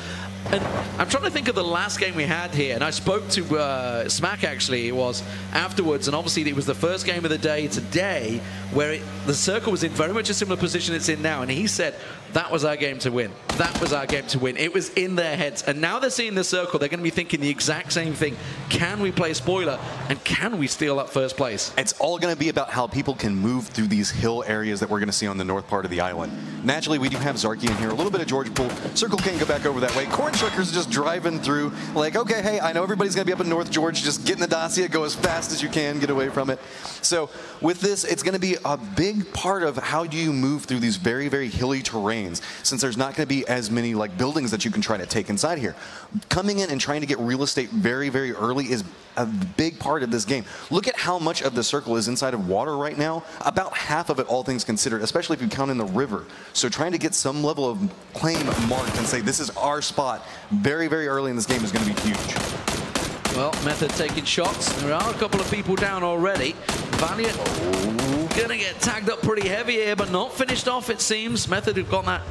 And I'm trying to think of the last game we had here, and I spoke to Smack, actually, it was afterwards, and obviously it was the first game of the day today where the circle was in very much a similar position it's in now, and he said, that was our game to win. That was our game to win. It was in their heads. And now they're seeing the circle, they're going to be thinking the exact same thing. Can we play spoiler? And can we steal that first place? It's all going to be about how people can move through these hill areas that we're going to see on the north part of the island. Naturally, we do have Zarki in here, a little bit of Georgia Pool. Circle can't go back over that way. Corn Shuckers just driving through, like, okay, hey, I know everybody's going to be up in North Georgia. Just get in the Dacia, go as fast as you can, get away from it. So with this, it's going to be a big part of how do you move through these very, very hilly terrains, since there's not going to be as many like buildings that you can try to take inside here. Coming in and trying to get real estate very, very early is a big part of this game. Look at how much of the circle is inside of water right now. About half of it, all things considered, especially if you count in the river. So trying to get some level of claim marked and say this is our spot very, very early in this game is going to be huge. Well, Method taking shots. There are a couple of people down already. Valiant gonna get tagged up pretty heavy here, but not finished off, it seems. Method have got that.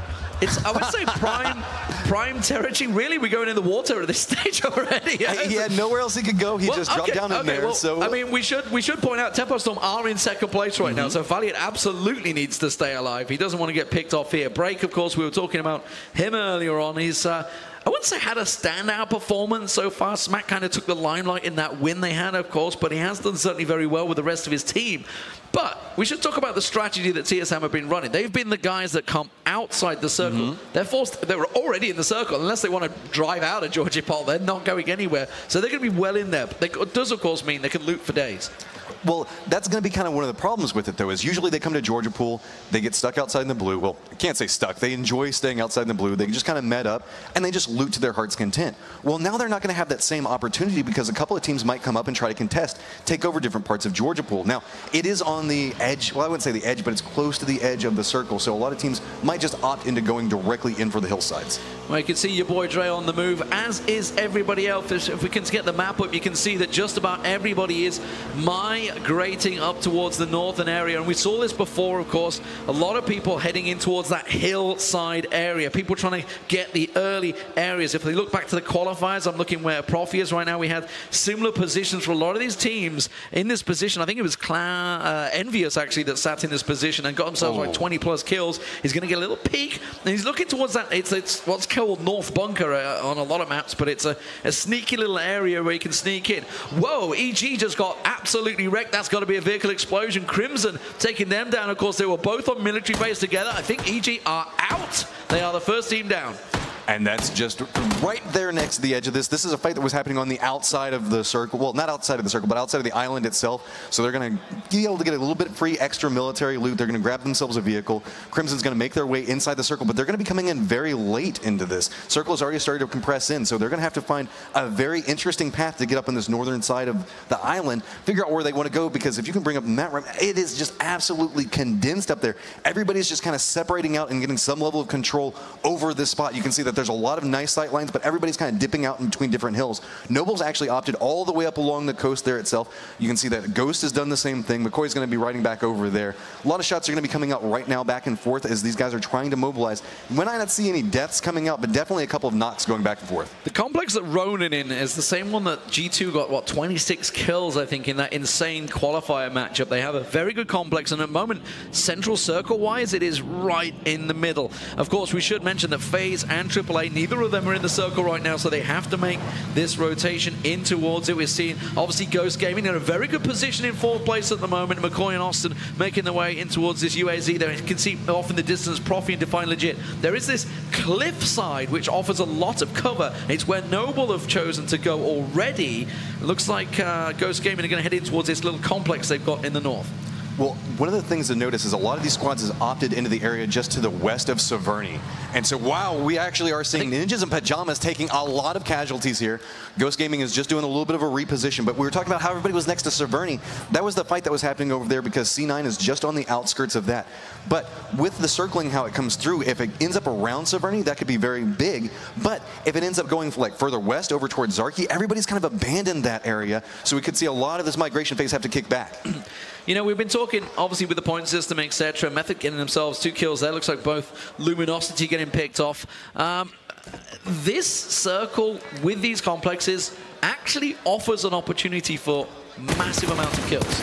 It's, I would say, prime territory. Really, we're going in the water at this stage already. He had nowhere else he could go. He just dropped down in there. Well, so I mean, we should point out Tempo Storm are in second place right now, so Valiant absolutely needs to stay alive. He doesn't want to get picked off here. Break, of course, we were talking about him earlier on. He's I wouldn't say had a standout performance so far. Smack kind of took the limelight in that win they had, of course, but he has done certainly very well with the rest of his team. But we should talk about the strategy that TSM have been running. They've been the guys that come outside the circle. They're already in the circle. Unless they want to drive out of Georgia Pole, they're not going anywhere. So they're going to be well in there. But it does, of course, mean they can loot for days. Well, that's going to be kind of one of the problems with it, though, is usually they come to Georgia Pool, they get stuck outside in the blue. Well, I can't say stuck. They enjoy staying outside in the blue. They just kind of met up, and they just loot to their heart's content. Well, now they're not going to have that same opportunity because a couple of teams might come up and try to contest, take over different parts of Georgia Pool. Now, it is on the edge. Well, I wouldn't say the edge, but it's close to the edge of the circle, so a lot of teams might just opt into going directly in for the hillsides. Well, you can see your boy Dre on the move, as is everybody else. If we can get the map up, you can see that just about everybody is migrating up towards the northern area. And we saw this before, of course. A lot of people heading in towards that hillside area. People trying to get the early areas. If they look back to the qualifiers, I'm looking where Profi is right now. We had similar positions for a lot of these teams in this position. I think it was Envious, actually, that sat in this position and got himself like 20+ kills. He's going to get a little peek. And he's looking towards that. It's what's called North Bunker on a lot of maps, but it's a sneaky little area where you can sneak in. Whoa, EG just got absolutely wrecked. That's got to be a vehicle explosion. Crimson taking them down. Of course, they were both on military base together. I think EG are out. They are the first team down. And that's just right there next to the edge of this. This is a fight that was happening on the outside of the circle. Well, not outside of the circle, but outside of the island itself. So they're going to be able to get a little bit free extra military loot. They're going to grab themselves a vehicle. Crimson's going to make their way inside the circle, but they're going to be coming in very late into this. Circle has already started to compress in, so they're going to have to find a very interesting path to get up on this northern side of the island, figure out where they want to go, because if you can bring up the map, it is just absolutely condensed up there. Everybody's just kind of separating out and getting some level of control over this spot. You can see that there's a lot of nice sight lines, but everybody's kind of dipping out in between different hills. Noble's actually opted all the way up along the coast there itself. You can see that Ghost has done the same thing. McCoy's going to be riding back over there. A lot of shots are going to be coming out right now back and forth as these guys are trying to mobilize. We might not see any deaths coming out, but definitely a couple of knocks going back and forth. The complex that Ronin in is the same one that G2 got, what, 26 kills, I think, in that insane qualifier matchup. They have a very good complex, and at the moment, central circle-wise, it is right in the middle. Of course, we should mention that FaZe and AAA, neither of them are in the circle right now, so they have to make this rotation in towards it. We're seeing, obviously, Ghost Gaming in a very good position in 4th place at the moment. McCoy and Austin making their way in towards this UAZ there. You can see off in the distance, Profi and Define Legit. There is this cliff side, which offers a lot of cover. It's where Noble have chosen to go already. It looks like Ghost Gaming are going to head in towards this little complex they've got in the north. Well, one of the things to notice is a lot of these squads has opted into the area just to the west of Severny. And so, wow, we actually are seeing Ninjas in Pajamas taking a lot of casualties here. Ghost Gaming is just doing a little bit of a reposition, but we were talking about how everybody was next to Severny. That was the fight that was happening over there because C9 is just on the outskirts of that. But with the circling, how it comes through, if it ends up around Severny, that could be very big. But if it ends up going like further west over towards Zarki, everybody's kind of abandoned that area. So we could see a lot of this migration phase have to kick back. You know, we've been talking, obviously, with the point system, etc. Method getting themselves 2 kills there. Looks like both Luminosity getting picked off. This circle with these complexes actually offers an opportunity for massive amounts of kills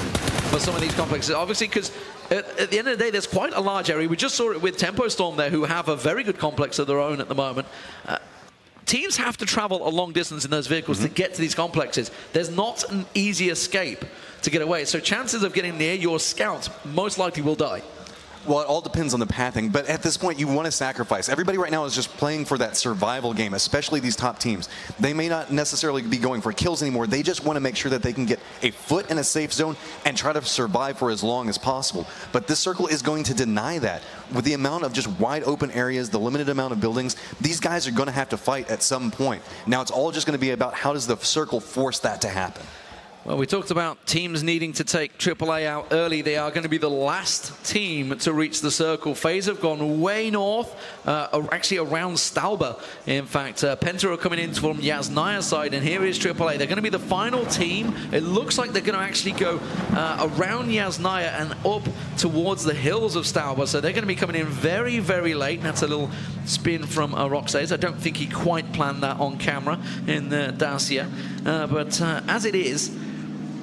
for some of these complexes. Obviously, because at the end of the day, there's quite a large area. We just saw it with Tempo Storm there, who have a very good complex of their own at the moment. Teams have to travel a long distance in those vehicles to get to these complexes. There's not an easy escape to get away. So chances of getting near your scouts most likely will die. Well, it all depends on the pathing, but at this point, you want to sacrifice. Everybody right now is just playing for that survival game, especially these top teams. They may not necessarily be going for kills anymore. They just want to make sure that they can get a foot in a safe zone and try to survive for as long as possible. But this circle is going to deny that. With the amount of just wide open areas, the limited amount of buildings, these guys are going to have to fight at some point. Now, it's all just going to be about how does the circle force that to happen. Well, we talked about teams needing to take AAA out early. They are going to be the last team to reach the circle. FaZe have gone way north, actually around Stauber. In fact, Penta are coming in from Yasnaya's side, and here is AAA. They're going to be the final team. It looks like they're going to actually go around Yasnaya and up towards the hills of Stauber. So they're going to be coming in very, very late. And that's a little spin from Roxaze. I don't think he quite planned that on camera in Dacia. But as it is,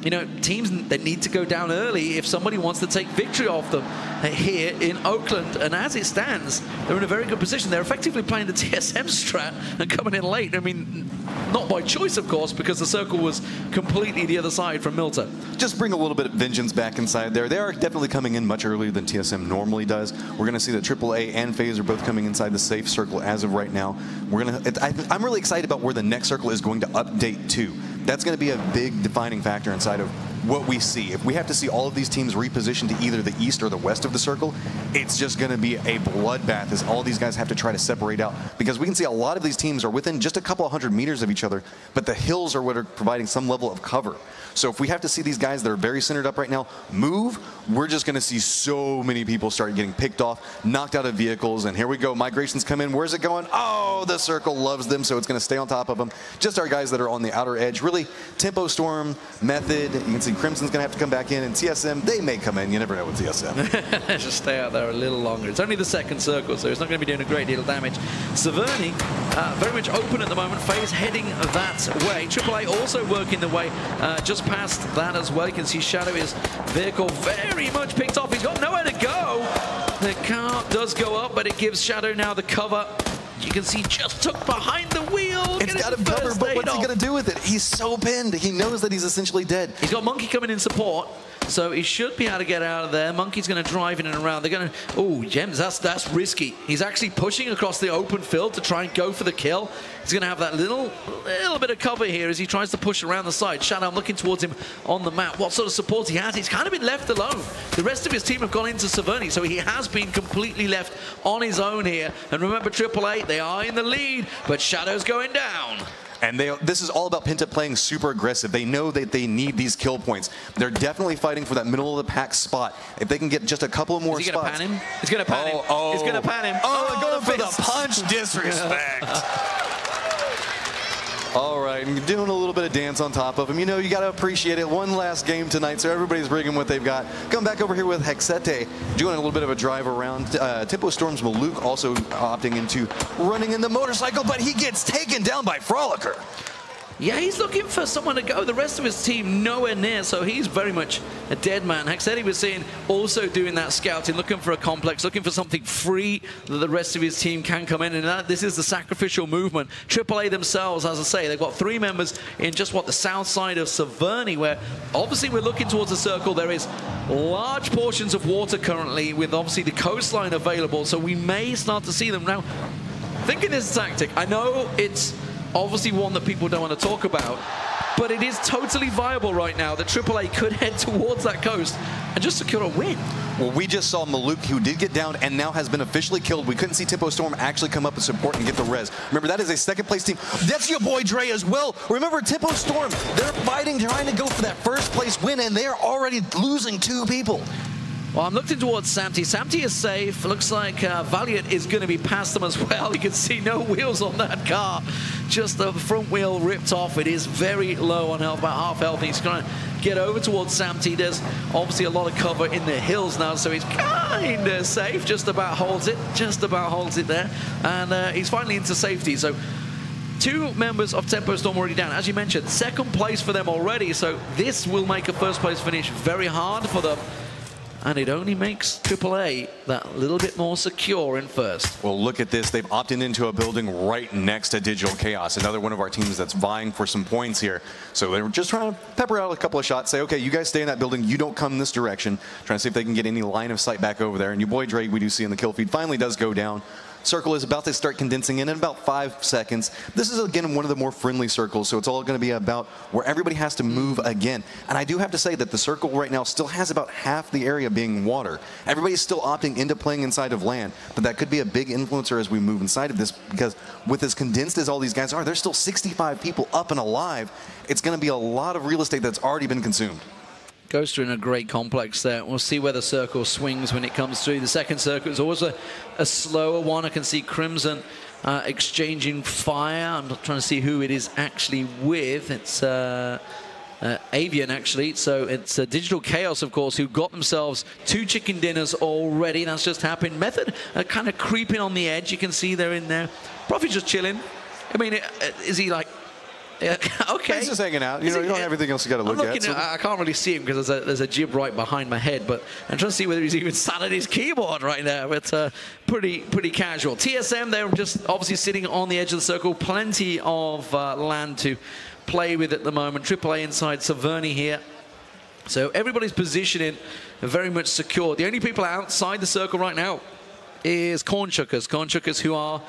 you know, teams, they need to go down early if somebody wants to take victory off them here in Oakland. And as it stands, they're in a very good position. They're effectively playing the TSM strat and coming in late. I mean, not by choice, of course, because the circle was completely the other side from Milta. Just bring a little bit of vengeance back inside there. They are definitely coming in much earlier than TSM normally does. We're going to see that AAA and FaZe are both coming inside the safe circle as of right now. I'm really excited about where the next circle is going to update to. That's going to be a big defining factor inside of what we see. If we have to see all of these teams repositioned to either the east or the west of the circle, it's just going to be a bloodbath as all these guys have to try to separate out. Because we can see a lot of these teams are within just a couple of 100 meters of each other, but the hills are what are providing some level of cover. So if we have to see these guys that are very centered up right now move, we're just going to see so many people start getting picked off, knocked out of vehicles, and here we go. Migrations come in. Where's it going? Oh, the circle loves them, so it's going to stay on top of them. Just our guys that are on the outer edge. Really, Tempo Storm, Method, you can see Crimson's going to have to come back in, and TSM, they may come in. You never know with TSM. Just stay out there a little longer. It's only the second circle, so it's not going to be doing a great deal of damage. Severny, very much open at the moment. FaZe heading that way. AAA also working the way just past that as well. You can see Shadow, his vehicle very much picked off. He's got nowhere to go. The car does go up, but it gives Shadow now the cover. You can see just took behind the wheel. It's got him covered, but what's he going to do with it? He's so pinned. He knows that he's essentially dead. He's got Monkey coming in support, so he should be able to get out of there. Monkey's going to drive in and around. They're going to... Oh, Gems, that's risky. He's actually pushing across the open field to try and go for the kill. He's going to have that little bit of cover here as he tries to push around the side. Shadow, I'm looking towards him on the map. What sort of support he has? He's kind of been left alone. The rest of his team have gone into Severny, so he has been completely left on his own here. And remember, AAA, they are in the lead, but Shadow's going down. And this is all about Penta playing super aggressive. They know that they need these kill points. They're definitely fighting for that middle of the pack spot. If they can get just a couple more spots. Is he going to pan him? He's going to pan him. He's going to pan him. Going for the punch. Disrespect. All right, and doing a little bit of dance on top of him. You know, you got to appreciate it. One last game tonight, so everybody's bringing what they've got. Come back over here with Hexete, doing a little bit of a drive around. Tempo Storm's Maluk also opting into running in the motorcycle, but he gets taken down by Frolicker. Yeah, he's looking for someone to go. The rest of his team nowhere near, so he's very much a dead man. Hexeti was seeing also doing that scouting, looking for a complex, looking for something free that the rest of his team can come in. And this is the sacrificial movement. AAA themselves, as I say, they've got 3 members in just the south side of Severny, where obviously we're looking towards a circle. There is large portions of water currently, with obviously the coastline available, so we may start to see them. Now, thinking this tactic, I know it's obviously one that people don't want to talk about, but it is totally viable right now that AAA could head towards that coast and just secure a win. Well, we just saw Maluk, who did get down and now has been officially killed. We couldn't see Tempo Storm actually come up and support and get the res. Remember, that is a second place team. That's your boy Dre as well. Remember, Tempo Storm, they're fighting, trying to go for that first place win, and they're already losing 2 people. Well, I'm looking towards Samty. Samty is safe. Looks like Valiant is going to be past them as well. You can see no wheels on that car. Just the front wheel ripped off. It is very low on health, about half health. He's going to get over towards Samty. There's obviously a lot of cover in the hills now, so he's kind of safe. Just about holds it there. And he's finally into safety. So 2 members of Tempo Storm already down. As you mentioned, second place for them already. So this will make a first place finish very hard for them. And it only makes AAA that little bit more secure in first. Well, look at this. They've opted into a building right next to Digital Chaos, another one of our teams that's vying for some points here. So they're just trying to pepper out a couple of shots, say, okay, you guys stay in that building, you don't come this direction, trying to see if they can get any line of sight back over there. And your boy Dre, we do see in the kill feed, finally does go down. Circle is about to start condensing in about 5 seconds. This is, again, one of the more friendly circles, so it's all going to be about where everybody has to move again. And I do have to say that the circle right now still has about half the area being water. Everybody's still opting into playing inside of land, but that could be a big influencer as we move inside of this, because with as condensed as all these guys are, there's still 65 people up and alive. It's going to be a lot of real estate that's already been consumed. Ghoster in a great complex there. We'll see where the circle swings when it comes through. The second circle is always a slower one. I can see Crimson exchanging fire. I'm not trying to see who it is actually with. It's Avian, actually. So it's Digital Chaos, of course, who got themselves 2 chicken dinners already. That's just happened. Method kind of creeping on the edge. You can see they're in there. Probably just chilling. I mean, is he like... Yeah, okay. He's just hanging out. You know, you don't have everything else you got to look at. So. I can't really see him because there's a jib right behind my head, but I'm trying to see whether he's even sat at his keyboard right now. But pretty casual. TSM, they're just obviously sitting on the edge of the circle. Plenty of land to play with at the moment. AAA inside Severny here. So everybody's positioning very much secure. The only people outside the circle right now is Cornchuckers. Cornchuckers who are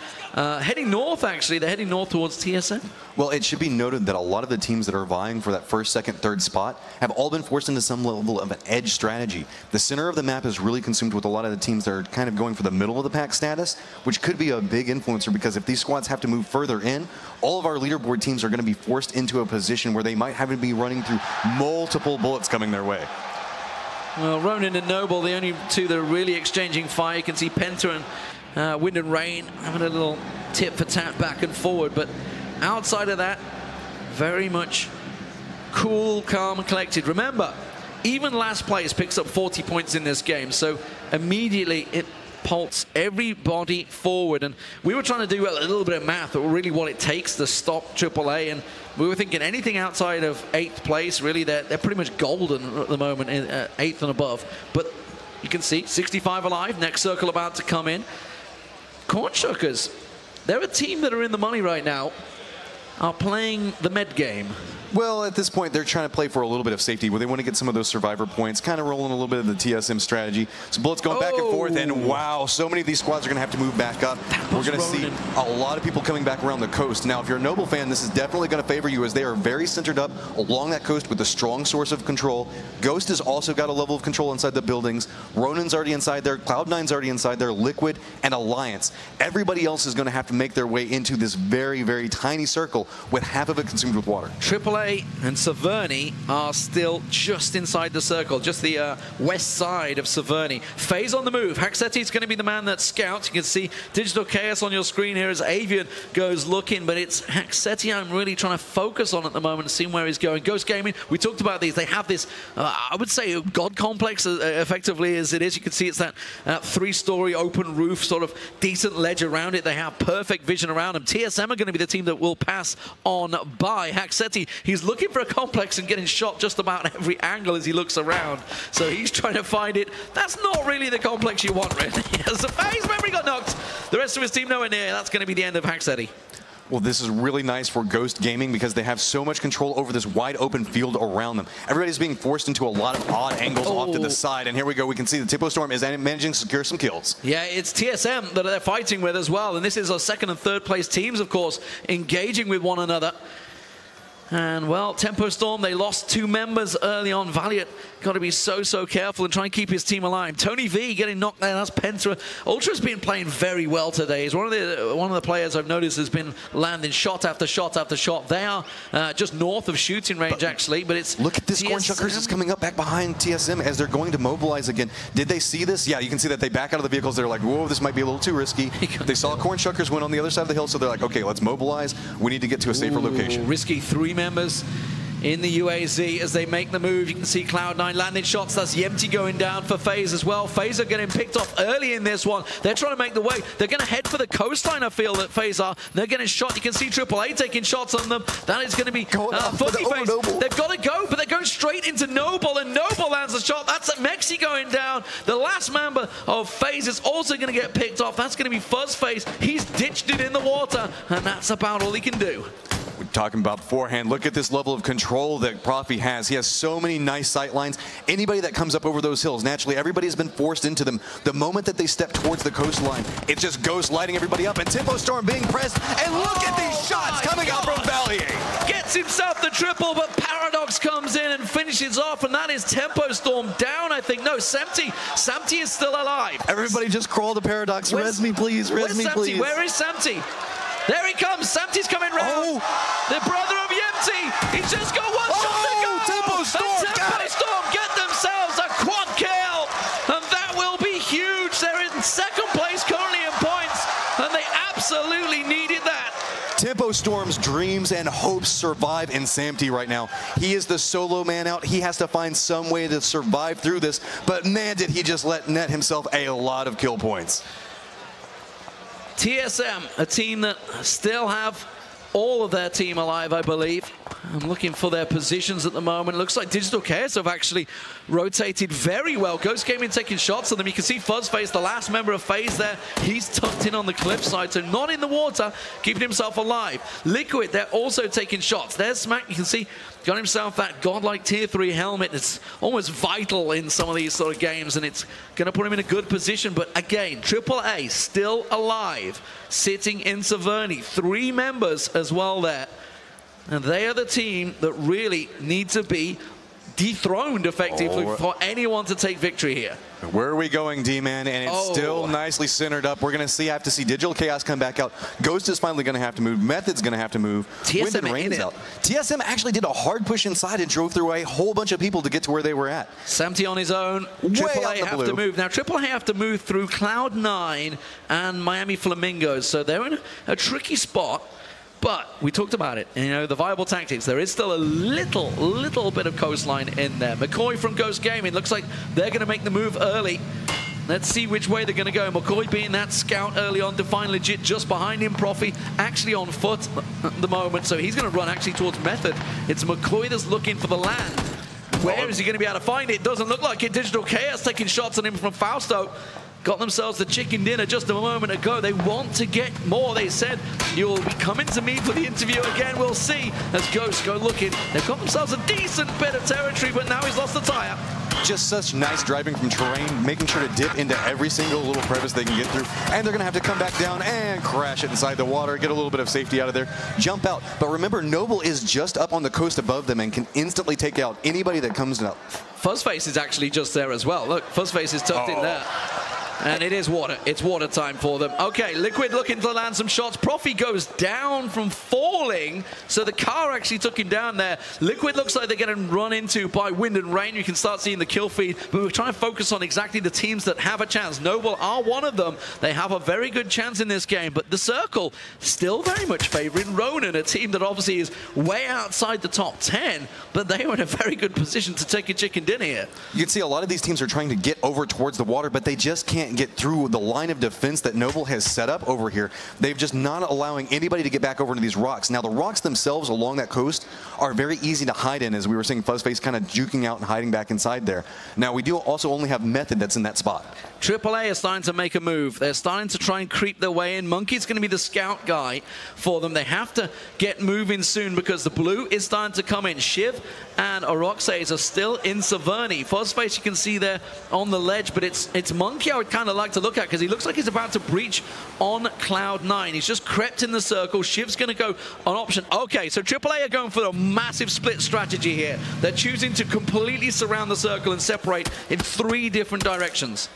heading north, actually. They're heading north towards TSM. Well, it should be noted that a lot of the teams that are vying for that first, second, third spot have all been forced into some level of an edge strategy. The center of the map is really consumed with a lot of the teams that are kind of going for the middle of the pack status, which could be a big influencer because if these squads have to move further in, all of our leaderboard teams are going to be forced into a position where they might have to be running through multiple bullets coming their way. Well, Ronin and Noble, the only two that are really exchanging fire. You can see Penta and Wind and Rain having a little tip for tat back and forward. But outside of that, very much cool, calm, and collected. Remember, even last place picks up 40 points in this game. So immediately it pulses everybody forward. And we were trying to do a little bit of math, or really what it takes to stop AAA. And we were thinking anything outside of 8th place, really, they're pretty much golden at the moment, in 8th and above. But you can see 65 alive, next circle about to come in. Cornchuckers, they're a team that are in the money right now, are playing the med game. Well, at this point, they're trying to play for a little bit of safety where they want to get some of those survivor points, kind of rolling a little bit of the TSM strategy. So bullets going back and forth, and wow, so many of these squads are going to have to move back up. We're going to see a lot of people coming back around the coast. Now, if you're a Noble fan, this is definitely going to favor you as they are very centered up along that coast with a strong source of control. Ghost has also got a level of control inside the buildings. Ronin's already inside there. Cloud9's already inside there. Liquid and Alliance. Everybody else is going to have to make their way into this very, very tiny circle with half of it consumed with water. AAA and Severny are still just inside the circle, just the west side of Severny. FaZe on the move. Haxeti's going to be the man that scouts. You can see Digital Chaos on your screen here as Avian goes looking, but it's Haxeti I'm really trying to focus on at the moment and seeing where he's going. Ghost Gaming, we talked about these. They have this, I would say, god complex effectively as it is. You can see it's that 3-story open roof, sort of decent ledge around it. They have perfect vision around them. TSM are going to be the team that will pass on by. Haxeti, he's looking for a complex and getting shot just about every angle as he looks around. So he's trying to find it. That's not really the complex you want, really. As FaZe memory got knocked. The rest of his team nowhere near. That's going to be the end of Haxeti. Well, this is really nice for Ghost Gaming because they have so much control over this wide open field around them. Everybody's being forced into a lot of odd angles off to the side. And here we go. We can see the Tempo Storm is managing to secure some kills. Yeah, it's TSM that they're fighting with as well. And this is our second and third place teams, of course, engaging with one another. And, well, Tempo Storm, they lost 2 members early on. Valiant got to be so careful and try and keep his team alive. Tony V getting knocked down. That's Penta. Ultra's been playing very well today. He's one of the players I've noticed has been landing shot after shot after shot. They are just north of shooting range, actually, but it's... Look at this. Cornchuckers is coming up back behind TSM as they're going to mobilize again. Did they see this? Yeah, you can see that they back out of the vehicles. They're like, whoa, this might be a little too risky. They saw Cornchuckers went on the other side of the hill, so they're like, okay, let's mobilize. We need to get to a safer location. Risky. 3 members in the UAZ as they make the move. You can see Cloud9 landing shots. That's Yempty going down for FaZe as well. FaZe are getting picked off early in this one. They're trying to make the way. They're going to head for the coastline, I feel, that FaZe are. They're getting shot. You can see AAA taking shots on them. That is going to be Fuzzy FaZe. They've got to go, but they're going straight into Noble, and Noble lands a shot. That's Mexi going down. The last member of FaZe is also going to get picked off. That's going to be Fuzz FaZe. He's ditched it in the water, and that's about all he can do. We're talking about beforehand. Look at this level of control that Profi has. He has so many nice sight lines. Anybody that comes up over those hills, naturally, everybody's been forced into them. The moment that they step towards the coastline, it's just Ghost lighting everybody up, and Tempo Storm being pressed. And look at these shots coming out from Valier. Gets himself the triple, but Paradox comes in and finishes off, and that is Tempo Storm down, I think. No, Samty. Samty is still alive. Everybody just crawl to Paradox. Res me, please. Res me, please. Where is Samty? There he comes. Samty's coming round. The brother of Yempty. He's just got one shot to go. Tempo Storm. And Tempo Storm get themselves a quad kill. And that will be huge. They're in second place currently in points. And they absolutely needed that. Tempo Storm's dreams and hopes survive in Samty right now. He is the solo man out. He has to find some way to survive through this. But man, did he just net himself a lot of kill points. TSM, a team that still have all of their team alive, I believe. I'm looking for their positions at the moment. It looks like Digital Chaos have actually rotated very well. Ghost came in taking shots on them. You can see Fuzzface, the last member of FaZe there. He's tucked in on the cliffside, so not in the water, keeping himself alive. Liquid, they're also taking shots. There's Smack, you can see, got himself that godlike tier 3 helmet. It's almost vital in some of these sort of games, and it's going to put him in a good position. But again, AAA still alive, sitting in Severny. 3 members as well there. And they are the team that really need to be dethroned effectively for anyone to take victory here. Where are we going, D-Man? And it's still nicely centered up. We're going to have to see Digital Chaos come back out. Ghost is finally going to have to move. Method's going to have to move. TSM Wind and Rain's out. TSM actually did a hard push inside and drove through a whole bunch of people to get to where they were at. Samty on his own. AAA have to move. Now, AAA have to move through Cloud9 and Miami Flamingos. So they're in a tricky spot. But we talked about it, you know, the viable tactics. There is still a little bit of coastline in there. McCoy from Ghost Gaming, looks like they're going to make the move early. Let's see which way they're going to go. McCoy being that scout early on to find legit just behind him. Profi actually on foot at the moment, so he's going to run actually towards Method. It's McCoy that's looking for the land. Where is he going to be able to find it? Doesn't look like it. Digital Chaos taking shots on him from Fausto. Got themselves the chicken dinner just a moment ago. They want to get more. They said, you'll be coming to me for the interview again. We'll see as Ghosts go looking. They've got themselves a decent bit of territory, but now he's lost the tire. Just such nice driving from terrain, making sure to dip into every single little crevice they can get through. And they're going to have to come back down and crash it inside the water, get a little bit of safety out of there, jump out. But remember, Noble is just up on the coast above them and can instantly take out anybody that comes up. Fuzzface is actually just there as well. Look, Fuzzface is tucked in there. And it is water. It's water time for them. Okay, Liquid looking to land some shots. Profi goes down from falling, so the car actually took him down there. Liquid looks like they're getting run into by Wind and Rain. You can start seeing the kill feed, but we're trying to focus on exactly the teams that have a chance. Noble are one of them. They have a very good chance in this game, but the Circle still very much favoring Ronin, a team that obviously is way outside the top 10, but they are in a very good position to take a chicken dinner here. You can see a lot of these teams are trying to get over towards the water, but they just can't get through the line of defense that Noble has set up over here. They've just not allowing anybody to get back over to these rocks. Now, the rocks themselves along that coast are very easy to hide in, as we were seeing Fuzzface kind of juking out and hiding back inside there. Now, we do also only have Method that's in that spot. AAA is starting to make a move. They're starting to try and creep their way in. Monkey's going to be the scout guy for them. They have to get moving soon because the blue is starting to come in. Shiv and Oroxes are still in Severny. Fuzzface you can see there on the ledge, but it's Monkey I would kind of like to look at because he looks like he's about to breach on Cloud9. He's just crept in the circle. Shiv's going to go on option. Okay, so AAA are going for a massive split strategy here. They're choosing to completely surround the circle and separate in 3 different directions.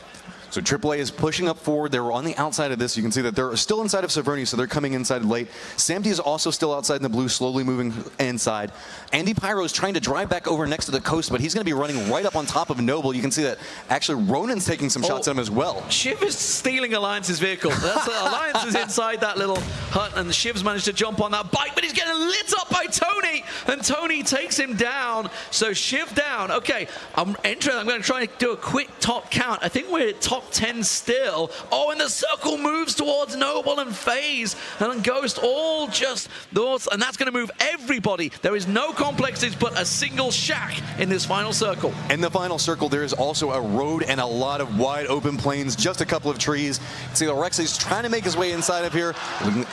So AAA is pushing up forward. They're on the outside of this. You can see that they're still inside of Severny, so they're coming inside late. Samty is also still outside in the blue, slowly moving inside. Andy Pyro is trying to drive back over next to the coast, but he's going to be running right up on top of Noble. You can see that actually Ronin's taking some shots at him as well. Shiv is stealing Alliance's vehicle. That's Alliance is inside that little hut, and Shiv's managed to jump on that bike, but he's getting lit up by Tony, and Tony takes him down. So Shiv down. Okay, I'm interested. I'm going to try and do a quick top count. I think we're at top 10 still. Oh, and the circle moves towards Noble and FaZe and Ghost, all just those, and that's going to move everybody. There is no complexes but a single shack in this final circle. In the final circle, there is also a road and a lot of wide open plains, just a couple of trees. See, the Rex is trying to make his way inside of here.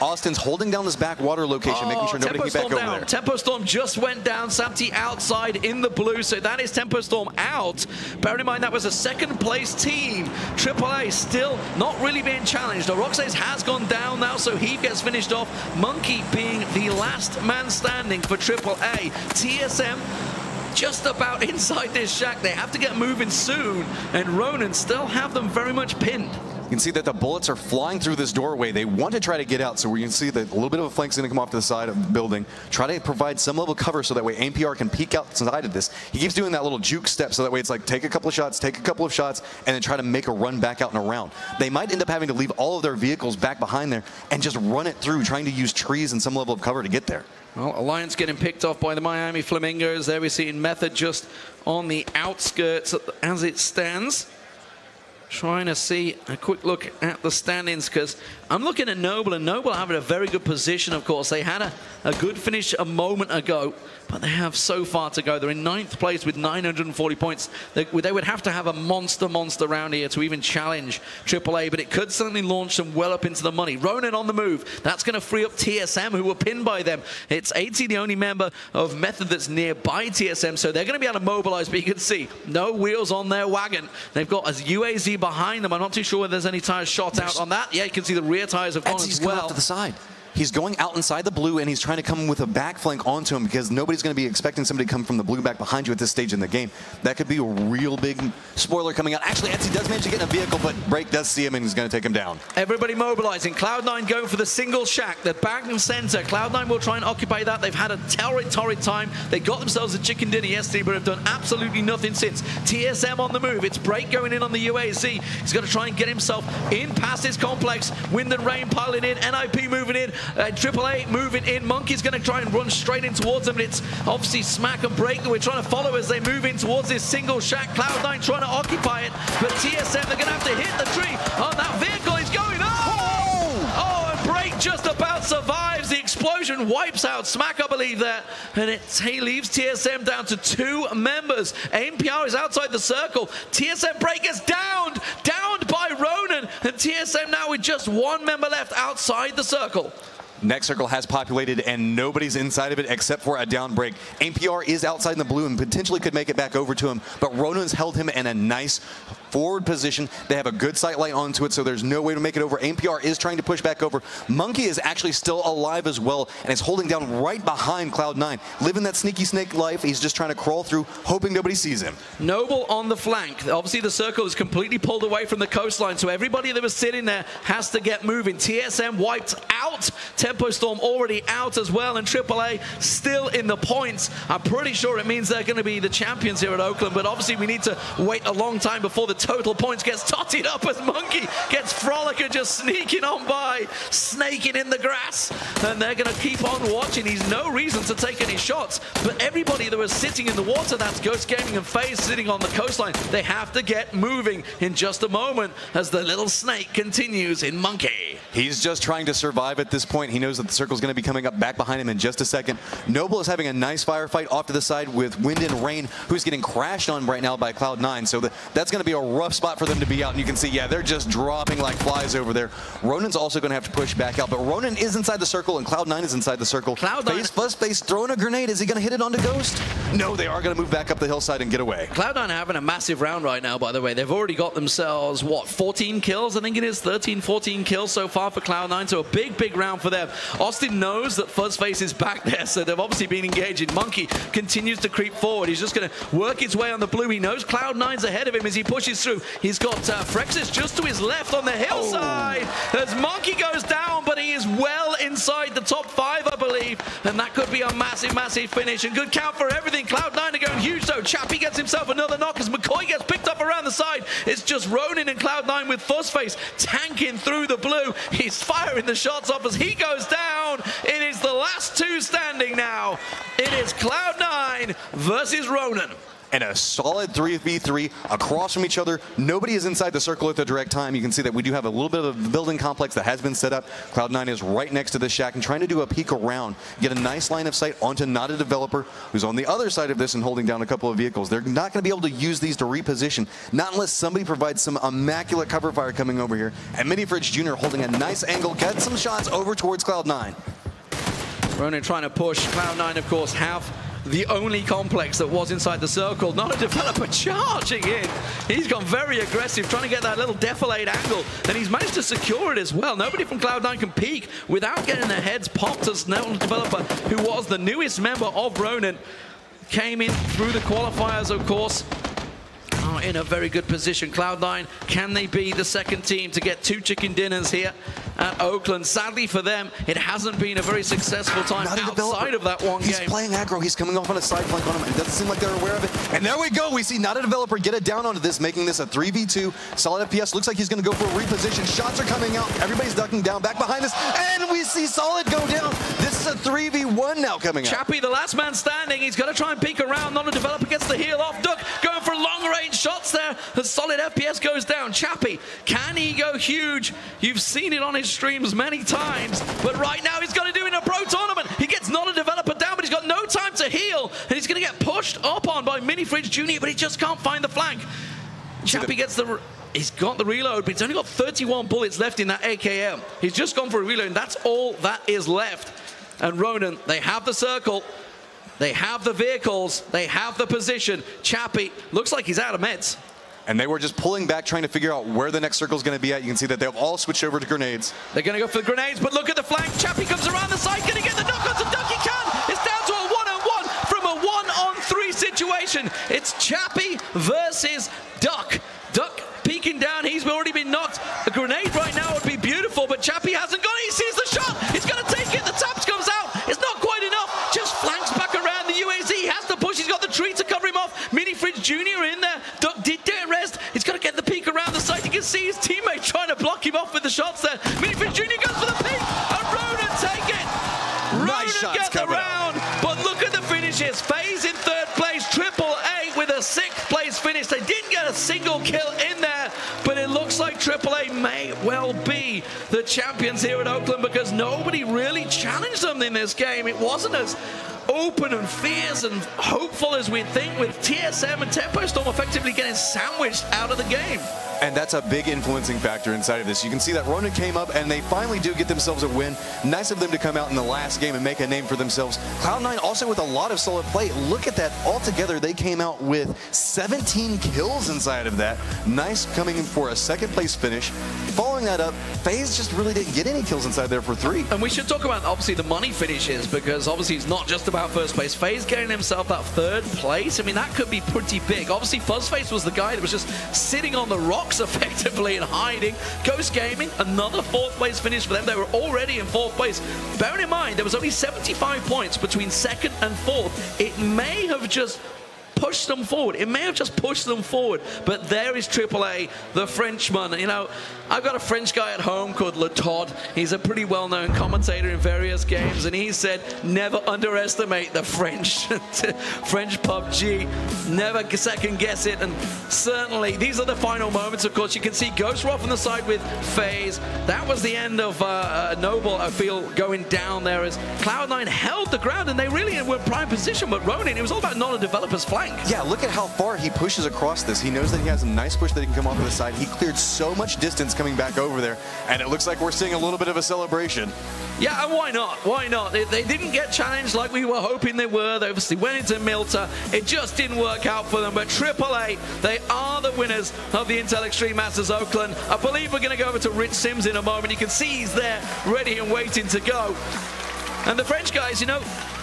Austin's holding down this backwater location, making sure nobody can get back over there. Tempo Storm just went down. Samty outside in the blue, so that is Tempo Storm out. Bearing in mind that was a second place team. AAA still not really being challenged. Oroxes has gone down now, so he gets finished off. Monkey being the last man standing for AAA. TSM just about inside this shack. They have to get moving soon, and Ronin still have them very much pinned. You can see that the bullets are flying through this doorway. They want to try to get out, so we can see that a little bit of a flank's going to come off to the side of the building. Try to provide some level of cover so that way AMPR can peek outside of this. He keeps doing that little juke step so that way it's like take a couple of shots, take a couple of shots, and then try to make a run back out and around. They might end up having to leave all of their vehicles back behind there and just run it through, trying to use trees and some level of cover to get there. Well, Alliance getting picked off by the Miami Flamingos. There we're seeing Method just on the outskirts as it stands. Trying to see a quick look at the standings, because I'm looking at Noble, and Noble having a very good position, of course. They had a good finish a moment ago, but they have so far to go. They're in 9th place with 940 points. They would have to have a monster round here to even challenge AAA, but it could certainly launch them well up into the money. Ronan on the move. That's going to free up TSM, who were pinned by them. It's 80, the only member of Method that's nearby TSM, so they're going to be able to mobilize, but you can see no wheels on their wagon. They've got a UAZ behind them. I'm not too sure whether there's any tires shot out on that. Yeah, you can see the rear tires have gone as well. Off to the side. He's going out inside the blue, and he's trying to come with a back flank onto him, because nobody's going to be expecting somebody to come from the blue back behind you at this stage in the game. That could be a real big spoiler coming out. Actually, Etsy does manage to get in a vehicle, but Break does see him, and he's going to take him down. Everybody mobilizing. Cloud9 going for the single shack. They're back and center. Cloud9 will try and occupy that. They've had a torrid time. They got themselves a chicken dinner yesterday, but have done absolutely nothing since. TSM on the move. It's Break going in on the UAZ. He's going to try and get himself in past his complex. Wind and Rain piling in. NIP moving in. AAA moving in. Monkey's going to try and run straight in towards them, but it's obviously Smack and Break that we're trying to follow as they move in towards this single shack. Cloud9 trying to occupy it, but TSM, they're going to have to hit the tree on that vehicle. He's going, oh, and Break just about survives. The explosion wipes out Smack, I believe, there, and he leaves TSM down to 2 members. AMPR is outside the circle. TSM Break is downed by Ronan, and TSM now with just 1 member left outside the circle. Next circle has populated, and nobody's inside of it except for a down Break. AMPR is outside in the blue and potentially could make it back over to him, but Ronan's held him in a nice forward position. They have a good sight light onto it, so there's no way to make it over. AMPR is trying to push back over. Monkey is actually still alive as well, and is holding down right behind Cloud9. Living that sneaky snake life. He's just trying to crawl through, hoping nobody sees him. Noble on the flank. Obviously, the circle is completely pulled away from the coastline, so everybody that was sitting there has to get moving. TSM wiped out. Tempo Storm already out as well, and AAA still in the points. I'm pretty sure it means they're going to be the champions here at Oakland, but obviously we need to wait a long time before the total points gets totted up as Monkey gets Frolicker just sneaking on by, snaking in the grass, and they're going to keep on watching. He's no reason to take any shots, but everybody that was sitting in the water, that's Ghost Gaming and FaZe sitting on the coastline, they have to get moving in just a moment as the little snake continues in Monkey. He's just trying to survive at this point. He knows that the circle's going to be coming up back behind him in just a second. Noble is having a nice firefight off to the side with Wind and Rain, who's getting crashed on right now by Cloud9, so that's going to be a rough spot for them to be out, and you can see, yeah, they're just dropping like flies over there. Ronan's also going to have to push back out, but Ronan is inside the circle, and Cloud9 is inside the circle. Cloud9, Fuzzface throwing a grenade. Is he going to hit it onto Ghost? No, they are going to move back up the hillside and get away. Cloud9 having a massive round right now, by the way. They've already got themselves, what, 14 kills? I think it is 13, 14 kills so far for Cloud9, so a big round for them. Austin knows that Fuzzface is back there, so they've obviously been engaging. Monkey continues to creep forward. He's just going to work his way on the blue. He knows Cloud9's ahead of him as he pushes through. He's got Frexis just to his left on the hillside as Monkey goes down, but he is well inside the top 5, I believe, and that could be a massive finish, and good count for everything. Cloud9 are going huge, though. Chappie gets himself another knock as McCoy gets picked up around the side. It's just Ronin and Cloud9 with Fuzzface tanking through the blue. He's firing the shots off as he goes down. It is the last 2 standing now. It is Cloud9 versus Ronin. And a solid 3v3 across from each other. Nobody is inside the circle at the direct time. You can see that we do have a little bit of a building complex that has been set up. Cloud9 is right next to the shack and trying to do a peek around, get a nice line of sight onto Not a Developer, who's on the other side of this and holding down a couple of vehicles. They're not going to be able to use these to reposition, not unless somebody provides some immaculate cover fire coming over here. And Mini Fridge Jr. holding a nice angle, gets some shots over towards Cloud9. Ronin trying to push. Cloud9, of course, have the only complex that was inside the circle. Not a Developer charging in. He's gone very aggressive, trying to get that little defilade angle, and he's managed to secure it as well. Nobody from Cloud9 can peek without getting their heads popped as Not a Developer, who was the newest member of Ronin, came in through the qualifiers, of course. In a very good position. Cloud9, can they be the second team to get 2 chicken dinners here at Oakland? Sadly for them, it hasn't been a very successful time outside of that one game. He's playing aggro. He's coming off on a side flank on him. It doesn't seem like they're aware of it. And there we go. We see Not a Developer get it down onto this, making this a 3v2. Solid FPS. Looks like he's going to go for a reposition. Shots are coming out. Everybody's ducking down. Back behind us. And we see Solid go down. This It's a 3v1 now coming up. Chappie, the last man standing. He's going to try and peek around. Not a developer gets the heel off. Duck going for long-range shots there. The solid FPS goes down. Chappie, can he go huge? You've seen it on his streams many times. But right now, he's got to do it in a pro tournament. He gets not a developer down, but he's got no time to heal. And he's going to get pushed up on by Mini Fridge Jr., but he just can't find the flank. Chappie gets the... He's got the reload, but he's only got 31 bullets left in that AKM. He's just gone for a reload, and that's all that is left. And Ronan, they have the circle. They have the vehicles. They have the position. Chappie looks like he's out of meds. And they were just pulling back, trying to figure out where the next circle is going to be at. You can see that they've all switched over to grenades. They're going to go for the grenades, but look at the flank. Chappie comes around the side. Can he get the knock onto Duck? He can. It's down to a 1-on-1 from a 1-on-3 situation. It's Chappie versus Duck. Duck peeking down. He's already been knocked. A grenade right now would be beautiful, but Chappie hasn't got it. He sees the shot. He's going to take it. The taps comes out. It's not quite enough. Just flanks back around the UAZ. He has to push. He's got the tree to cover him off. Mini Fridge Jr. in there. Duck did get rest. He's got to get the peek around the side. You can see his teammate trying to block him off with the shots there. Mini Fridge Jr. goes for the peek. And Ronan take it. Ronan gets the round. But look at the finishes. FaZe in third place. Triple A with a 6th place finish. They didn't get a single kill in there, but it looks like AAA may well be the champions here at Oakland because nobody really challenged them in this game. It wasn't as open and fierce and hopeful as we'd think, with TSM and Tempo Storm effectively getting sandwiched out of the game. And that's a big influencing factor inside of this. You can see that Ronan came up and they finally do get themselves a win. Nice of them to come out in the last game and make a name for themselves. Cloud9 also with a lot of solid play. Look at that. Altogether, they came out with 17 kills inside of that. Nice coming in for a 2nd place finish. Following that up, FaZe just really didn't get any kills inside there for 3. And we should talk about, obviously, the money finishes, because obviously it's not just about 1st place. FaZe getting himself that 3rd place, I mean, that could be pretty big. Obviously, Fuzzface was the guy that was just sitting on the rocks effectively and hiding. Ghost Gaming, another 4th place finish for them. They were already in 4th place. Bearing in mind, there was only 75 points between 2nd and 4th. It may have just pushed them forward. It may have just pushed them forward, but there is AAA, the Frenchman. You know, I've got a French guy at home called Le Todd. He's a pretty well-known commentator in various games, and he said, never underestimate the French. French PUBG. Never second guess it, and certainly these are the final moments. Of course, you can see Ghost Roth on the side with FaZe. That was the end of Noble, I feel, going down there as Cloud9 held the ground, and they really were in prime position, but Ronan, it was all about not a developer's flank. Yeah, look at how far he pushes across this. He knows that he has a nice push that he can come off to the side. He cleared so much distance coming back over there, and it looks like we're seeing a little bit of a celebration. Yeah, and why not? Why not? They didn't get challenged like we were hoping they were. They obviously went into Milta. It just didn't work out for them. But AAA, they are the winners of the Intel Extreme Masters Oakland. I believe we're going to go over to Rich Sims in a moment. You can see he's there, ready and waiting to go. And the French guys, you know,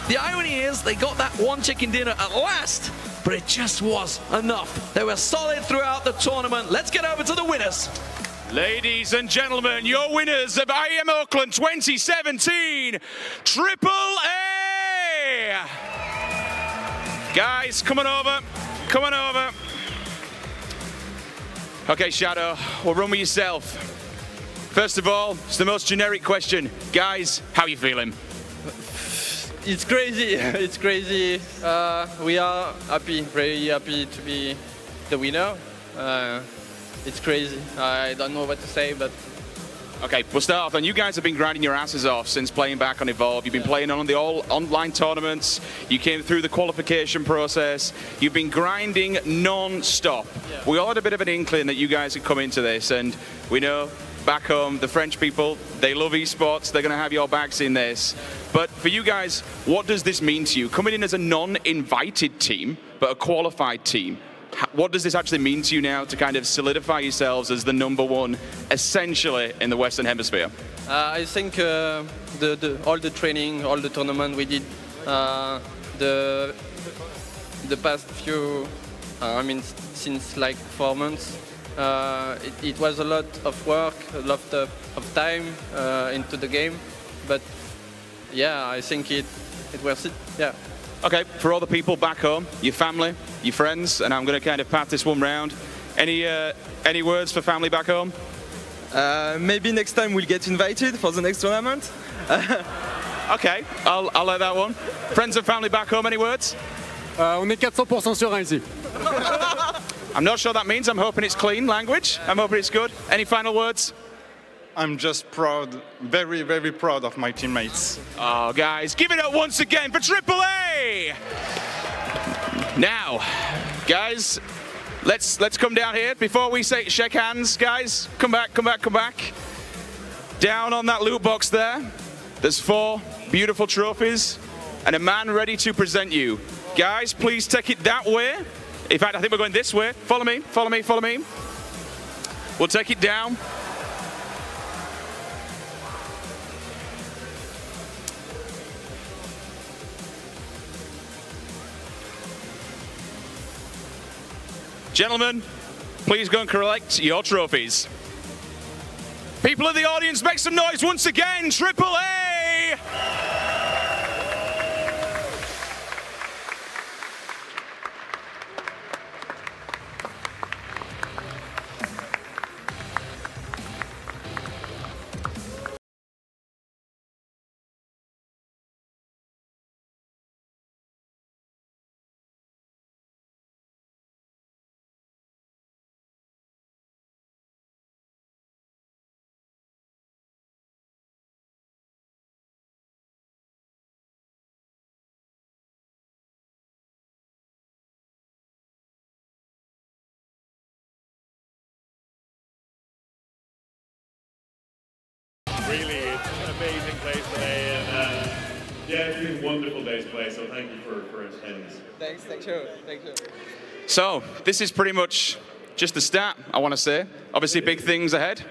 the irony is they got that one chicken dinner at last, but it just was enough. They were solid throughout the tournament. Let's get over to the winners. Ladies and gentlemen, your winners of IEM Oakland 2017, AAA. Guys, come on over. Come on over. Okay, Shadow, we'll run with yourself. First of all, it's the most generic question. Guys, how are you feeling? It's crazy. It's crazy. We are happy, very happy to be the winner. It's crazy. I don't know what to say, but... Okay, we'll start off. And you guys have been grinding your asses off since playing back on Evolve. You've been playing on the all online tournaments. You came through the qualification process. You've been grinding non-stop. Yeah. We all had a bit of an inkling that you guys had come into this, and we know back home, the French people, they love esports. They're going to have your backs in this. But for you guys, what does this mean to you? Coming in as a non-invited team, but a qualified team, what does this actually mean to you now to kind of solidify yourselves as the #1, essentially, in the Western Hemisphere? I think all the training, all the tournament we did, the past few, I mean, since like 4 months, it was a lot of work, a lot of time into the game, but yeah, I think it worth it, yeah. Okay, for all the people back home, your family, your friends, and I'm going to kind of pass this one round. Any words for family back home? Maybe next time we'll get invited for the next tournament. Okay, I'll let that one. Friends and family back home, any words? On est 400% serein ici. I'm not sure that means. I'm hoping it's clean language. I'm hoping it's good. Any final words? I'm just proud, very, very proud of my teammates. Oh, guys, give it up once again for AAA! Now, guys, let's come down here. Before we say shake hands, guys, come back. Down on that loot box there, there's 4 beautiful trophies and a man ready to present you. Guys, please take it that way. In fact, I think we're going this way. Follow me. We'll take it down. Gentlemen, please go and collect your trophies. People of the audience, make some noise once again, AAA! Really, it's an amazing place today, and yeah, it's been a wonderful day's play, so thank you for attending. Thank you. So, this is pretty much just the start, I want to say. Obviously, big things ahead.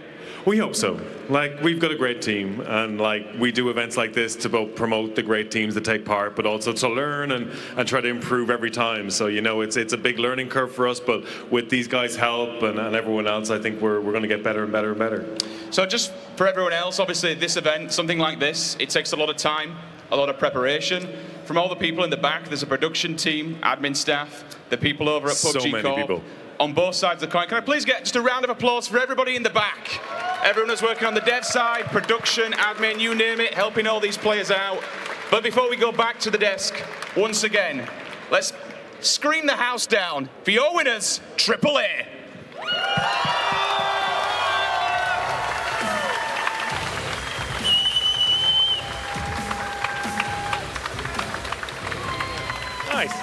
We hope so. Like, we've got a great team, and like, we do events like this to both promote the great teams that take part, but also to learn and try to improve every time. So, you know, it's a big learning curve for us, but with these guys' help and everyone else, I think we're going to get better and better and better. So just for everyone else, obviously this event, something like this, it takes a lot of time, a lot of preparation. From all the people in the back, there's a production team, admin staff, the people over at PUBG So many Corp, people. on both sides of the coin. Can I please get just a round of applause for everybody in the back? Everyone who's working on the dev side, production, admin, you name it, helping all these players out. But before we go back to the desk, once again, let's scream the house down for your winners, AAA. Nice.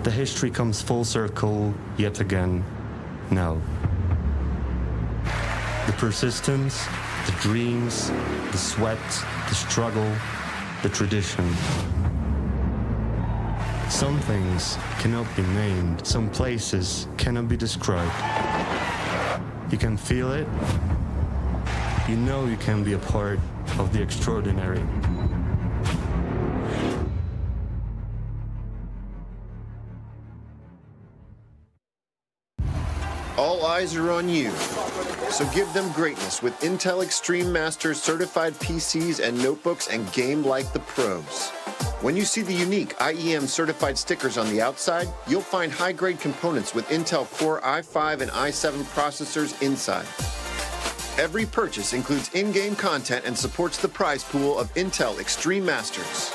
The history comes full circle yet again now. The persistence, the dreams, the sweat, the struggle, the tradition. Some things cannot be named, some places cannot be described. You can feel it, you know you can be a part of the extraordinary. All eyes are on you. So give them greatness with Intel Extreme Masters certified PCs and notebooks and game like the pros. When you see the unique IEM certified stickers on the outside, you'll find high-grade components with Intel Core i5 and i7 processors inside. Every purchase includes in-game content and supports the prize pool of Intel Extreme Masters.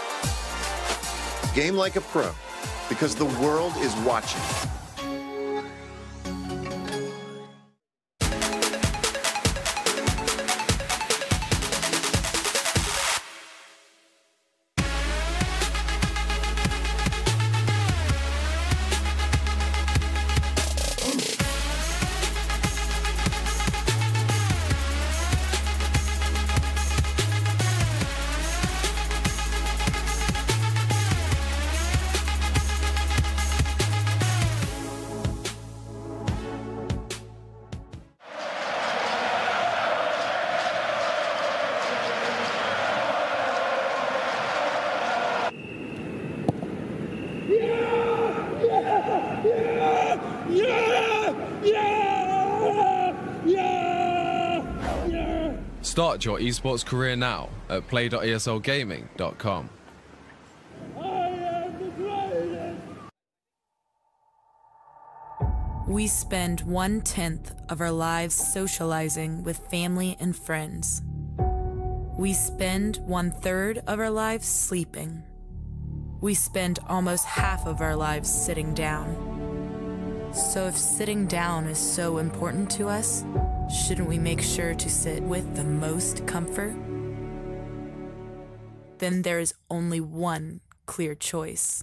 Game like a pro, because the world is watching. Start your esports career now at play.eslgaming.com. We spend 1/10 of our lives socializing with family and friends. We spend 1/3 of our lives sleeping. We spend almost half of our lives sitting down. So if sitting down is so important to us, shouldn't we make sure to sit with the most comfort? Then there is only one clear choice.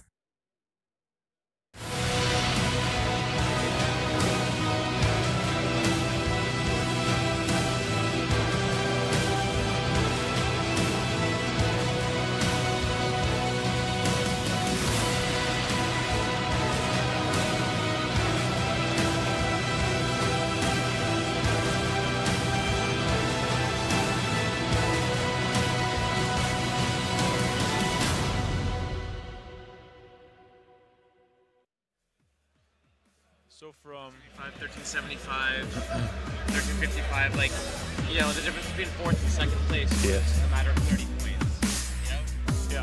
So from 1375, 1355, like, you know, the difference between 4th and 2nd place is just a matter of 30 points, you know? Yeah.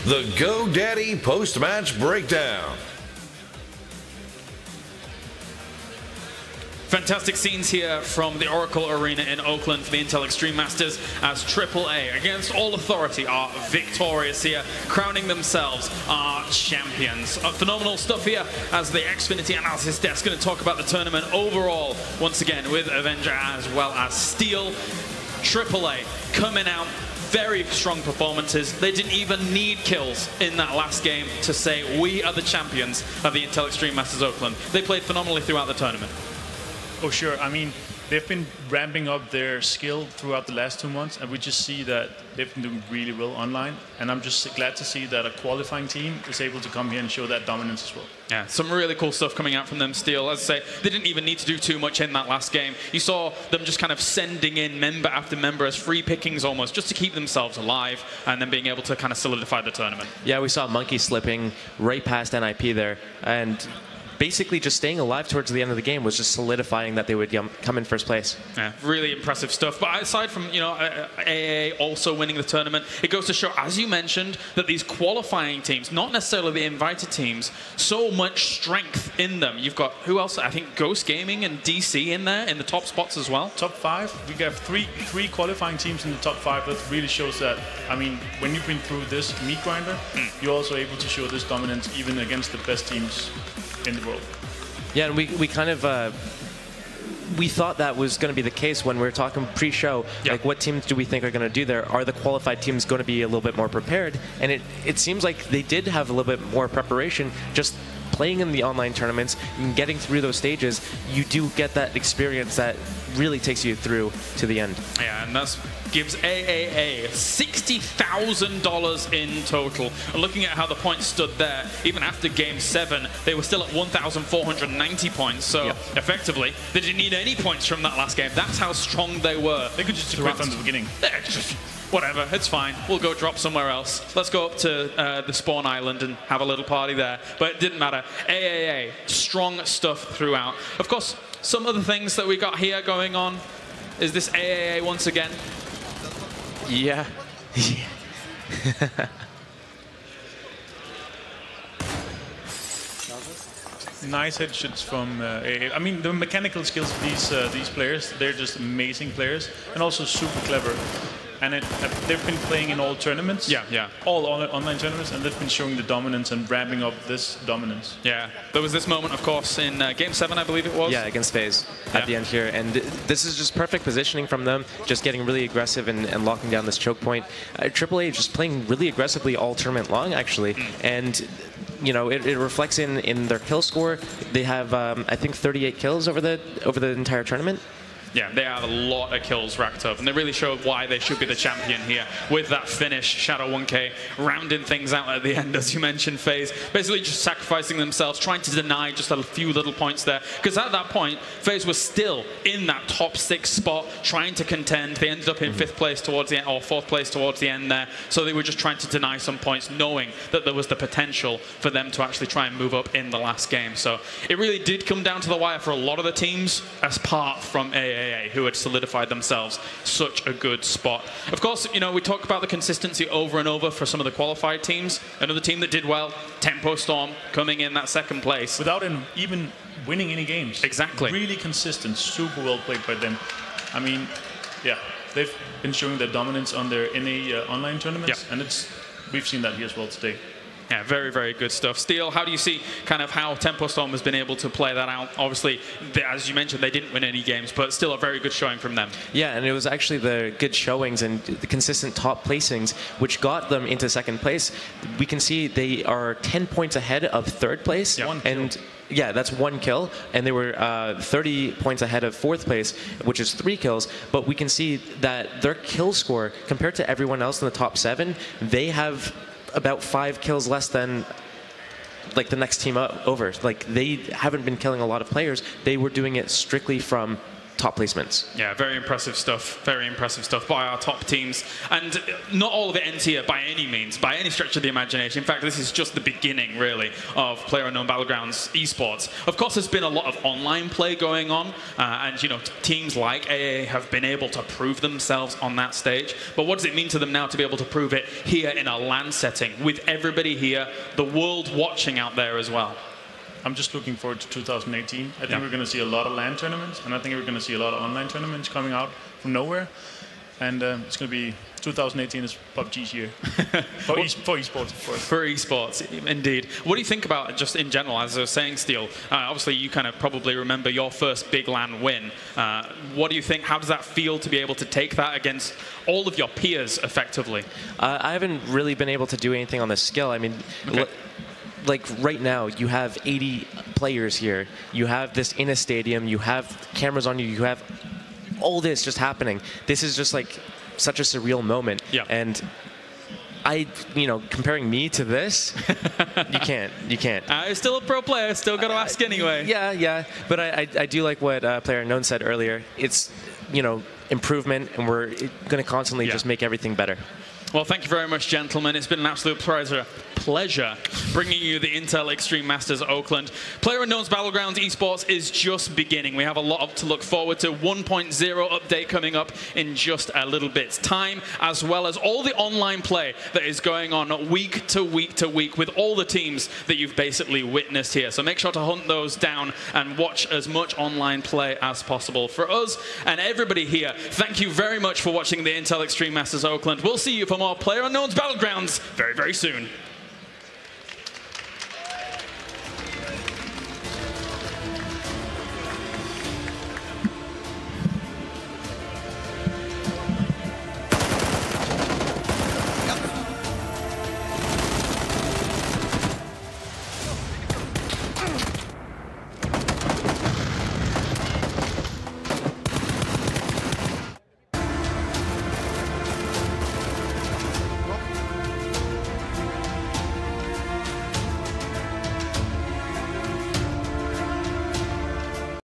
The GoDaddy Post-Match Breakdown. Fantastic scenes here from the Oracle Arena in Oakland for the Intel Extreme Masters as AAA, against all authority, are victorious here, crowning themselves our champions. Phenomenal stuff here as the Xfinity Analysis Desk going to talk about the tournament overall, once again, with Avenger as well as Steel. AAA coming out, very strong performances. They didn't even need kills in that last game to say we are the champions of the Intel Extreme Masters Oakland. They played phenomenally throughout the tournament. Oh, sure. I mean, they've been ramping up their skill throughout the last 2 months, and we just see that they've been doing really well online. And I'm just glad to see that a qualifying team is able to come here and show that dominance as well. Yeah, some really cool stuff coming out from them, Steel. As I say, they didn't even need to do too much in that last game. You saw them just kind of sending in member after member as free pickings almost, just to keep themselves alive, and then being able to kind of solidify the tournament. Yeah, we saw Monkey slipping right past NIP there, and basically just staying alive towards the end of the game was just solidifying that they would come in first place. Yeah, really impressive stuff. But aside from, you know, AAA also winning the tournament, it goes to show, as you mentioned, that these qualifying teams, not necessarily the invited teams, so much strength in them. You've got, who else? I think Ghost Gaming and DC in there, in the top spots as well. Top 5. We got three qualifying teams in the top 5. That really shows that, I mean, when you've been through this meat grinder, you're also able to show this dominance even against the best teams in the world. Yeah, and we kind of we thought that was going to be the case when we were talking pre-show. Yeah. Like, what teams do we think are going to do there? Are the qualified teams going to be a little bit more prepared? And it seems like they did have a little bit more preparation. Just playing in the online tournaments and getting through those stages, you do get that experience that really takes you through to the end. Yeah, and that gives AAA $60,000 in total. And looking at how the points stood there, even after Game 7, they were still at 1,490 points. So effectively, they didn't need any points from that last game. That's how strong they were. They could just quit from the beginning. Whatever, it's fine. We'll go drop somewhere else. Let's go up to the spawn island and have a little party there. But it didn't matter. AAA, strong stuff throughout. Of course, some other things that we got here going on. Is this AAA once again? Yeah. Nice headshots from AA. I mean, the mechanical skills of these players, they're just amazing players and also super clever. And they've been playing in all tournaments. Yeah. All online tournaments, and they've been showing the dominance and ramping up this dominance. Yeah. There was this moment, of course, in Game 7, I believe it was. Yeah, against FaZe at the end here. And this is just perfect positioning from them, just getting really aggressive and locking down this choke point. AAA just playing really aggressively all tournament long, actually. And you know, it reflects in their kill score. They have, I think, 38 kills over the entire tournament. Yeah, they have a lot of kills racked up, and they really showed why they should be the champion here with that finish. Shadow 1K rounding things out at the end, as you mentioned, FaZe. Basically just sacrificing themselves, trying to deny just a few little points there. Because at that point, FaZe was still in that top 6 spot, trying to contend. They ended up in 5th place towards the end, or 4th place towards the end there. So they were just trying to deny some points, knowing that there was the potential for them to actually try and move up in the last game. So it really did come down to the wire for a lot of the teams, apart from AA, who had solidified themselves such a good spot. Of course, you know, we talk about the consistency over and over for some of the qualified teams. Another team that did well, Tempo Storm, coming in that 2nd place. Without even winning any games. Exactly. Really consistent, super well played by them. I mean, yeah, they've been showing their dominance on their NA online tournaments, and we've seen that here as well today. Yeah, very, very good stuff. Steel, how do you see kind of how Tempo Storm has been able to play that out? Obviously, as you mentioned, they didn't win any games, but still a very good showing from them. Yeah, and it was actually the good showings and the consistent top placings which got them into 2nd place. We can see they are 10 points ahead of 3rd place. And yeah, that's 1 kill, and they were 30 points ahead of 4th place, which is 3 kills. But we can see that their kill score, compared to everyone else in the top 7, they have about 5 kills less than like the next team over. Like, they haven't been killing a lot of players. They were doing it strictly from top placements. Yeah, very impressive stuff. Very impressive stuff by our top teams. And not all of it ends here by any means, by any stretch of the imagination. In fact, this is just the beginning, really, of PlayerUnknown Battlegrounds esports. Of course, there's been a lot of online play going on, and, you know, teams like AA have been able to prove themselves on that stage. But what does it mean to them now to be able to prove it here in a LAN setting with everybody here, the world watching out there as well? I'm just looking forward to 2018. I think we're going to see a lot of LAN tournaments, and I think we're going to see a lot of online tournaments coming out from nowhere. And it's going to be 2018 is PUBG's year for esports, of course. For esports, indeed. What do you think about just in general? As I was saying, Steel, obviously you kind of probably remember your first big LAN win. What do you think? How does that feel to be able to take that against all of your peers effectively? I haven't really been able to do anything on the skill. I mean, like right now, you have 80 players here. You have this in a stadium. You have cameras on you. You have all this just happening. This is just like such a surreal moment. Yeah. And comparing me to this, you can't. I'm still a pro player. Still got to ask anyway. Yeah. But I do like what PlayerUnknown said earlier. It's, improvement, and we're going to constantly just make everything better. Well, thank you very much, gentlemen. It's been an absolute pleasure bringing you the Intel Extreme Masters Oakland. PlayerUnknown's Battlegrounds esports is just beginning. We have a lot to look forward to. 1.0 update coming up in just a little bit's time, as well as all the online play that is going on week to week to week with all the teams that you've basically witnessed here. So make sure to hunt those down and watch as much online play as possible. For us and everybody here, thank you very much for watching the Intel Extreme Masters Oakland. We'll see you for more PlayerUnknown's Battlegrounds very, very soon.